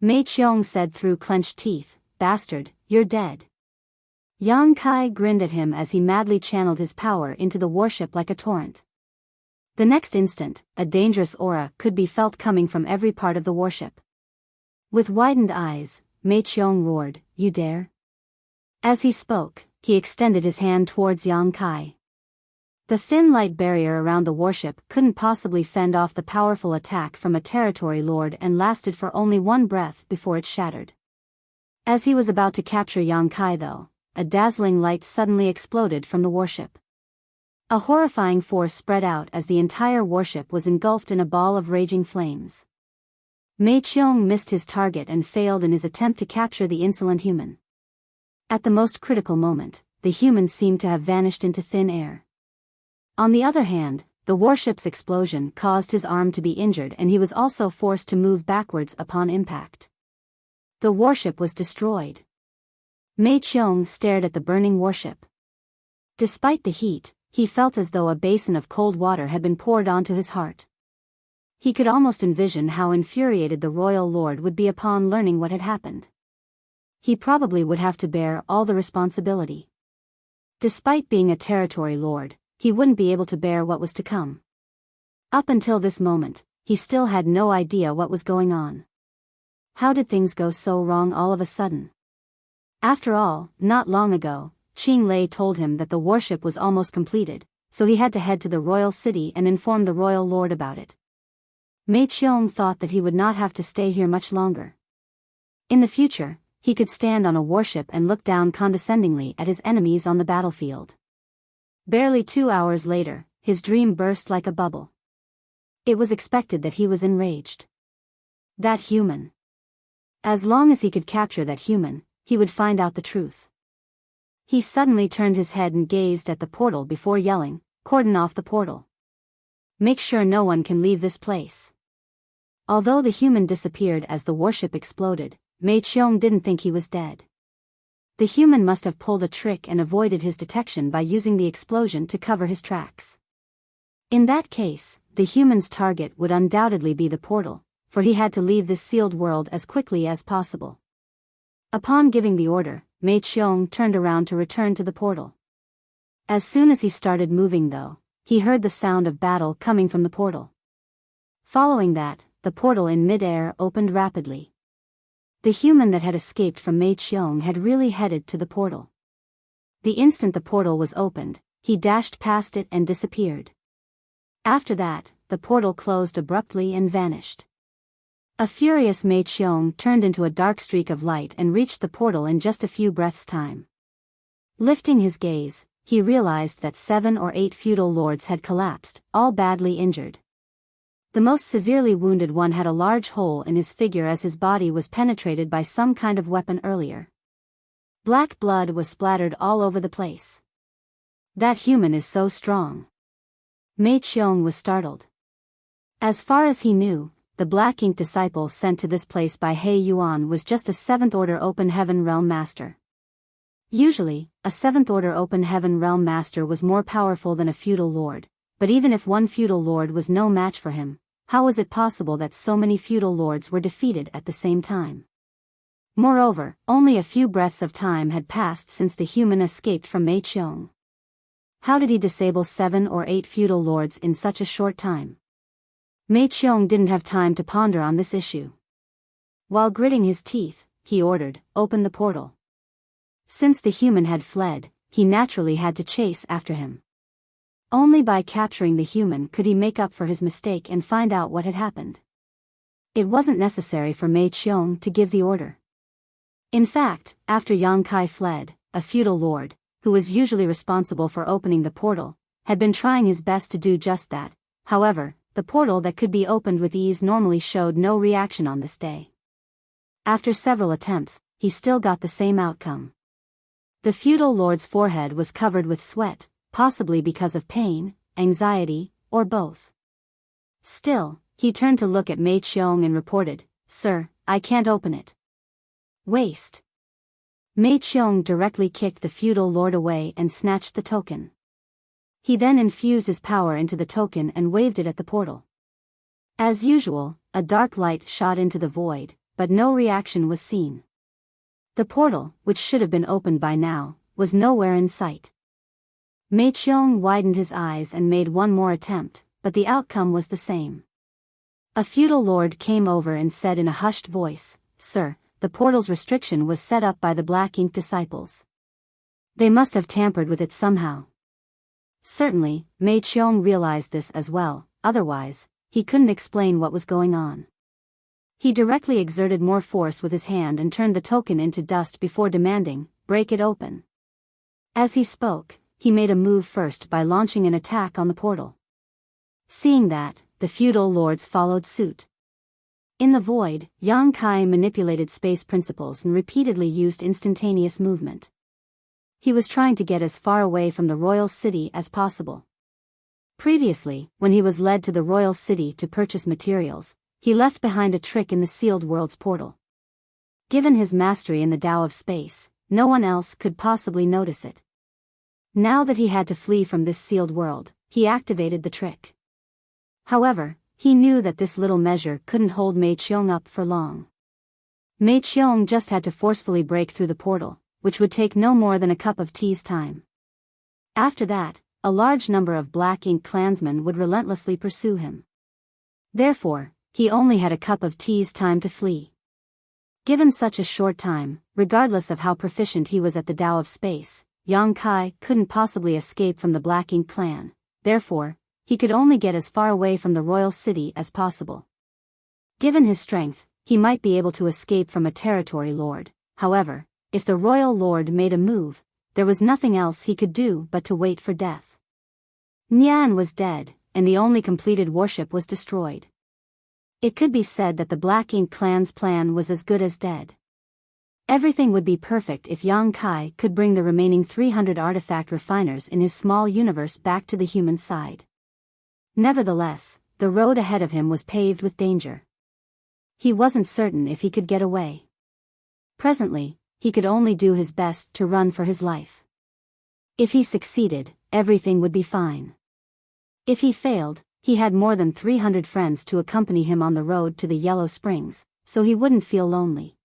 Mei Qiong said through clenched teeth, "Bastard, you're dead." Yang Kai grinned at him as he madly channeled his power into the warship like a torrent. The next instant, a dangerous aura could be felt coming from every part of the warship. With widened eyes, Mei Qiong roared, "You dare?" As he spoke, he extended his hand towards Yang Kai. The thin light barrier around the warship couldn't possibly fend off the powerful attack from a territory lord and lasted for only one breath before it shattered. As he was about to capture Yang Kai though, a dazzling light suddenly exploded from the warship. A horrifying force spread out as the entire warship was engulfed in a ball of raging flames. Mei Qiong missed his target and failed in his attempt to capture the insolent human. At the most critical moment, the human seemed to have vanished into thin air. On the other hand, the warship's explosion caused his arm to be injured and he was also forced to move backwards upon impact. The warship was destroyed. Mei Qiong stared at the burning warship. Despite the heat, he felt as though a basin of cold water had been poured onto his heart. He could almost envision how infuriated the royal lord would be upon learning what had happened. He probably would have to bear all the responsibility. Despite being a territory lord, he wouldn't be able to bear what was to come. Up until this moment, he still had no idea what was going on. How did things go so wrong all of a sudden? After all, not long ago, Qing Lei told him that the warship was almost completed, so he had to head to the royal city and inform the royal lord about it. Mei Qiong thought that he would not have to stay here much longer. In the future, he could stand on a warship and look down condescendingly at his enemies on the battlefield. Barely 2 hours later, his dream burst like a bubble. It was expected that he was enraged. That human. As long as he could capture that human, he would find out the truth. He suddenly turned his head and gazed at the portal before yelling, "Cordon off the portal. Make sure no one can leave this place." Although the human disappeared as the warship exploded, Mei Qiong didn't think he was dead. The human must have pulled a trick and avoided his detection by using the explosion to cover his tracks. In that case, the human's target would undoubtedly be the portal, for he had to leave this sealed world as quickly as possible. Upon giving the order, Mei Qiong turned around to return to the portal. As soon as he started moving though, he heard the sound of battle coming from the portal. Following that, the portal in mid-air opened rapidly. The human that had escaped from Mei Qiong had really headed to the portal. The instant the portal was opened, he dashed past it and disappeared. After that, the portal closed abruptly and vanished. A furious Mei Qiong turned into a dark streak of light and reached the portal in just a few breaths' time. Lifting his gaze, he realized that 7 or 8 feudal lords had collapsed, all badly injured. The most severely wounded one had a large hole in his figure as his body was penetrated by some kind of weapon earlier. Black blood was splattered all over the place. That human is so strong. Mei Qiong was startled. As far as he knew, the Black Ink disciple sent to this place by He Yuan was just a 7th Order Open Heaven Realm Master. Usually, a 7th Order Open Heaven Realm Master was more powerful than a feudal lord, but even if one feudal lord was no match for him, how was it possible that so many feudal lords were defeated at the same time? Moreover, only a few breaths of time had passed since the human escaped from Mei Qiong. How did he disable 7 or 8 feudal lords in such a short time? Mei Qiong didn't have time to ponder on this issue. While gritting his teeth, he ordered, "Open the portal." Since the human had fled, he naturally had to chase after him. Only by capturing the human could he make up for his mistake and find out what had happened. It wasn't necessary for Mei Qiong to give the order. In fact, after Yang Kai fled, a feudal lord, who was usually responsible for opening the portal, had been trying his best to do just that. However, the portal that could be opened with ease normally showed no reaction on this day. After several attempts, he still got the same outcome. The feudal lord's forehead was covered with sweat, possibly because of pain, anxiety, or both. Still, he turned to look at Mei Qiong and reported, "Sir, I can't open it." Waste. Mei Qiong directly kicked the feudal lord away and snatched the token. He then infused his power into the token and waved it at the portal. As usual, a dark light shot into the void, but no reaction was seen. The portal, which should have been opened by now, was nowhere in sight. Mei Qiong widened his eyes and made one more attempt, but the outcome was the same. A feudal lord came over and said in a hushed voice, "Sir, the portal's restriction was set up by the Black Ink disciples. They must have tampered with it somehow." Certainly, Mei Qiong realized this as well, otherwise, he couldn't explain what was going on. He directly exerted more force with his hand and turned the token into dust before demanding, "Break it open." As he spoke, he made a move first by launching an attack on the portal. Seeing that, the feudal lords followed suit. In the void, Yang Kai manipulated space principles and repeatedly used instantaneous movement. He was trying to get as far away from the royal city as possible. Previously, when he was led to the royal city to purchase materials, he left behind a trick in the sealed world's portal. Given his mastery in the Tao of space, no one else could possibly notice it. Now that he had to flee from this sealed world, he activated the trick. However, he knew that this little measure couldn't hold Mei Qiong up for long. Mei Qiong just had to forcefully break through the portal, which would take no more than a cup of tea's time. After that, a large number of Black Ink clansmen would relentlessly pursue him. Therefore, he only had a cup of tea's time to flee. Given such a short time, regardless of how proficient he was at the Tao of space, Yang Kai couldn't possibly escape from the Black Ink clan, therefore, he could only get as far away from the royal city as possible. Given his strength, he might be able to escape from a territory lord. However, if the royal lord made a move, there was nothing else he could do but to wait for death. Nian was dead, and the only completed warship was destroyed. It could be said that the Black Ink clan's plan was as good as dead. Everything would be perfect if Yang Kai could bring the remaining 300 artifact refiners in his small universe back to the human side. Nevertheless, the road ahead of him was paved with danger. He wasn't certain if he could get away. Presently, he could only do his best to run for his life. If he succeeded, everything would be fine. If he failed, he had more than 300 friends to accompany him on the road to the Yellow Springs, so he wouldn't feel lonely.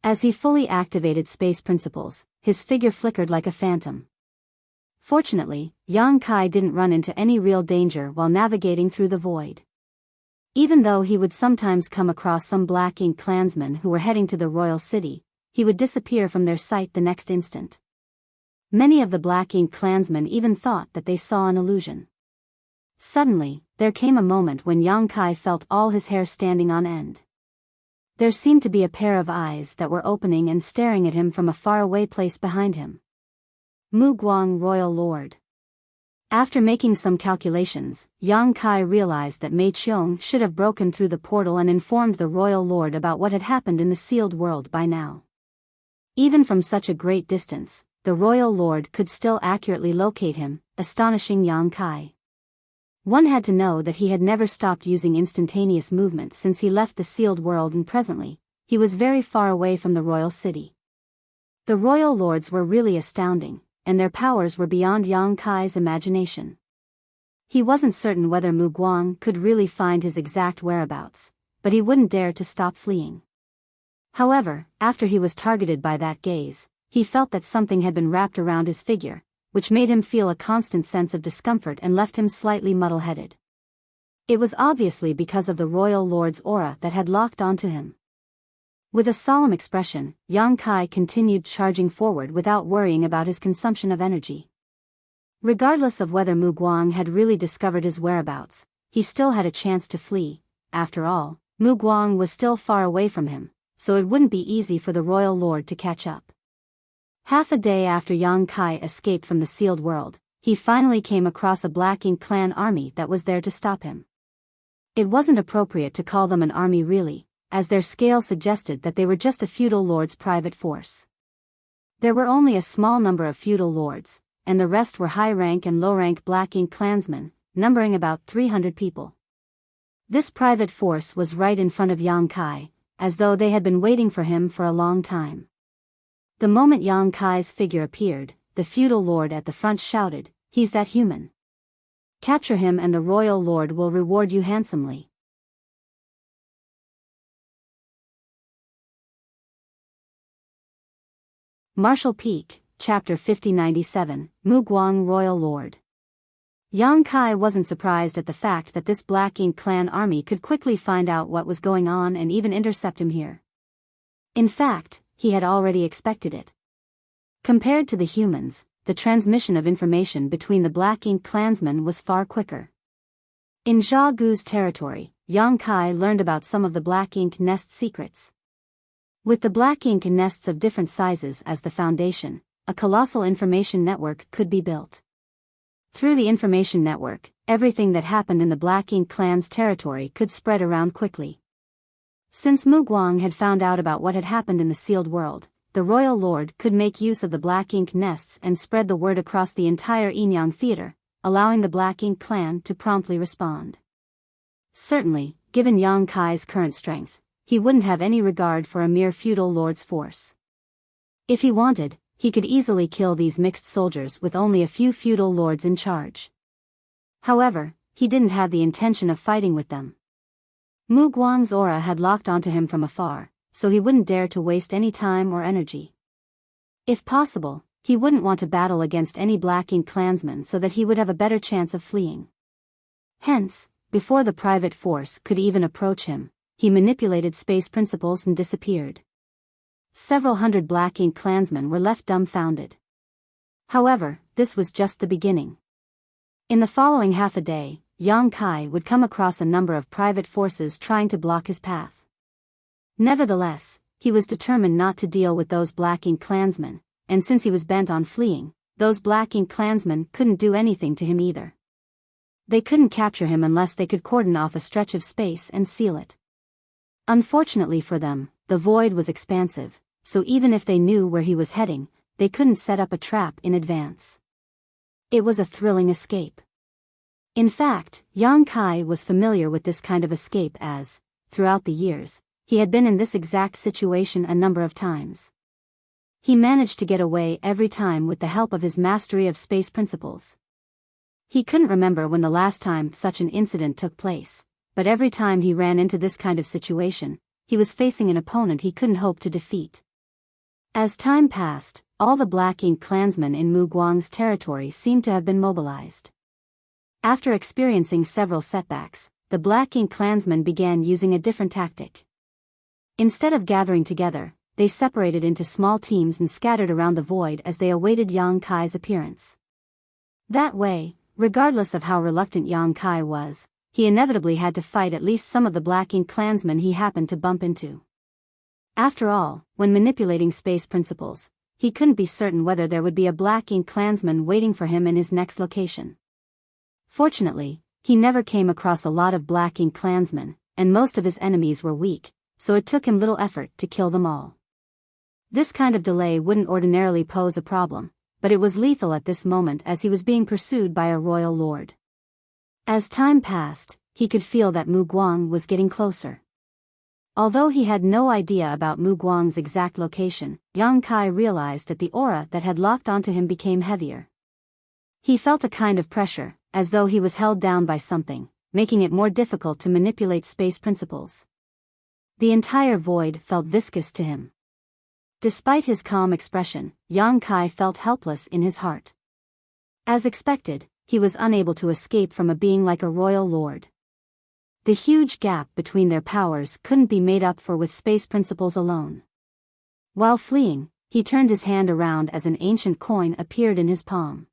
As he fully activated space principles, his figure flickered like a phantom. Fortunately, Yang Kai didn't run into any real danger while navigating through the void. Even though he would sometimes come across some Black Ink clansmen who were heading to the royal city, he would disappear from their sight the next instant. Many of the Black Ink clansmen even thought that they saw an illusion. Suddenly, there came a moment when Yang Kai felt all his hair standing on end. There seemed to be a pair of eyes that were opening and staring at him from a faraway place behind him. Mu Guang, Royal Lord. After making some calculations, Yang Kai realized that Mei Qiong should have broken through the portal and informed the Royal Lord about what had happened in the sealed world by now. Even from such a great distance, the Royal Lord could still accurately locate him, astonishing Yang Kai. One had to know that he had never stopped using instantaneous movement since he left the sealed world, and presently, he was very far away from the royal city. The Royal Lords were really astounding, and their powers were beyond Yang Kai's imagination. He wasn't certain whether Mu Guang could really find his exact whereabouts, but he wouldn't dare to stop fleeing. However, after he was targeted by that gaze, he felt that something had been wrapped around his figure, which made him feel a constant sense of discomfort and left him slightly muddle-headed. It was obviously because of the Royal Lord's aura that had locked onto him. With a solemn expression, Yang Kai continued charging forward without worrying about his consumption of energy. Regardless of whether Mu Guang had really discovered his whereabouts, he still had a chance to flee. After all, Mu Guang was still far away from him, so it wouldn't be easy for the Royal Lord to catch up. Half a day after Yang Kai escaped from the sealed world, he finally came across a Black Ink clan army that was there to stop him. It wasn't appropriate to call them an army really, as their scale suggested that they were just a feudal lord's private force. There were only a small number of feudal lords, and the rest were high-rank and low-rank Black Ink clansmen, numbering about 300 people. This private force was right in front of Yang Kai, as though they had been waiting for him for a long time. The moment Yang Kai's figure appeared, the feudal lord at the front shouted, "He's that human. Capture him and the royal lord will reward you handsomely." Martial Peak, Chapter 5097, Muguang Royal Lord. Yang Kai wasn't surprised at the fact that this Black Ink clan army could quickly find out what was going on and even intercept him here. In fact, he had already expected it. Compared to the humans, the transmission of information between the Black Ink clansmen was far quicker. In Zha Gu's territory, Yang Kai learned about some of the Black Ink nest secrets. With the Black Ink nests of different sizes as the foundation, a colossal information network could be built. Through the information network, everything that happened in the Black Ink clan's territory could spread around quickly. Since Muguang had found out about what had happened in the sealed world, the royal lord could make use of the Black Ink nests and spread the word across the entire Inyang theater, allowing the Black Ink clan to promptly respond. Certainly, given Yang Kai's current strength, he wouldn't have any regard for a mere feudal lord's force. If he wanted, he could easily kill these mixed soldiers with only a few feudal lords in charge. However, he didn't have the intention of fighting with them. Muguang's aura had locked onto him from afar, so he wouldn't dare to waste any time or energy. If possible, he wouldn't want to battle against any Black Ink clansmen so that he would have a better chance of fleeing. Hence, before the private force could even approach him, he manipulated space principles and disappeared. Several hundred Black Ink clansmen were left dumbfounded. However, this was just the beginning. In the following half a day, Yang Kai would come across a number of private forces trying to block his path. Nevertheless, he was determined not to deal with those Black Ink clansmen, and since he was bent on fleeing, those Black Ink clansmen couldn't do anything to him either. They couldn't capture him unless they could cordon off a stretch of space and seal it. Unfortunately for them, the void was expansive, so even if they knew where he was heading, they couldn't set up a trap in advance. It was a thrilling escape. In fact, Yang Kai was familiar with this kind of escape as, throughout the years, he had been in this exact situation a number of times. He managed to get away every time with the help of his mastery of space principles. He couldn't remember when the last time such an incident took place, but every time he ran into this kind of situation, he was facing an opponent he couldn't hope to defeat. As time passed, all the Black Ink clansmen in Muguang's territory seemed to have been mobilized. After experiencing several setbacks, the Black Ink clansmen began using a different tactic. Instead of gathering together, they separated into small teams and scattered around the void as they awaited Yang Kai's appearance. That way, regardless of how reluctant Yang Kai was, he inevitably had to fight at least some of the Black Ink clansmen he happened to bump into. After all, when manipulating space principles, he couldn't be certain whether there would be a Black Ink clansman waiting for him in his next location. Fortunately, he never came across a lot of Black Ink clansmen, and most of his enemies were weak, so it took him little effort to kill them all. This kind of delay wouldn't ordinarily pose a problem, but it was lethal at this moment as he was being pursued by a royal lord. As time passed, he could feel that Muguang was getting closer. Although he had no idea about Muguang's exact location, Yang Kai realized that the aura that had locked onto him became heavier. He felt a kind of pressure, as though he was held down by something, making it more difficult to manipulate space principles. The entire void felt viscous to him. Despite his calm expression, Yang Kai felt helpless in his heart. As expected, he was unable to escape from a being like a royal lord. The huge gap between their powers couldn't be made up for with space principles alone. While fleeing, he turned his hand around as an ancient coin appeared in his palm.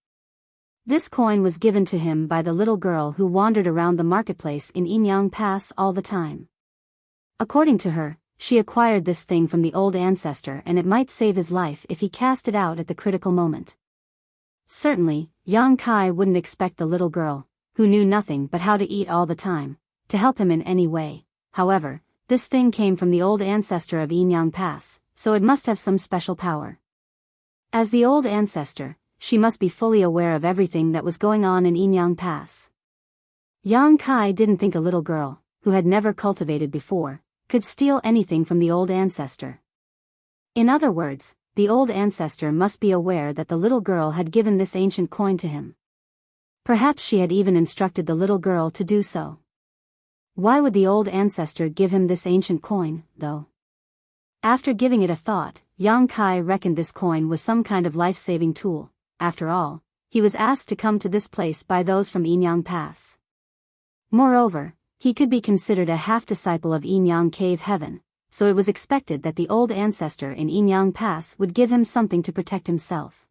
This coin was given to him by the little girl who wandered around the marketplace in Inyang Pass all the time. According to her, she acquired this thing from the old ancestor and it might save his life if he cast it out at the critical moment. Certainly, Yang Kai wouldn't expect the little girl, who knew nothing but how to eat all the time, to help him in any way. However, this thing came from the old ancestor of Yinyang Pass, so it must have some special power. As the old ancestor, she must be fully aware of everything that was going on in Yinyang Pass. Yang Kai didn't think a little girl, who had never cultivated before, could steal anything from the old ancestor. In other words, the old ancestor must be aware that the little girl had given this ancient coin to him. Perhaps she had even instructed the little girl to do so. Why would the old ancestor give him this ancient coin, though? After giving it a thought, Yang Kai reckoned this coin was some kind of life-saving tool. After all, he was asked to come to this place by those from Yinyang Pass. Moreover, he could be considered a half-disciple of Yinyang Cave Heaven, so it was expected that the old ancestor in Yinyang Pass would give him something to protect himself.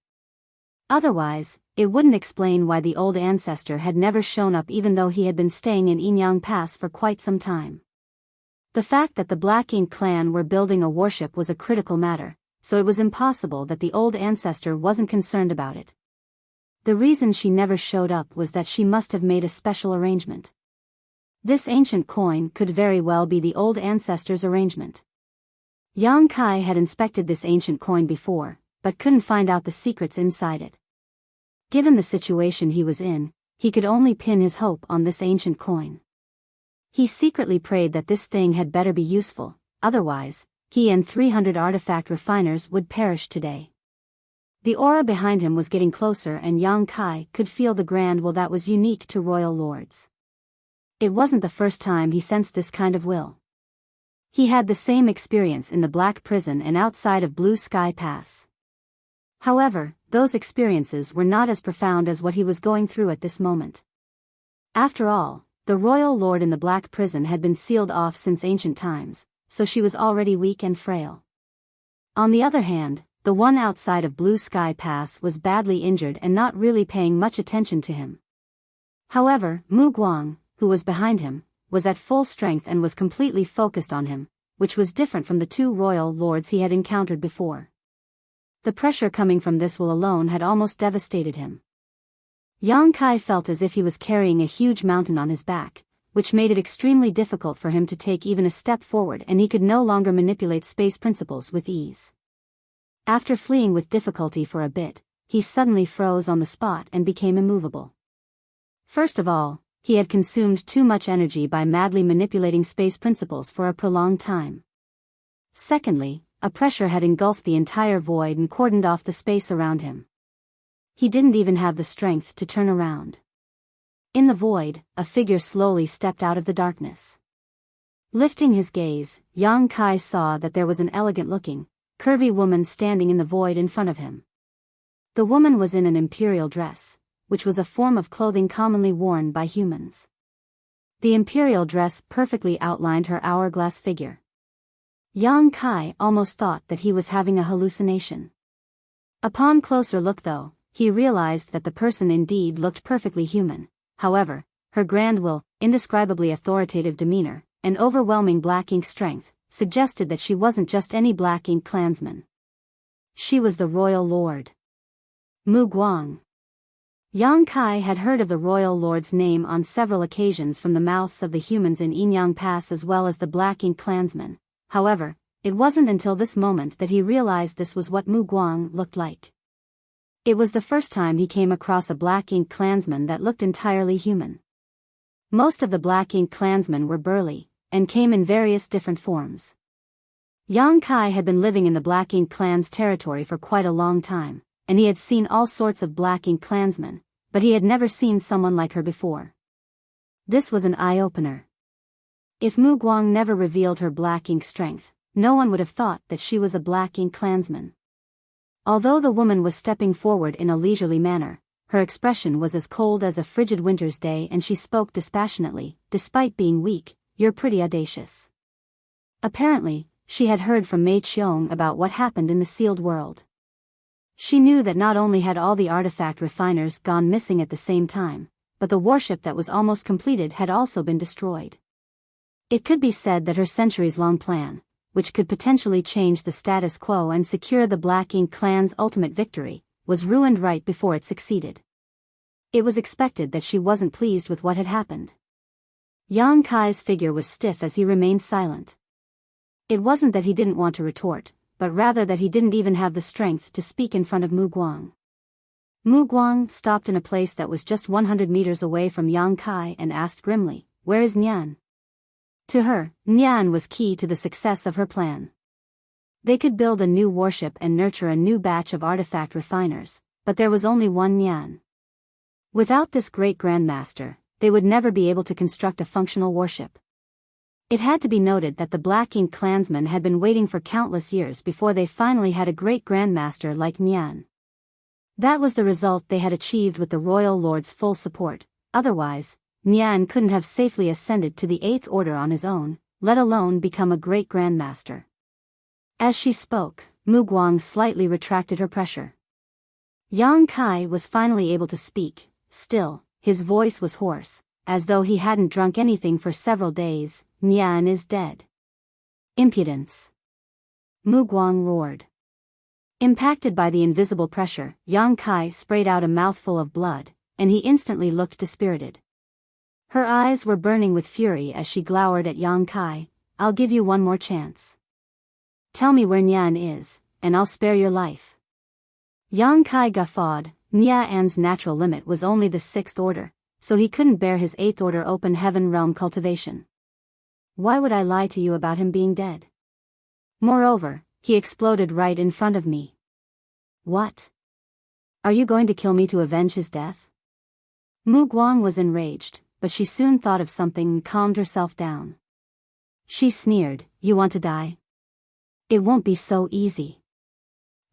Otherwise, it wouldn't explain why the old ancestor had never shown up even though he had been staying in Yinyang Pass for quite some time. The fact that the Black Ink clan were building a warship was a critical matter, so it was impossible that the old ancestor wasn't concerned about it. The reason she never showed up was that she must have made a special arrangement. This ancient coin could very well be the old ancestor's arrangement. Yang Kai had inspected this ancient coin before, but couldn't find out the secrets inside it. Given the situation he was in, he could only pin his hope on this ancient coin. He secretly prayed that this thing had better be useful, otherwise, he and 300 artifact refiners would perish today. The aura behind him was getting closer and Yang Kai could feel the grand will that was unique to royal lords. It wasn't the first time he sensed this kind of will. He had the same experience in the Black Prison and outside of Blue Sky Pass. However, those experiences were not as profound as what he was going through at this moment. After all, the royal lord in the Black Prison had been sealed off since ancient times, so she was already weak and frail. On the other hand, the one outside of Blue Sky Pass was badly injured and not really paying much attention to him. However, Mu Guang, who was behind him, was at full strength and was completely focused on him, which was different from the two royal lords he had encountered before. The pressure coming from this will alone had almost devastated him. Yang Kai felt as if he was carrying a huge mountain on his back, which made it extremely difficult for him to take even a step forward, and he could no longer manipulate space principles with ease. After fleeing with difficulty for a bit, he suddenly froze on the spot and became immovable. First of all, he had consumed too much energy by madly manipulating space principles for a prolonged time. Secondly, a pressure had engulfed the entire void and cordoned off the space around him. He didn't even have the strength to turn around. In the void, a figure slowly stepped out of the darkness. Lifting his gaze, Yang Kai saw that there was an elegant-looking, curvy woman standing in the void in front of him. The woman was in an imperial dress, which was a form of clothing commonly worn by humans. The imperial dress perfectly outlined her hourglass figure. Yang Kai almost thought that he was having a hallucination. Upon closer look though, he realized that the person indeed looked perfectly human. However, her grand will, indescribably authoritative demeanor, and overwhelming Black Ink strength, suggested that she wasn't just any Black Ink clansman. She was the royal lord. Mu Guang. Yang Kai had heard of the royal lord's name on several occasions from the mouths of the humans in Yinyang Pass as well as the Black Ink clansmen. However, it wasn't until this moment that he realized this was what Mu Guang looked like. It was the first time he came across a Black Ink clansman that looked entirely human. Most of the Black Ink clansmen were burly, and came in various different forms. Yang Kai had been living in the Black Ink clan's territory for quite a long time, and he had seen all sorts of Black Ink clansmen, but he had never seen someone like her before. This was an eye-opener. If Mu Guang never revealed her Black Ink strength, no one would have thought that she was a Black Ink clansman. Although the woman was stepping forward in a leisurely manner, her expression was as cold as a frigid winter's day and she spoke dispassionately. Despite being weak, you're pretty audacious. Apparently, she had heard from Mei Qiong about what happened in the sealed world. She knew that not only had all the artifact refiners gone missing at the same time, but the warship that was almost completed had also been destroyed. It could be said that her centuries-long plan, which could potentially change the status quo and secure the Black Ink clan's ultimate victory, was ruined right before it succeeded. It was expected that she wasn't pleased with what had happened. Yang Kai's figure was stiff as he remained silent. It wasn't that he didn't want to retort, but rather that he didn't even have the strength to speak in front of Mu Guang. Mu Guang stopped in a place that was just 100 meters away from Yang Kai and asked grimly, "Where is Nian?" To her, Nian was key to the success of her plan. They could build a new warship and nurture a new batch of artifact refiners, but there was only one Nian. Without this great grandmaster, they would never be able to construct a functional warship. It had to be noted that the Black Ink clansmen had been waiting for countless years before they finally had a great grandmaster like Nian. That was the result they had achieved with the royal lord's full support. Otherwise, Nian couldn't have safely ascended to the 8th order on his own, let alone become a great grandmaster. As she spoke, Mu Guang slightly retracted her pressure. Yang Kai was finally able to speak. Still, his voice was hoarse, as though he hadn't drunk anything for several days. "Nian is dead." "Impudence!" Mu Guang roared. Impacted by the invisible pressure, Yang Kai sprayed out a mouthful of blood, and he instantly looked dispirited. Her eyes were burning with fury as she glowered at Yang Kai. "I'll give you one more chance. Tell me where Nian is, and I'll spare your life." Yang Kai guffawed. Nian's natural limit was only the 6th order, so he couldn't bear his 8th order open heaven realm cultivation. "Why would I lie to you about him being dead? Moreover, he exploded right in front of me." "What? Are you going to kill me to avenge his death?" Mu Guang was enraged, but she soon thought of something and calmed herself down. She sneered, "You want to die? It won't be so easy.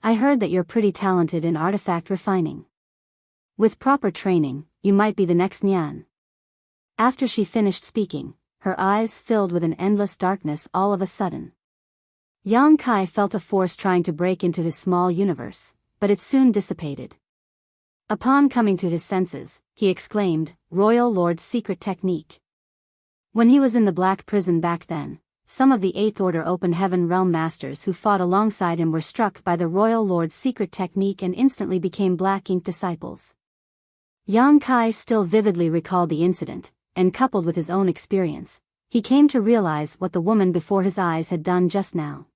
I heard that you're pretty talented in artifact refining. With proper training, you might be the next Nian." After she finished speaking, her eyes filled with an endless darkness all of a sudden. Yang Kai felt a force trying to break into his small universe, but it soon dissipated. Upon coming to his senses, he exclaimed, "Royal Lord's secret technique." When he was in the Black Prison back then, some of the 8th Order Open Heaven Realm Masters who fought alongside him were struck by the Royal Lord's secret technique and instantly became Black Ink disciples. Yang Kai still vividly recalled the incident, and coupled with his own experience, he came to realize what the woman before his eyes had done just now.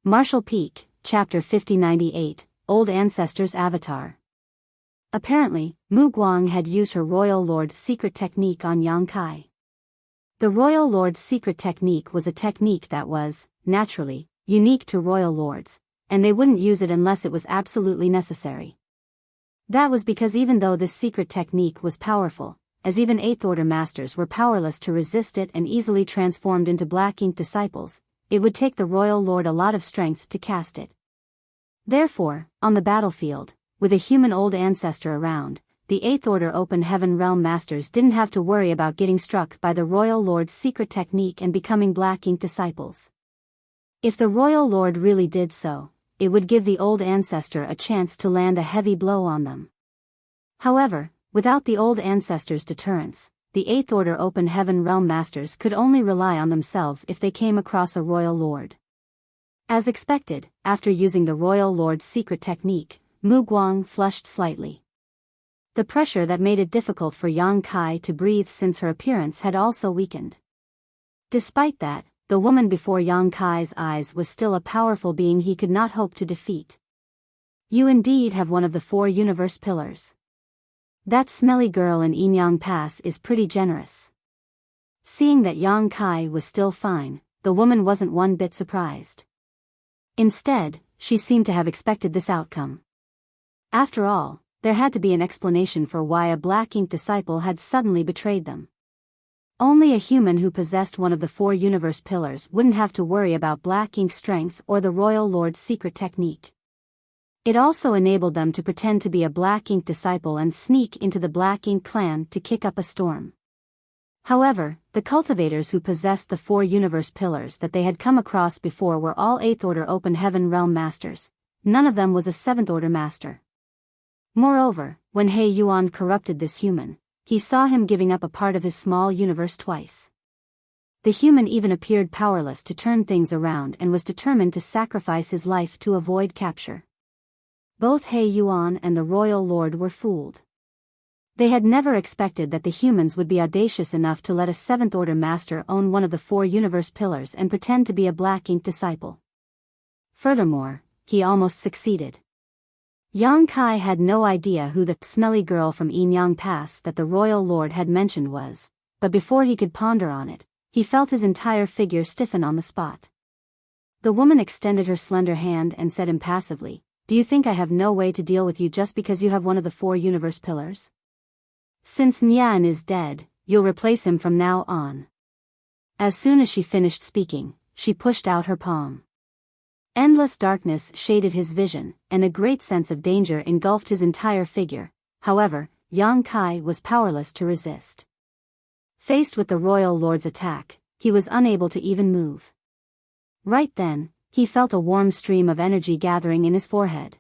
Martial Peak, Chapter 5098, Old Ancestor's Avatar. Apparently, Mu Guang had used her Royal Lord's secret technique on Yang Kai. The Royal Lord's secret technique was a technique that was, naturally, unique to Royal Lords, and they wouldn't use it unless it was absolutely necessary. That was because even though this secret technique was powerful, as even 8th Order Masters were powerless to resist it and easily transformed into Black Ink disciples, it would take the Royal Lord a lot of strength to cast it. Therefore, on the battlefield, with a human old ancestor around, the 8th Order Open Heaven Realm Masters didn't have to worry about getting struck by the Royal Lord's secret technique and becoming Black Ink disciples. If the Royal Lord really did so, it would give the old ancestor a chance to land a heavy blow on them. However, without the old ancestor's deterrence, the 8th Order Open Heaven Realm Masters could only rely on themselves if they came across a Royal Lord. As expected, after using the Royal Lord's secret technique, Mu Guang flushed slightly. The pressure that made it difficult for Yang Kai to breathe since her appearance had also weakened. Despite that, the woman before Yang Kai's eyes was still a powerful being he could not hope to defeat. "You indeed have one of the 4 universe pillars. That smelly girl in Enyang Pass is pretty generous." Seeing that Yang Kai was still fine, the woman wasn't one bit surprised. Instead, she seemed to have expected this outcome. After all, there had to be an explanation for why a Black Ink disciple had suddenly betrayed them. Only a human who possessed one of the 4 universe pillars wouldn't have to worry about Black Ink strength or the Royal Lord's secret technique. It also enabled them to pretend to be a Black Ink disciple and sneak into the Black Ink clan to kick up a storm. However, the cultivators who possessed the 4 universe pillars that they had come across before were all 8th Order Open Heaven Realm Masters. None of them was a 7th Order Master. Moreover, when He Yuan corrupted this human, he saw him giving up a part of his small universe twice. The human even appeared powerless to turn things around and was determined to sacrifice his life to avoid capture. Both He Yuan and the Royal Lord were fooled. They had never expected that the humans would be audacious enough to let a seventh-order master own one of the 4 universe pillars and pretend to be a black ink disciple. Furthermore, he almost succeeded. Yang Kai had no idea who the smelly girl from Yinyang Pass that the royal lord had mentioned was, but before he could ponder on it, he felt his entire figure stiffen on the spot. The woman extended her slender hand and said impassively, "Do you think I have no way to deal with you just because you have one of the 4 universe pillars? Since Nyan is dead, you'll replace him from now on." As soon as she finished speaking, she pushed out her palm. Endless darkness shaded his vision, and a great sense of danger engulfed his entire figure. However, Yang Kai was powerless to resist. Faced with the royal lord's attack, he was unable to even move. Right then, he felt a warm stream of energy gathering in his forehead.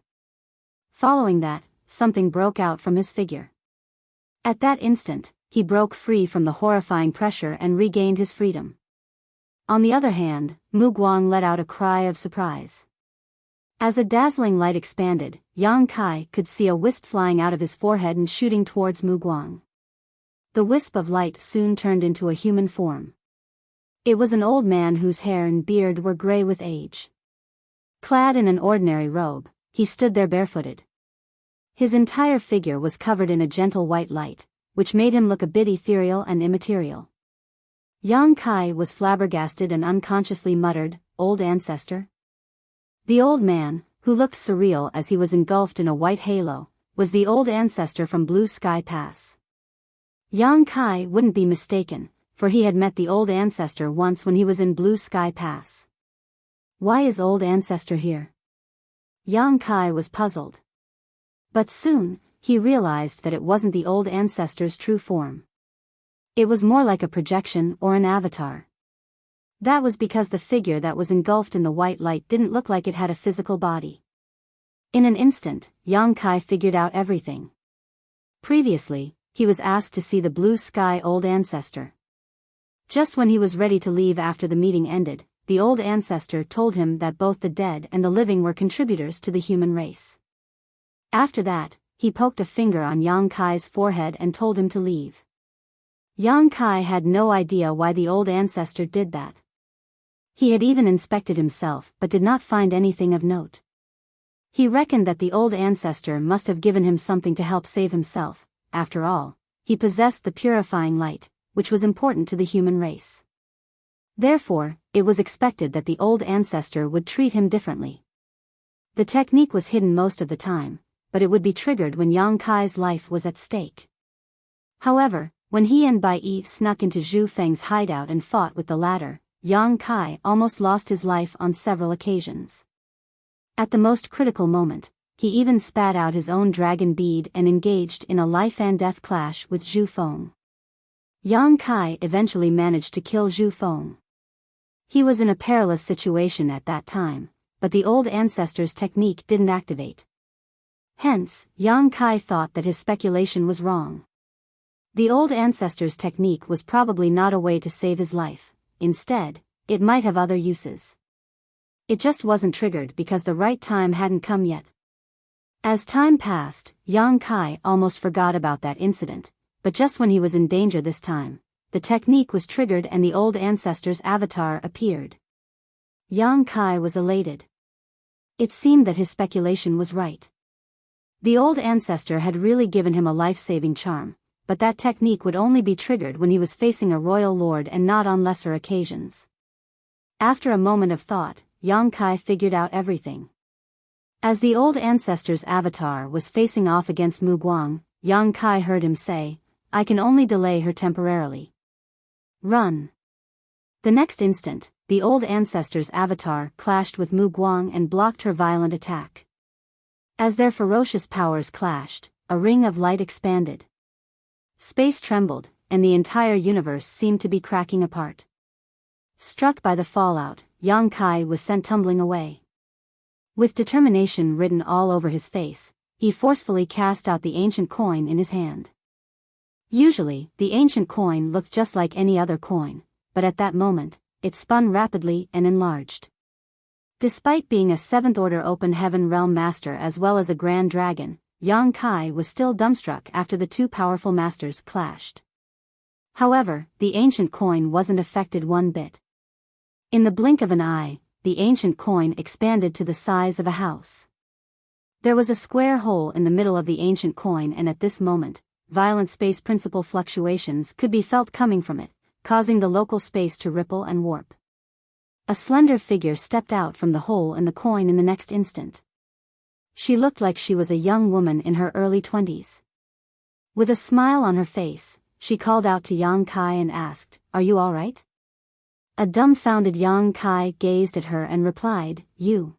Following that, something broke out from his figure. At that instant, he broke free from the horrifying pressure and regained his freedom. On the other hand, Mu Guang let out a cry of surprise. As a dazzling light expanded, Yang Kai could see a wisp flying out of his forehead and shooting towards Mu Guang. The wisp of light soon turned into a human form. It was an old man whose hair and beard were gray with age. Clad in an ordinary robe, he stood there barefooted. His entire figure was covered in a gentle white light, which made him look a bit ethereal and immaterial. Yang Kai was flabbergasted and unconsciously muttered, "Old ancestor?" The old man, who looked surreal as he was engulfed in a white halo, was the old ancestor from Blue Sky Pass. Yang Kai wouldn't be mistaken, for he had met the old ancestor once when he was in Blue Sky Pass. Why is old ancestor here? Yang Kai was puzzled. But soon, he realized that it wasn't the old ancestor's true form. It was more like a projection or an avatar. That was because the figure that was engulfed in the white light didn't look like it had a physical body. In an instant, Yang Kai figured out everything. Previously, he was asked to see the Blue Sky old ancestor. Just when he was ready to leave after the meeting ended, the old ancestor told him that both the dead and the living were contributors to the human race. After that, he poked a finger on Yang Kai's forehead and told him to leave. Yang Kai had no idea why the old ancestor did that. He had even inspected himself but did not find anything of note. He reckoned that the old ancestor must have given him something to help save himself. After all, he possessed the purifying light, which was important to the human race. Therefore, it was expected that the old ancestor would treat him differently. The technique was hidden most of the time, but it would be triggered when Yang Kai's life was at stake. However, when he and Bai Yi snuck into Zhu Feng's hideout and fought with the latter, Yang Kai almost lost his life on several occasions. At the most critical moment, he even spat out his own dragon bead and engaged in a life-and-death clash with Zhu Feng. Yang Kai eventually managed to kill Zhu Feng. He was in a perilous situation at that time, but the old ancestor's technique didn't activate. Hence, Yang Kai thought that his speculation was wrong. The old ancestor's technique was probably not a way to save his life. Instead, it might have other uses. It just wasn't triggered because the right time hadn't come yet. As time passed, Yang Kai almost forgot about that incident, but just when he was in danger this time, the technique was triggered and the old ancestor's avatar appeared. Yang Kai was elated. It seemed that his speculation was right. The old ancestor had really given him a life-saving charm, but that technique would only be triggered when he was facing a royal lord and not on lesser occasions. After a moment of thought, Yang Kai figured out everything. As the old ancestor's avatar was facing off against Mu Guang, Yang Kai heard him say, "I can only delay her temporarily. Run." The next instant, the old ancestor's avatar clashed with Mu Guang and blocked her violent attack. As their ferocious powers clashed, a ring of light expanded. Space trembled, and the entire universe seemed to be cracking apart. Struck by the fallout, Yang Kai was sent tumbling away. With determination written all over his face, he forcefully cast out the ancient coin in his hand. Usually, the ancient coin looked just like any other coin, but at that moment, it spun rapidly and enlarged. Despite being a 7th-order open heaven realm master as well as a grand dragon, Yang Kai was still dumbstruck after the two powerful masters clashed. However, the ancient coin wasn't affected one bit. In the blink of an eye, the ancient coin expanded to the size of a house. There was a square hole in the middle of the ancient coin, and at this moment, violent space principle fluctuations could be felt coming from it, causing the local space to ripple and warp. A slender figure stepped out from the hole in the coin in the next instant. She looked like she was a young woman in her early 20s. With a smile on her face, she called out to Yang Kai and asked, "Are you all right?" A dumbfounded Yang Kai gazed at her and replied, "You."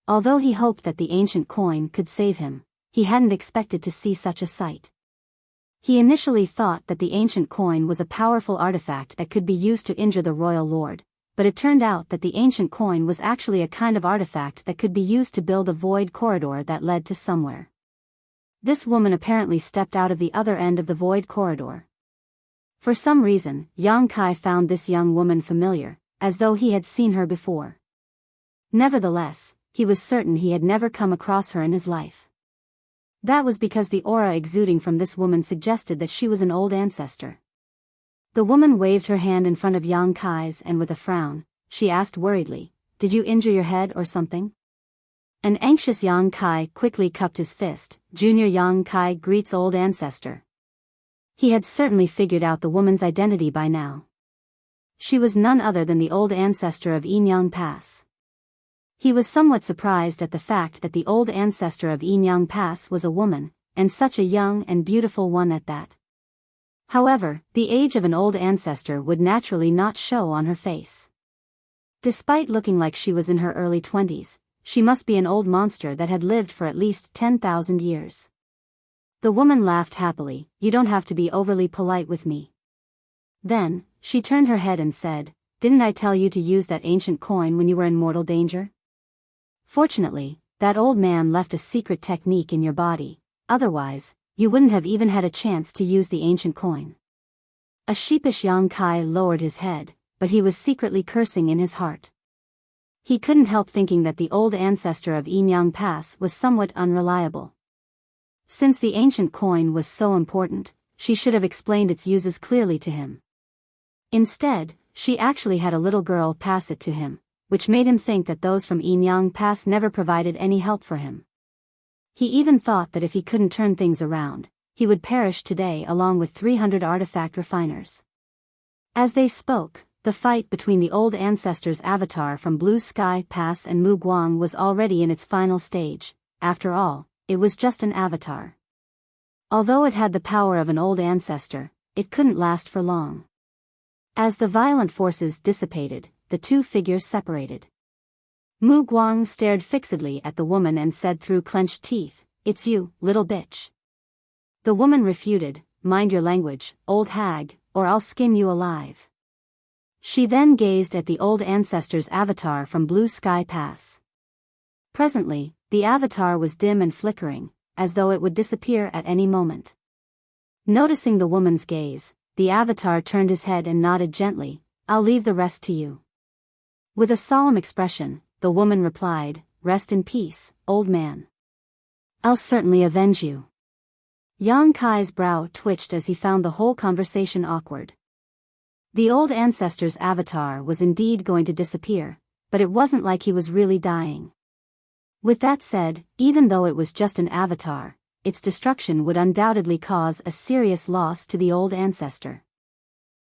Although he hoped that the ancient coin could save him, he hadn't expected to see such a sight. He initially thought that the ancient coin was a powerful artifact that could be used to injure the royal lord, but it turned out that the ancient coin was actually a kind of artifact that could be used to build a void corridor that led to somewhere. This woman apparently stepped out of the other end of the void corridor. For some reason, Yang Kai found this young woman familiar, as though he had seen her before. Nevertheless, he was certain he had never come across her in his life. That was because the aura exuding from this woman suggested that she was an old ancestor. The woman waved her hand in front of Yang Kai's and with a frown, she asked worriedly, "Did you injure your head or something?" An anxious Yang Kai quickly cupped his fist. Junior Yang Kai greets old ancestor. He had certainly figured out the woman's identity by now. She was none other than the old ancestor of Yinyang Pass. He was somewhat surprised at the fact that the old ancestor of Yinyang Pass was a woman, and such a young and beautiful one at that. However, the age of an old ancestor would naturally not show on her face. Despite looking like she was in her early 20s, she must be an old monster that had lived for at least 10,000 years. The woman laughed happily, "You don't have to be overly polite with me." Then, she turned her head and said, "Didn't I tell you to use that ancient coin when you were in mortal danger? Fortunately, that old man left a secret technique in your body, otherwise, you wouldn't have even had a chance to use the ancient coin." A sheepish Yang Kai lowered his head, but he was secretly cursing in his heart. He couldn't help thinking that the old ancestor of Yinyang Pass was somewhat unreliable. Since the ancient coin was so important, she should have explained its uses clearly to him. Instead, she actually had a little girl pass it to him, which made him think that those from Yinyang Pass never provided any help for him. He even thought that if he couldn't turn things around, he would perish today along with 300 artifact refiners. As they spoke, the fight between the old ancestor's avatar from Blue Sky Pass and Mu Guang was already in its final stage. After all, it was just an avatar. Although it had the power of an old ancestor, it couldn't last for long. As the violent forces dissipated, the two figures separated. Mu Guang stared fixedly at the woman and said through clenched teeth, "It's you, little bitch." The woman refuted, "Mind your language, old hag, or I'll skin you alive." She then gazed at the old ancestor's avatar from Blue Sky Pass. Presently, the avatar was dim and flickering, as though it would disappear at any moment. Noticing the woman's gaze, the avatar turned his head and nodded gently, "I'll leave the rest to you." With a solemn expression, the woman replied, "Rest in peace, old man. I'll certainly avenge you." Yang Kai's brow twitched as he found the whole conversation awkward. The old ancestor's avatar was indeed going to disappear, but it wasn't like he was really dying. With that said, even though it was just an avatar, its destruction would undoubtedly cause a serious loss to the old ancestor.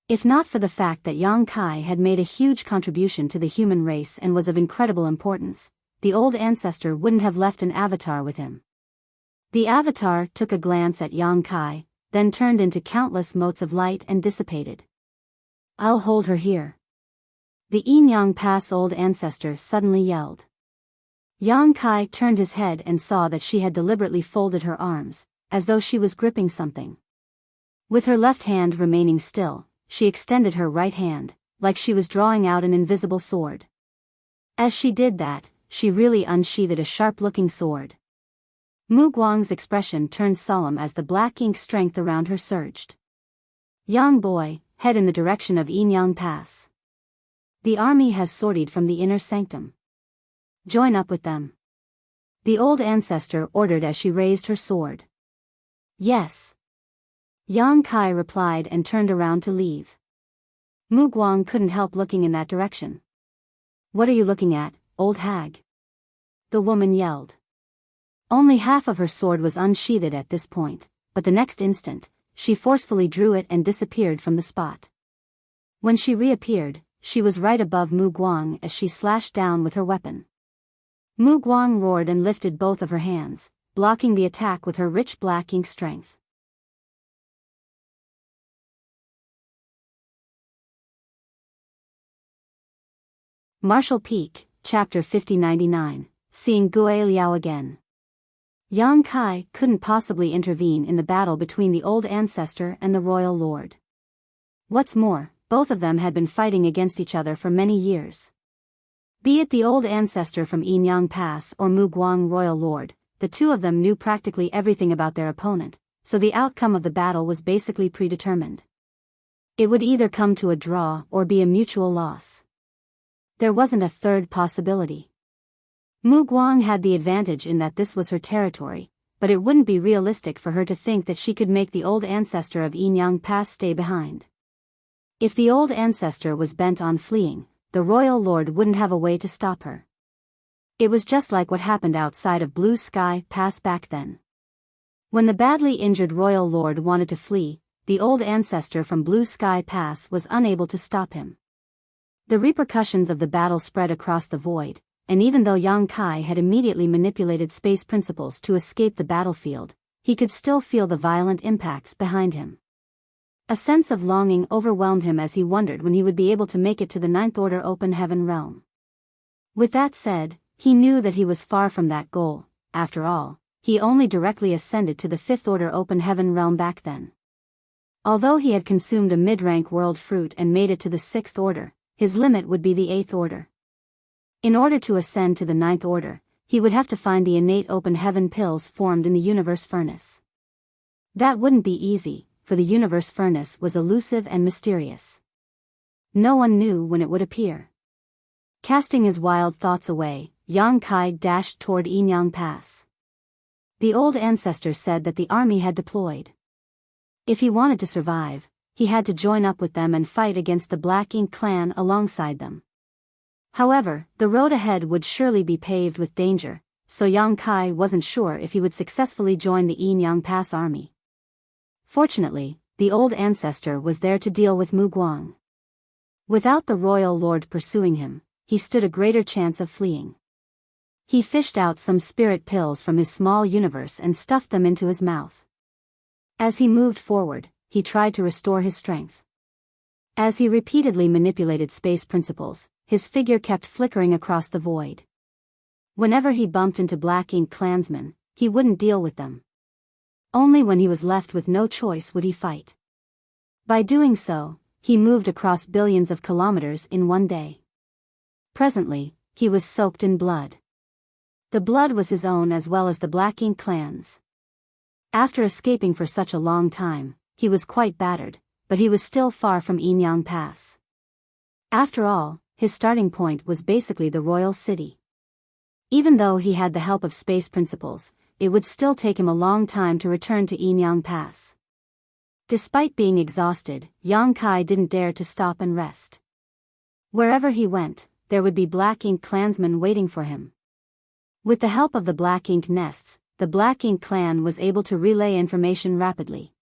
If not for the fact that Yang Kai had made a huge contribution to the human race and was of incredible importance, the old ancestor wouldn't have left an avatar with him. The avatar took a glance at Yang Kai, then turned into countless motes of light and dissipated. "I'll hold her here." The Yinyang Pass old ancestor suddenly yelled. Yang Kai turned his head and saw that she had deliberately folded her arms, as though she was gripping something. With her left hand remaining still, she extended her right hand, like she was drawing out an invisible sword. As she did that, she really unsheathed a sharp-looking sword. Mu Guang's expression turned solemn as the black ink strength around her surged. "Young boy, head in the direction of Yinyang Pass. The army has sortied from the inner sanctum. Join up with them." the old ancestor ordered as she raised her sword. Yes. Yang Kai replied and turned around to leave. Mu Guang couldn't help looking in that direction. What are you looking at, old hag? The woman yelled. Only half of her sword was unsheathed at this point, but the next instant, she forcefully drew it and disappeared from the spot. When she reappeared, she was right above Mu Guang as she slashed down with her weapon. Mu Guang roared and lifted both of her hands, blocking the attack with her rich black ink strength. Martial Peak, Chapter 5099, Seeing Gue Liao Again. Yang Kai couldn't possibly intervene in the battle between the old ancestor and the royal lord. What's more, both of them had been fighting against each other for many years. Be it the old ancestor from Yinyang Pass or Mu Guang royal lord, the two of them knew practically everything about their opponent, so the outcome of the battle was basically predetermined. It would either come to a draw or be a mutual loss. There wasn't a third possibility. Mu Guang had the advantage in that this was her territory, but it wouldn't be realistic for her to think that she could make the old ancestor of Yinyang Pass stay behind. If the old ancestor was bent on fleeing, the royal lord wouldn't have a way to stop her. It was just like what happened outside of Blue Sky Pass back then. When the badly injured royal lord wanted to flee, the old ancestor from Blue Sky Pass was unable to stop him. The repercussions of the battle spread across the void, and even though Yang Kai had immediately manipulated space principles to escape the battlefield, he could still feel the violent impacts behind him. A sense of longing overwhelmed him as he wondered when he would be able to make it to the Ninth Order Open Heaven realm. With that said, he knew that he was far from that goal. After all, he only directly ascended to the Fifth Order Open Heaven realm back then. Although he had consumed a mid-rank world fruit and made it to the Sixth Order, his limit would be the Eighth Order. In order to ascend to the Ninth Order, he would have to find the innate open heaven pills formed in the universe furnace. That wouldn't be easy, for the universe furnace was elusive and mysterious. No one knew when it would appear. Casting his wild thoughts away, Yang Kai dashed toward Yinyang Pass. The old ancestor said that the army had deployed. If he wanted to survive, he had to join up with them and fight against the Black Ink clan alongside them. However, the road ahead would surely be paved with danger, so Yang Kai wasn't sure if he would successfully join the Yinyang Pass army. Fortunately, the old ancestor was there to deal with Mu Guang. Without the royal lord pursuing him, he stood a greater chance of fleeing. He fished out some spirit pills from his small universe and stuffed them into his mouth. As he moved forward, he tried to restore his strength. As he repeatedly manipulated space principles, his figure kept flickering across the void. Whenever he bumped into Black Ink clansmen, he wouldn't deal with them. Only when he was left with no choice would he fight. By doing so, he moved across billions of kilometers in one day. Presently, he was soaked in blood. The blood was his own as well as the Black Ink clan's. After escaping for such a long time, he was quite battered, but he was still far from Yinyang Pass. After all, his starting point was basically the royal city. Even though he had the help of space principles, it would still take him a long time to return to Yinyang Pass. Despite being exhausted, Yang Kai didn't dare to stop and rest. Wherever he went, there would be Black Ink clansmen waiting for him. With the help of the Black Ink nests, the Black Ink clan was able to relay information rapidly.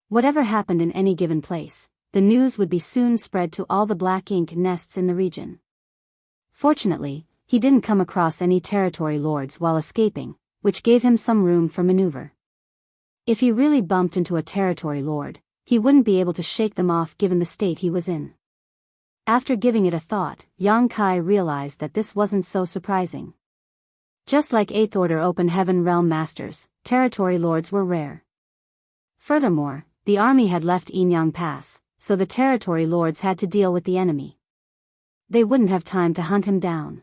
Whatever happened in any given place, the news would be soon spread to all the Black Ink nests in the region. Fortunately, he didn't come across any territory lords while escaping, which gave him some room for maneuver. If he really bumped into a territory lord, he wouldn't be able to shake them off given the state he was in. After giving it a thought, Yang Kai realized that this wasn't so surprising. Just like Eighth Order Open Heaven Realm Masters, territory lords were rare. Furthermore, the army had left Yinyang Pass, so the territory lords had to deal with the enemy. They wouldn't have time to hunt him down.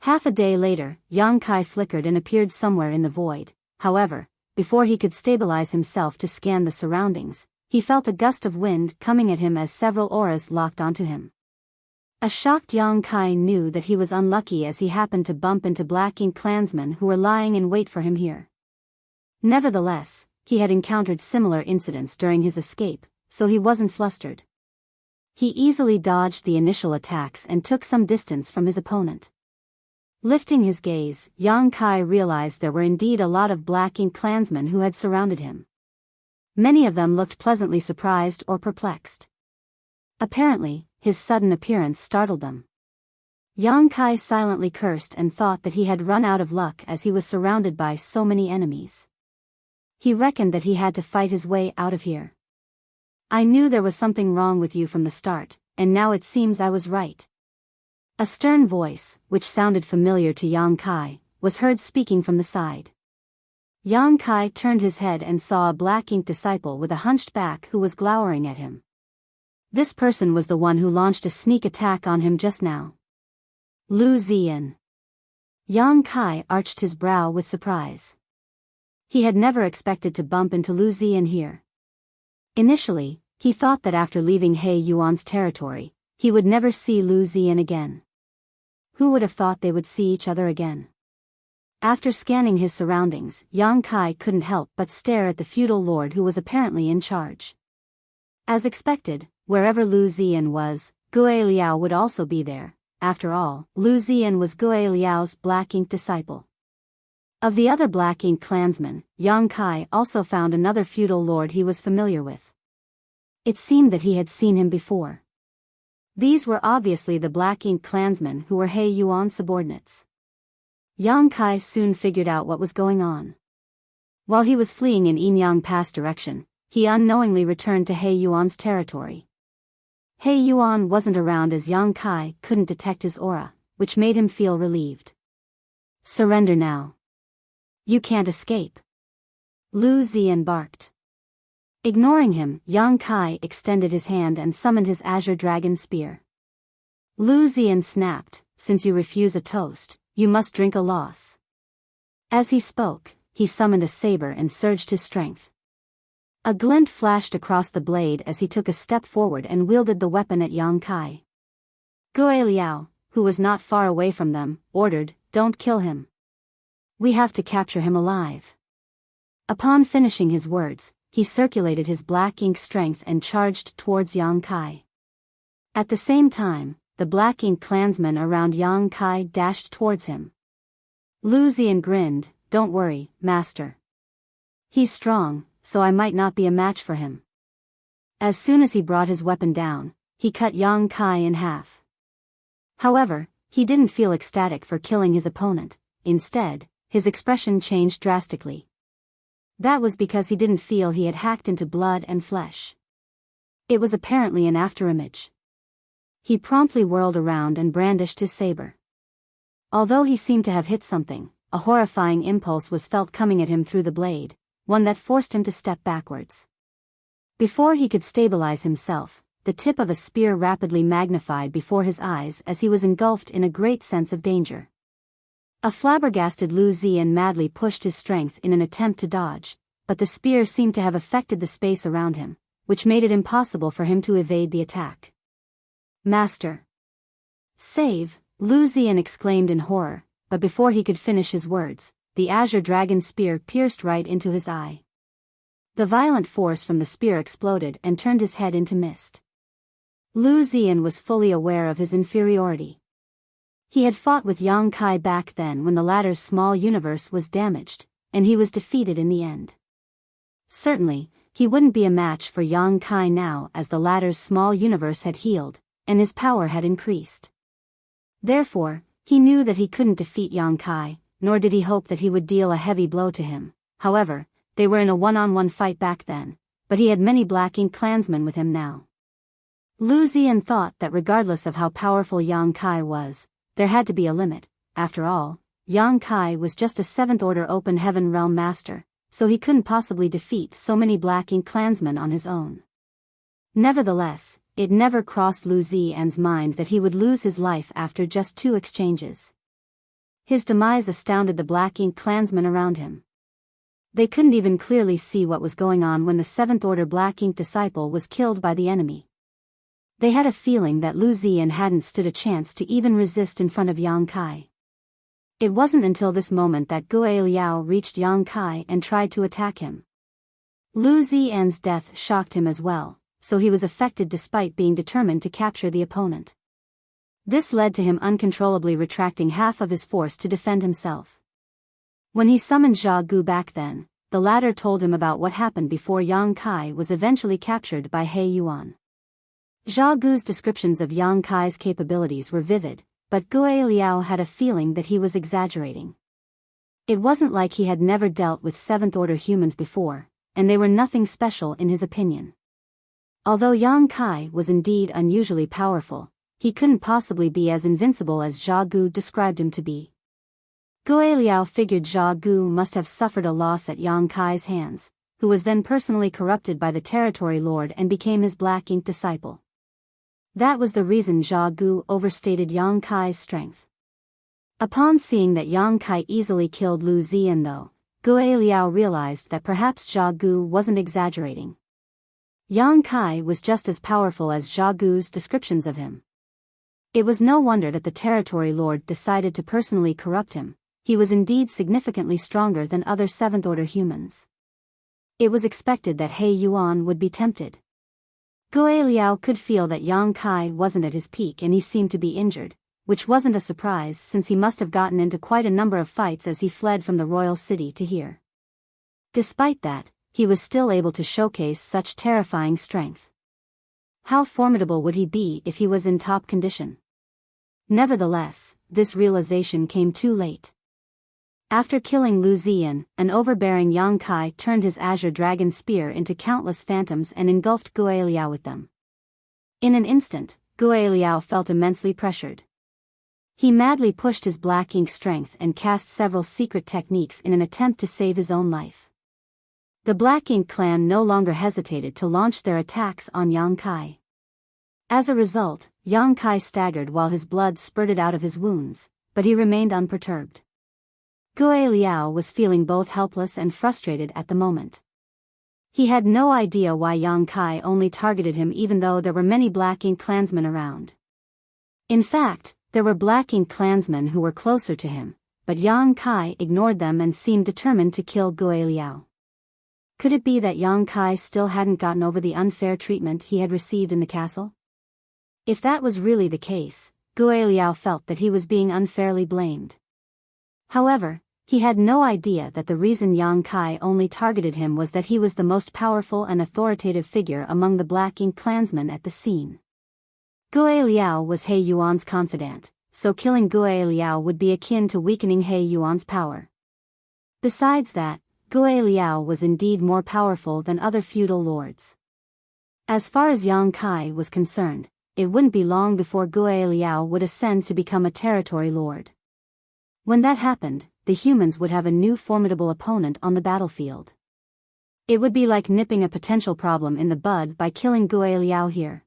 Half a day later, Yang Kai flickered and appeared somewhere in the void. However, before he could stabilize himself to scan the surroundings, he felt a gust of wind coming at him as several auras locked onto him. A shocked Yang Kai knew that he was unlucky as he happened to bump into Black Ink clansmen who were lying in wait for him here. Nevertheless, he had encountered similar incidents during his escape, so he wasn't flustered. He easily dodged the initial attacks and took some distance from his opponent. Lifting his gaze, Yang Kai realized there were indeed a lot of Black Ink clansmen who had surrounded him. Many of them looked pleasantly surprised or perplexed. Apparently, his sudden appearance startled them. Yang Kai silently cursed and thought that he had run out of luck as he was surrounded by so many enemies. He reckoned that he had to fight his way out of here. I knew there was something wrong with you from the start, and now it seems I was right. A stern voice, which sounded familiar to Yang Kai, was heard speaking from the side. Yang Kai turned his head and saw a Black Ink disciple with a hunched back who was glowering at him. This person was the one who launched a sneak attack on him just now. Lu Ziyan. Yang Kai arched his brow with surprise. He had never expected to bump into Lu Ziyan here. Initially, he thought that after leaving He Yuan's territory, he would never see Lu Ziyan again. Who would have thought they would see each other again? After scanning his surroundings, Yang Kai couldn't help but stare at the feudal lord who was apparently in charge. As expected, wherever Lu Ziyan was, Gue Liao would also be there. After all, Lu Ziyan was Gue Liao's Black Ink disciple. Of the other Black Ink clansmen, Yang Kai also found another feudal lord he was familiar with. It seemed that he had seen him before. These were obviously the Black Ink clansmen who were He Yuan's subordinates. Yang Kai soon figured out what was going on. While he was fleeing in Yinyang Pass direction, he unknowingly returned to He Yuan's territory. He Yuan wasn't around as Yang Kai couldn't detect his aura, which made him feel relieved. Surrender now. You can't escape. Lu Ziyan barked. Ignoring him, Yang Kai extended his hand and summoned his azure dragon spear. Lu Ziyan snapped, since you refuse a toast, you must drink a loss. As he spoke, he summoned a saber and surged his strength. A glint flashed across the blade as he took a step forward and wielded the weapon at Yang Kai. Gue Liao, who was not far away from them, ordered, "Don't kill him. We have to capture him alive." Upon finishing his words, he circulated his Black Ink strength and charged towards Yang Kai. At the same time, the Black Ink clansmen around Yang Kai dashed towards him. Lu Ziyan grinned, "Don't worry, master. He's strong, so I might not be a match for him." As soon as he brought his weapon down, he cut Yang Kai in half. However, he didn't feel ecstatic for killing his opponent. Instead, his expression changed drastically. That was because he didn't feel he had hacked into blood and flesh. It was apparently an afterimage. He promptly whirled around and brandished his saber. Although he seemed to have hit something, a horrifying impulse was felt coming at him through the blade, one that forced him to step backwards. Before he could stabilize himself, the tip of a spear rapidly magnified before his eyes as he was engulfed in a great sense of danger. A flabbergasted Lu Ziyan madly pushed his strength in an attempt to dodge, but the spear seemed to have affected the space around him, which made it impossible for him to evade the attack. "Master! Save!" Lu Ziyan exclaimed in horror, but before he could finish his words, the azure dragon spear pierced right into his eye. The violent force from the spear exploded and turned his head into mist. Lu Ziyan was fully aware of his inferiority. He had fought with Yang Kai back then when the latter's small universe was damaged, and he was defeated in the end. Certainly, he wouldn't be a match for Yang Kai now as the latter's small universe had healed, and his power had increased. Therefore, he knew that he couldn't defeat Yang Kai, nor did he hope that he would deal a heavy blow to him. However, they were in a one-on-one fight back then, but he had many Black Ink clansmen with him now. Lu Ziyan thought that regardless of how powerful Yang Kai was, there had to be a limit. After all, Yang Kai was just a 7th Order Open Heaven Realm Master, so he couldn't possibly defeat so many Black Ink clansmen on his own. Nevertheless, it never crossed Lu Ziyan's mind that he would lose his life after just 2 exchanges. His demise astounded the Black Ink clansmen around him. They couldn't even clearly see what was going on when the 7th Order Black Ink disciple was killed by the enemy. They had a feeling that Lu Ziyan hadn't stood a chance to even resist in front of Yang Kai. It wasn't until this moment that Gui Liao reached Yang Kai and tried to attack him. Lu Ziyan's death shocked him as well, so he was affected despite being determined to capture the opponent. This led to him uncontrollably retracting half of his force to defend himself. When he summoned Zhao Gu back then, the latter told him about what happened before Yang Kai was eventually captured by He Yuan. Zhao Gu's descriptions of Yang Kai's capabilities were vivid, but Gui Liao had a feeling that he was exaggerating. It wasn't like he had never dealt with seventh-order humans before, and they were nothing special in his opinion. Although Yang Kai was indeed unusually powerful, he couldn't possibly be as invincible as Zhao Gu described him to be. Gui Liao figured Zhao Gu must have suffered a loss at Yang Kai's hands, who was then personally corrupted by the territory lord and became his black ink disciple. That was the reason Zhao Gu overstated Yang Kai's strength. Upon seeing that Yang Kai easily killed Lu Ziyan though, Gui Liao realized that perhaps Zhao Gu wasn't exaggerating. Yang Kai was just as powerful as Zhao Gu's descriptions of him. It was no wonder that the territory lord decided to personally corrupt him. He was indeed significantly stronger than other seventh-order humans. It was expected that He Yuan would be tempted. Gui Liao could feel that Yang Kai wasn't at his peak and he seemed to be injured, which wasn't a surprise since he must have gotten into quite a number of fights as he fled from the royal city to here. Despite that, he was still able to showcase such terrifying strength. How formidable would he be if he was in top condition? Nevertheless, this realization came too late. After killing Lu Ziyan, an overbearing Yang Kai turned his azure dragon spear into countless phantoms and engulfed Gui Liao with them. In an instant, Gui Liao felt immensely pressured. He madly pushed his black ink strength and cast several secret techniques in an attempt to save his own life. The Black Ink clan no longer hesitated to launch their attacks on Yang Kai. As a result, Yang Kai staggered while his blood spurted out of his wounds, but he remained unperturbed. Gui Liao was feeling both helpless and frustrated at the moment. He had no idea why Yang Kai only targeted him even though there were many Black Ink clansmen around. In fact, there were Black Ink clansmen who were closer to him, but Yang Kai ignored them and seemed determined to kill Gui Liao. Could it be that Yang Kai still hadn't gotten over the unfair treatment he had received in the castle? If that was really the case, Gui Liao felt that he was being unfairly blamed. However, he had no idea that the reason Yang Kai only targeted him was that he was the most powerful and authoritative figure among the Black Ink clansmen at the scene. Gui Liao was He Yuan's confidant, so killing Gui Liao would be akin to weakening He Yuan's power. Besides that, Gui Liao was indeed more powerful than other feudal lords. As far as Yang Kai was concerned, it wouldn't be long before Gui Liao would ascend to become a territory lord. When that happened, the humans would have a new formidable opponent on the battlefield. It would be like nipping a potential problem in the bud by killing Gui Liao here.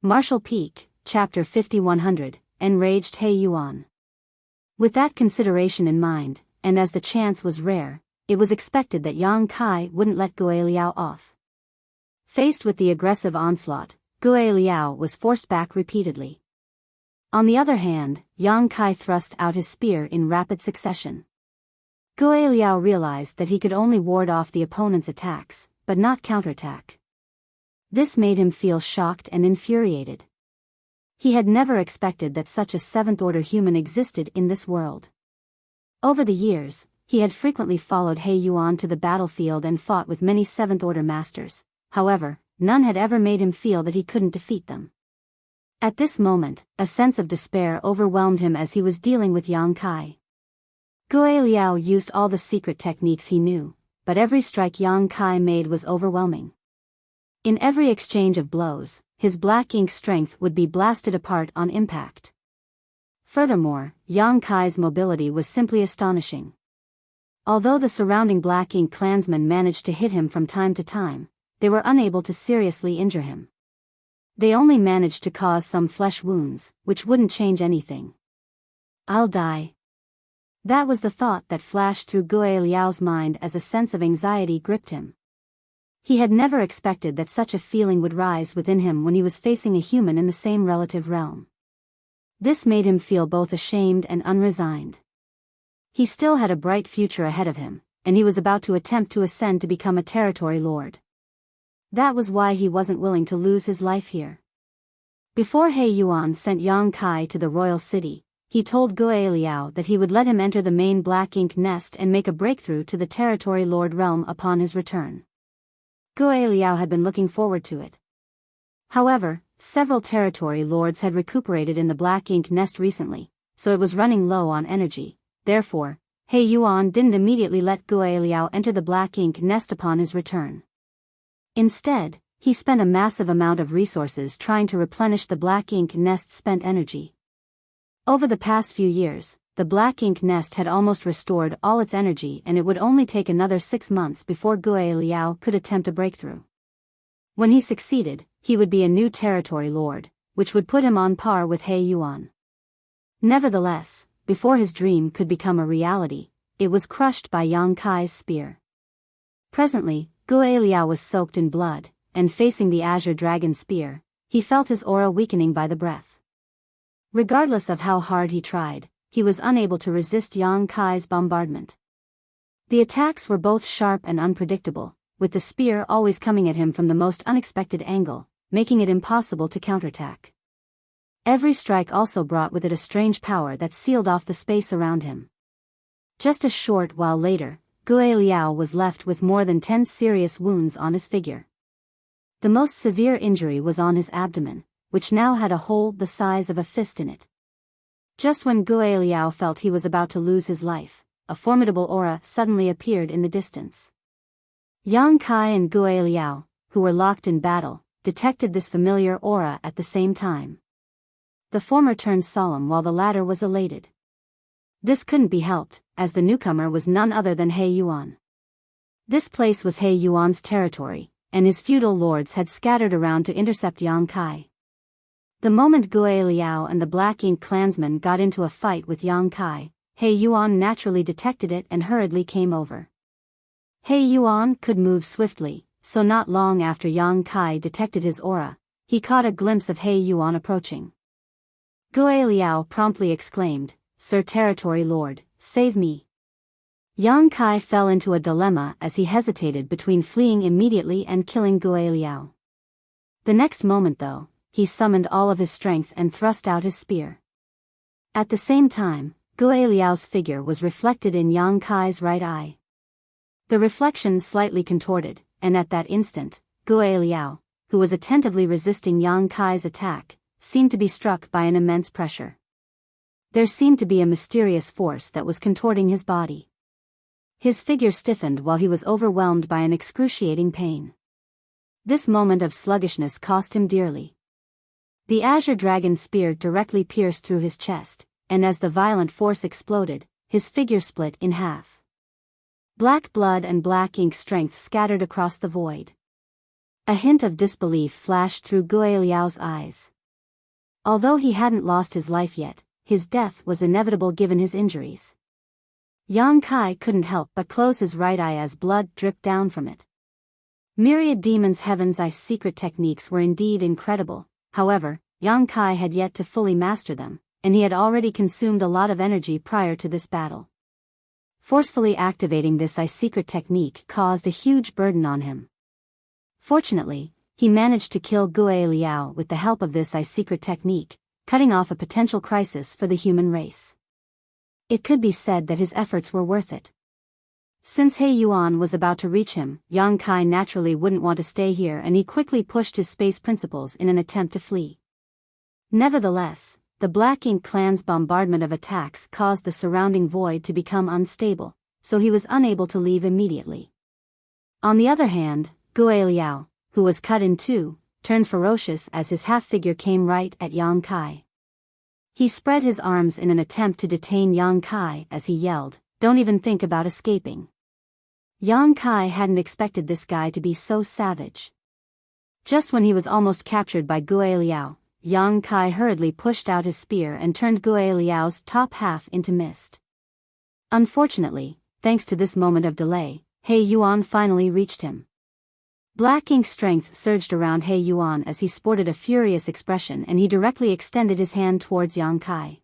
Martial Peak, Chapter 5100, Enraged He Yuan. With that consideration in mind, and as the chance was rare, it was expected that Yang Kai wouldn't let Gui Liao off. Faced with the aggressive onslaught, Gui Liao was forced back repeatedly. On the other hand, Yang Kai thrust out his spear in rapid succession. Gui Liao realized that he could only ward off the opponent's attacks, but not counterattack. This made him feel shocked and infuriated. He had never expected that such a seventh-order human existed in this world. Over the years, he had frequently followed He Yuan to the battlefield and fought with many seventh-order masters. However, none had ever made him feel that he couldn't defeat them. At this moment, a sense of despair overwhelmed him as he was dealing with Yang Kai. Gui Liao used all the secret techniques he knew, but every strike Yang Kai made was overwhelming. In every exchange of blows, his Black Ink strength would be blasted apart on impact. Furthermore, Yang Kai's mobility was simply astonishing. Although the surrounding Black Ink clansmen managed to hit him from time to time, they were unable to seriously injure him. They only managed to cause some flesh wounds, which wouldn't change anything. "I'll die," That was the thought that flashed through Gue Liao's mind as a sense of anxiety gripped him. He had never expected that such a feeling would rise within him when he was facing a human in the same relative realm. This made him feel both ashamed and unresigned. He still had a bright future ahead of him, and he was about to attempt to ascend to become a territory lord. That was why he wasn't willing to lose his life here. Before He Yuan sent Yang Kai to the royal city, he told Gue Liao that he would let him enter the main black ink nest and make a breakthrough to the territory lord realm upon his return. Gue Liao had been looking forward to it. However, several territory lords had recuperated in the black ink nest recently, so it was running low on energy. Therefore, He Yuan didn't immediately let Gue Liao enter the black ink nest upon his return. Instead, he spent a massive amount of resources trying to replenish the black ink nest's spent energy. Over the past few years, the black ink nest had almost restored all its energy, and it would only take another 6 months before Gue Liao could attempt a breakthrough. When he succeeded, he would be a new territory lord, which would put him on par with He Yuan. Nevertheless, before his dream could become a reality, it was crushed by Yang Kai's spear. Presently, Gue Liao was soaked in blood, and facing the azure dragon spear, he felt his aura weakening by the breath. Regardless of how hard he tried, he was unable to resist Yang Kai's bombardment. The attacks were both sharp and unpredictable, with the spear always coming at him from the most unexpected angle, making it impossible to counterattack. Every strike also brought with it a strange power that sealed off the space around him. Just a short while later, Gue Liao was left with more than 10 serious wounds on his figure. The most severe injury was on his abdomen, which now had a hole the size of a fist in it. Just when Gue Liao felt he was about to lose his life, a formidable aura suddenly appeared in the distance. Yang Kai and Gue Liao, who were locked in battle, detected this familiar aura at the same time. The former turned solemn while the latter was elated. This couldn't be helped, as the newcomer was none other than He Yuan. This place was He Yuan's territory, and his feudal lords had scattered around to intercept Yang Kai. The moment Gue Liao and the Black Ink clansmen got into a fight with Yang Kai, He Yuan naturally detected it and hurriedly came over. He Yuan could move swiftly, so not long after Yang Kai detected his aura, he caught a glimpse of He Yuan approaching. Gue Liao promptly exclaimed, "Sir Territory Lord, save me." Yang Kai fell into a dilemma as he hesitated between fleeing immediately and killing Gue Liao. The next moment though, he summoned all of his strength and thrust out his spear. At the same time, Gue Liao's figure was reflected in Yang Kai's right eye. The reflection slightly contorted, and at that instant, Gue Liao, who was attentively resisting Yang Kai's attack, seemed to be struck by an immense pressure. There seemed to be a mysterious force that was contorting his body. His figure stiffened while he was overwhelmed by an excruciating pain. This moment of sluggishness cost him dearly. The azure dragon spear directly pierced through his chest, and as the violent force exploded, his figure split in half. Black blood and black ink strength scattered across the void. A hint of disbelief flashed through Gue Liao's eyes. Although he hadn't lost his life yet, his death was inevitable given his injuries. Yang Kai couldn't help but close his right eye as blood dripped down from it. Myriad Demons Heaven's Eye secret techniques were indeed incredible. However, Yang Kai had yet to fully master them, and he had already consumed a lot of energy prior to this battle. Forcefully activating this Eye secret technique caused a huge burden on him. Fortunately, he managed to kill Gue Liao with the help of this Eye secret technique, cutting off a potential crisis for the human race. It could be said that his efforts were worth it. Since He Yuan was about to reach him, Yang Kai naturally wouldn't want to stay here, and he quickly pushed his space principles in an attempt to flee. Nevertheless, the Black Ink clan's bombardment of attacks caused the surrounding void to become unstable, so he was unable to leave immediately. On the other hand, Gue Liao, who was cut in two, turned ferocious as his half-figure came right at Yang Kai. He spread his arms in an attempt to detain Yang Kai as he yelled, "Don't even think about escaping." Yang Kai hadn't expected this guy to be so savage. Just when he was almost captured by Gue Liao, Yang Kai hurriedly pushed out his spear and turned Gue Liao's top half into mist. Unfortunately, thanks to this moment of delay, He Yuan finally reached him. Black ink strength surged around He Yuan as he sported a furious expression, and he directly extended his hand towards Yang Kai.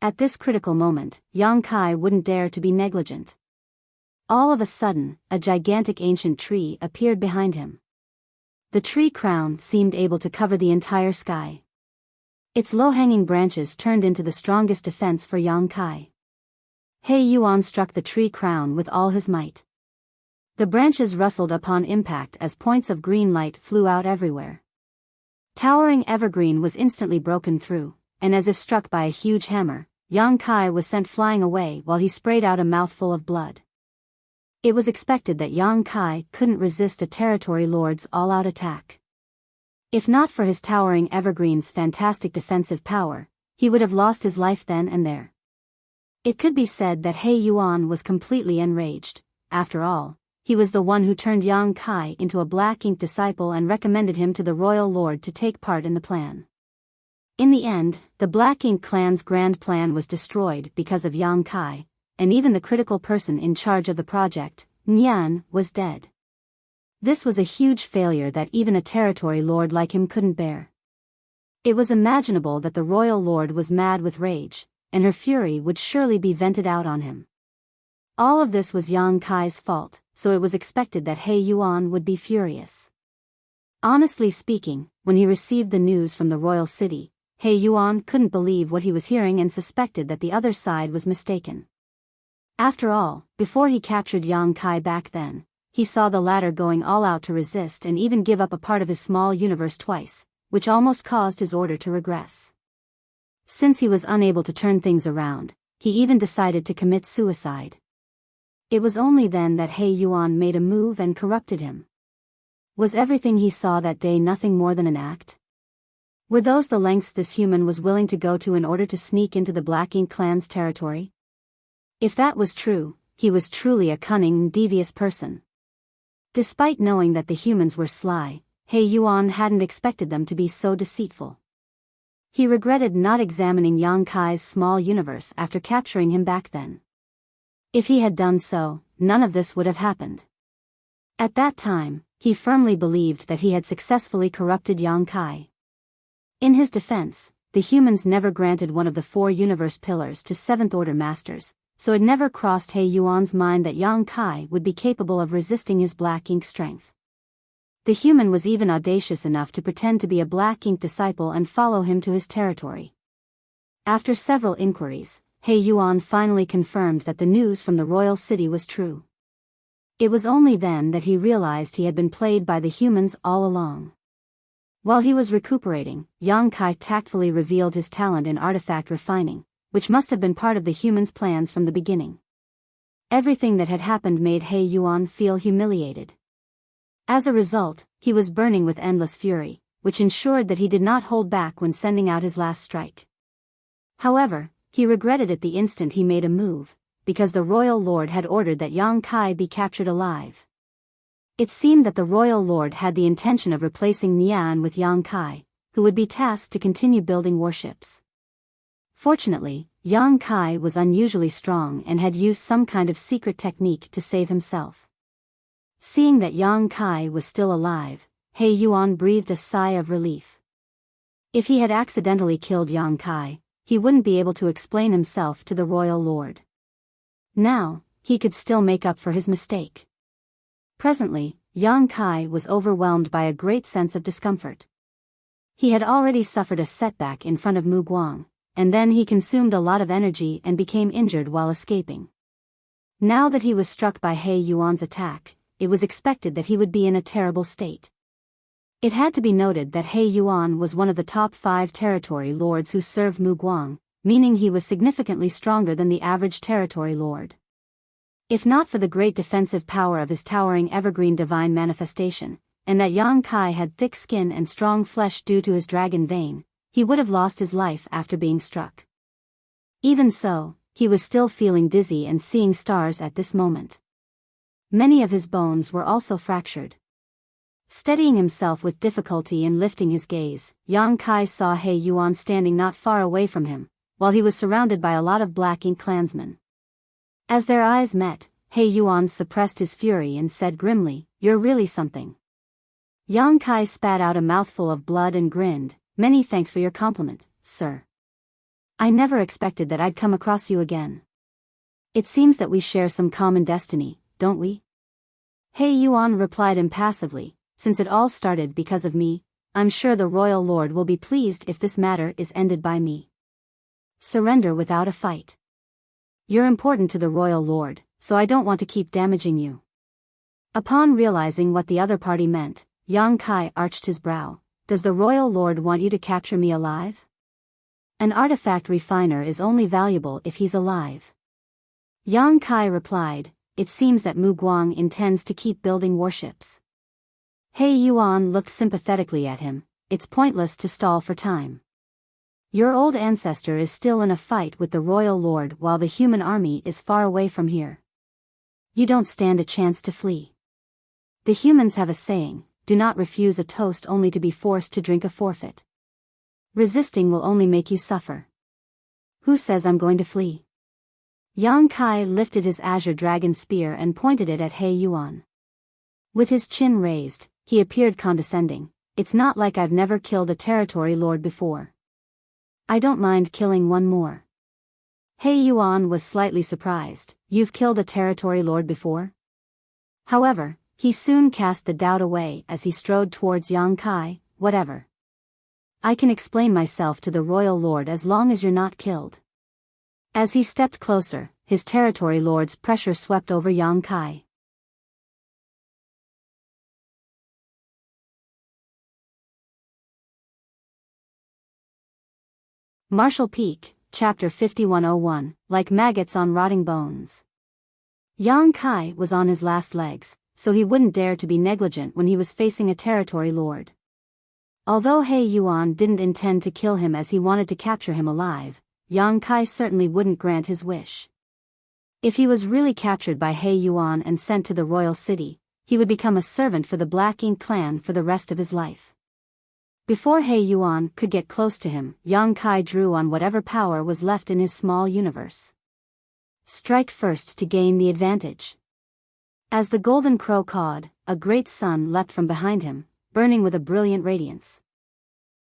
At this critical moment, Yang Kai wouldn't dare to be negligent. All of a sudden, a gigantic ancient tree appeared behind him. The tree crown seemed able to cover the entire sky. Its low-hanging branches turned into the strongest defense for Yang Kai. He Yuan struck the tree crown with all his might. The branches rustled upon impact as points of green light flew out everywhere. Towering evergreen was instantly broken through, and as if struck by a huge hammer, Yang Kai was sent flying away while he sprayed out a mouthful of blood. It was expected that Yang Kai couldn't resist a territory lord's all-out attack. If not for his towering evergreen's fantastic defensive power, he would have lost his life then and there. It could be said that He Yuan was completely enraged. After all, he was the one who turned Yang Kai into a black ink disciple and recommended him to the royal lord to take part in the plan. In the end, the Black Ink clan's grand plan was destroyed because of Yang Kai, and even the critical person in charge of the project, Nian, was dead. This was a huge failure that even a territory lord like him couldn't bear. It was imaginable that the royal lord was mad with rage, and her fury would surely be vented out on him. All of this was Yang Kai's fault, so it was expected that He Yuan would be furious. Honestly speaking, when he received the news from the royal city, He Yuan couldn't believe what he was hearing and suspected that the other side was mistaken. After all, before he captured Yang Kai back then, he saw the latter going all out to resist and even give up a part of his small universe twice, which almost caused his order to regress. Since he was unable to turn things around, he even decided to commit suicide. It was only then that He Yuan made a move and corrupted him. Was everything he saw that day nothing more than an act? Were those the lengths this human was willing to go to in order to sneak into the Black Ink clan's territory? If that was true, he was truly a cunning and devious person. Despite knowing that the humans were sly, He Yuan hadn't expected them to be so deceitful. He regretted not examining Yang Kai's small universe after capturing him back then. If he had done so, none of this would have happened. At that time, he firmly believed that he had successfully corrupted Yang Kai. In his defense, the humans never granted one of the 4 universe pillars to 7th Order masters, so it never crossed He Yuan's mind that Yang Kai would be capable of resisting his Black Ink strength. The human was even audacious enough to pretend to be a Black Ink disciple and follow him to his territory. After several inquiries, He Yuan finally confirmed that the news from the royal city was true. It was only then that he realized he had been played by the humans all along. While he was recuperating, Yang Kai tactfully revealed his talent in artifact refining, which must have been part of the humans' plans from the beginning. Everything that had happened made He Yuan feel humiliated. As a result, he was burning with endless fury, which ensured that he did not hold back when sending out his last strike. However, he regretted it the instant he made a move, because the royal lord had ordered that Yang Kai be captured alive. It seemed that the royal lord had the intention of replacing Nian with Yang Kai, who would be tasked to continue building warships. Fortunately, Yang Kai was unusually strong and had used some kind of secret technique to save himself. Seeing that Yang Kai was still alive, He Yuan breathed a sigh of relief. If he had accidentally killed Yang Kai, he wouldn't be able to explain himself to the royal lord. Now, he could still make up for his mistake. Presently, Yang Kai was overwhelmed by a great sense of discomfort. He had already suffered a setback in front of Mu Guang, and then he consumed a lot of energy and became injured while escaping. Now that he was struck by He Yuan's attack, it was expected that he would be in a terrible state. It had to be noted that He Yuan was one of the top 5 territory lords who served Mu Guang, meaning he was significantly stronger than the average territory lord. If not for the great defensive power of his towering evergreen divine manifestation, and that Yang Kai had thick skin and strong flesh due to his dragon vein, he would have lost his life after being struck. Even so, he was still feeling dizzy and seeing stars at this moment. Many of his bones were also fractured. Steadying himself with difficulty and lifting his gaze, Yang Kai saw He Yuan standing not far away from him, while he was surrounded by a lot of Black Ink clansmen. As their eyes met, He Yuan suppressed his fury and said grimly, "You're really something." Yang Kai spat out a mouthful of blood and grinned, "Many thanks for your compliment, sir. I never expected that I'd come across you again. It seems that we share some common destiny, don't we?" He Yuan replied impassively, "Since it all started because of me, I'm sure the royal lord will be pleased if this matter is ended by me. Surrender without a fight. You're important to the royal lord, so I don't want to keep damaging you." Upon realizing what the other party meant, Yang Kai arched his brow. "Does the royal lord want you to capture me alive? An artifact refiner is only valuable if he's alive." Yang Kai replied, "It seems that Mu Guang intends to keep building warships." He Yuan looked sympathetically at him. "It's pointless to stall for time. Your old ancestor is still in a fight with the royal lord while the human army is far away from here. You don't stand a chance to flee. The humans have a saying, do not refuse a toast only to be forced to drink a forfeit. Resisting will only make you suffer. Who says I'm going to flee?" Yang Kai lifted his azure dragon spear and pointed it at He Yuan. With his chin raised, he appeared condescending. "It's not like I've never killed a territory lord before. I don't mind killing one more." He Yuan was slightly surprised. "You've killed a territory lord before?" However, he soon cast the doubt away as he strode towards Yang Kai. "Whatever. I can explain myself to the royal lord as long as you're not killed." As he stepped closer, his territory lord's pressure swept over Yang Kai. Martial Peak, Chapter 5101, Like Maggots on Rotting Bones. Yang Kai was on his last legs, so he wouldn't dare to be negligent when he was facing a territory lord. Although He Yuan didn't intend to kill him as he wanted to capture him alive, Yang Kai certainly wouldn't grant his wish. If he was really captured by He Yuan and sent to the royal city, he would become a servant for the Black Ink clan for the rest of his life. Before He Yuan could get close to him, Yang Kai drew on whatever power was left in his small universe. Strike first to gain the advantage. As the golden crow cawed, a great sun leapt from behind him, burning with a brilliant radiance.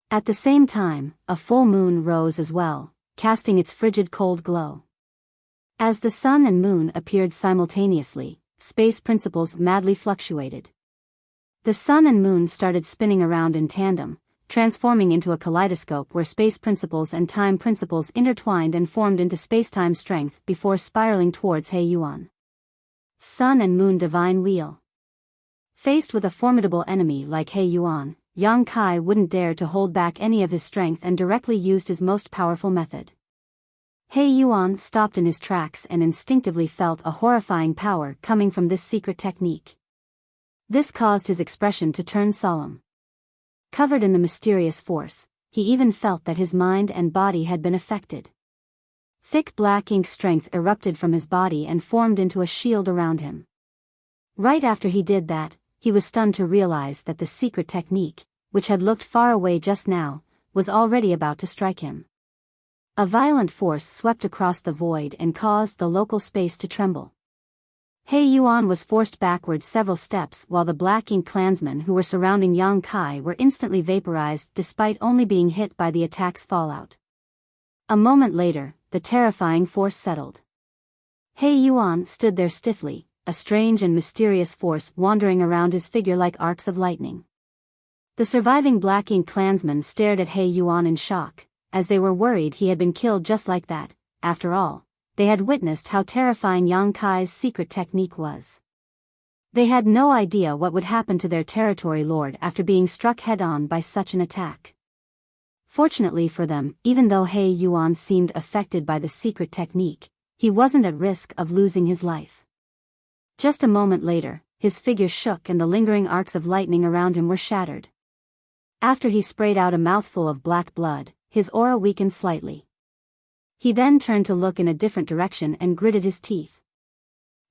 At the same time, a full moon rose as well, casting its frigid cold glow. As the sun and moon appeared simultaneously, space principles madly fluctuated. The sun and moon started spinning around in tandem, transforming into a kaleidoscope where space principles and time principles intertwined and formed into space-time strength before spiraling towards He Yuan. Sun and Moon Divine Wheel. Faced with a formidable enemy like He Yuan, Yang Kai wouldn't dare to hold back any of his strength and directly used his most powerful method. He Yuan stopped in his tracks and instinctively felt a horrifying power coming from this secret technique. This caused his expression to turn solemn. Covered in the mysterious force, he even felt that his mind and body had been affected. Thick black ink strength erupted from his body and formed into a shield around him. Right after he did that, he was stunned to realize that the secret technique, which had looked far away just now, was already about to strike him. A violent force swept across the void and caused the local space to tremble. He Yuan was forced backward several steps while the Black Ink clansmen who were surrounding Yang Kai were instantly vaporized despite only being hit by the attack's fallout. A moment later, the terrifying force settled. He Yuan stood there stiffly, a strange and mysterious force wandering around his figure like arcs of lightning. The surviving Black Ink clansmen stared at He Yuan in shock, as they were worried he had been killed just like that. After all, they had witnessed how terrifying Yang Kai's secret technique was. They had no idea what would happen to their territory lord after being struck head-on by such an attack. Fortunately for them, even though He Yuan seemed affected by the secret technique, he wasn't at risk of losing his life. Just a moment later, his figure shook and the lingering arcs of lightning around him were shattered. After he sprayed out a mouthful of black blood, his aura weakened slightly. He then turned to look in a different direction and gritted his teeth.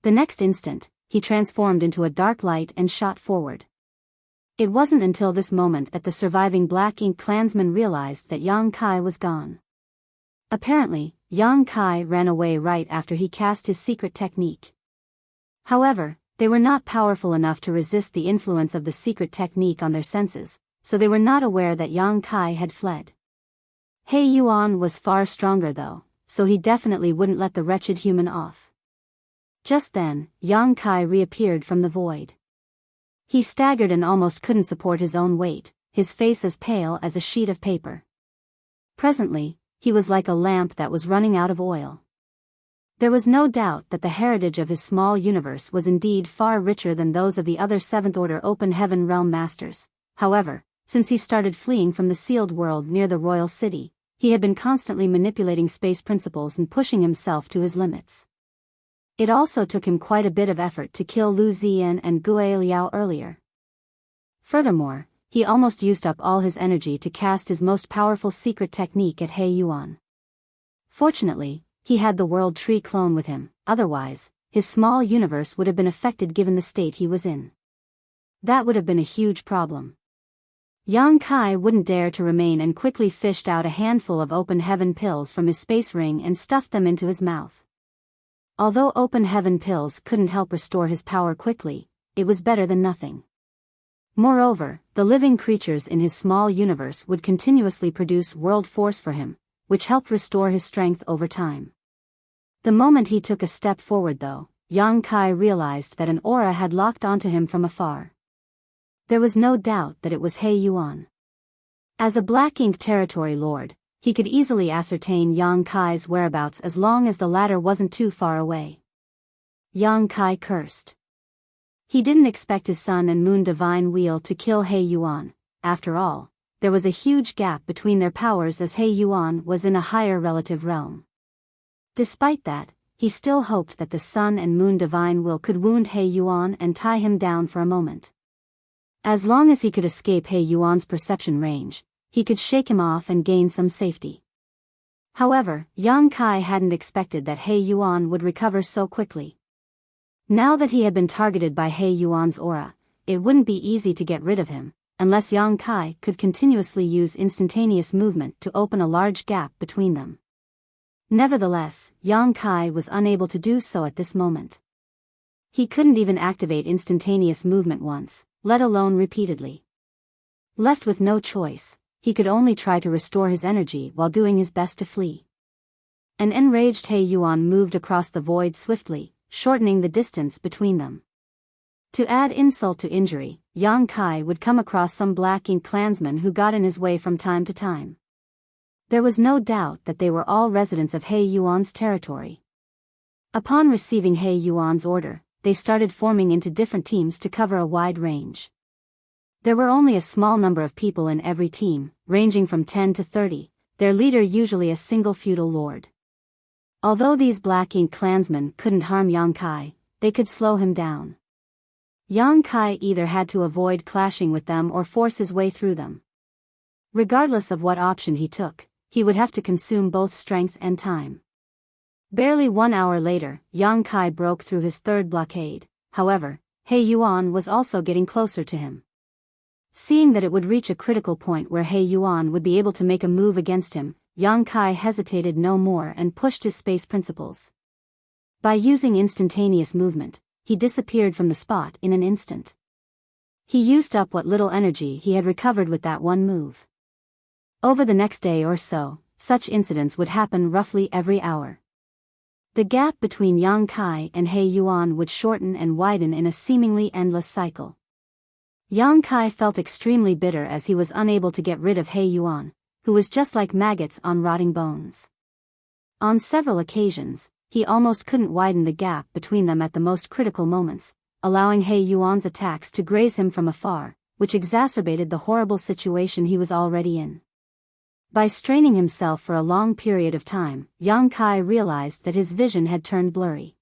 The next instant, he transformed into a dark light and shot forward. It wasn't until this moment that the surviving Black Ink clansmen realized that Yang Kai was gone. Apparently, Yang Kai ran away right after he cast his secret technique. However, they were not powerful enough to resist the influence of the secret technique on their senses, so they were not aware that Yang Kai had fled. He Yuan was far stronger though, so he definitely wouldn't let the wretched human off. Just then, Yang Kai reappeared from the void. He staggered and almost couldn't support his own weight, his face as pale as a sheet of paper. Presently, he was like a lamp that was running out of oil. There was no doubt that the heritage of his small universe was indeed far richer than those of the other Seventh Order Open Heaven Realm Masters. However, since he started fleeing from the sealed world near the royal city, he had been constantly manipulating space principles and pushing himself to his limits. It also took him quite a bit of effort to kill Lu Ziyan and Gue Liao earlier. Furthermore, he almost used up all his energy to cast his most powerful secret technique at He Yuan. Fortunately, he had the World Tree clone with him, otherwise, his small universe would have been affected given the state he was in. That would have been a huge problem. Yang Kai wouldn't dare to remain and quickly fished out a handful of open heaven pills from his space ring and stuffed them into his mouth. Although open heaven pills couldn't help restore his power quickly, it was better than nothing. Moreover, the living creatures in his small universe would continuously produce world force for him, which helped restore his strength over time. The moment he took a step forward though, Yang Kai realized that an aura had locked onto him from afar. There was no doubt that it was He Yuan. As a Black Ink territory lord, he could easily ascertain Yang Kai's whereabouts as long as the latter wasn't too far away. Yang Kai cursed. He didn't expect his sun and moon divine wheel to kill He Yuan. After all, there was a huge gap between their powers as He Yuan was in a higher relative realm. Despite that, he still hoped that the sun and moon divine will could wound He Yuan and tie him down for a moment. As long as he could escape He Yuan's perception range, he could shake him off and gain some safety. However, Yang Kai hadn't expected that He Yuan would recover so quickly. Now that he had been targeted by He Yuan's aura, it wouldn't be easy to get rid of him, unless Yang Kai could continuously use instantaneous movement to open a large gap between them. Nevertheless, Yang Kai was unable to do so at this moment. He couldn't even activate instantaneous movement once, let alone repeatedly. Left with no choice, he could only try to restore his energy while doing his best to flee. An enraged He Yuan moved across the void swiftly, shortening the distance between them. To add insult to injury, Yang Kai would come across some Black Ink clansmen who got in his way from time to time. There was no doubt that they were all residents of He Yuan's territory. Upon receiving He Yuan's order, they started forming into different teams to cover a wide range. There were only a small number of people in every team, ranging from 10 to 30, their leader usually a single feudal lord. Although these Black Ink clansmen couldn't harm Yang Kai, they could slow him down. Yang Kai either had to avoid clashing with them or force his way through them. Regardless of what option he took, he would have to consume both strength and time. Barely 1 hour later, Yang Kai broke through his third blockade. However, He Yuan was also getting closer to him. Seeing that it would reach a critical point where He Yuan would be able to make a move against him, Yang Kai hesitated no more and pushed his space principles. By using instantaneous movement, he disappeared from the spot in an instant. He used up what little energy he had recovered with that one move. Over the next day or so, such incidents would happen roughly every hour. The gap between Yang Kai and He Yuan would shorten and widen in a seemingly endless cycle. Yang Kai felt extremely bitter as he was unable to get rid of He Yuan, who was just like maggots on rotting bones. On several occasions, he almost couldn't widen the gap between them at the most critical moments, allowing He Yuan's attacks to graze him from afar, which exacerbated the horrible situation he was already in. By straining himself for a long period of time, Yang Kai realized that his vision had turned blurry.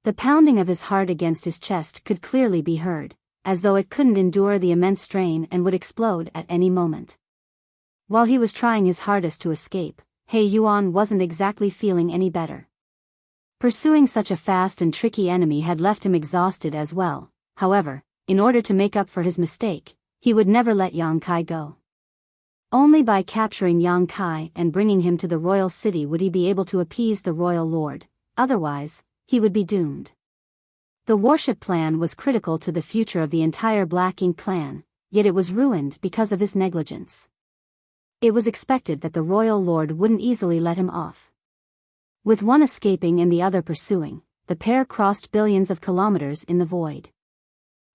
The pounding of his heart against his chest could clearly be heard, as though it couldn't endure the immense strain and would explode at any moment. While he was trying his hardest to escape, He Yuan wasn't exactly feeling any better. Pursuing such a fast and tricky enemy had left him exhausted as well. However, in order to make up for his mistake, he would never let Yang Kai go. Only by capturing Yang Kai and bringing him to the royal city would he be able to appease the royal lord, otherwise, he would be doomed. The warship plan was critical to the future of the entire Black Ink clan, yet it was ruined because of his negligence. It was expected that the royal lord wouldn't easily let him off. With one escaping and the other pursuing, the pair crossed billions of kilometers in the void.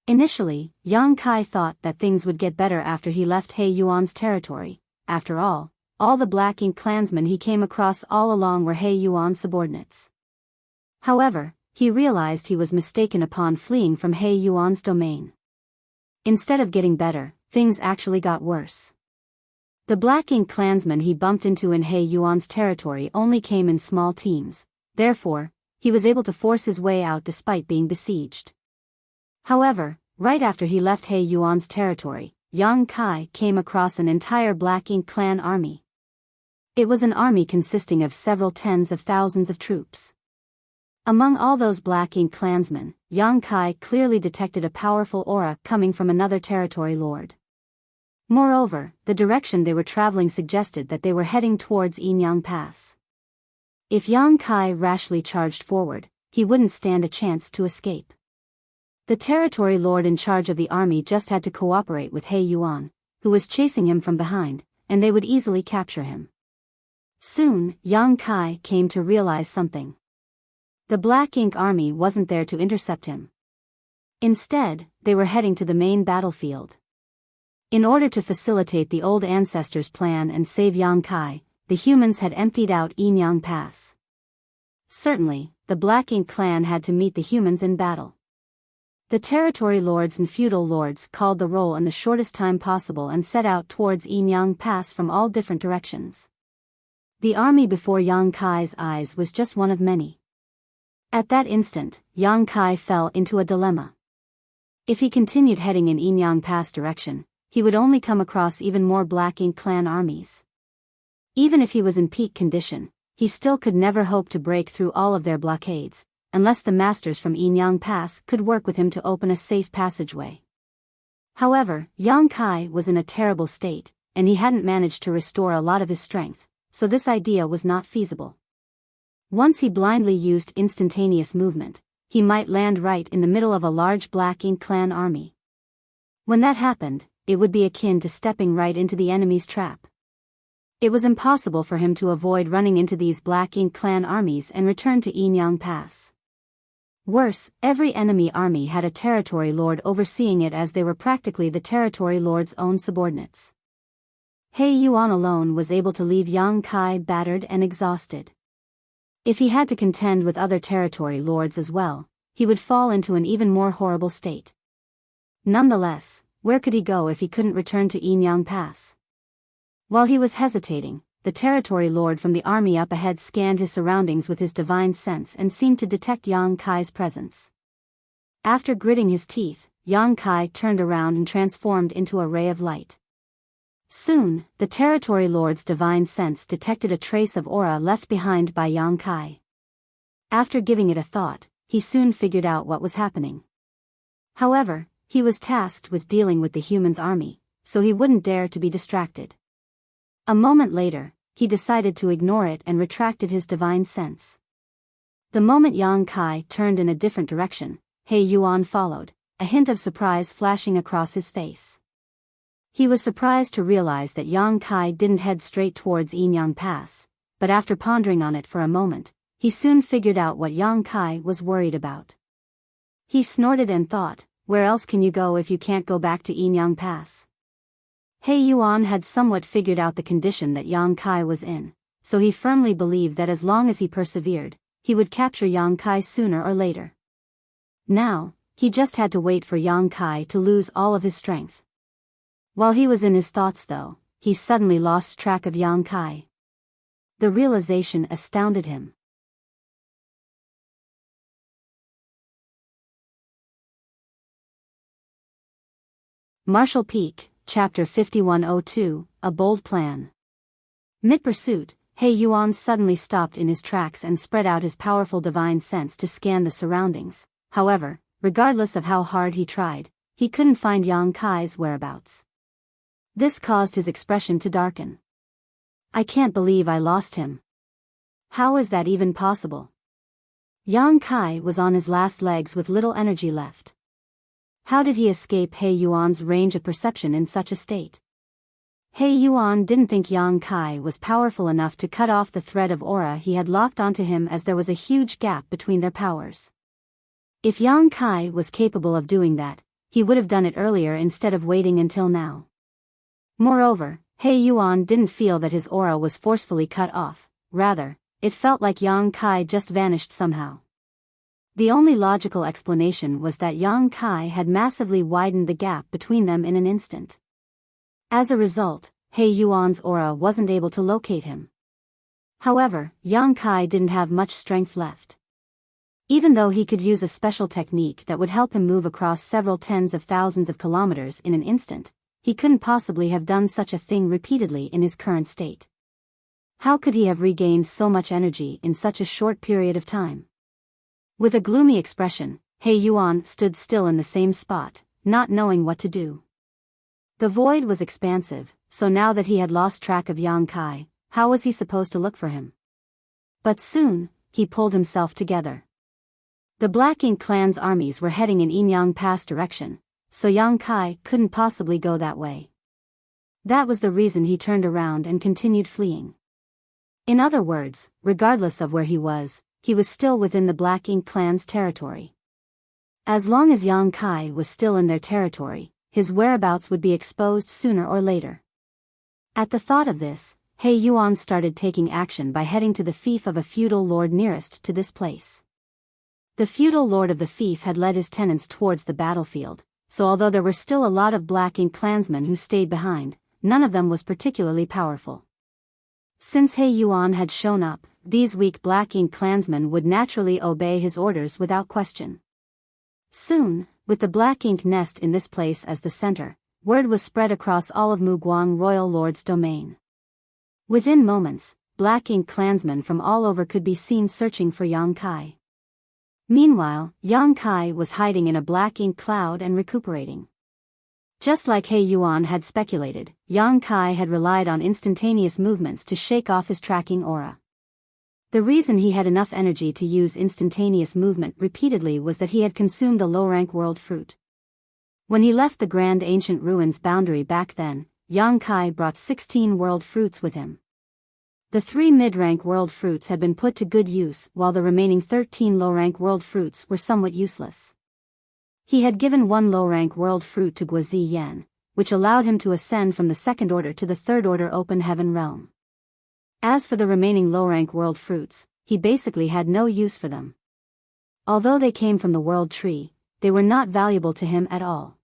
Initially, Yang Kai thought that things would get better after he left He Yuan's territory. After all the Black Ink clansmen he came across all along were He Yuan's subordinates. However, he realized he was mistaken upon fleeing from He Yuan's domain. Instead of getting better, things actually got worse. The Black Ink clansmen he bumped into in He Yuan's territory only came in small teams, therefore, he was able to force his way out despite being besieged. However, right after he left He Yuan's territory, Yang Kai came across an entire Black Ink clan army. It was an army consisting of several tens of thousands of troops. Among all those Black Ink clansmen, Yang Kai clearly detected a powerful aura coming from another territory lord. Moreover, the direction they were traveling suggested that they were heading towards Yinyang Pass. If Yang Kai rashly charged forward, he wouldn't stand a chance to escape. The territory lord in charge of the army just had to cooperate with He Yuan, who was chasing him from behind, and they would easily capture him. Soon, Yang Kai came to realize something. The Black Ink army wasn't there to intercept him. Instead, they were heading to the main battlefield. In order to facilitate the old ancestors' plan and save Yang Kai, the humans had emptied out Yinyang Pass. Certainly, the Black Ink clan had to meet the humans in battle. The territory lords and feudal lords called the roll in the shortest time possible and set out towards Yinyang Pass from all different directions. The army before Yang Kai's eyes was just one of many. At that instant, Yang Kai fell into a dilemma. If he continued heading in Yinyang Pass direction, he would only come across even more Black Ink clan armies. Even if he was in peak condition, he still could never hope to break through all of their blockades, unless the masters from Yinyang Pass could work with him to open a safe passageway. However, Yang Kai was in a terrible state, and he hadn't managed to restore a lot of his strength, so this idea was not feasible. Once he blindly used instantaneous movement, he might land right in the middle of a large Black Ink clan army. When that happened, it would be akin to stepping right into the enemy's trap. It was impossible for him to avoid running into these Black Ink clan armies and return to Yinyang Pass. Worse, every enemy army had a territory lord overseeing it, as they were practically the territory lord's own subordinates. He Yuan alone was able to leave Yang Kai battered and exhausted. If he had to contend with other territory lords as well, he would fall into an even more horrible state. Nonetheless, where could he go if he couldn't return to Yinyang Pass? While he was hesitating, the territory lord from the army up ahead scanned his surroundings with his divine sense and seemed to detect Yang Kai's presence. After gritting his teeth, Yang Kai turned around and transformed into a ray of light. Soon, the territory lord's divine sense detected a trace of aura left behind by Yang Kai. After giving it a thought, he soon figured out what was happening. However, he was tasked with dealing with the humans' army, so he wouldn't dare to be distracted. A moment later, he decided to ignore it and retracted his divine sense. The moment Yang Kai turned in a different direction, He Yuan followed, a hint of surprise flashing across his face. He was surprised to realize that Yang Kai didn't head straight towards Yinyang Pass, but after pondering on it for a moment, he soon figured out what Yang Kai was worried about. He snorted and thought, where else can you go if you can't go back to Yinyang Pass? He Yuan had somewhat figured out the condition that Yang Kai was in, so he firmly believed that as long as he persevered, he would capture Yang Kai sooner or later. Now, he just had to wait for Yang Kai to lose all of his strength. While he was in his thoughts though, he suddenly lost track of Yang Kai. The realization astounded him. Marshall Peak, Chapter 5102, A Bold Plan. Mid-pursuit, He Yuan suddenly stopped in his tracks and spread out his powerful divine sense to scan the surroundings. However, regardless of how hard he tried, he couldn't find Yang Kai's whereabouts. This caused his expression to darken. I can't believe I lost him. How is that even possible? Yang Kai was on his last legs with little energy left. How did he escape He Yuan's range of perception in such a state? He Yuan didn't think Yang Kai was powerful enough to cut off the thread of aura he had locked onto him, as there was a huge gap between their powers. If Yang Kai was capable of doing that, he would have done it earlier instead of waiting until now. Moreover, He Yuan didn't feel that his aura was forcefully cut off, rather, it felt like Yang Kai just vanished somehow. The only logical explanation was that Yang Kai had massively widened the gap between them in an instant. As a result, He Yuan's aura wasn't able to locate him. However, Yang Kai didn't have much strength left. Even though he could use a special technique that would help him move across several tens of thousands of kilometers in an instant, he couldn't possibly have done such a thing repeatedly in his current state. How could he have regained so much energy in such a short period of time? With a gloomy expression, He Yuan stood still in the same spot, not knowing what to do. The void was expansive, so now that he had lost track of Yang Kai, how was he supposed to look for him? But soon, he pulled himself together. The Black Ink clan's armies were heading in Enyang Pass direction, so Yang Kai couldn't possibly go that way. That was the reason he turned around and continued fleeing. In other words, regardless of where he was still within the Black Ink clan's territory. As long as Yang Kai was still in their territory, his whereabouts would be exposed sooner or later. At the thought of this, He Yuan started taking action by heading to the fief of a feudal lord nearest to this place. The feudal lord of the fief had led his tenants towards the battlefield, so although there were still a lot of Black Ink clansmen who stayed behind, none of them was particularly powerful. Since He Yuan had shown up, these weak Black Ink clansmen would naturally obey his orders without question. Soon, with the Black Ink nest in this place as the center, word was spread across all of Muguang Royal Lord's domain. Within moments, Black Ink clansmen from all over could be seen searching for Yang Kai. Meanwhile, Yang Kai was hiding in a Black Ink cloud and recuperating. Just like He Yuan had speculated, Yang Kai had relied on instantaneous movements to shake off his tracking aura. The reason he had enough energy to use instantaneous movement repeatedly was that he had consumed a low-rank world fruit. When he left the Grand Ancient Ruins boundary back then, Yang Kai brought 16 world fruits with him. The 3 mid-rank world fruits had been put to good use, while the remaining 13 low-rank world fruits were somewhat useless. He had given 1 low-rank world fruit to Guozi Yan, which allowed him to ascend from the second order to the third order open heaven realm. As for the remaining low-rank world fruits, he basically had no use for them. Although they came from the world tree, they were not valuable to him at all.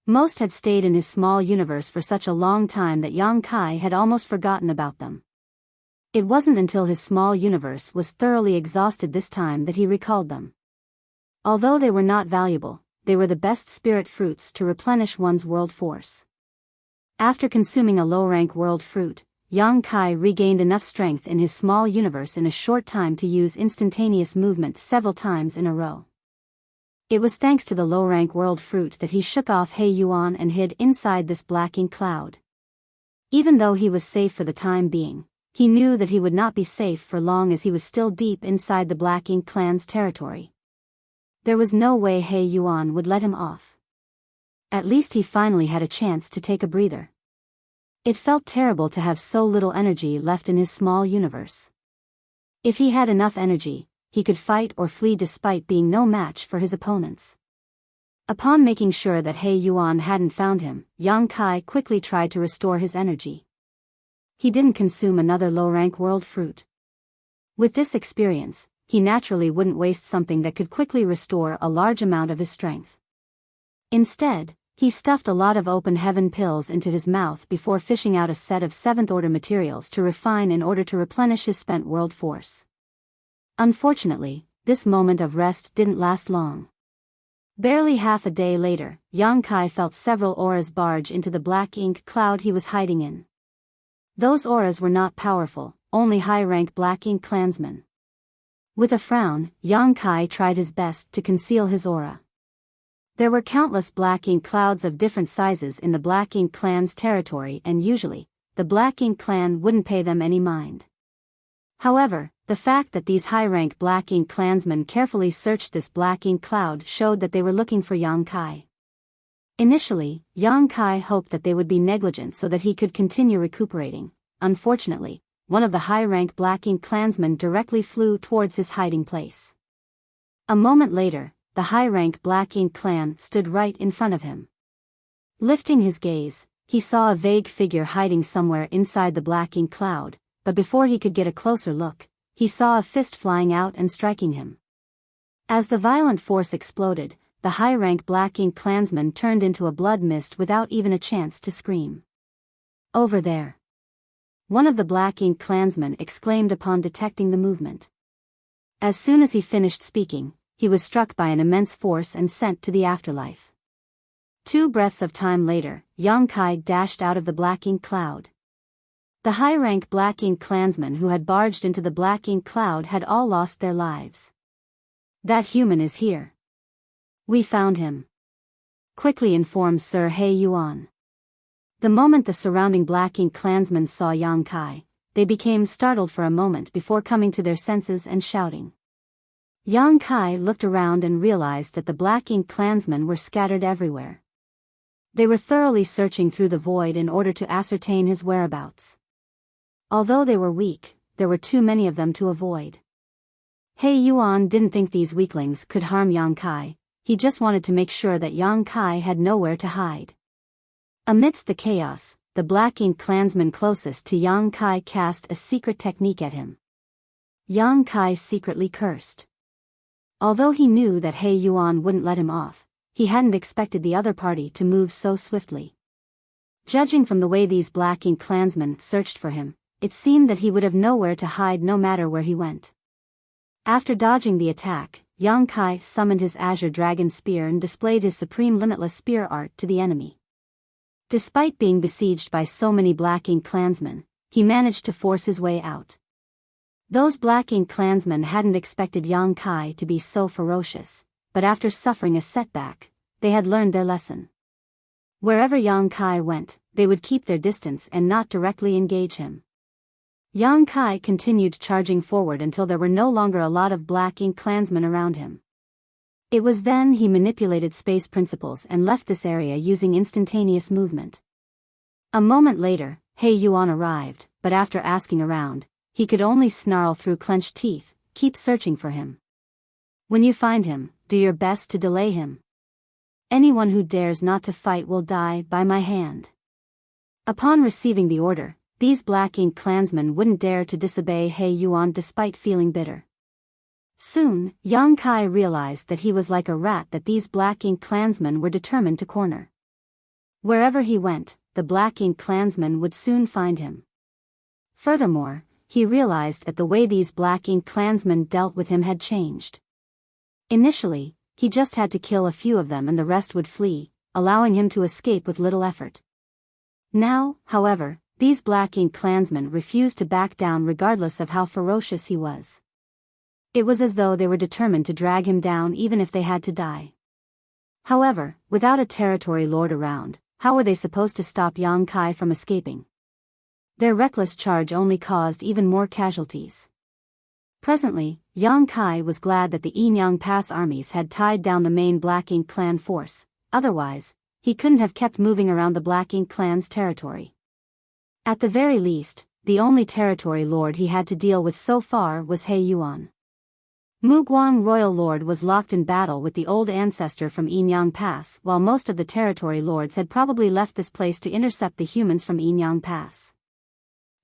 Most had stayed in his small universe for such a long time that Yang Kai had almost forgotten about them. It wasn't until his small universe was thoroughly exhausted this time that he recalled them. Although they were not valuable, they were the best spirit fruits to replenish one's world force. After consuming a low-rank world fruit, Yang Kai regained enough strength in his small universe in a short time to use instantaneous movement several times in a row. It was thanks to the low-rank world fruit that he shook off He Yuan and hid inside this Black Ink cloud. Even though he was safe for the time being, he knew that he would not be safe for long, as he was still deep inside the Black Ink clan's territory. There was no way He Yuan would let him off. At least he finally had a chance to take a breather. It felt terrible to have so little energy left in his small universe. If he had enough energy, he could fight or flee despite being no match for his opponents. Upon making sure that He Yuan hadn't found him, Yang Kai quickly tried to restore his energy. He didn't consume another low-rank world fruit. With this experience, he naturally wouldn't waste something that could quickly restore a large amount of his strength. Instead, he stuffed a lot of open heaven pills into his mouth before fishing out a set of 7th order materials to refine in order to replenish his spent world force. Unfortunately, this moment of rest didn't last long. Barely half a day later, Yang Kai felt several auras barge into the Black Ink cloud he was hiding in. Those auras were not powerful, only high-rank Black Ink clansmen. With a frown, Yang Kai tried his best to conceal his aura. There were countless black ink clouds of different sizes in the Black Ink clan's territory, and usually, the Black Ink clan wouldn't pay them any mind. However, the fact that these high-rank Black Ink clansmen carefully searched this Black Ink cloud showed that they were looking for Yang Kai. Initially, Yang Kai hoped that they would be negligent so that he could continue recuperating. Unfortunately, one of the high-rank Black Ink clansmen directly flew towards his hiding place. A moment later, the high-rank Black Ink clan stood right in front of him. Lifting his gaze, he saw a vague figure hiding somewhere inside the Black Ink cloud, but before he could get a closer look, he saw a fist flying out and striking him. As the violent force exploded, the high-rank Black Ink clansman turned into a blood mist without even a chance to scream. "Over there!" one of the Black Ink clansmen exclaimed upon detecting the movement. As soon as he finished speaking, he was struck by an immense force and sent to the afterlife. 2 breaths of time later, Yang Kai dashed out of the Black Ink cloud. The high-rank Black Ink clansmen who had barged into the Black Ink cloud had all lost their lives. "That human is here. We found him," quickly informed Sir He Yuan. The moment the surrounding Black Ink clansmen saw Yang Kai, they became startled for a moment before coming to their senses and shouting. Yang Kai looked around and realized that the Black Ink clansmen were scattered everywhere. They were thoroughly searching through the void in order to ascertain his whereabouts. Although they were weak, there were too many of them to avoid. He Yuan didn't think these weaklings could harm Yang Kai, he just wanted to make sure that Yang Kai had nowhere to hide. Amidst the chaos, the Black Ink clansman closest to Yang Kai cast a secret technique at him. Yang Kai secretly cursed. Although he knew that He Yuan wouldn't let him off, he hadn't expected the other party to move so swiftly. Judging from the way these Black Ink clansmen searched for him, it seemed that he would have nowhere to hide no matter where he went. After dodging the attack, Yang Kai summoned his Azure Dragon Spear and displayed his supreme limitless spear art to the enemy. Despite being besieged by so many Black Ink clansmen, he managed to force his way out. Those Black Ink clansmen hadn't expected Yang Kai to be so ferocious, but after suffering a setback, they had learned their lesson. Wherever Yang Kai went, they would keep their distance and not directly engage him. Yang Kai continued charging forward until there were no longer a lot of Black Ink clansmen around him. It was then he manipulated space principles and left this area using instantaneous movement. A moment later, He Yuan arrived, but after asking around, he could only snarl through clenched teeth, "Keep searching for him. When you find him, do your best to delay him. Anyone who dares not to fight will die by my hand." Upon receiving the order, these Black Ink clansmen wouldn't dare to disobey He Yuan despite feeling bitter. Soon, Yang Kai realized that he was like a rat that these Black Ink clansmen were determined to corner. Wherever he went, the Black Ink clansmen would soon find him. Furthermore, he realized that the way these Black Ink clansmen dealt with him had changed. Initially, he just had to kill a few of them and the rest would flee, allowing him to escape with little effort. Now, however, these Black Ink clansmen refused to back down regardless of how ferocious he was. It was as though they were determined to drag him down even if they had to die. However, without a territory lord around, how were they supposed to stop Yang Kai from escaping? Their reckless charge only caused even more casualties. Presently, Yang Kai was glad that the Yinyang Pass armies had tied down the main Black Ink clan force, otherwise, he couldn't have kept moving around the Black Ink clan's territory. At the very least, the only territory lord he had to deal with so far was He Yuan. Muguang Royal Lord was locked in battle with the old ancestor from Yinyang Pass, while most of the territory lords had probably left this place to intercept the humans from Yinyang Pass.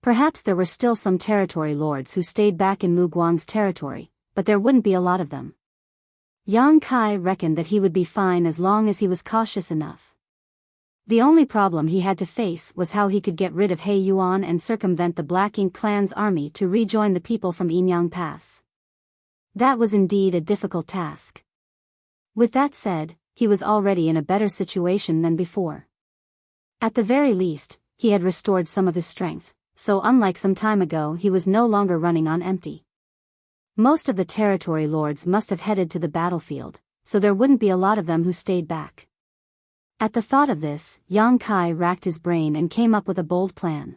Perhaps there were still some territory lords who stayed back in Muguang's territory, but there wouldn't be a lot of them. Yang Kai reckoned that he would be fine as long as he was cautious enough. The only problem he had to face was how he could get rid of He Yuan and circumvent the Black Ink clan's army to rejoin the people from Yinyang Pass. That was indeed a difficult task. With that said, he was already in a better situation than before. At the very least, he had restored some of his strength, so unlike some time ago he was no longer running on empty. Most of the territory lords must have headed to the battlefield, so there wouldn't be a lot of them who stayed back. At the thought of this, Yang Kai racked his brain and came up with a bold plan.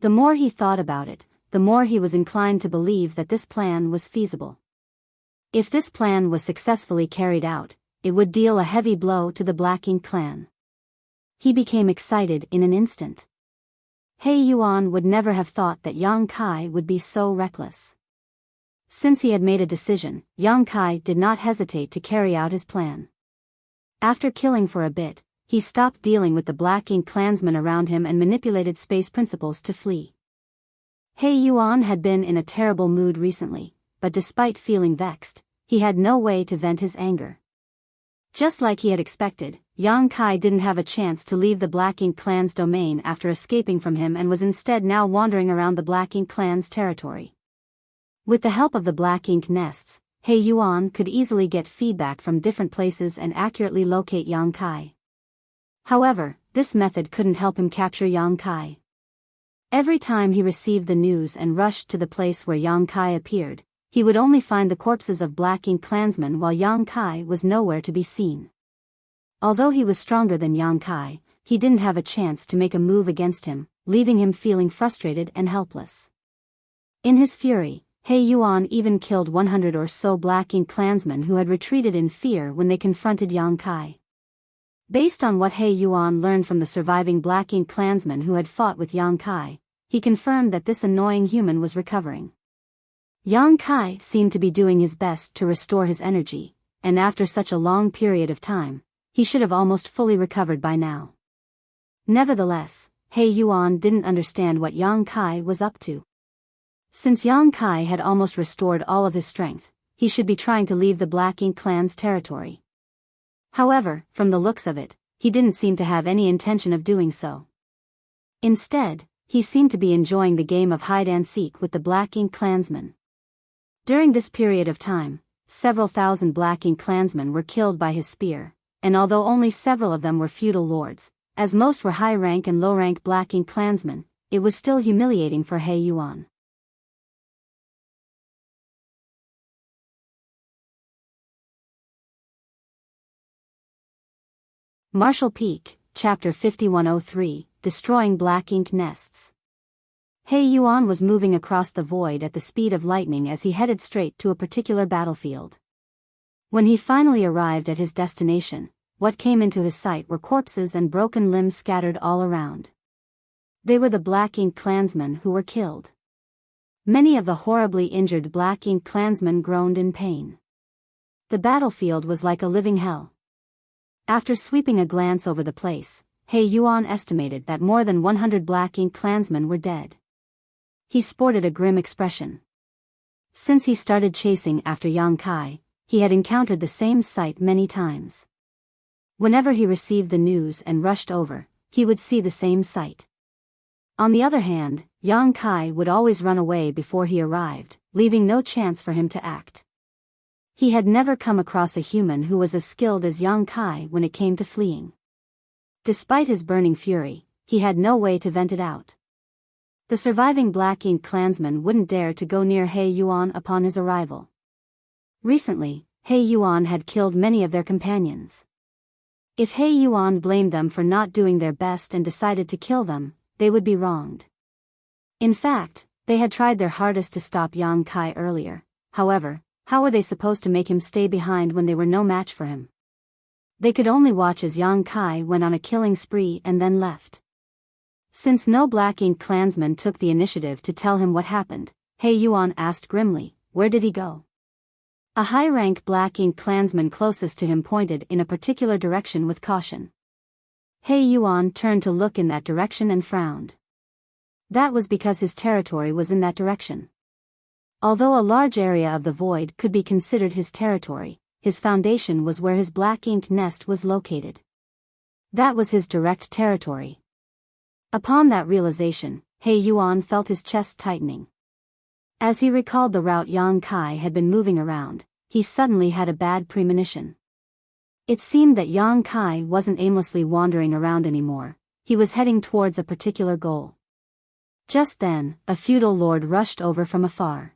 The more he thought about it, the more he was inclined to believe that this plan was feasible. If this plan was successfully carried out, it would deal a heavy blow to the Black Ink clan. He became excited in an instant. He Yuan would never have thought that Yang Kai would be so reckless. Since he had made a decision, Yang Kai did not hesitate to carry out his plan. After killing for a bit, he stopped dealing with the Black Ink clansmen around him and manipulated space principles to flee. He Yuan had been in a terrible mood recently, but despite feeling vexed, he had no way to vent his anger. Just like he had expected, Yang Kai didn't have a chance to leave the Black Ink clan's domain after escaping from him and was instead now wandering around the Black Ink clan's territory. With the help of the Black Ink nests, He Yuan could easily get feedback from different places and accurately locate Yang Kai. However, this method couldn't help him capture Yang Kai. Every time he received the news and rushed to the place where Yang Kai appeared, he would only find the corpses of Black Ink clansmen while Yang Kai was nowhere to be seen. Although he was stronger than Yang Kai, he didn't have a chance to make a move against him, leaving him feeling frustrated and helpless. In his fury, He Yuan even killed 100 or so Black Ink clansmen who had retreated in fear when they confronted Yang Kai. Based on what He Yuan learned from the surviving Black Ink clansmen who had fought with Yang Kai, he confirmed that this annoying human was recovering. Yang Kai seemed to be doing his best to restore his energy, and after such a long period of time, he should have almost fully recovered by now. Nevertheless, He Yuan didn't understand what Yang Kai was up to. Since Yang Kai had almost restored all of his strength, he should be trying to leave the Black Ink clan's territory. However, from the looks of it, he didn't seem to have any intention of doing so. Instead, he seemed to be enjoying the game of hide-and-seek with the Black Ink clansmen. During this period of time, several thousand Black Ink clansmen were killed by his spear, and although only several of them were feudal lords, as most were high-rank and low-rank Black Ink clansmen, it was still humiliating for He Yuan. Marshall Peak, Chapter 5103, Destroying Black Ink Nests. He Yuan was moving across the void at the speed of lightning as he headed straight to a particular battlefield. When he finally arrived at his destination, what came into his sight were corpses and broken limbs scattered all around. They were the Black Ink clansmen who were killed. Many of the horribly injured Black Ink clansmen groaned in pain. The battlefield was like a living hell. After sweeping a glance over the place, He Yuan estimated that more than 100 Black Ink clansmen were dead. He sported a grim expression. Since he started chasing after Yang Kai, he had encountered the same sight many times. Whenever he received the news and rushed over, he would see the same sight. On the other hand, Yang Kai would always run away before he arrived, leaving no chance for him to act. He had never come across a human who was as skilled as Yang Kai when it came to fleeing. Despite his burning fury, he had no way to vent it out. The surviving Black Ink clansmen wouldn't dare to go near He Yuan upon his arrival. Recently, He Yuan had killed many of their companions. If He Yuan blamed them for not doing their best and decided to kill them, they would be wronged. In fact, they had tried their hardest to stop Yang Kai earlier. However, how were they supposed to make him stay behind when they were no match for him? They could only watch as Yang Kai went on a killing spree and then left. Since no Black Ink clansman took the initiative to tell him what happened, He Yuan asked grimly, "Where did he go?" A high-rank Black Ink clansman closest to him pointed in a particular direction with caution. He Yuan turned to look in that direction and frowned. That was because his territory was in that direction. Although a large area of the void could be considered his territory, his foundation was where his Black Ink nest was located. That was his direct territory. Upon that realization, He Yuan felt his chest tightening. As he recalled the route Yang Kai had been moving around, he suddenly had a bad premonition. It seemed that Yang Kai wasn't aimlessly wandering around anymore, he was heading towards a particular goal. Just then, a feudal lord rushed over from afar.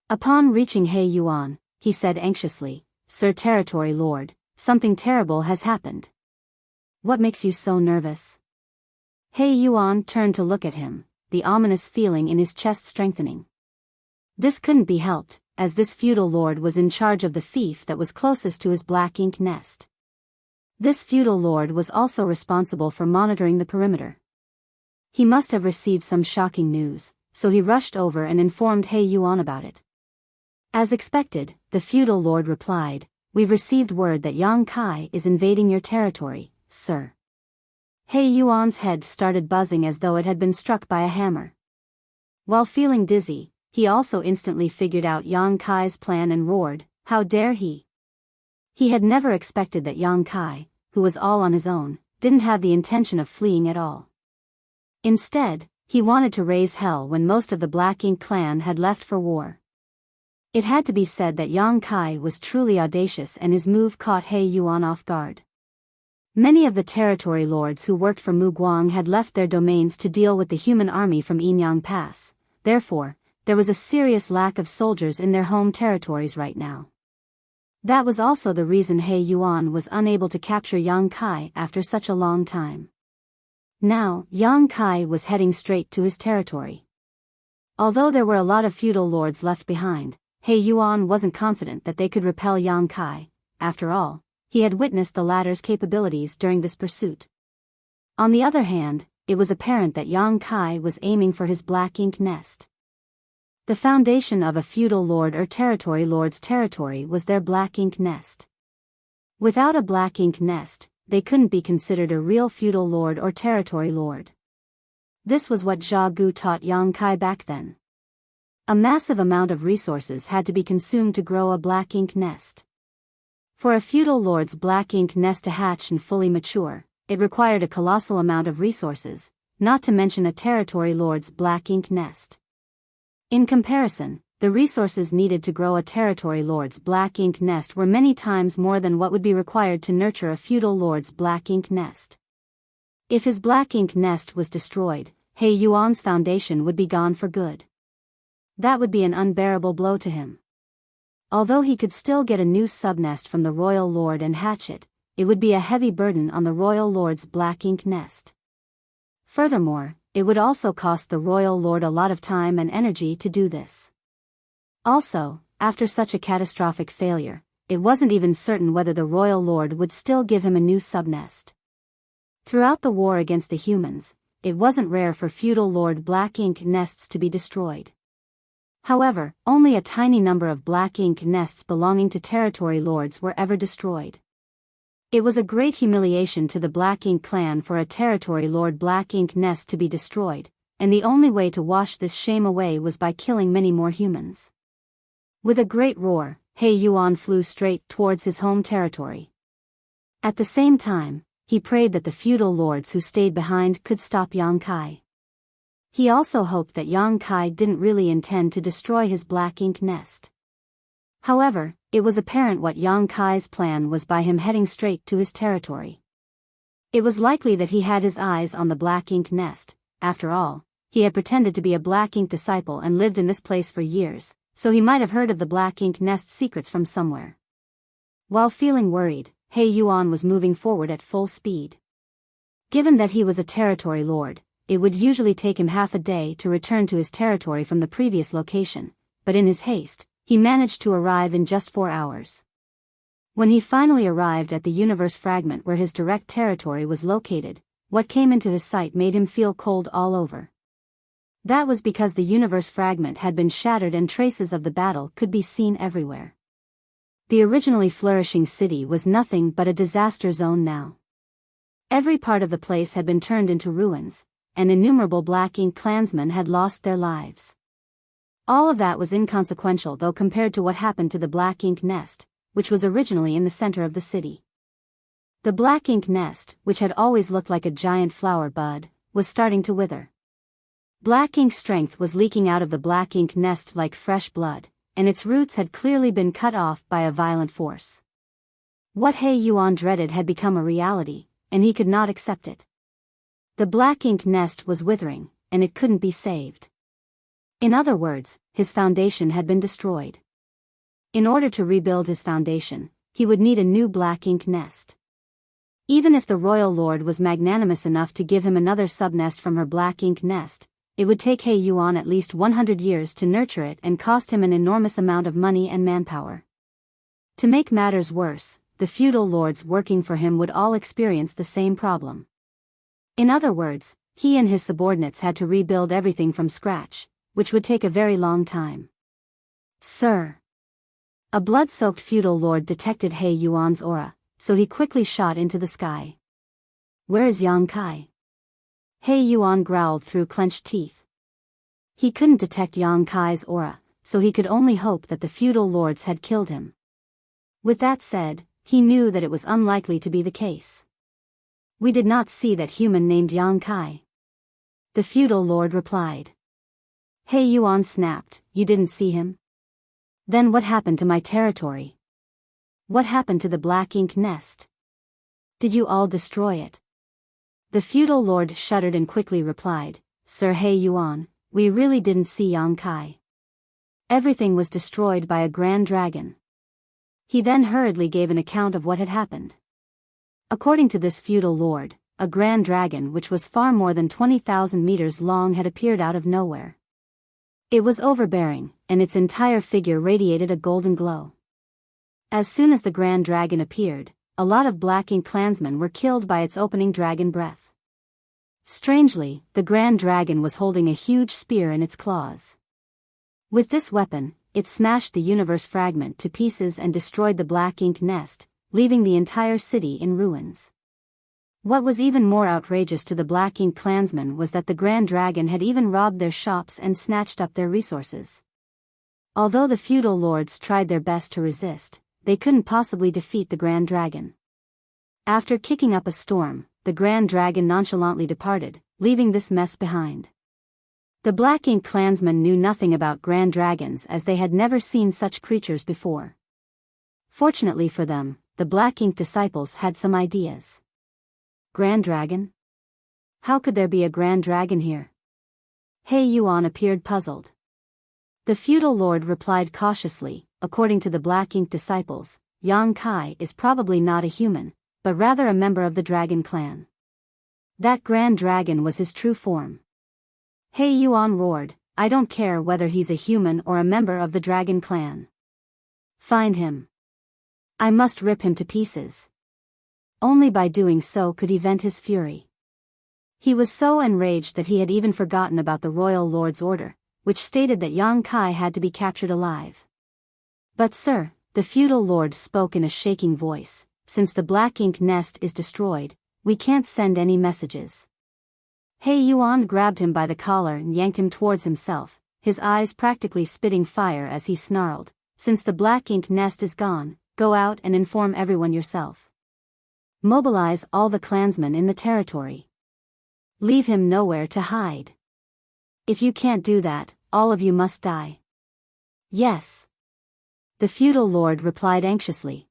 Upon reaching He Yuan, he said anxiously, Sir Territory Lord, something terrible has happened. What makes you so nervous? He Yuan turned to look at him, the ominous feeling in his chest strengthening. This couldn't be helped, as this feudal lord was in charge of the fief that was closest to his black ink nest. This feudal lord was also responsible for monitoring the perimeter. He must have received some shocking news, so he rushed over and informed He Yuan about it. As expected, the feudal lord replied, "We've received word that Yang Kai is invading your territory, sir." He Yuan's head started buzzing as though it had been struck by a hammer. While feeling dizzy, he also instantly figured out Yang Kai's plan and roared, "How dare he!" He had never expected that Yang Kai, who was all on his own, didn't have the intention of fleeing at all. Instead, he wanted to raise hell when most of the Black Ink clan had left for war. It had to be said that Yang Kai was truly audacious, and his move caught He Yuan off guard. Many of the territory lords who worked for Mu Guang had left their domains to deal with the human army from Yinyang Pass, therefore, there was a serious lack of soldiers in their home territories right now. That was also the reason He Yuan was unable to capture Yang Kai after such a long time. Now, Yang Kai was heading straight to his territory. Although there were a lot of feudal lords left behind, He Yuan wasn't confident that they could repel Yang Kai. After all, he had witnessed the latter's capabilities during this pursuit. On the other hand, it was apparent that Yang Kai was aiming for his black ink nest. The foundation of a feudal lord or territory lord's territory was their black ink nest. Without a black ink nest, they couldn't be considered a real feudal lord or territory lord. This was what Zhao Gu taught Yang Kai back then. A massive amount of resources had to be consumed to grow a black ink nest. For a feudal lord's black ink nest to hatch and fully mature, it required a colossal amount of resources, not to mention a territory lord's black ink nest. In comparison, the resources needed to grow a territory lord's black ink nest were many times more than what would be required to nurture a feudal lord's black ink nest. If his black ink nest was destroyed, He Yuan's foundation would be gone for good. That would be an unbearable blow to him. Although he could still get a new subnest from the royal lord and hatch it, it would be a heavy burden on the royal lord's black ink nest. Furthermore, it would also cost the royal lord a lot of time and energy to do this. Also, after such a catastrophic failure, it wasn't even certain whether the royal lord would still give him a new subnest. Throughout the war against the humans, it wasn't rare for feudal lord black ink nests to be destroyed. However, only a tiny number of black ink nests belonging to territory lords were ever destroyed. It was a great humiliation to the Black Ink clan for a territory lord black ink nest to be destroyed, and the only way to wash this shame away was by killing many more humans. With a great roar, He Yuan flew straight towards his home territory. At the same time, he prayed that the feudal lords who stayed behind could stop Yang Kai. He also hoped that Yang Kai didn't really intend to destroy his black ink nest. However, it was apparent what Yang Kai's plan was by him heading straight to his territory. It was likely that he had his eyes on the black ink nest. After all, he had pretended to be a black ink disciple and lived in this place for years, so he might have heard of the black ink nest's secrets from somewhere. While feeling worried, He Yuan was moving forward at full speed. Given that he was a territory lord, it would usually take him half a day to return to his territory from the previous location, but in his haste, he managed to arrive in just 4 hours. When he finally arrived at the universe fragment where his direct territory was located, what came into his sight made him feel cold all over. That was because the universe fragment had been shattered and traces of the battle could be seen everywhere. The originally flourishing city was nothing but a disaster zone now. Every part of the place had been turned into ruins, and innumerable Black Ink clansmen had lost their lives. All of that was inconsequential though compared to what happened to the Black Ink nest, which was originally in the center of the city. The Black Ink nest, which had always looked like a giant flower bud, was starting to wither. Black Ink strength was leaking out of the Black Ink nest like fresh blood, and its roots had clearly been cut off by a violent force. What He Yuan dreaded had become a reality, and he could not accept it. The Black Ink nest was withering, and it couldn't be saved. In other words, his foundation had been destroyed. In order to rebuild his foundation, he would need a new black ink nest. Even if the royal lord was magnanimous enough to give him another subnest from her black ink nest, it would take He Yuan at least 100 years to nurture it and cost him an enormous amount of money and manpower. To make matters worse, the feudal lords working for him would all experience the same problem. In other words, he and his subordinates had to rebuild everything from scratch, which would take a very long time. Sir. A blood-soaked feudal lord detected He Yuan's aura, so he quickly shot into the sky. Where is Yang Kai? He Yuan growled through clenched teeth. He couldn't detect Yang Kai's aura, so he could only hope that the feudal lords had killed him. With that said, he knew that it was unlikely to be the case. We did not see that human named Yang Kai. The feudal lord replied. He Yuan snapped, you didn't see him? Then what happened to my territory? What happened to the black ink nest? Did you all destroy it? The feudal lord shuddered and quickly replied, Sir He Yuan, we really didn't see Yang Kai. Everything was destroyed by a grand dragon. He then hurriedly gave an account of what had happened. According to this feudal lord, a grand dragon which was far more than 20,000 meters long had appeared out of nowhere. It was overbearing, and its entire figure radiated a golden glow. As soon as the grand dragon appeared, a lot of black ink clansmen were killed by its opening dragon breath. Strangely, the grand dragon was holding a huge spear in its claws. With this weapon, it smashed the universe fragment to pieces and destroyed the black ink nest, leaving the entire city in ruins. What was even more outrageous to the black ink clansmen was that the grand dragon had even robbed their shops and snatched up their resources. Although the feudal lords tried their best to resist, they couldn't possibly defeat the grand dragon. After kicking up a storm, the grand dragon nonchalantly departed, leaving this mess behind. The black ink clansmen knew nothing about grand dragons as they had never seen such creatures before. Fortunately for them, the black ink disciples had some ideas. Grand dragon? How could there be a grand dragon here? He Yuan appeared puzzled. The feudal lord replied cautiously, according to the black ink disciples, Yang Kai is probably not a human, but rather a member of the dragon clan. That grand dragon was his true form. He Yuan roared, I don't care whether he's a human or a member of the dragon clan. Find him. I must rip him to pieces. Only by doing so could he vent his fury. He was so enraged that he had even forgotten about the royal lord's order, which stated that Yang Kai had to be captured alive. But sir, the feudal lord spoke in a shaking voice, since the black ink nest is destroyed, we can't send any messages. He Yuan grabbed him by the collar and yanked him towards himself, his eyes practically spitting fire as he snarled, since the black ink nest is gone, go out and inform everyone yourself. Mobilize all the clansmen in the territory. Leave him nowhere to hide. If you can't do that, all of you must die. Yes. The feudal lord replied anxiously.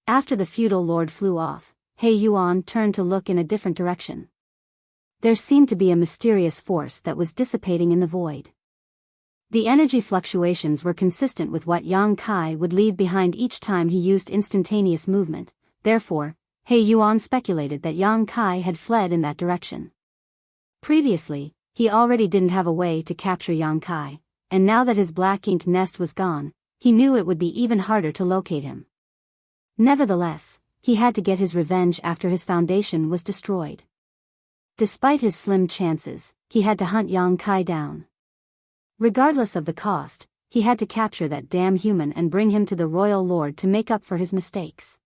After the feudal lord flew off, He Yuan turned to look in a different direction. There seemed to be a mysterious force that was dissipating in the void. The energy fluctuations were consistent with what Yang Kai would leave behind each time he used instantaneous movement, therefore, He Yuan speculated that Yang Kai had fled in that direction. Previously, he already didn't have a way to capture Yang Kai, and now that his black ink nest was gone, he knew it would be even harder to locate him. Nevertheless, he had to get his revenge after his foundation was destroyed. Despite his slim chances, he had to hunt Yang Kai down. Regardless of the cost, he had to capture that damn human and bring him to the royal lord to make up for his mistakes.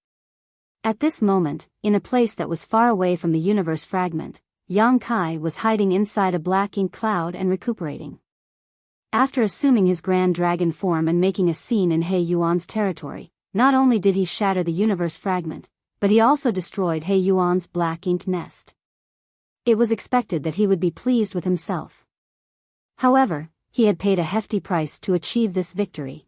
At this moment, in a place that was far away from the universe fragment, Yang Kai was hiding inside a black ink cloud and recuperating. After assuming his grand dragon form and making a scene in He Yuan's territory, not only did he shatter the universe fragment, but he also destroyed He Yuan's black ink nest. It was expected that he would be pleased with himself. However, he had paid a hefty price to achieve this victory.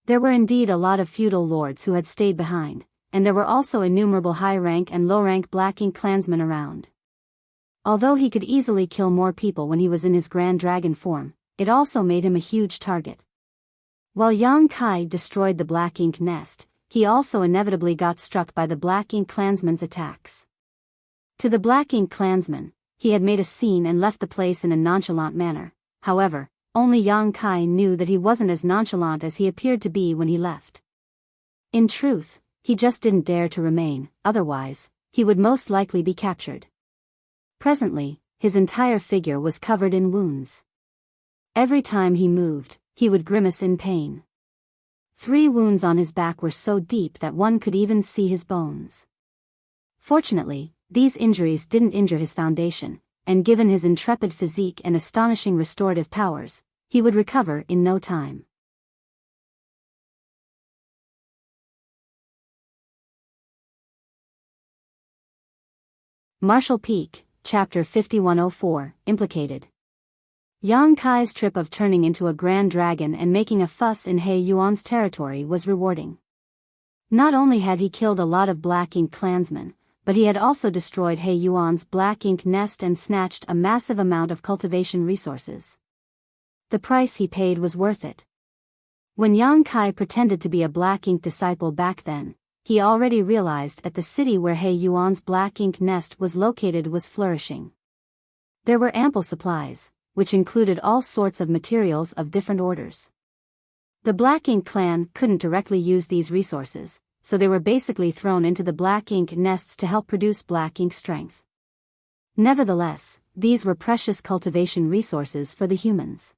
There were indeed a lot of feudal lords who had stayed behind, and there were also innumerable high-rank and low-rank black ink clansmen around. Although he could easily kill more people when he was in his grand dragon form, it also made him a huge target. While Yang Kai destroyed the black ink nest, he also inevitably got struck by the Black Ink Klansmen's attacks. To the Black Ink Klansmen, he had made a scene and left the place in a nonchalant manner. However, only Yang Kai knew that he wasn't as nonchalant as he appeared to be when he left. In truth, he just didn't dare to remain, otherwise, he would most likely be captured. Presently, his entire figure was covered in wounds. Every time he moved, he would grimace in pain. 3 wounds on his back were so deep that one could even see his bones. Fortunately, these injuries didn't injure his foundation, and given his intrepid physique and astonishing restorative powers, he would recover in no time. Marshall Peak, Chapter 5104, Implicated. Yang Kai's trip of turning into a grand dragon and making a fuss in He Yuan's territory was rewarding. Not only had he killed a lot of Black Ink Klansmen, but he had also destroyed He Yuan's Black Ink nest and snatched a massive amount of cultivation resources. The price he paid was worth it. When Yang Kai pretended to be a Black Ink disciple back then, he already realized that the city where He Yuan's Black Ink nest was located was flourishing. There were ample supplies, which included all sorts of materials of different orders. The Black Ink clan couldn't directly use these resources, so they were basically thrown into the Black Ink nests to help produce Black Ink strength. Nevertheless, these were precious cultivation resources for the humans.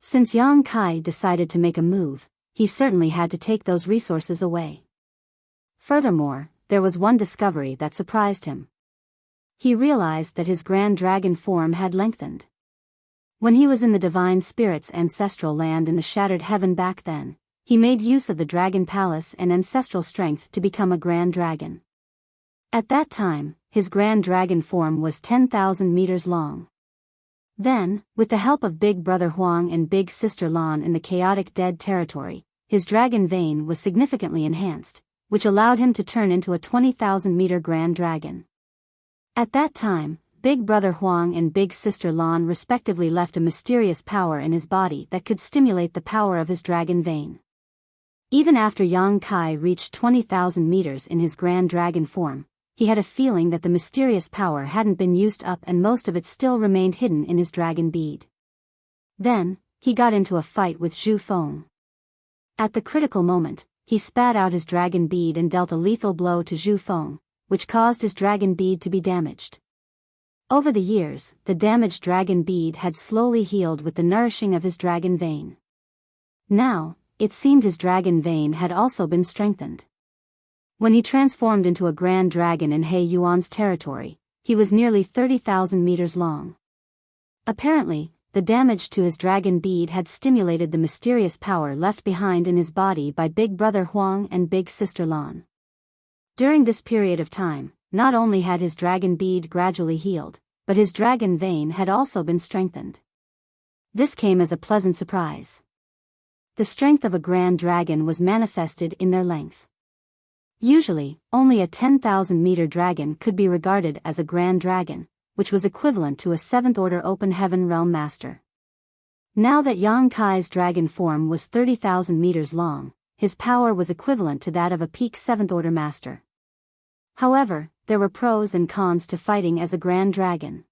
Since Yang Kai decided to make a move, he certainly had to take those resources away. Furthermore, there was one discovery that surprised him. He realized that his Grand Dragon form had lengthened. When he was in the Divine Spirit's ancestral land in the Shattered Heaven back then, he made use of the Dragon Palace and ancestral strength to become a Grand Dragon. At that time, his Grand Dragon form was 10,000 meters long. Then, with the help of Big Brother Huang and Big Sister Lan in the chaotic dead territory, his dragon vein was significantly enhanced, which allowed him to turn into a 20,000-meter Grand Dragon. At that time, Big Brother Huang and Big Sister Lan respectively left a mysterious power in his body that could stimulate the power of his dragon vein. Even after Yang Kai reached 20,000 meters in his Grand Dragon form, he had a feeling that the mysterious power hadn't been used up and most of it still remained hidden in his dragon bead. Then, he got into a fight with Zhu Feng. At the critical moment, he spat out his dragon bead and dealt a lethal blow to Zhu Feng, which caused his dragon bead to be damaged. Over the years, the damaged dragon bead had slowly healed with the nourishing of his dragon vein. Now, it seemed his dragon vein had also been strengthened. When he transformed into a Grand Dragon in He Yuan's territory, he was nearly 30,000 meters long. Apparently, the damage to his dragon bead had stimulated the mysterious power left behind in his body by Big Brother Huang and Big Sister Lan. During this period of time, not only had his dragon bead gradually healed, but his dragon vein had also been strengthened. This came as a pleasant surprise. The strength of a Grand Dragon was manifested in their length. Usually, only a 10,000-meter dragon could be regarded as a Grand Dragon, which was equivalent to a 7th-order Open Heaven Realm Master. Now that Yang Kai's dragon form was 30,000 meters long, his power was equivalent to that of a peak 7th-order Master. However, there were pros and cons to fighting as a Grand Dragon.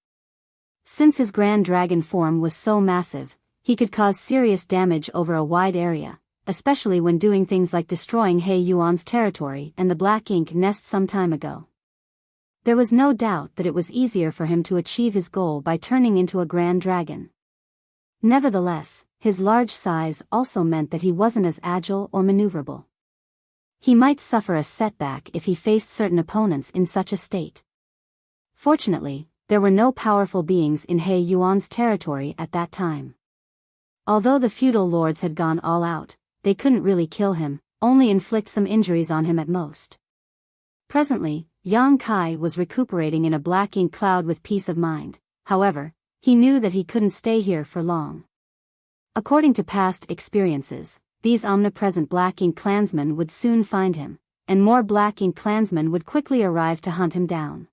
Since his Grand Dragon form was so massive, he could cause serious damage over a wide area, especially when doing things like destroying He Yuan's territory and the Black Ink nest some time ago. There was no doubt that it was easier for him to achieve his goal by turning into a Grand Dragon. Nevertheless, his large size also meant that he wasn't as agile or maneuverable. He might suffer a setback if he faced certain opponents in such a state. Fortunately, there were no powerful beings in He Yuan's territory at that time. Although the feudal lords had gone all out, they couldn't really kill him, only inflict some injuries on him at most. Presently, Yang Kai was recuperating in a Black Ink cloud with peace of mind. However, he knew that he couldn't stay here for long. According to past experiences, these omnipresent Black Ink Klansmen would soon find him, and more Black Ink Klansmen would quickly arrive to hunt him down.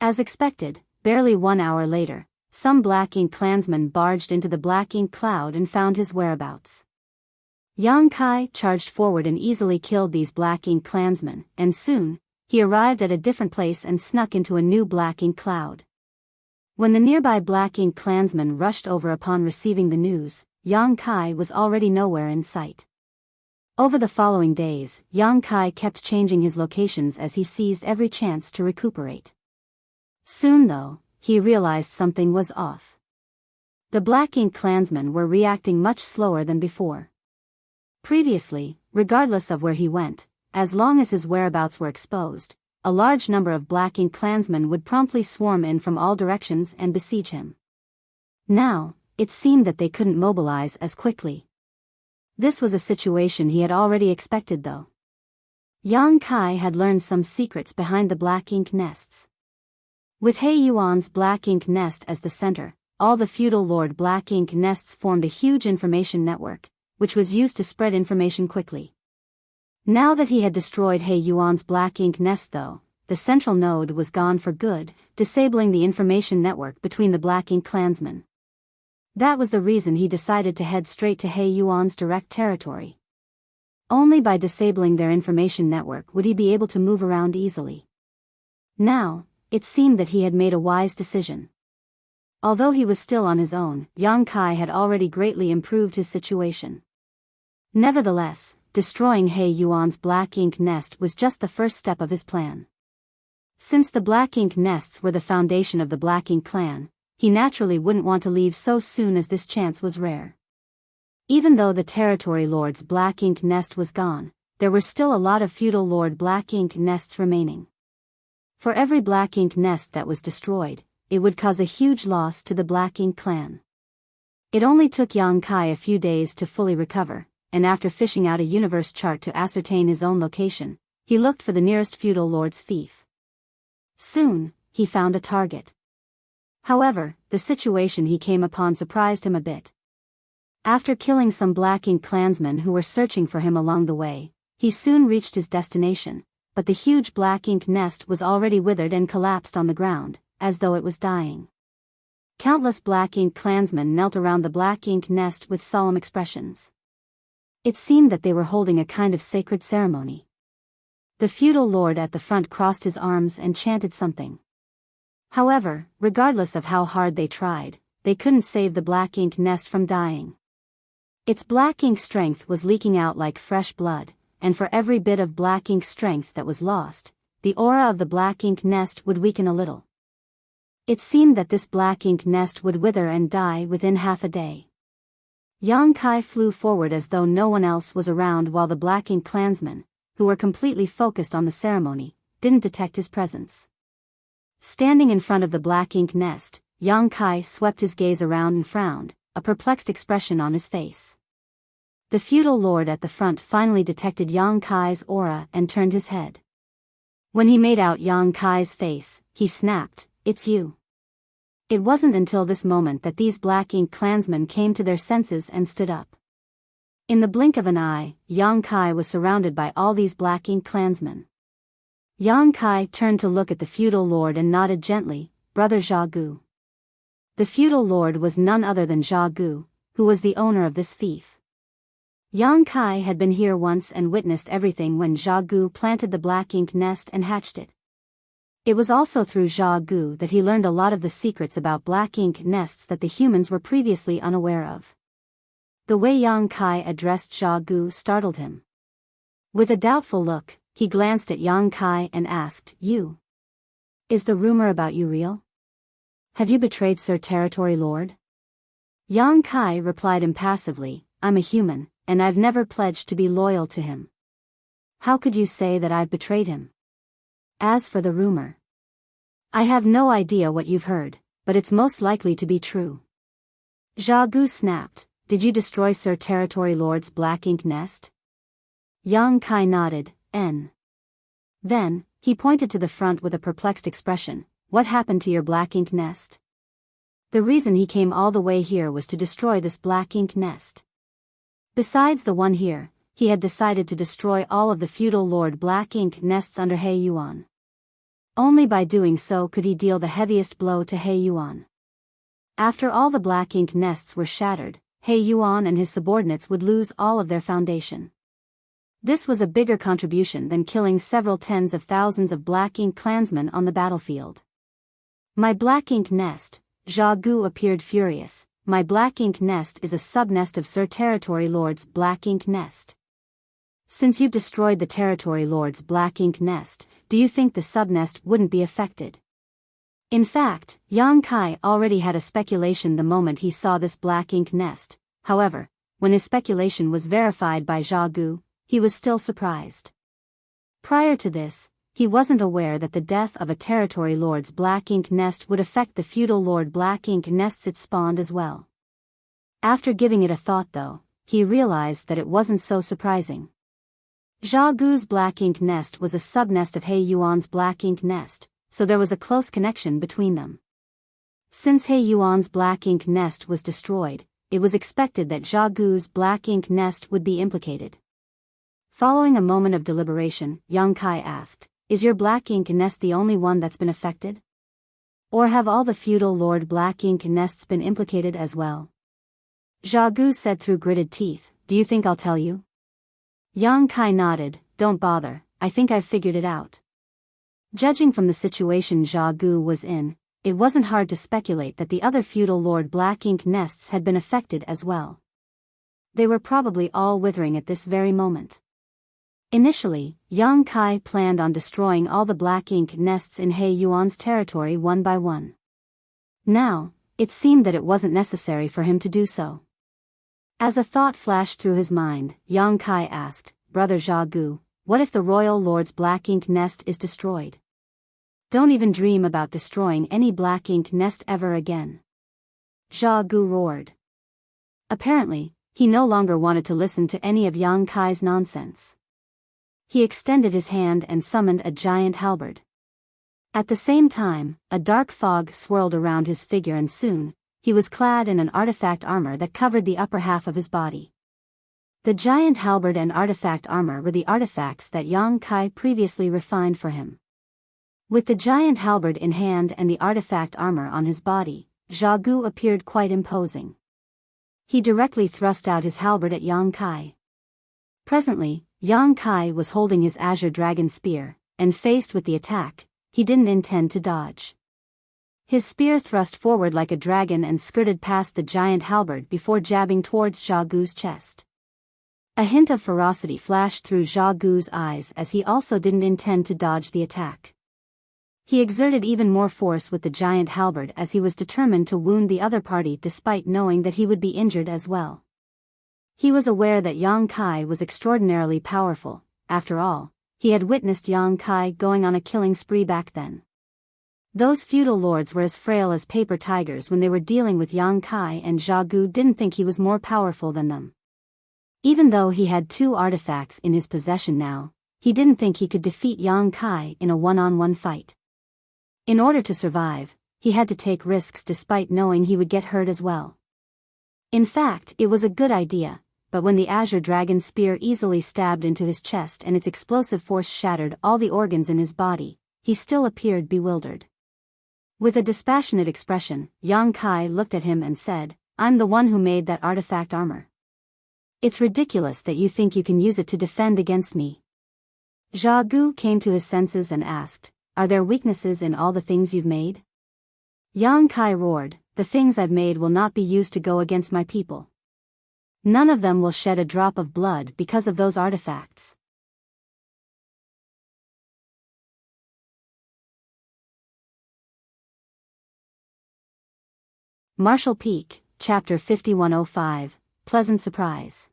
As expected, barely 1 hour later, some Black Ink Klansmen barged into the Black Ink cloud and found his whereabouts. Yang Kai charged forward and easily killed these black ink clansmen, and soon, he arrived at a different place and snuck into a new black ink cloud. When the nearby black ink clansmen rushed over upon receiving the news, Yang Kai was already nowhere in sight. Over the following days, Yang Kai kept changing his locations as he seized every chance to recuperate. Soon though, he realized something was off. The black ink clansmen were reacting much slower than before. Previously, regardless of where he went, as long as his whereabouts were exposed, a large number of black ink clansmen would promptly swarm in from all directions and besiege him. Now, it seemed that they couldn't mobilize as quickly. This was a situation he had already expected though. Yang Kai had learned some secrets behind the black ink nests. With He Yuan's black ink nest as the center, all the feudal lord black ink nests formed a huge information network, which was used to spread information quickly. Now that he had destroyed He Yuan's black ink nest though, the central node was gone for good, disabling the information network between the black ink clansmen. That was the reason he decided to head straight to He Yuan's direct territory. Only by disabling their information network would he be able to move around easily. Now, it seemed that he had made a wise decision. Although he was still on his own, Yang Kai had already greatly improved his situation. Nevertheless, destroying He Yuan's black ink nest was just the first step of his plan. Since the black ink nests were the foundation of the black ink clan, he naturally wouldn't want to leave so soon as this chance was rare. Even though the territory lord's black ink nest was gone, there were still a lot of feudal lord black ink nests remaining. For every black ink nest that was destroyed, it would cause a huge loss to the black ink clan. It only took Yang Kai a few days to fully recover, and after fishing out a universe chart to ascertain his own location, he looked for the nearest feudal lord's fief. Soon, he found a target. However, the situation he came upon surprised him a bit. After killing some black ink clansmen who were searching for him along the way, he soon reached his destination, but the huge black ink nest was already withered and collapsed on the ground, as though it was dying. Countless black ink clansmen knelt around the black ink nest with solemn expressions. It seemed that they were holding a kind of sacred ceremony. The feudal lord at the front crossed his arms and chanted something. However, regardless of how hard they tried, they couldn't save the black ink nest from dying. Its black ink strength was leaking out like fresh blood, and for every bit of black ink strength that was lost, the aura of the black ink nest would weaken a little. It seemed that this black ink nest would wither and die within half a day. Yang Kai flew forward as though no one else was around while the black ink clansmen, who were completely focused on the ceremony, didn't detect his presence. Standing in front of the black ink nest, Yang Kai swept his gaze around and frowned, a perplexed expression on his face. The feudal lord at the front finally detected Yang Kai's aura and turned his head. When he made out Yang Kai's face, he snapped, "It's you." It wasn't until this moment that these black ink clansmen came to their senses and stood up. In the blink of an eye, Yang Kai was surrounded by all these black ink clansmen. Yang Kai turned to look at the feudal lord and nodded gently, "Brother Zha Gu." The feudal lord was none other than Zha Gu, who was the owner of this fief. Yang Kai had been here once and witnessed everything when Zha Gu planted the black ink nest and hatched it. It was also through Zha Gu that he learned a lot of the secrets about black ink nests that the humans were previously unaware of. The way Yang Kai addressed Zha Gu startled him. With a doubtful look, he glanced at Yang Kai and asked, "You? Is the rumor about you real? Have you betrayed Sir Territory Lord?" Yang Kai replied impassively, "I'm a human, and I've never pledged to be loyal to him. How could you say that I've betrayed him? As for the rumor, I have no idea what you've heard, but it's most likely to be true." Zha Gu snapped, "Did you destroy Sir Territory Lord's black ink nest?" Yang Kai nodded, "N." Then, he pointed to the front with a perplexed expression, "What happened to your black ink nest?" The reason he came all the way here was to destroy this black ink nest. Besides the one here, he had decided to destroy all of the feudal lord black ink nests under He Yuan. Only by doing so could he deal the heaviest blow to He Yuan. After all the black ink nests were shattered, He Yuan and his subordinates would lose all of their foundation. This was a bigger contribution than killing several tens of thousands of Black Ink clansmen on the battlefield. My Black Ink nest, Zha Gu appeared furious. My Black Ink nest is a subnest of Sir Territory Lord's Black Ink nest. Since you've destroyed the Territory Lord's Black Ink nest, do you think the subnest wouldn't be affected? In fact, Yang Kai already had a speculation the moment he saw this Black Ink nest. However, when his speculation was verified by Zha Gu, he was still surprised. Prior to this, he wasn't aware that the death of a Territory Lord's Black Ink nest would affect the feudal Lord Black Ink nests it spawned as well. After giving it a thought though, he realized that it wasn't so surprising. Zha Gu's Black Ink nest was a subnest of He Yuan's Black Ink nest, so there was a close connection between them. Since He Yuan's Black Ink nest was destroyed, it was expected that Zha Gu's Black Ink nest would be implicated. Following a moment of deliberation, Yang Kai asked, "Is your Black Ink nest the only one that's been affected? Or have all the feudal Lord Black Ink nests been implicated as well?" Zha Gu said through gritted teeth, "Do you think I'll tell you?" Yang Kai nodded, "Don't bother, I think I've figured it out." Judging from the situation Zha Gu was in, it wasn't hard to speculate that the other feudal Lord Black Ink nests had been affected as well. They were probably all withering at this very moment. Initially, Yang Kai planned on destroying all the Black Ink nests in He Yuan's territory one by one. Now, it seemed that it wasn't necessary for him to do so. As a thought flashed through his mind, Yang Kai asked, "Brother Zha Gu, what if the Royal Lord's Black Ink nest is destroyed? Don't even dream about destroying any Black Ink nest ever again." Zha Gu roared. Apparently, he no longer wanted to listen to any of Yang Kai's nonsense. He extended his hand and summoned a giant halberd. At the same time, a dark fog swirled around his figure and soon, he was clad in an artifact armor that covered the upper half of his body. The giant halberd and artifact armor were the artifacts that Yang Kai previously refined for him. With the giant halberd in hand and the artifact armor on his body, Zha Gu appeared quite imposing. He directly thrust out his halberd at Yang Kai. Presently, Yang Kai was holding his Azure Dragon Spear, and faced with the attack, he didn't intend to dodge. His spear thrust forward like a dragon and skirted past the giant halberd before jabbing towards Zha Gu's chest. A hint of ferocity flashed through Zha Gu's eyes as he also didn't intend to dodge the attack. He exerted even more force with the giant halberd as he was determined to wound the other party despite knowing that he would be injured as well. He was aware that Yang Kai was extraordinarily powerful. After all, he had witnessed Yang Kai going on a killing spree back then. Those feudal lords were as frail as paper tigers when they were dealing with Yang Kai, and Zha Gu didn't think he was more powerful than them. Even though he had 2 artifacts in his possession now, he didn't think he could defeat Yang Kai in a one-on-one fight. In order to survive, he had to take risks despite knowing he would get hurt as well. In fact, it was a good idea. But when the Azure Dragon Spear easily stabbed into his chest and its explosive force shattered all the organs in his body, he still appeared bewildered. With a dispassionate expression, Yang Kai looked at him and said, "I'm the one who made that artifact armor. It's ridiculous that you think you can use it to defend against me." Zha Gu came to his senses and asked, "Are there weaknesses in all the things you've made?" Yang Kai roared, "The things I've made will not be used to go against my people. None of them will shed a drop of blood because of those artifacts." Marshall Peak, Chapter 5105, Pleasant Surprise.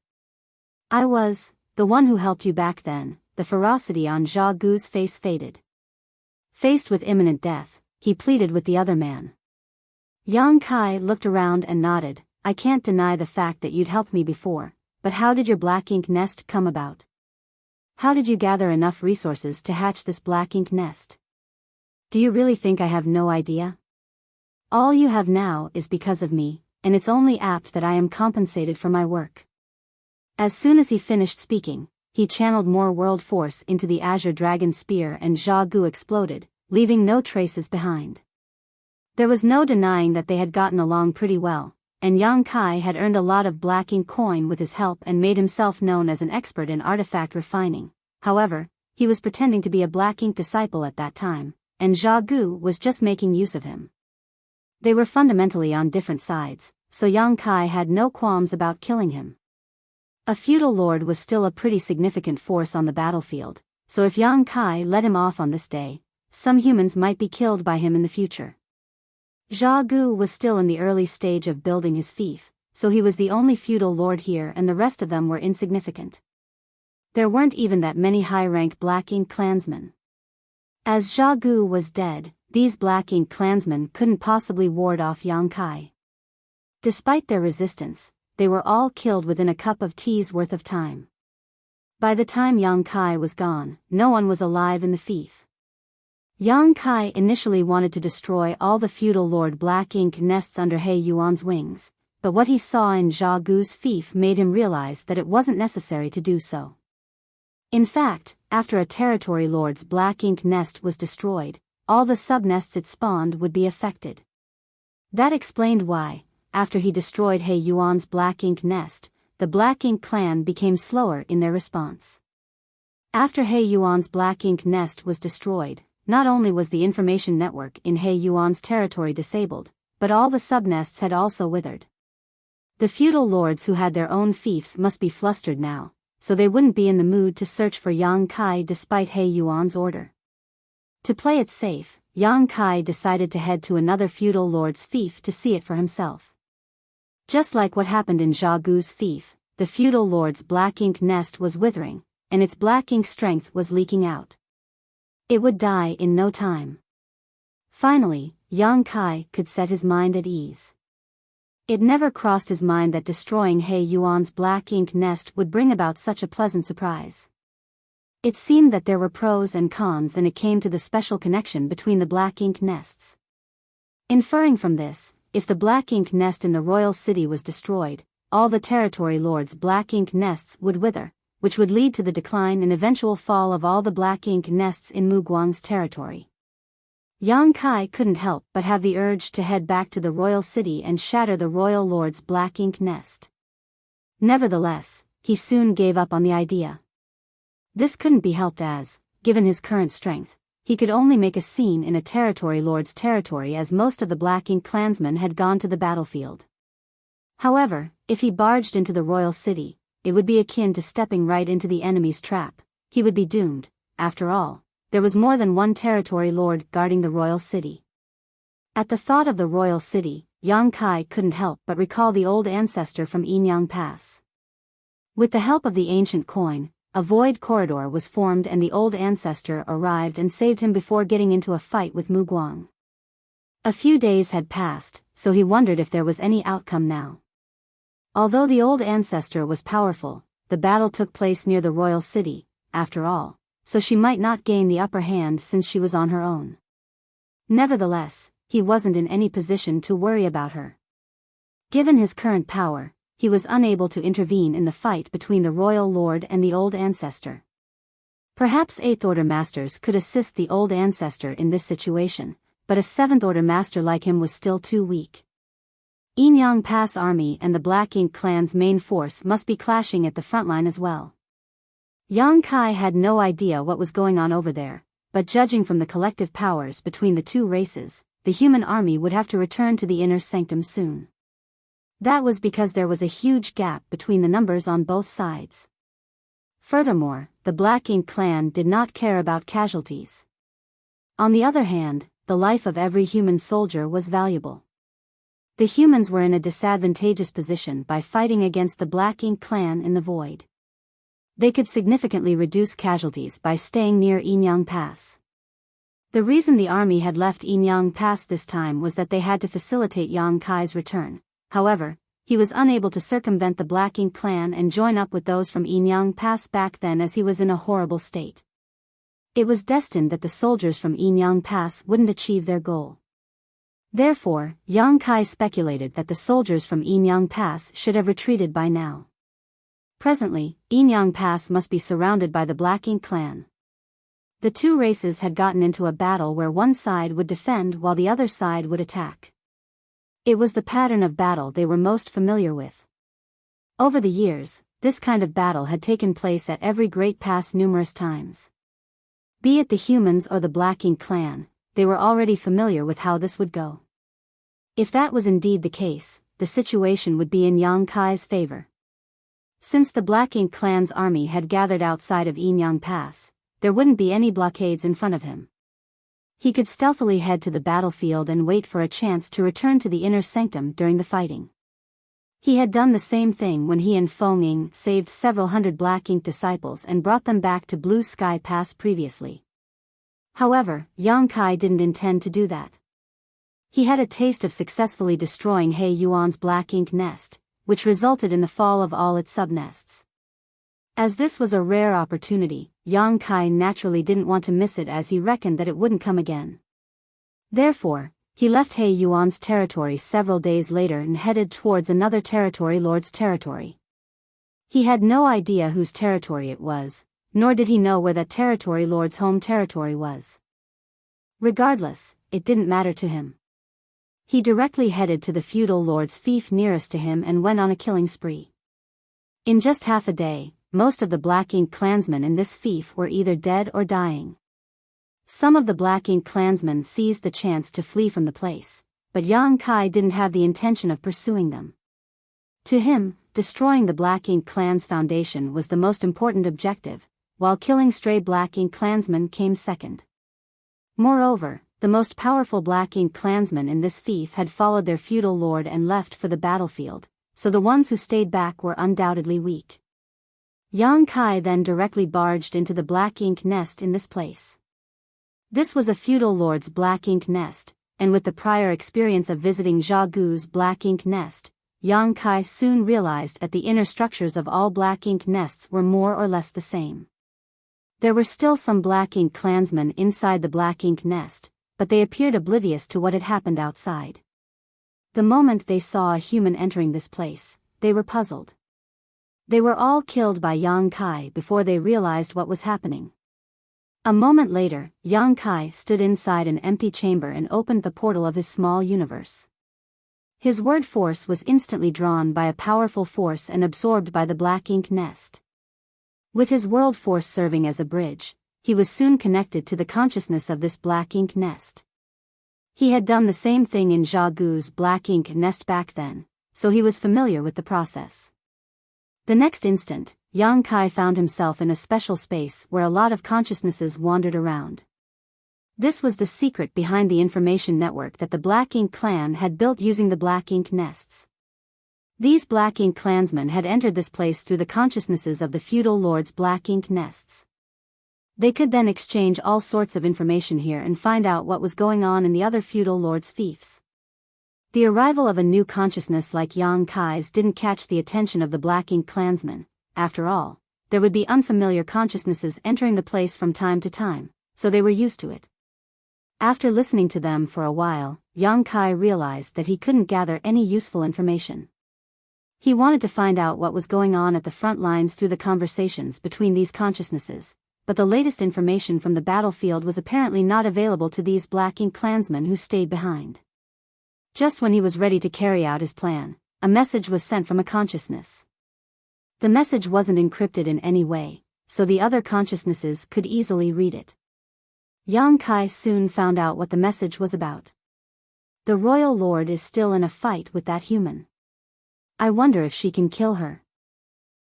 "I was the one who helped you back then." The ferocity on Zha Gu's face faded. Faced with imminent death, he pleaded with the other man. Yang Kai looked around and nodded. "I can't deny the fact that you'd helped me before, but how did your Black Ink nest come about? How did you gather enough resources to hatch this Black Ink nest? Do you really think I have no idea? All you have now is because of me, and it's only apt that I am compensated for my work." As soon as he finished speaking, he channeled more world force into the Azure Dragon Spear and Zha Gu exploded, leaving no traces behind. There was no denying that they had gotten along pretty well, and Yang Kai had earned a lot of black ink coin with his help and made himself known as an expert in artifact refining. However, he was pretending to be a black ink disciple at that time, and Zhao Gu was just making use of him. They were fundamentally on different sides, so Yang Kai had no qualms about killing him. A feudal lord was still a pretty significant force on the battlefield, so if Yang Kai let him off on this day, some humans might be killed by him in the future. Zhao Gu was still in the early stage of building his fief, so he was the only feudal lord here and the rest of them were insignificant. There weren't even that many high-rank Black Ink clansmen. As Zhao Gu was dead, these Black Ink clansmen couldn't possibly ward off Yang Kai. Despite their resistance, they were all killed within a cup of tea's worth of time. By the time Yang Kai was gone, no one was alive in the fief. Yang Kai initially wanted to destroy all the feudal lord Black Ink nests under He Yuan's wings, but what he saw in Zhao Gu's fief made him realize that it wasn't necessary to do so. In fact, after a territory lord's Black Ink nest was destroyed, all the sub-nests it spawned would be affected. That explained why, after he destroyed He Yuan's Black Ink nest, the Black Ink clan became slower in their response. After He Yuan's Black Ink nest was destroyed, not only was the information network in He Yuan's territory disabled, but all the sub-nests had also withered. The feudal lords who had their own fiefs must be flustered now, so they wouldn't be in the mood to search for Yang Kai despite He Yuan's order. To play it safe, Yang Kai decided to head to another feudal lord's fief to see it for himself. Just like what happened in Zhao Gu's fief, the feudal lord's Black Ink nest was withering, and its Black Ink strength was leaking out. It would die in no time. Finally, Yang Kai could set his mind at ease. It never crossed his mind that destroying He Yuan's Black Ink nest would bring about such a pleasant surprise. It seemed that there were pros and cons and it came to the special connection between the Black Ink nests. Inferring from this, if the Black Ink nest in the royal city was destroyed, all the territory lords' Black Ink nests would wither, which would lead to the decline and eventual fall of all the Black Ink nests in Muguang's territory. Yang Kai couldn't help but have the urge to head back to the royal city and shatter the royal lord's Black Ink nest. Nevertheless, he soon gave up on the idea. This couldn't be helped as, given his current strength, he could only make a scene in a territory lord's territory as most of the Black Ink clansmen had gone to the battlefield. However, if he barged into the royal city, it would be akin to stepping right into the enemy's trap. He would be doomed. After all, there was more than one territory lord guarding the royal city. At the thought of the royal city, Yang Kai couldn't help but recall the old ancestor from Yinyang Pass. With the help of the ancient coin, a void corridor was formed and the old ancestor arrived and saved him before getting into a fight with Muguang. A few days had passed, so he wondered if there was any outcome now. Although the old ancestor was powerful, the battle took place near the royal city, after all, so she might not gain the upper hand since she was on her own. Nevertheless, he wasn't in any position to worry about her. Given his current power, he was unable to intervene in the fight between the royal lord and the old ancestor. Perhaps 8th Order masters could assist the old ancestor in this situation, but a 7th Order master like him was still too weak. Yinyang Pass army and the Black Ink clan's main force must be clashing at the front line as well. Yang Kai had no idea what was going on over there, but judging from the collective powers between the two races, the human army would have to return to the inner sanctum soon. That was because there was a huge gap between the numbers on both sides. Furthermore, the Black Ink clan did not care about casualties. On the other hand, the life of every human soldier was valuable. The humans were in a disadvantageous position by fighting against the Black Ink clan in the void. They could significantly reduce casualties by staying near Yinyang Pass. The reason the army had left Yinyang Pass this time was that they had to facilitate Yang Kai's return. However, he was unable to circumvent the Black Ink clan and join up with those from Yinyang Pass back then as he was in a horrible state. It was destined that the soldiers from Yinyang Pass wouldn't achieve their goal. Therefore, Yang Kai speculated that the soldiers from Yinyang Pass should have retreated by now. Presently, Yinyang Pass must be surrounded by the Black Ink clan. The two races had gotten into a battle where one side would defend while the other side would attack. It was the pattern of battle they were most familiar with. Over the years, this kind of battle had taken place at every great pass numerous times. Be it the humans or the Black Ink clan, they were already familiar with how this would go. If that was indeed the case, the situation would be in Yang Kai's favor. Since the Black Ink clan's army had gathered outside of Enyang Pass, there wouldn't be any blockades in front of him. He could stealthily head to the battlefield and wait for a chance to return to the inner sanctum during the fighting. He had done the same thing when he and Feng Ying saved several hundred Black Ink disciples and brought them back to Blue Sky Pass previously. However, Yang Kai didn't intend to do that. He had a taste of successfully destroying He Yuan's Black Ink nest, which resulted in the fall of all its subnests. As this was a rare opportunity, Yang Kai naturally didn't want to miss it, as he reckoned that it wouldn't come again. Therefore, he left He Yuan's territory several days later and headed towards another territory lord's territory. He had no idea whose territory it was, nor did he know where that territory lord's home territory was. Regardless, it didn't matter to him. He directly headed to the feudal lord's fief nearest to him and went on a killing spree. In just half a day, most of the Black Ink clansmen in this fief were either dead or dying. Some of the Black Ink clansmen seized the chance to flee from the place, but Yang Kai didn't have the intention of pursuing them. To him, destroying the Black Ink clan's foundation was the most important objective, while killing stray Black Ink clansmen came second. Moreover, the most powerful Black Ink clansmen in this fief had followed their feudal lord and left for the battlefield, so the ones who stayed back were undoubtedly weak. Yang Kai then directly barged into the Black Ink nest in this place. This was a feudal lord's Black Ink nest, and with the prior experience of visiting Zha Gu's Black Ink nest, Yang Kai soon realized that the inner structures of all Black Ink nests were more or less the same. There were still some Black Ink clansmen inside the Black Ink nest, but they appeared oblivious to what had happened outside. The moment they saw a human entering this place, they were puzzled. They were all killed by Yang Kai before they realized what was happening. A moment later, Yang Kai stood inside an empty chamber and opened the portal of his small universe. His word force was instantly drawn by a powerful force and absorbed by the Black Ink nest. With his world force serving as a bridge, he was soon connected to the consciousness of this Black Ink nest. He had done the same thing in Zha Gu's Black Ink nest back then, so he was familiar with the process. The next instant, Yang Kai found himself in a special space where a lot of consciousnesses wandered around. This was the secret behind the information network that the Black Ink clan had built using the Black Ink nests. These Black Ink clansmen had entered this place through the consciousnesses of the feudal lord's Black Ink nests. They could then exchange all sorts of information here and find out what was going on in the other feudal lords' fiefs. The arrival of a new consciousness like Yang Kai's didn't catch the attention of the Black Ink clansmen. After all, there would be unfamiliar consciousnesses entering the place from time to time, so they were used to it. After listening to them for a while, Yang Kai realized that he couldn't gather any useful information. He wanted to find out what was going on at the front lines through the conversations between these consciousnesses, but the latest information from the battlefield was apparently not available to these Black Ink clansmen who stayed behind. Just when he was ready to carry out his plan, a message was sent from a consciousness. The message wasn't encrypted in any way, so the other consciousnesses could easily read it. Yang Kai soon found out what the message was about. The royal lord is still in a fight with that human. I wonder if she can kill her.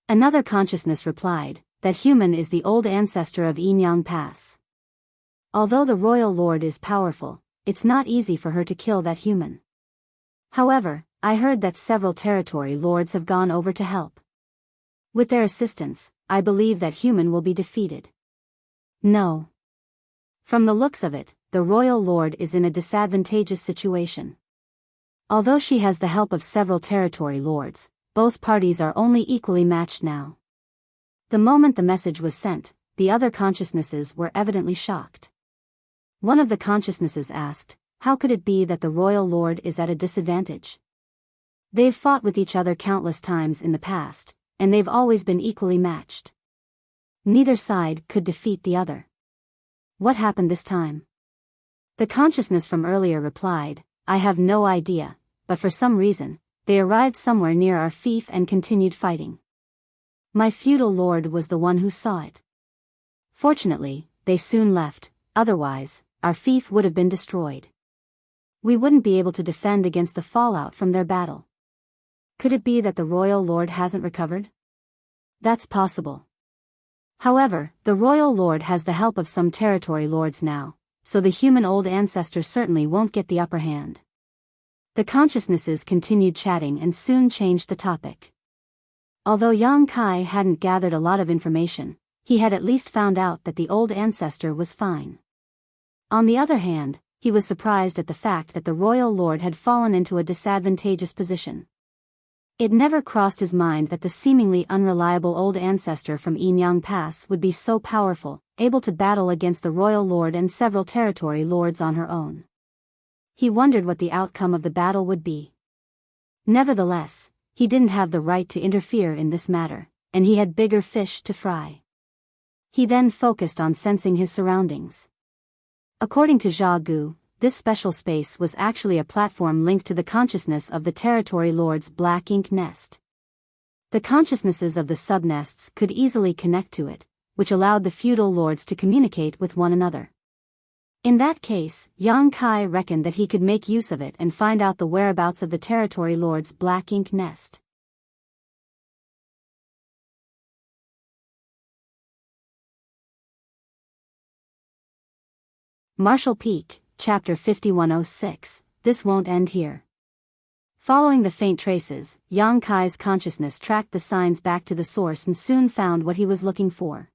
Another consciousness replied, that human is the old ancestor of Enyang Pass. Although the royal lord is powerful, it's not easy for her to kill that human. However, I heard that several territory lords have gone over to help. With their assistance, I believe that human will be defeated. No. From the looks of it, the royal lord is in a disadvantageous situation. Although she has the help of several territory lords, both parties are only equally matched now. The moment the message was sent, the other consciousnesses were evidently shocked. One of the consciousnesses asked, how could it be that the royal lord is at a disadvantage? They've fought with each other countless times in the past, and they've always been equally matched. Neither side could defeat the other. What happened this time? The consciousness from earlier replied, I have no idea, but for some reason, they arrived somewhere near our fief and continued fighting. My feudal lord was the one who saw it. Fortunately, they soon left, otherwise, our fief would have been destroyed. We wouldn't be able to defend against the fallout from their battle. Could it be that the royal lord hasn't recovered? That's possible. However, the royal lord has the help of some territory lords now, so the human old ancestor certainly won't get the upper hand. The consciousnesses continued chatting and soon changed the topic. Although Yang Kai hadn't gathered a lot of information, he had at least found out that the old ancestor was fine. On the other hand, he was surprised at the fact that the royal lord had fallen into a disadvantageous position. It never crossed his mind that the seemingly unreliable old ancestor from Enyang Pass would be so powerful, able to battle against the royal lord and several territory lords on her own. He wondered what the outcome of the battle would be. Nevertheless, he didn't have the right to interfere in this matter, and he had bigger fish to fry. He then focused on sensing his surroundings. According to Zha Gu, this special space was actually a platform linked to the consciousness of the territory lord's black ink nest. The consciousnesses of the subnests could easily connect to it, which allowed the feudal lords to communicate with one another. In that case, Yang Kai reckoned that he could make use of it and find out the whereabouts of the territory lord's black ink nest. Marshall Peak, Chapter 5106, This Won't End Here. Following the faint traces, Yang Kai's consciousness tracked the signs back to the source and soon found what he was looking for.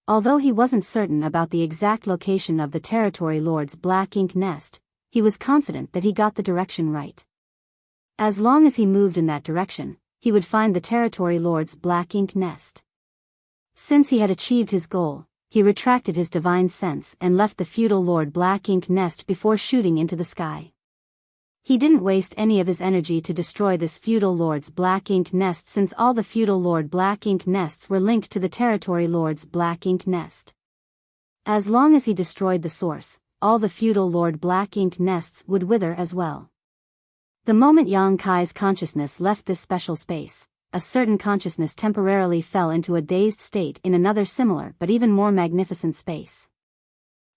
Although he wasn't certain about the exact location of the territory lord's black ink nest, he was confident that he got the direction right. As long as he moved in that direction, he would find the territory lord's black ink nest. Since he had achieved his goal, he retracted his divine sense and left the feudal lord black ink nest before shooting into the sky. He didn't waste any of his energy to destroy this feudal lord's black ink nest since all the feudal lord black ink nests were linked to the territory lord's black ink nest. As long as he destroyed the source, all the feudal lord black ink nests would wither as well. The moment Yang Kai's consciousness left this special space, a certain consciousness temporarily fell into a dazed state in another similar but even more magnificent space.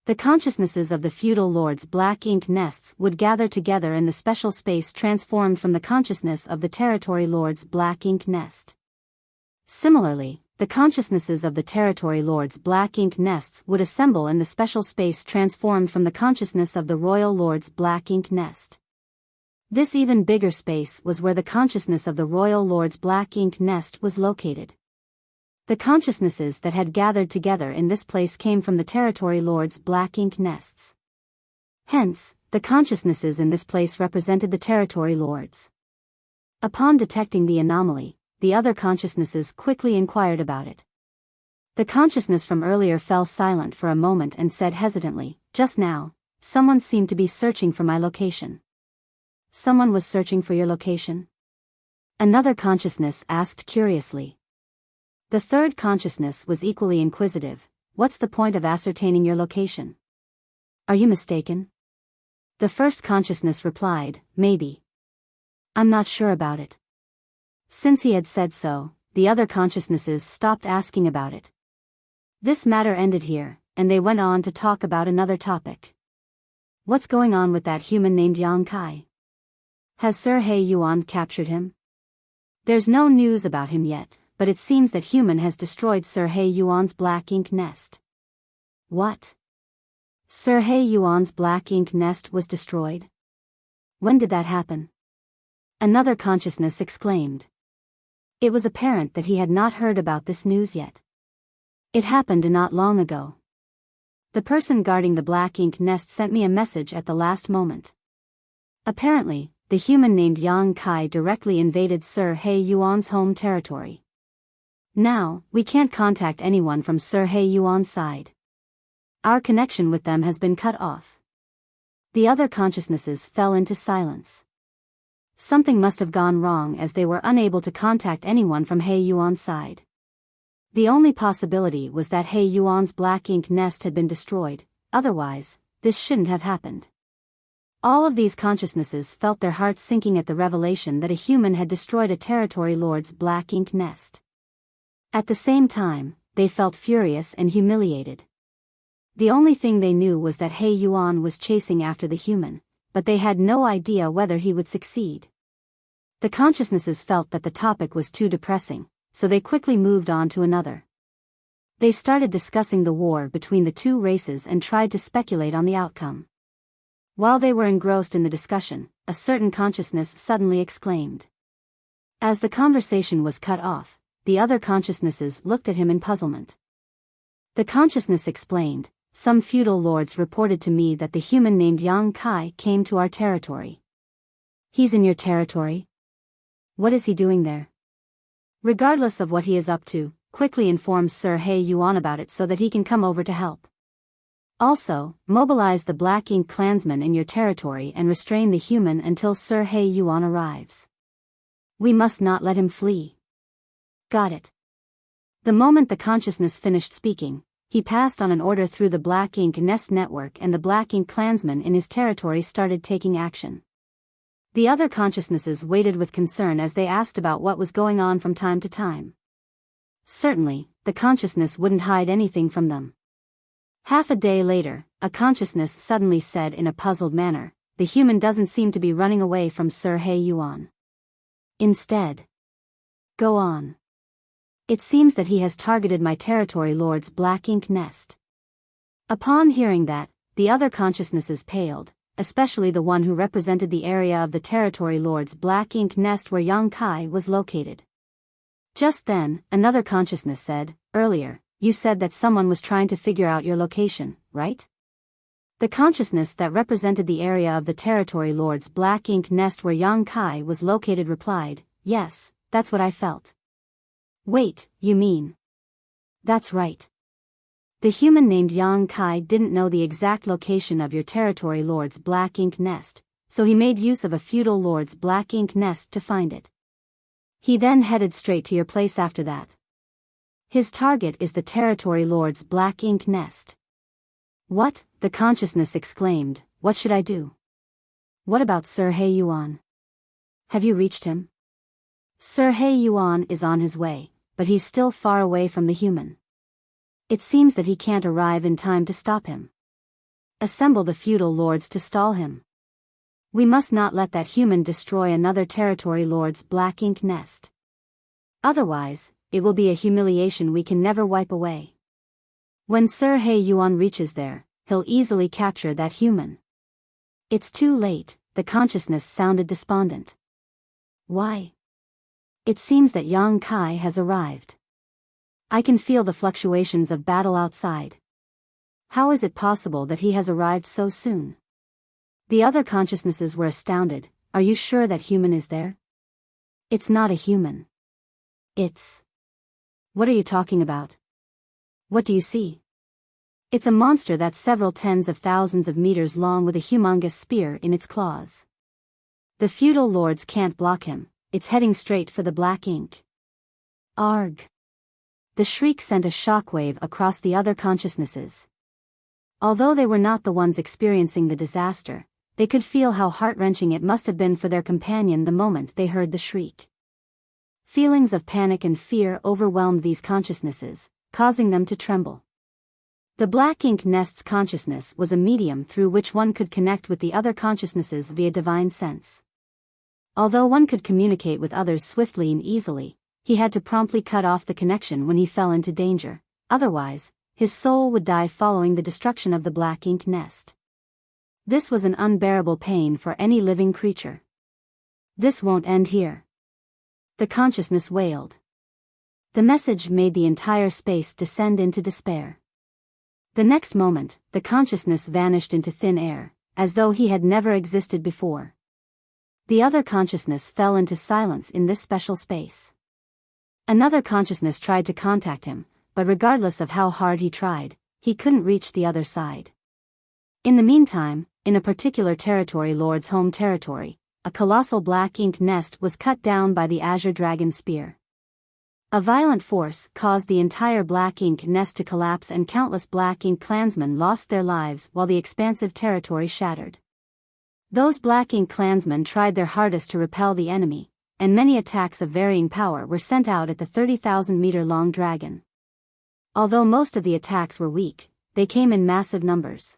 The consciousnesses of the feudal lord's black ink nests would gather together in the special space transformed from the consciousness of the territory lord's black ink nest. Similarly, the consciousnesses of the territory lord's black ink nests would assemble in the special space transformed from the consciousness of the royal lord's black ink nest. This even bigger space was where the consciousness of the royal lord's black ink nest was located. The consciousnesses that had gathered together in this place came from the territory lord's black ink nests. Hence, the consciousnesses in this place represented the territory lords. Upon detecting the anomaly, the other consciousnesses quickly inquired about it. The consciousness from earlier fell silent for a moment and said hesitantly, "Just now, someone seemed to be searching for my location." "Someone was searching for your location?" Another consciousness asked curiously. The third consciousness was equally inquisitive. "What's the point of ascertaining your location? Are you mistaken?" The first consciousness replied, "Maybe. I'm not sure about it." Since he had said so, the other consciousnesses stopped asking about it. This matter ended here, and they went on to talk about another topic. "What's going on with that human named Yang Kai? Has Sir He Yuan captured him?" "There's no news about him yet, but it seems that human has destroyed Sir He Yuan's black ink nest." "What? Sir He Yuan's black ink nest was destroyed? When did that happen?" Another consciousness exclaimed. It was apparent that he had not heard about this news yet. "It happened not long ago. The person guarding the black ink nest sent me a message at the last moment." Apparently, the human named Yang Kai directly invaded Sir He Yuan's home territory. Now, we can't contact anyone from Sir He Yuan's side. Our connection with them has been cut off. The other consciousnesses fell into silence. Something must have gone wrong as they were unable to contact anyone from He Yuan's side. The only possibility was that He Yuan's black ink nest had been destroyed, otherwise, this shouldn't have happened. All of these consciousnesses felt their hearts sinking at the revelation that a human had destroyed a territory lord's black ink nest. At the same time, they felt furious and humiliated. The only thing they knew was that He Yuan was chasing after the human, but they had no idea whether he would succeed. The consciousnesses felt that the topic was too depressing, so they quickly moved on to another. They started discussing the war between the two races and tried to speculate on the outcome. While they were engrossed in the discussion, a certain consciousness suddenly exclaimed. As the conversation was cut off, the other consciousnesses looked at him in puzzlement. The consciousness explained, "Some feudal lords reported to me that the human named Yang Kai came to our territory." "He's in your territory? What is he doing there?" "Regardless of what he is up to, quickly inform Sir He Yuan about it so that he can come over to help. Also, mobilize the Black Ink clansmen in your territory and restrain the human until Sir He Yuan arrives. We must not let him flee." "Got it." The moment the consciousness finished speaking, he passed on an order through the Black Ink Nest network and the Black Ink clansmen in his territory started taking action. The other consciousnesses waited with concern as they asked about what was going on from time to time. Certainly, the consciousness wouldn't hide anything from them. Half a day later, a consciousness suddenly said in a puzzled manner, "The human doesn't seem to be running away from Sir He Yuan. Instead, go on. It seems that he has targeted my territory lord's Black Ink nest." Upon hearing that, the other consciousnesses paled, especially the one who represented the area of the territory lord's Black Ink nest where Yang Kai was located. Just then, another consciousness said, "Earlier, you said that someone was trying to figure out your location, right?" The consciousness that represented the area of the territory lord's Black Ink nest where Yang Kai was located replied, "Yes, that's what I felt." "Wait, you mean?" "That's right. The human named Yang Kai didn't know the exact location of your territory lord's Black Ink nest, so he made use of a feudal lord's Black Ink nest to find it. He then headed straight to your place after that. His target is the territory lord's Black Ink nest." "What?" the consciousness exclaimed. "What should I do?" "What about Sir He Yuan? Have you reached him?" "Sir He Yuan is on his way, but he's still far away from the human. It seems that he can't arrive in time to stop him. Assemble the feudal lords to stall him. We must not let that human destroy another territory lord's Black Ink nest. Otherwise, it will be a humiliation we can never wipe away. When Sir He Yuan reaches there, he'll easily capture that human." "It's too late," the consciousness sounded despondent. "Why?" "It seems that Yang Kai has arrived. I can feel the fluctuations of battle outside. How is it possible that he has arrived so soon?" The other consciousnesses were astounded. "Are you sure that human is there?" "It's not a human. It's..." "What are you talking about? What do you see?" "It's a monster that's several tens of thousands of meters long with a humongous spear in its claws. The feudal lords can't block him, it's heading straight for the Black Ink." "Arg!" The shriek sent a shockwave across the other consciousnesses. Although they were not the ones experiencing the disaster, they could feel how heart-wrenching it must have been for their companion the moment they heard the shriek. Feelings of panic and fear overwhelmed these consciousnesses, causing them to tremble. The Black Ink nest's consciousness was a medium through which one could connect with the other consciousnesses via divine sense. Although one could communicate with others swiftly and easily, he had to promptly cut off the connection when he fell into danger, otherwise, his soul would die following the destruction of the Black Ink nest. This was an unbearable pain for any living creature. "This won't end here," the consciousness wailed. The message made the entire space descend into despair. The next moment, the consciousness vanished into thin air, as though he had never existed before. The other consciousness fell into silence in this special space. Another consciousness tried to contact him, but regardless of how hard he tried, he couldn't reach the other side. In the meantime, in a particular territory lord's home territory, a colossal Black Ink nest was cut down by the Azure Dragon Spear. A violent force caused the entire Black Ink nest to collapse and countless Black Ink clansmen lost their lives while the expansive territory shattered. Those Black Ink clansmen tried their hardest to repel the enemy, and many attacks of varying power were sent out at the 30,000-meter-long dragon. Although most of the attacks were weak, they came in massive numbers.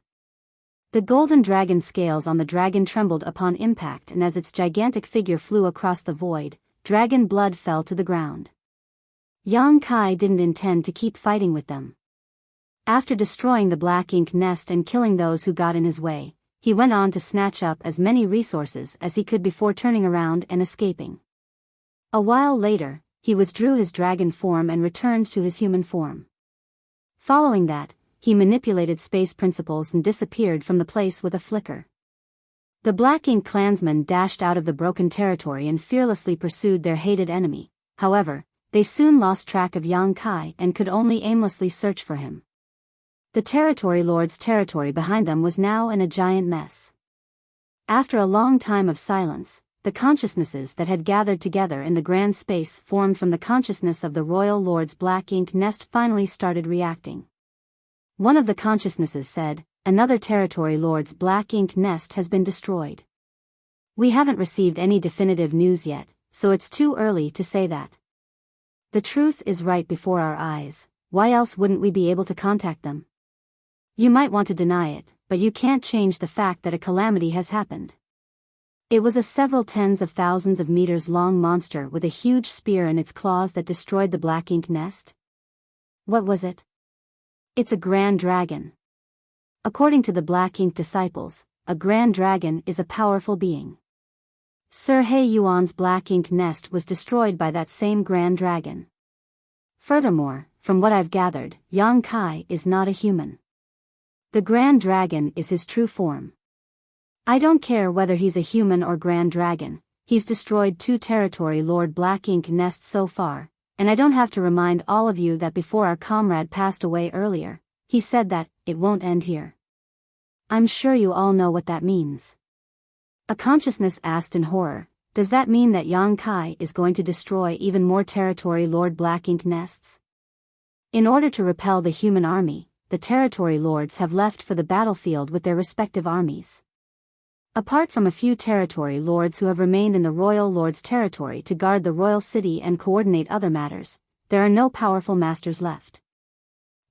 The golden dragon scales on the dragon trembled upon impact, and as its gigantic figure flew across the void, dragon blood fell to the ground. Yang Kai didn't intend to keep fighting with them. After destroying the Black Ink nest and killing those who got in his way, he went on to snatch up as many resources as he could before turning around and escaping. A while later, he withdrew his dragon form and returned to his human form. Following that, he manipulated space principles and disappeared from the place with a flicker. The Black Ink clansmen dashed out of the broken territory and fearlessly pursued their hated enemy. However, they soon lost track of Yang Kai and could only aimlessly search for him. The territory lord's territory behind them was now in a giant mess. After a long time of silence, the consciousnesses that had gathered together in the grand space formed from the consciousness of the royal lord's Black Ink nest finally started reacting. One of the consciousnesses said, "Another territory lord's Black Ink nest has been destroyed. We haven't received any definitive news yet, so it's too early to say that. The truth is right before our eyes, why else wouldn't we be able to contact them? You might want to deny it, but you can't change the fact that a calamity has happened." It was a several tens of thousands of meters long monster with a huge spear in its claws that destroyed the Black Ink nest. What was it? It's a grand dragon. According to the Black Ink disciples, a grand dragon is a powerful being. Sir He Yuan's Black Ink nest was destroyed by that same grand dragon. Furthermore, from what I've gathered, Yang Kai is not a human. The grand dragon is his true form. I don't care whether he's a human or grand dragon, he's destroyed 2 territory lord Black Ink nests so far, and I don't have to remind all of you that before our comrade passed away earlier, he said that, it won't end here. I'm sure you all know what that means. A consciousness asked in horror, does that mean that Yang Kai is going to destroy even more territory lord Black Ink nests? In order to repel the human army, the territory lords have left for the battlefield with their respective armies. Apart from a few territory lords who have remained in the royal lord's territory to guard the royal city and coordinate other matters, there are no powerful masters left.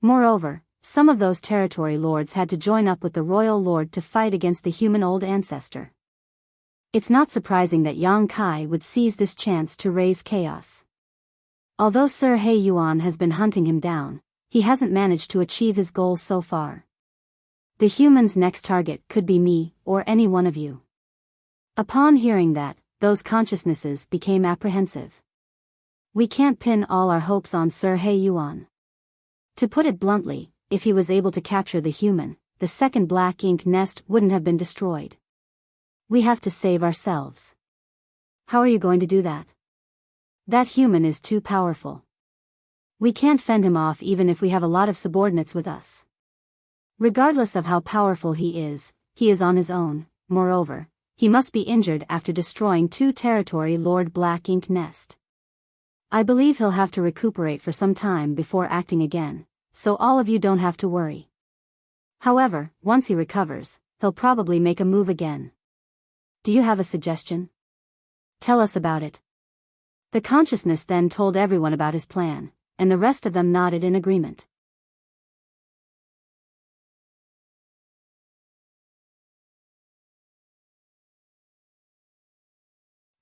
Moreover, some of those territory lords had to join up with the royal lord to fight against the human old ancestor. It's not surprising that Yang Kai would seize this chance to raise chaos. Although Sir He Yuan has been hunting him down, he hasn't managed to achieve his goals so far. The human's next target could be me, or any one of you. Upon hearing that, those consciousnesses became apprehensive. We can't pin all our hopes on Sir He Yuan. To put it bluntly, if he was able to capture the human, the second Black Ink nest wouldn't have been destroyed. We have to save ourselves. How are you going to do that? That human is too powerful. We can't fend him off even if we have a lot of subordinates with us. Regardless of how powerful he is on his own. Moreover, he must be injured after destroying 2 territory lord Black Ink nest. I believe he'll have to recuperate for some time before acting again, so all of you don't have to worry. However, once he recovers, he'll probably make a move again. Do you have a suggestion? Tell us about it. The consciousness then told everyone about his plan, and the rest of them nodded in agreement.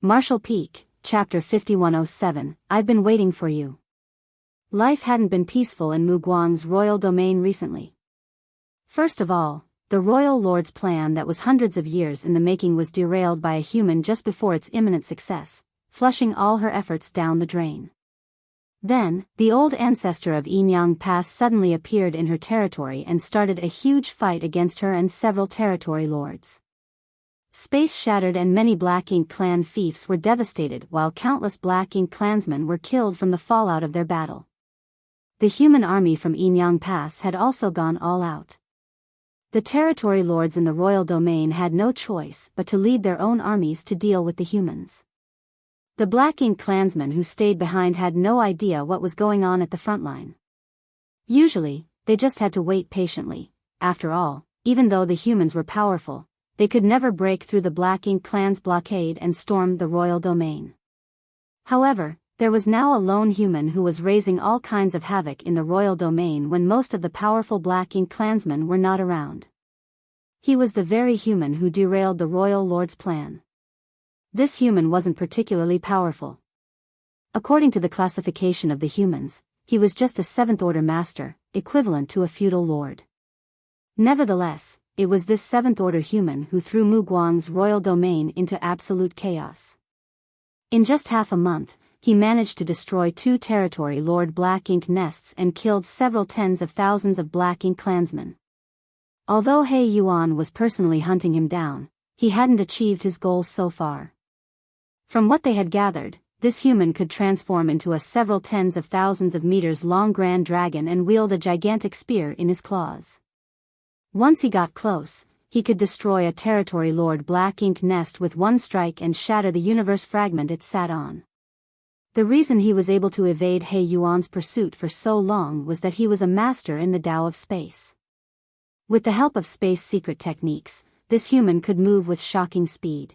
Marshall Peak, Chapter 5107, I've been waiting for you. Life hadn't been peaceful in Muguang's royal domain recently. First of all, the royal lord's plan that was hundreds of years in the making was derailed by a human just before its imminent success, flushing all her efforts down the drain. Then, the old ancestor of Enyang Pass suddenly appeared in her territory and started a huge fight against her and several territory lords. Space shattered and many Black Ink clan fiefs were devastated while countless Black Ink clansmen were killed from the fallout of their battle. The human army from Enyang Pass had also gone all out. The territory lords in the royal domain had no choice but to lead their own armies to deal with the humans. The Black Ink clansmen who stayed behind had no idea what was going on at the front line. Usually, they just had to wait patiently. After all, even though the humans were powerful, they could never break through the Black Ink clan's blockade and storm the royal domain. However, there was now a lone human who was raising all kinds of havoc in the royal domain when most of the powerful Black Ink clansmen were not around. He was the very human who derailed the royal lord's plan. This human wasn't particularly powerful. According to the classification of the humans, he was just a seventh-order master, equivalent to a feudal lord. Nevertheless, it was this seventh-order human who threw Mu Guang's royal domain into absolute chaos. In just half a month, he managed to destroy 2 territory lord Black Ink nests and killed several tens of thousands of Black Ink clansmen. Although He Yuan was personally hunting him down, he hadn't achieved his goals so far. From what they had gathered, this human could transform into a several tens of thousands of meters long grand dragon and wield a gigantic spear in his claws. Once he got close, he could destroy a territory lord Black Ink nest with one strike and shatter the universe fragment it sat on. The reason he was able to evade He Yuan's pursuit for so long was that he was a master in the Tao of space. With the help of space secret techniques, this human could move with shocking speed.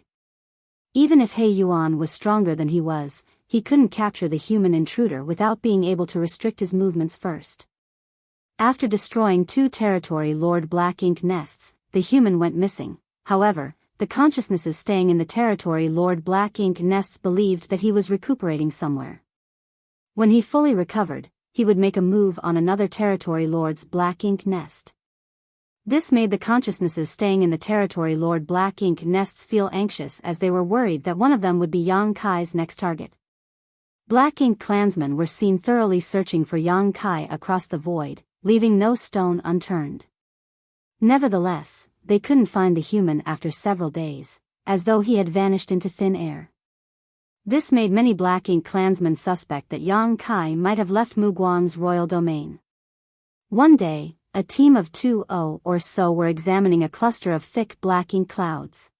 Even if He Yuan was stronger than he couldn't capture the human intruder without being able to restrict his movements first. After destroying 2 territory lord Black Ink nests, the human went missing. However, the consciousnesses staying in the territory lord Black Ink nests believed that he was recuperating somewhere. When he fully recovered, he would make a move on another territory lord's Black Ink nest. This made the consciousnesses staying in the territory lord Black Ink nests feel anxious as they were worried that one of them would be Yang Kai's next target. Black Ink clansmen were seen thoroughly searching for Yang Kai across the void, leaving no stone unturned. Nevertheless, they couldn't find the human after several days, as though he had vanished into thin air. This made many Black Ink clansmen suspect that Yang Kai might have left Mu Guang's royal domain. One day, a team of 20 or so were examining a cluster of thick Black Ink clouds.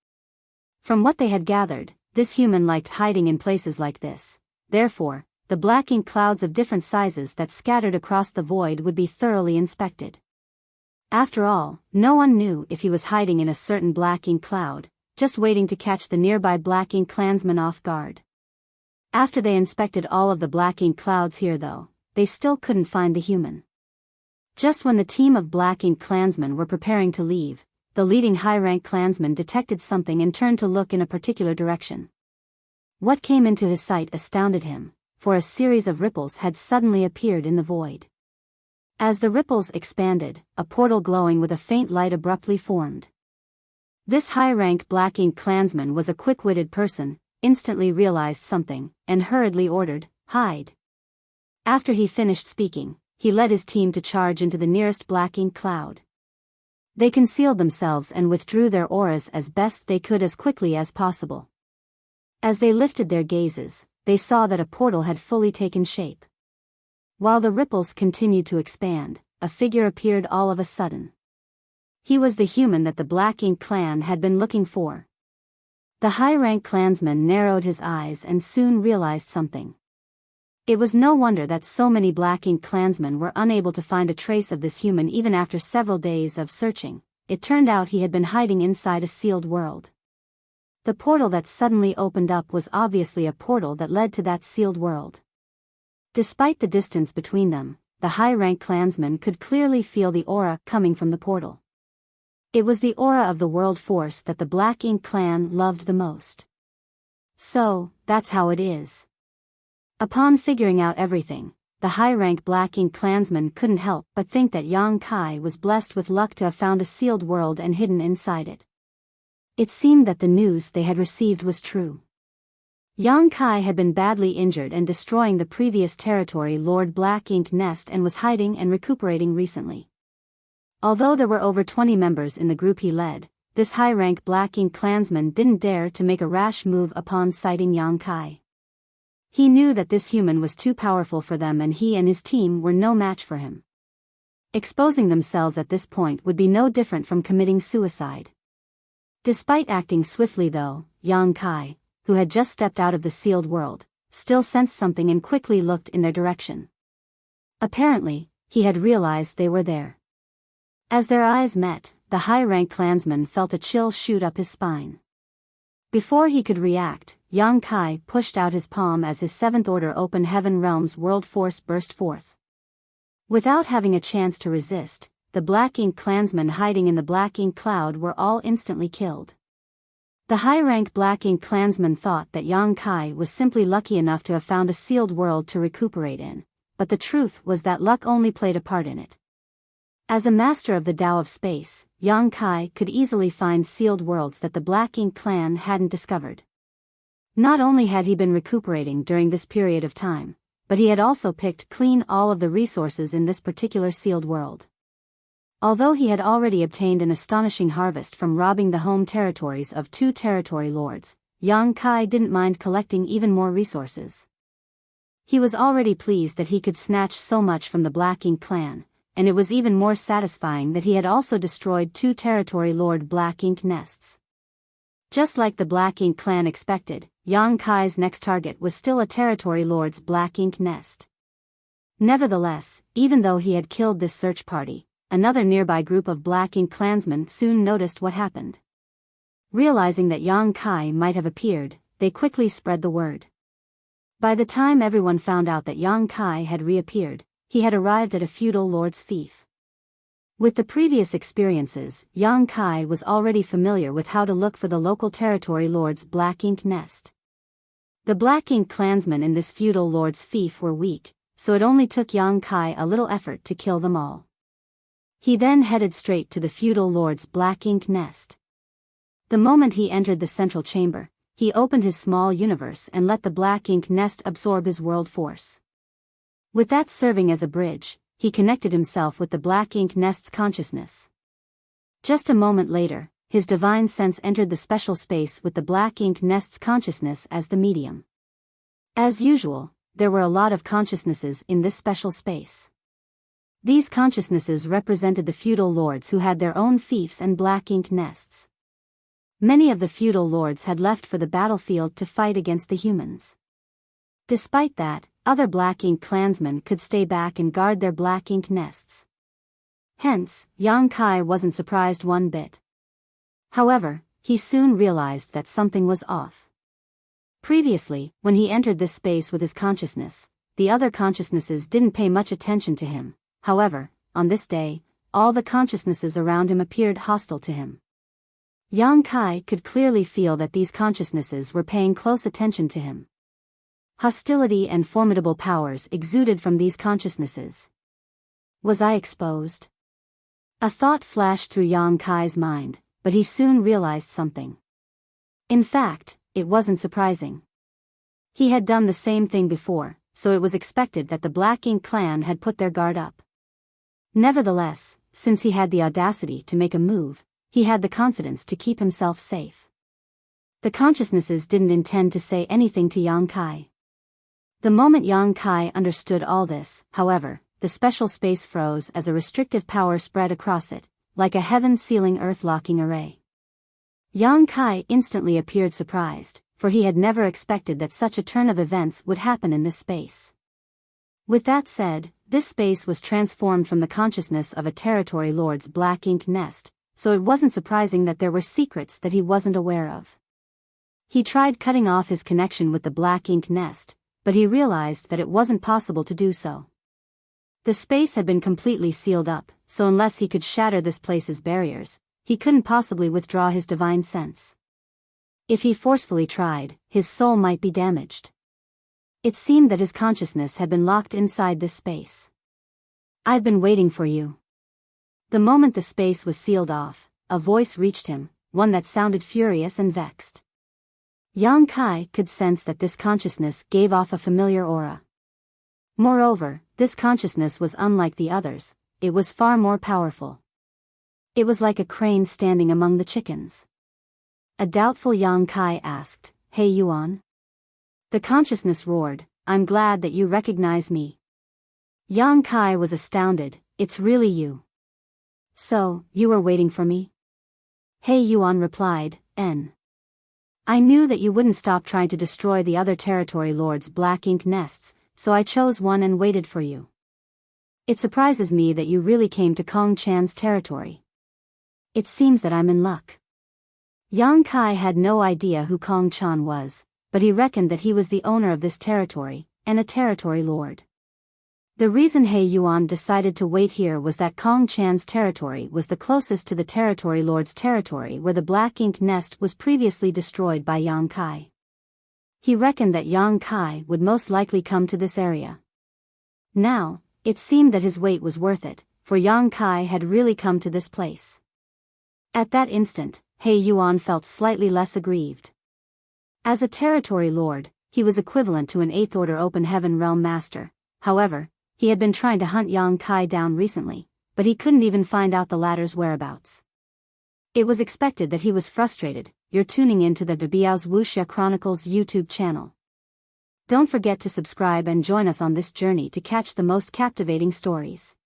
From what they had gathered, this human liked hiding in places like this. Therefore, the Black Ink clouds of different sizes that scattered across the void would be thoroughly inspected. After all, no one knew if he was hiding in a certain Black Ink cloud, just waiting to catch the nearby Black Ink clansmen off guard. After they inspected all of the Black Ink clouds here though, they still couldn't find the human. Just when the team of Black Ink clansmen were preparing to leave, the leading high-rank clansman detected something and turned to look in a particular direction. What came into his sight astounded him, for a series of ripples had suddenly appeared in the void. As the ripples expanded, a portal glowing with a faint light abruptly formed. This high-rank Black Ink clansman was a quick-witted person, instantly realized something, and hurriedly ordered, "Hide." After he finished speaking, he led his team to charge into the nearest Black Ink cloud. They concealed themselves and withdrew their auras as best they could as quickly as possible. As they lifted their gazes, they saw that a portal had fully taken shape. While the ripples continued to expand, a figure appeared all of a sudden. He was the human that the Black Ink clan had been looking for. The high-rank clansman narrowed his eyes and soon realized something. It was no wonder that so many Black Ink clansmen were unable to find a trace of this human even after several days of searching. It turned out he had been hiding inside a sealed world. The portal that suddenly opened up was obviously a portal that led to that sealed world. Despite the distance between them, the high-rank clansman could clearly feel the aura coming from the portal. It was the aura of the world force that the Black Ink clan loved the most. So, that's how it is. Upon figuring out everything, the high-rank Black Ink clansman couldn't help but think that Yang Kai was blessed with luck to have found a sealed world and hidden inside it. It seemed that the news they had received was true. Yang Kai had been badly injured and destroying the previous territory lord Black Ink nest and was hiding and recuperating recently. Although there were over 20 members in the group he led, this high-rank Black Ink clansman didn't dare to make a rash move upon sighting Yang Kai. He knew that this human was too powerful for them and he and his team were no match for him. Exposing themselves at this point would be no different from committing suicide. Despite acting swiftly though, Yang Kai, who had just stepped out of the sealed world, still sensed something and quickly looked in their direction. Apparently, he had realized they were there. As their eyes met, the high-rank clansman felt a chill shoot up his spine. Before he could react, Yang Kai pushed out his palm as his Seventh Order Open Heaven Realms World Force burst forth. Without having a chance to resist, the Black Ink clansmen hiding in the Black Ink cloud were all instantly killed. The high-rank Black Ink clansman thought that Yang Kai was simply lucky enough to have found a sealed world to recuperate in, but the truth was that luck only played a part in it. As a master of the Tao of space, Yang Kai could easily find sealed worlds that the Black Ink clan hadn't discovered. Not only had he been recuperating during this period of time, but he had also picked clean all of the resources in this particular sealed world. Although he had already obtained an astonishing harvest from robbing the home territories of 2 territory lords, Yang Kai didn't mind collecting even more resources. He was already pleased that he could snatch so much from the Black Ink clan, and it was even more satisfying that he had also destroyed 2 territory lord Black Ink nests. Just like the Black Ink clan expected, Yang Kai's next target was still a territory lord's Black Ink nest. Nevertheless, even though he had killed this search party, another nearby group of Black Ink clansmen soon noticed what happened. Realizing that Yang Kai might have appeared, they quickly spread the word. By the time everyone found out that Yang Kai had reappeared, he had arrived at a feudal lord's fief. With the previous experiences, Yang Kai was already familiar with how to look for the local territory lord's Black Ink nest. The Black Ink clansmen in this feudal lord's fief were weak, so it only took Yang Kai a little effort to kill them all. He then headed straight to the feudal lord's Black Ink nest. The moment he entered the central chamber, he opened his small universe and let the Black Ink nest absorb his world force. With that serving as a bridge, he connected himself with the Black Ink nest's consciousness. Just a moment later, his divine sense entered the special space with the Black Ink nest's consciousness as the medium. As usual, there were a lot of consciousnesses in this special space. These consciousnesses represented the feudal lords who had their own fiefs and Black Ink nests. Many of the feudal lords had left for the battlefield to fight against the humans. Despite that, other Black Ink clansmen could stay back and guard their Black Ink nests. Hence, Yang Kai wasn't surprised one bit. However, he soon realized that something was off. Previously, when he entered this space with his consciousness, the other consciousnesses didn't pay much attention to him. However, on this day, all the consciousnesses around him appeared hostile to him. Yang Kai could clearly feel that these consciousnesses were paying close attention to him. Hostility and formidable powers exuded from these consciousnesses. Was I exposed? A thought flashed through Yang Kai's mind, but he soon realized something. In fact, it wasn't surprising. He had done the same thing before, so it was expected that the Black Ink clan had put their guard up. Nevertheless, since he had the audacity to make a move, he had the confidence to keep himself safe. The consciousnesses didn't intend to say anything to Yang Kai. The moment Yang Kai understood all this, however, the special space froze as a restrictive power spread across it, like a heaven-sealing earth-locking array. Yang Kai instantly appeared surprised, for he had never expected that such a turn of events would happen in this space. With that said, this space was transformed from the consciousness of a territory lord's Black Ink nest, so it wasn't surprising that there were secrets that he wasn't aware of. He tried cutting off his connection with the Black Ink nest, but he realized that it wasn't possible to do so. The space had been completely sealed up, so unless he could shatter this place's barriers, he couldn't possibly withdraw his divine sense. If he forcefully tried, his soul might be damaged. It seemed that his consciousness had been locked inside this space. "I've been waiting for you." The moment the space was sealed off, a voice reached him, one that sounded furious and vexed. Yang Kai could sense that this consciousness gave off a familiar aura. Moreover, this consciousness was unlike the others, it was far more powerful. It was like a crane standing among the chickens. A doubtful Yang Kai asked, "Hey Yuan?" The consciousness roared, "I'm glad that you recognize me." Yang Kai was astounded, "It's really you. So, you were waiting for me?" Hey Yuan replied, I knew that you wouldn't stop trying to destroy the other territory lords' Black Ink nests, so I chose one and waited for you. It surprises me that you really came to Kong Chan's territory. It seems that I'm in luck. Yang Kai had no idea who Kong Chan was, but he reckoned that he was the owner of this territory, and a territory lord. The reason He Yuan decided to wait here was that Kong Chan's territory was the closest to the territory lord's territory where the black ink nest was previously destroyed by Yang Kai. He reckoned that Yang Kai would most likely come to this area. Now, it seemed that his wait was worth it, for Yang Kai had really come to this place. At that instant, He Yuan felt slightly less aggrieved. As a territory lord, he was equivalent to an 8th Order Open Heaven Realm Master. However, he had been trying to hunt Yang Kai down recently, but he couldn't even find out the latter's whereabouts. It was expected that he was frustrated. You're tuning into the Biyao's Wuxia Chronicles YouTube channel. Don't forget to subscribe and join us on this journey to catch the most captivating stories.